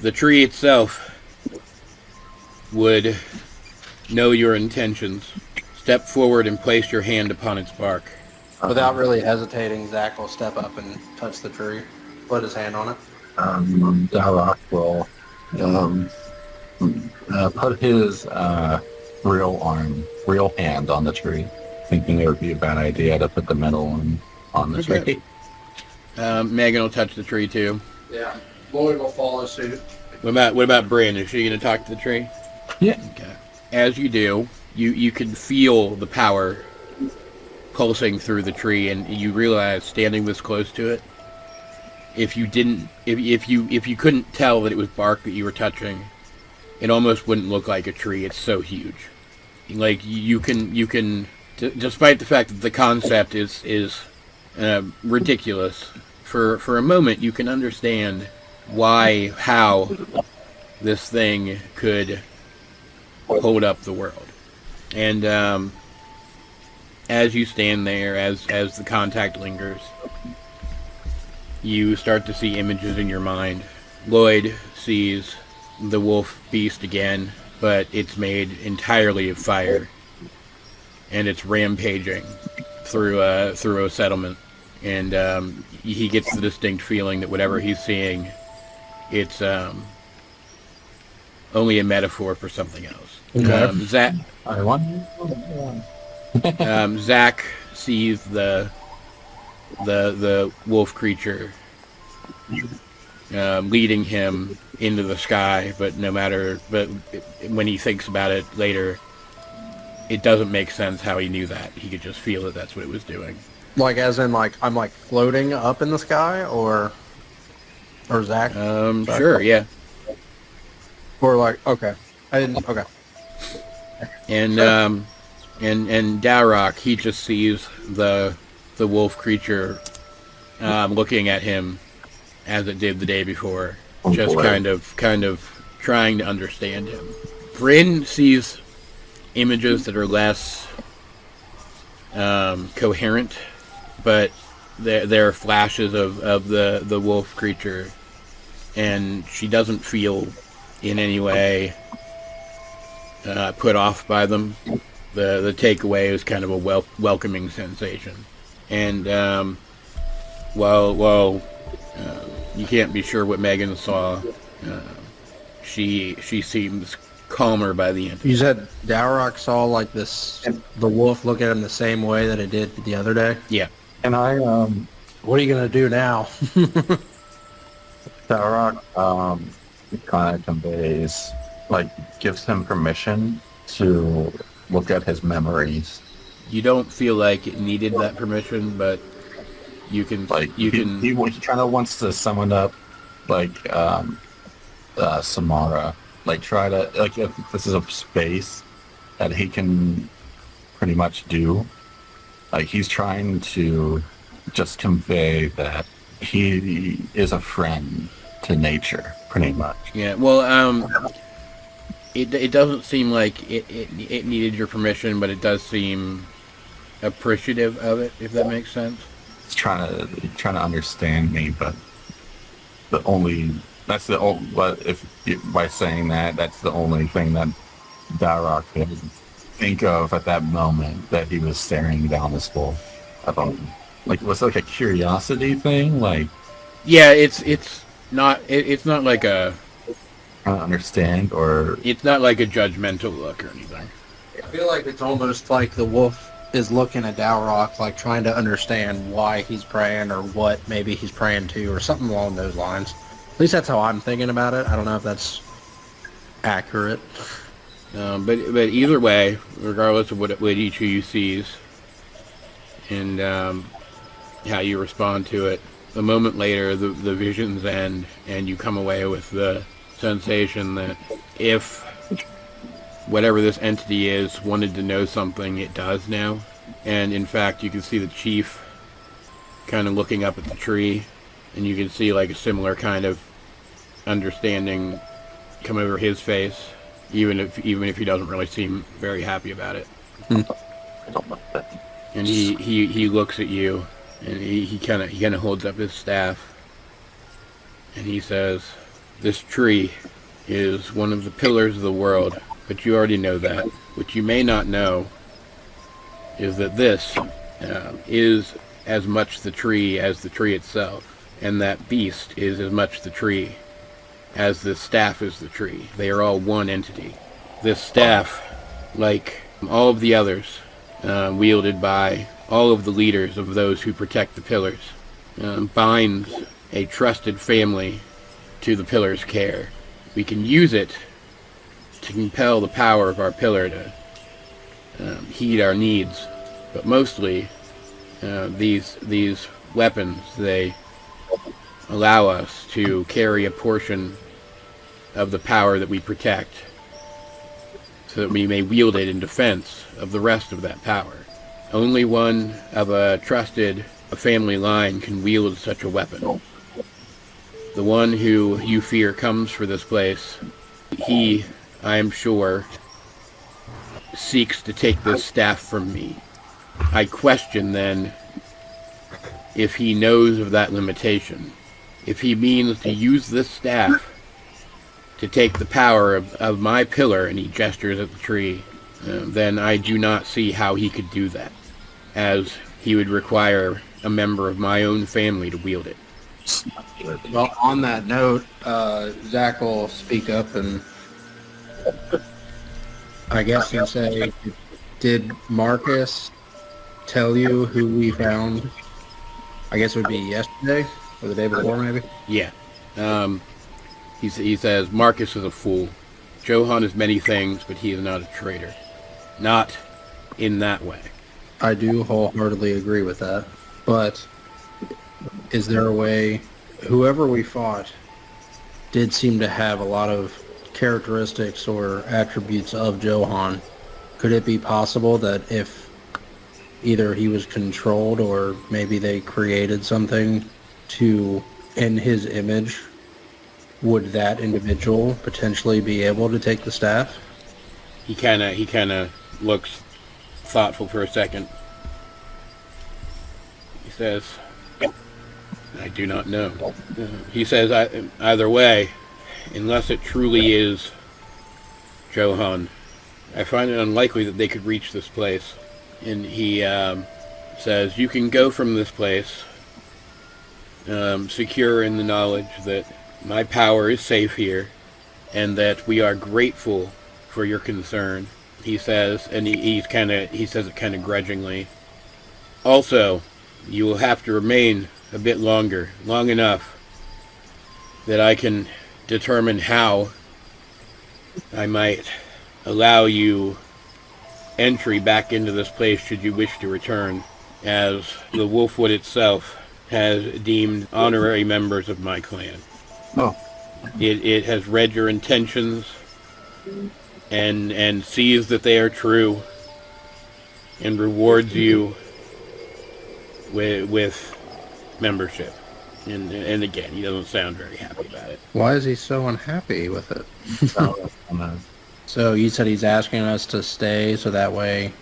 "The tree itself would know your intentions. Step forward and place your hand upon its bark." Without really hesitating, Zach will step up and touch the tree, put his hand on it. Dalek will put his real hand on the tree, thinking it would be a bad idea to put the metal on the tree. Megan will touch the tree too. Yeah, Lloyd will follow suit. What about Bryn? Is she going to talk to the tree? Yeah. Okay. As you do, you can feel the power pulsing through the tree, and you realize, standing this close to it, if you couldn't tell that it was bark that you were touching, it almost wouldn't look like a tree. It's so huge. Like you can, despite the fact that the concept is ridiculous, for a moment you can understand how this thing could hold up the world. And as you stand there, as the contact lingers, you start to see images in your mind. Lloyd sees the wolf beast again, but it's made entirely of fire, and it's rampaging through a settlement. And he gets the distinct feeling that whatever he's seeing, it's only a metaphor for something else. Okay. Zach sees the wolf creature leading him into the sky, but when he thinks about it later, it doesn't make sense how he knew that. He could just feel that that's what it was doing. Like, as in, like, I'm, like, floating up in the sky, or Zach? Sure, yeah. Or, like, okay. I didn't, okay. And, and Dalrock, he just sees the wolf creature looking at him as it did the day before, just kind of trying to understand him. Bryn sees images that are less coherent, but there are flashes of the wolf creature, and she doesn't feel in any way put off by them. The takeaway is kind of a welcoming sensation. And while you can't be sure what Megan saw, she seems calmer by the end. You said Dalrock saw, like, the wolf look at him the same way that it did the other day? Yeah. And what are you going to do now? Dalek kind of conveys, like, gives him permission to look at his memories. You don't feel like it needed that permission, but you can. Like, he kind of wants to summon up, like, Samara. Like, try to, like, if this is a space that he can pretty much do. Like, he's trying to just convey that he is a friend to nature, pretty much. Yeah, well, it doesn't seem like it needed your permission, but it does seem appreciative of it, if that makes sense. trying to understand me, but but if by saying that, that's the only thing that Darroch could think of at that moment, that he was staring down this wolf. I don't know. Like, was it like a curiosity thing? Like, Yeah, it's not like a trying to understand, or it's not like a judgmental look or anything. I feel like it's almost like the wolf is looking at Dalrock, like trying to understand why he's praying or what maybe he's praying to or something along those lines. At least that's how I'm thinking about it. I don't know if that's accurate. But either way, regardless of what each of you sees and how you respond to it, a moment later the visions end, and you come away with the sensation that if whatever this entity is wanted to know something, it does now. And in fact, you can see the chief kind of looking up at the tree, and you can see like a similar kind of understanding come over his face, even if he doesn't really seem very happy about it. I don't know that. And he looks at you, and he kind of holds up his staff, and he says, "This tree is one of the pillars of the world, but you already know that. What you may not know is that this is as much the tree as the tree itself, and that beast is as much the tree as the staff is the tree. They are all one entity. This staff, like all of the others, wielded by all of the leaders of those who protect the pillars, binds a trusted family to the pillar's care. We can use it to compel the power of our pillar to heed our needs, but mostly these weapons, they allow us to carry a portion of the power that we protect, so that we may wield it in defense of the rest of that power. Only one of a trusted family line can wield such a weapon. The one who you fear comes for this place, he, I am sure, seeks to take this staff from me. I question, then, if he knows of that limitation. If he means to use this staff to take the power of my pillar," and he gestures at the tree, "then I do not see how he could do that, as he would require a member of my own family to wield it." Well, on that note, Zach will speak up and I guess you say, did Marcus tell you who we found? I guess it would be yesterday or the day before, maybe? Yeah. He says, "Marcus is a fool. Johan is many things, but he is not a traitor. Not in that way." I do wholeheartedly agree with that. But is there a way, whoever we fought did seem to have a lot of characteristics or attributes of Johan. Could it be possible that if either he was controlled or maybe they created something to, in his image, would that individual potentially be able to take the staff? He kind of looks thoughtful for a second. He says, "I do not know." He says, "Either way, unless it truly is Johan, I find it unlikely that they could reach this place." And he says, "You can go from this place, secure in the knowledge that my power is safe here, and that we are grateful for your concern." He says, and he says it kind of grudgingly. "Also, you will have to remain a bit longer, long enough that I can determine how I might allow you entry back into this place should you wish to return, as the Wolfwood itself has deemed honorary members of my clan. Oh, It has read your intentions and sees that they are true and rewards you with membership." And again, he doesn't sound very happy about it. Why is he so unhappy with it? no. So you said he's asking us to stay so that way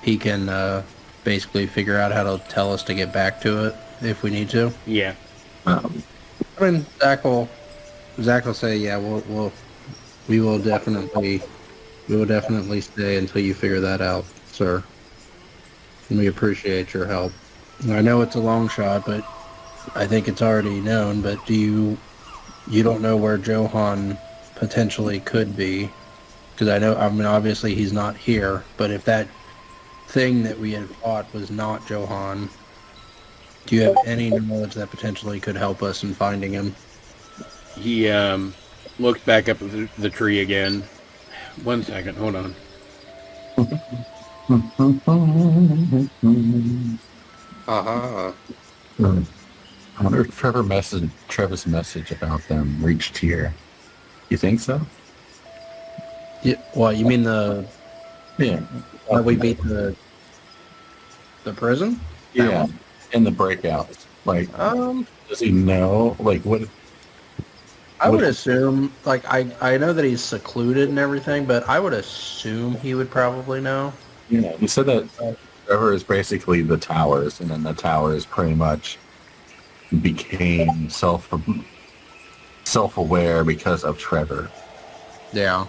he can basically figure out how to tell us to get back to it if we need to. Yeah. Um, I mean, Zach will say, yeah, we will definitely stay until you figure that out, sir. And we appreciate your help. I know it's a long shot, but I think it's already known. But you don't know where Johan potentially could be, because I mean, obviously he's not here. But if that thing that we had fought was not Johan, do you have any knowledge that potentially could help us in finding him? He looks back up at the tree again. 1 second, hold on. Aha. I wonder if Trevor's message about them reached here. You think so? Yeah, what, you mean Yeah. we beat the prison? Yeah. In the breakouts. Like, does he know? Like, what? I would assume, like, I know that he's secluded and everything, but I would assume he would probably know. You know, he said that Trevor is basically the towers, and then the towers pretty much became self-aware because of Trevor. Yeah.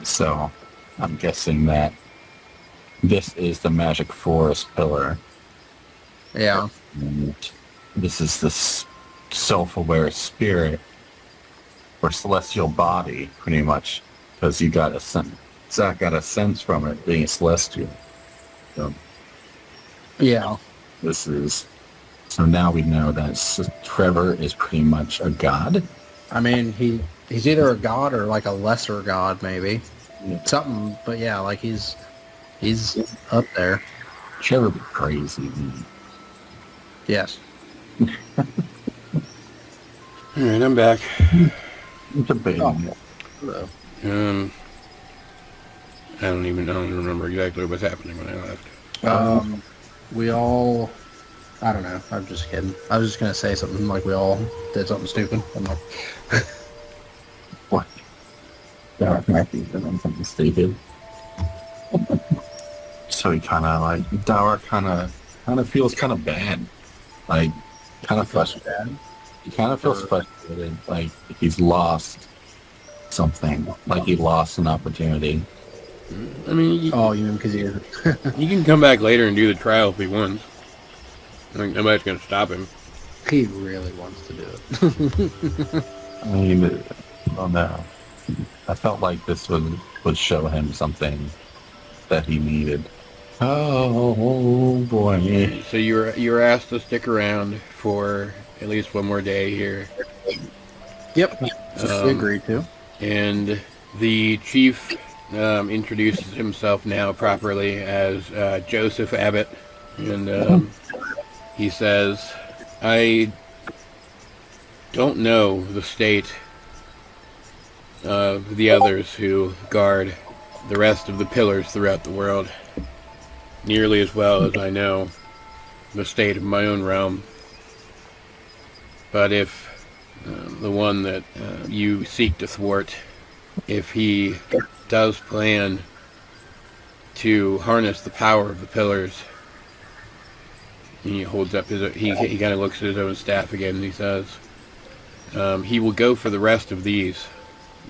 So, I'm guessing that this is the magic forest pillar. Yeah. And this is the self-aware spirit or celestial body, pretty much, because you got a sense. Zach got a sense from it being celestial. So Yeah. this is. So now we know that Trevor is pretty much a god. I mean, he's either a god or like a lesser god, maybe. Yeah. Something, but yeah, like he's up there. Trevor be crazy. Man. Yes. All right, I'm back. It's a big. Hello. I don't remember exactly what's happening when I left. We all, I don't know. I'm just kidding. I was just gonna say something like we all did something stupid. I'm like, What? Dark might be doing something stupid. So he kind of like Dara kind of feels kind of bad, like kind of frustrated. He kind of feels frustrated, like he's lost something, like he lost an opportunity. I mean, you mean because you can come back later and do the trial if he wants. Like, nobody's going to stop him. he really wants to do it. I mean, oh no, I felt like this would show him something that he needed. Oh boy! So you were asked to stick around for at least one more day here. Yep. We agreed to. And the chief introduces himself now properly as Joseph Abbot, and he says, "I don't know the state of the others who guard the rest of the pillars throughout the world nearly as well as I know the state of my own realm. But if the one that you seek to thwart, if he does plan to harness the power of the pillars," and he holds up he kind of looks at his own staff again, and he says, "He will go for the rest of these.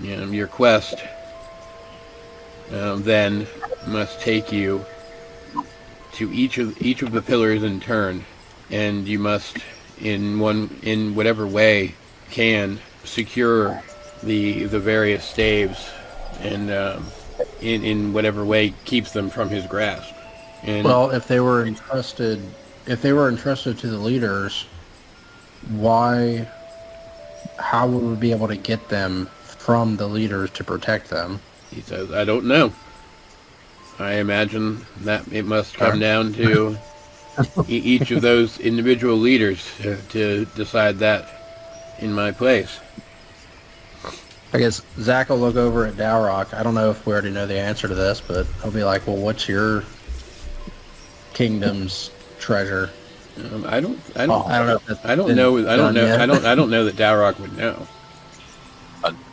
Your quest then must take you to each of the pillars in turn, and you must, in whatever way can, secure the various staves, and in whatever way keeps them from his grasp." And Well, if they were entrusted to the leaders, how would we be able to get them from the leaders to protect them? he says, "I don't know. I imagine that it must come down to each of those individual leaders to decide that in my place." I guess Zach will look over at Dalrock. I don't know if we already know the answer to this, but he'll be like, "Well, what's your kingdom's treasure?" I don't I don't know. If that's I don't been know. I don't done know. yet. I don't know that Dalrock would know.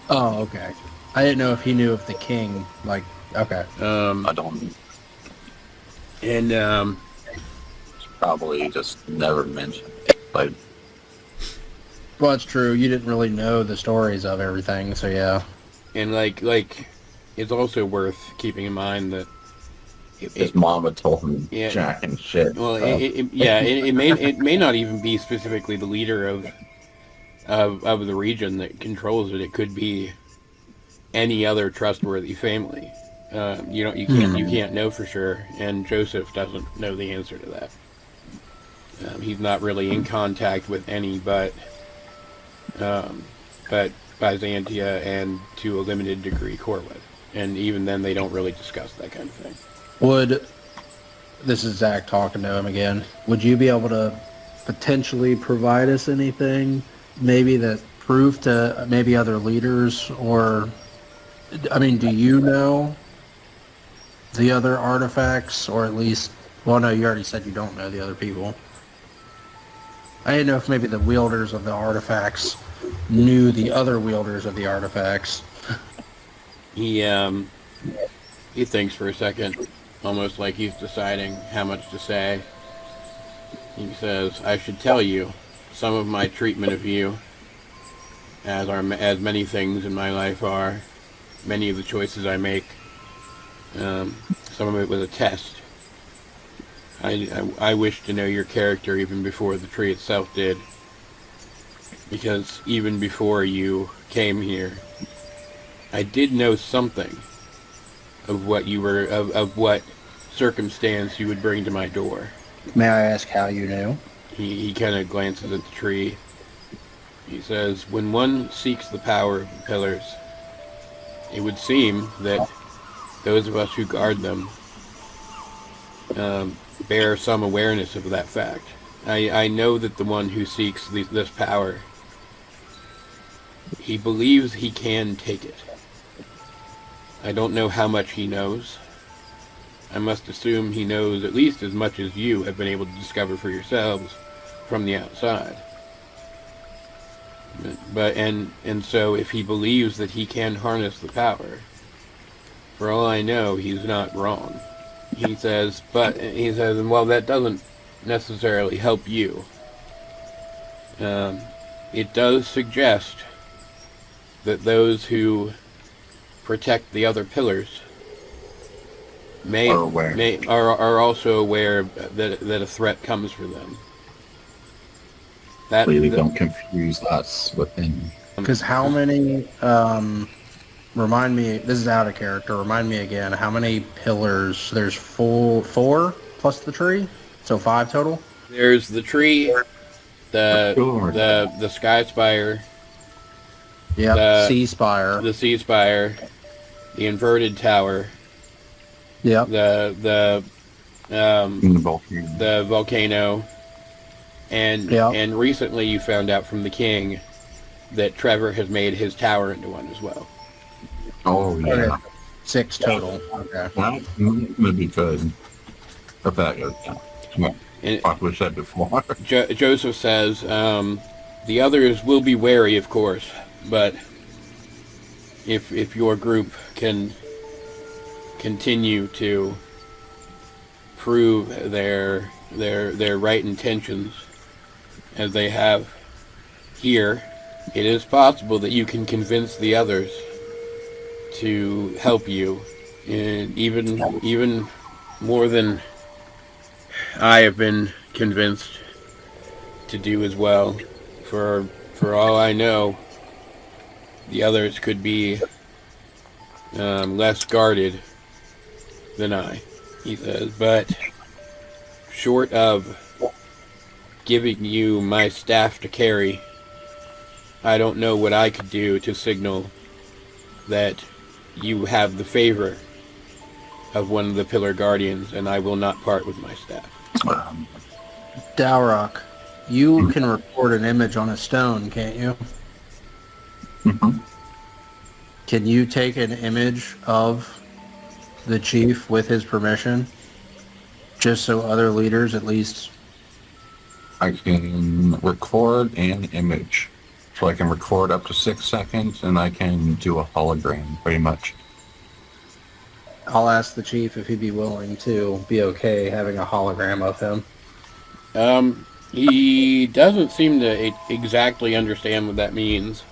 Oh, okay. I didn't know if he knew if the king, like, okay. I don't. And probably just never mentioned. Like, Well, it's true. You didn't really know the stories of everything, so yeah. And like it's also worth keeping in mind that his mama told him yeah, jack and shit. well, So. it may not even be specifically the leader of the region that controls it. It could be any other trustworthy family. You can't know for sure, and Joseph doesn't know the answer to that. He's not really in contact with any but Byzantia and to a limited degree Corwin, and even then they don't really discuss that kind of thing. This is Zach talking to him again. Would you be able to potentially provide us anything, maybe that proof to maybe other leaders, or, I mean, do you know the other artifacts, or at least, well, no, you already said you don't know the other people. I didn't know if maybe the wielders of the artifacts knew the other wielders of the artifacts. He thinks for a second, almost like he's deciding how much to say. He says, "I should tell you, some of my treatment of you, as many things in my life are, many of the choices I make, some of it was a test. I wish to know your character even before the tree itself did, because even before you came here, I did know something of what you were, of what circumstance you would bring to my door." May I ask how you knew? He kind of glances at the tree. He says, "When one seeks the power of the pillars, it would seem that those of us who guard them bear some awareness of that fact. I know that the one who seeks this power, he believes he can take it. I don't know how much he knows. I must assume he knows at least as much as you have been able to discover for yourselves from the outside. And so if he believes that he can harness the power, for all I know, he's not wrong." He says, well, that doesn't necessarily help you. It does suggest that those who protect the other pillars are also aware that a threat comes for them. Please don't confuse us with him. Because how many, remind me, this is out of character, remind me again, how many pillars? There's four plus the tree? So 5 total? There's the tree, the sky spire, Yeah, sea spire. the sea spire, the inverted tower, Yeah. The volcano. the volcano, and recently you found out from the king that Trevor has made his tower into one as well. Oh, yeah. Okay. 6 total. Okay. That would be good. If that goes down. Like we said before. Joseph says, the others will be wary, of course, but if your group can continue to prove their right intentions as they have here, it is possible that you can convince the others to help you, and even more than I have been convinced to do as well. For all I know, the others could be less guarded than I, he says, but short of giving you my staff to carry, I don't know what I could do to signal that you have the favor of one of the Pillar Guardians, and I will not part with my staff. Dalrock, you can record an image on a stone, can't you? Mm-hmm. Can you take an image of the chief with his permission? Just so other leaders at least... I can record an image. So I can record up to 6 seconds, and I can do a hologram, pretty much. I'll ask the chief if he'd be willing to be okay having a hologram of him. He doesn't seem to exactly understand what that means,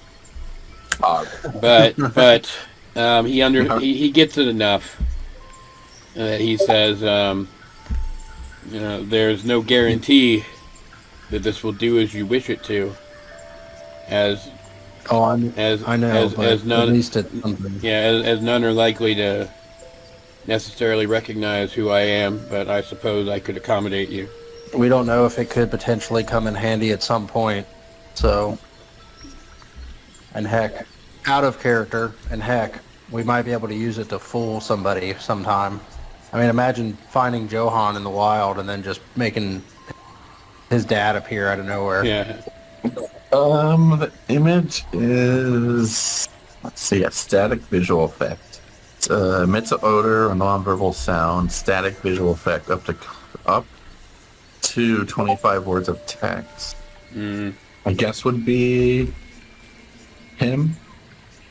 but he gets it enough that he says, there's no guarantee that this will do as you wish it to, as I know, but as none, at least it's something. yeah, as none are likely to necessarily recognize who I am, but I suppose I could accommodate you. We don't know if it could potentially come in handy at some point. So, and heck, out of character, and heck, we might be able to use it to fool somebody sometime. I mean, imagine finding Johan in the wild and then just making his dad appear out of nowhere. Yeah. The image is, let's see, a static visual effect. It emits an odor, a nonverbal sound, static visual effect up to 25 words of text. I guess would be him.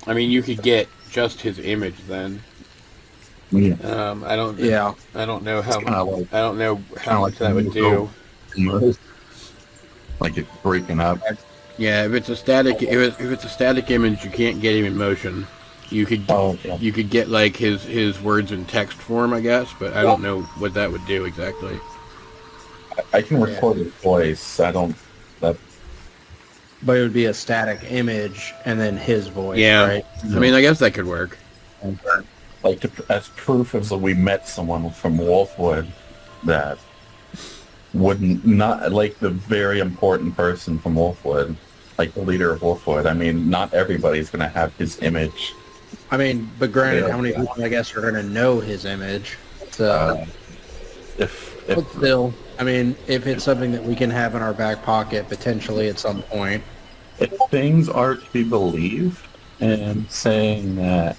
I mean, you could get just his image then. Yeah. I don't know how. Like, I don't know how much that would do. Like it breaking up. Yeah, if it's a static image, you can't get him in motion. You could you could get like his words in text form, I guess, but I don't know what that would do exactly. I can record his voice. I don't. But it would be a static image and then his voice, Yeah. right? I mean, I guess that could work. Like as proof as we met someone from Wolfwood that wouldn't not like the very important person from Wolfwood, like the leader of Wolfwood. I mean, not everybody's going to have his image. I mean, but granted, how many people, I guess, are going to know his image? So, but still, I mean, if it's something that we can have in our back pocket potentially at some point. If things are to be believed, and saying that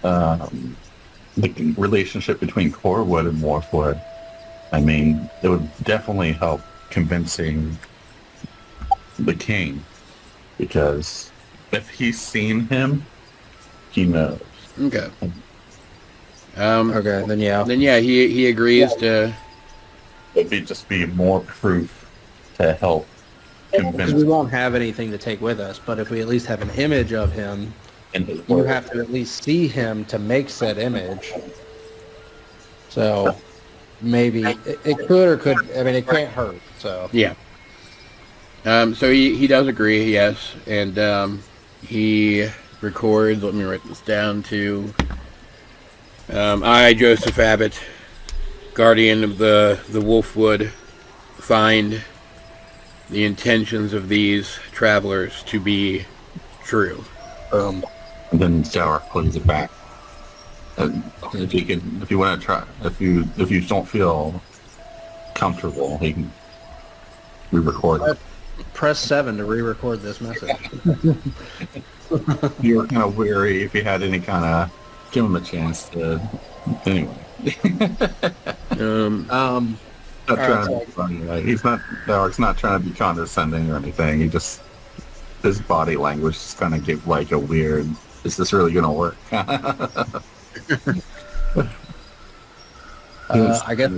the relationship between Corewood and Wolfwood, I mean, it would definitely help convincing the king, because if he's seen him, he knows. Okay. Okay, then yeah. Then yeah, he agrees to. It'd just be more proof to help convince. Because we won't have anything to take with us, but if we at least have an image of him, you have to at least see him to make said image. So maybe it could or could. I mean, it can't hurt. So Yeah. So he does agree, yes, and he records. Let me write this down too. I, Joseph Abbot, guardian of the Wolfwood, find the intentions of these travelers to be true. And then Dower plays it back. If you want to try, if you don't feel comfortable, he can re-record it. press 7 to re-record this message. You were kind of weary if you had any kind of give him a chance to. Anyway. Not trying to be funny. Like, he's not. Dower's not trying to be condescending or anything. He just his body language just kind of gave like a weird. Is this really going to work? I guess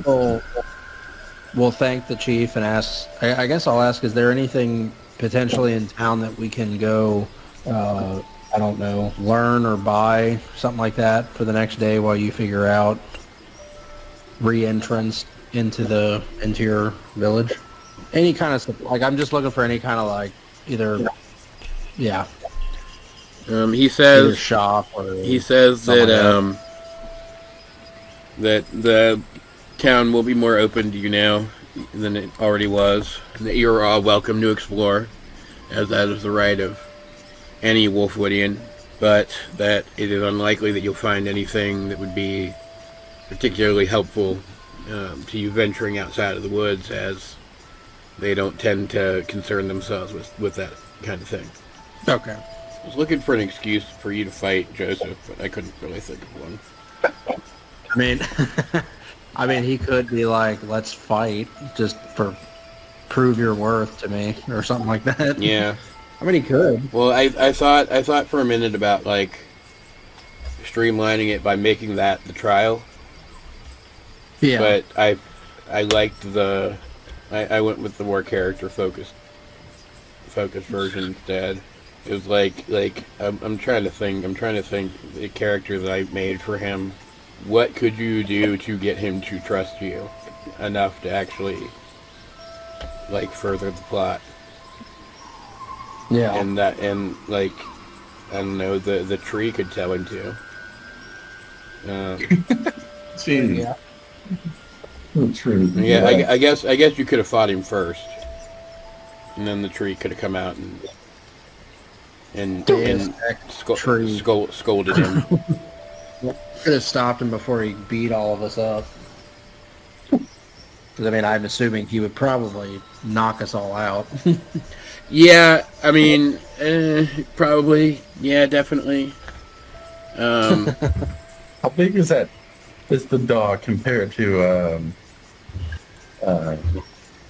we'll thank the chief and ask. I guess I'll ask: is there anything potentially in town that we can go? I don't know, learn or buy something like that for the next day while you figure out re-entrance into your village. Any kind of stuff. Like, I'm just looking for any kind of like either. He says Either shop or he says that that the town will be more open to you now than it already was, and that you're all welcome to explore, as that is the right of any Wolfwoodian, but that it is unlikely that you'll find anything that would be particularly helpful to you venturing outside of the woods, as they don't tend to concern themselves with that kind of thing. Okay. I was looking for an excuse for you to fight Joseph, but I couldn't really think of one. I mean, he could be like, "Let's fight," just for prove your worth to me, or something like that. Yeah. I mean, he could. Well, I thought for a minute about like streamlining it by making that the trial. Yeah. But I liked the I went with the more character focused version instead. It was like I'm trying to think the character that I made for him. What could you do to get him to trust you enough to actually like further the plot? Yeah. And like I don't know, the tree could tell him to. Jeez. Yeah. True. Yeah, I guess you could have fought him first, and then the tree could have come out and Tree. scolded him. Could have stopped him before he beat all of us up. Because, I mean, I'm assuming he would probably knock us all out. Yeah, I mean, probably. Yeah, definitely. How big is that? Is the dog compared to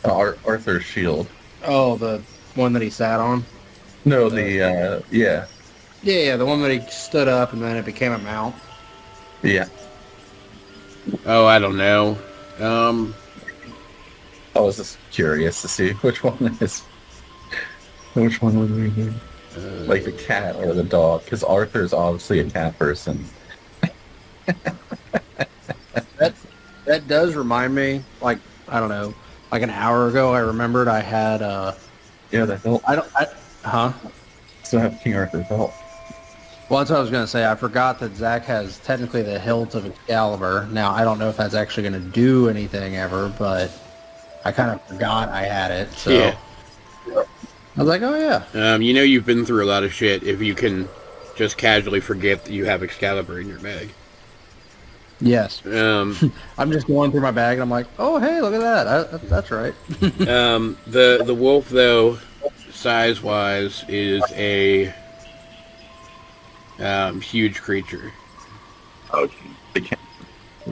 Arthur's shield? Oh, the one that he sat on? No, yeah. Yeah, the one that he stood up and then it became a mount. Yeah. Oh, I don't know. I was just curious to see which one would we do? Like the cat or the dog? Because Arthur's obviously a cat person. That does remind me, like, I don't know, like an hour ago I remembered I had, Yeah, the hilt. huh? Still have King Arthur's hilt. Well, that's what I was going to say. I forgot that Zach has technically the hilt of Excalibur. Now, I don't know if that's actually going to do anything ever, but I kind of forgot I had it, so... Yeah. I was like, oh, yeah. You know you've been through a lot of shit if you can just casually forget that you have Excalibur in your bag. Yes. I'm just going through my bag, and I'm like, oh, hey, look at that. That's right. The wolf, though, size-wise, is a huge creature. Oh, the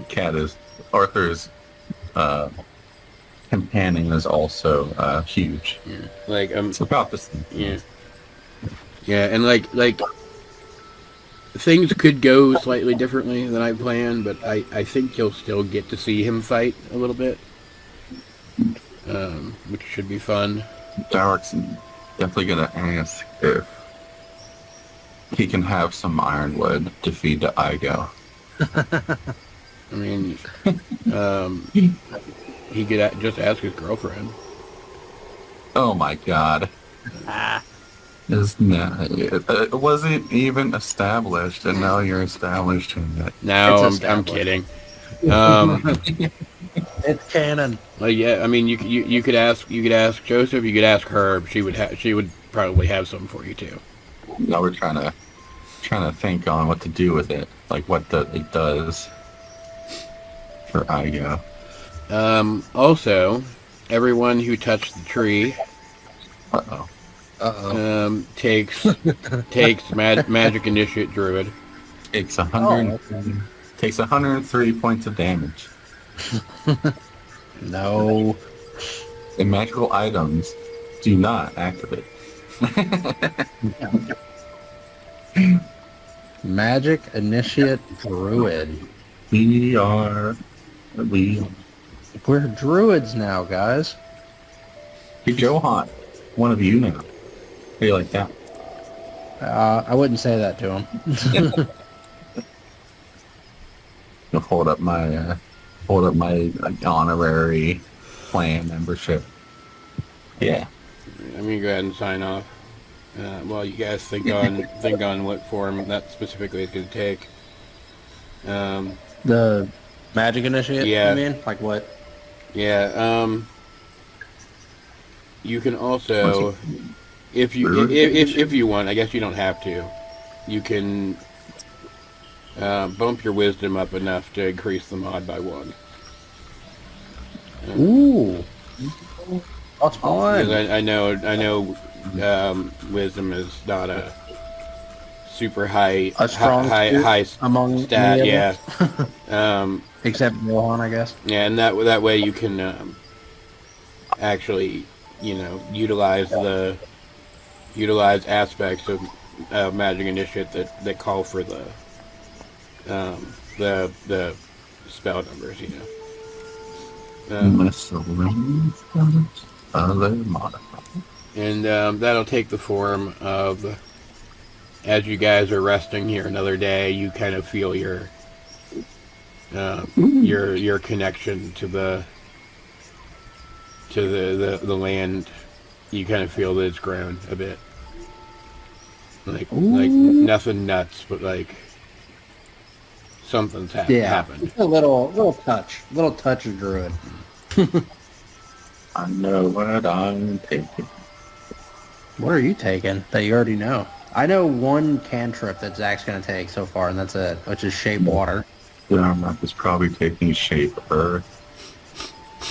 cat is Arthur's companion is also huge. Yeah. Like it's about the same. Yeah. Yeah, and like things could go slightly differently than I planned, but I think you'll still get to see him fight a little bit, which should be fun. Derek's definitely gonna ask if he can have some ironwood to feed to Igo. I mean, he could just ask his girlfriend. Oh my god. It wasn't even established, and now you're established in it. No, It's I'm established. kidding. It's canon. Like, yeah, I mean, you could ask Joseph, you could ask Herb. She would probably have some for you too. Now we're trying to think on what to do with it, like what it does for Igo. Also, everyone who touched the tree takes magic initiate druid. Takes 103 points of damage. No. And magical items do not activate. Magic Initiate Druid. We're druids now, guys. Hey, Johan, one of you now. How do you like that? I wouldn't say that to him. You'll hold up my honorary clan membership. Yeah. I'm gonna go ahead and sign off. While you guys think on what form that specifically is gonna take. The Magic Initiate, Yeah. you mean? Like what? Yeah. You can also, if you want, I guess you don't have to. You can bump your wisdom up enough to increase the mod by 1. Ooh. That's fun. Because I know, wisdom is not a super high high among stat. any Yeah. of except Johan, I guess. Yeah, and that way you can actually, utilize aspects of magic initiate that call for the spell numbers. Miscellaneous other modifiers. And that'll take the form of, as you guys are resting here another day, you kind of feel your connection to the land. You kind of feel that it's grown a bit. Like nothing nuts, but like something's happened. A little touch of druid. I know what I'm taking. What are you taking that you already know? I know one cantrip that Zach's going to take so far, and that's it, which is Shape Water. Mark is probably taking Shape Earth.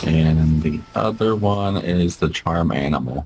And the other one is the Charm Animal.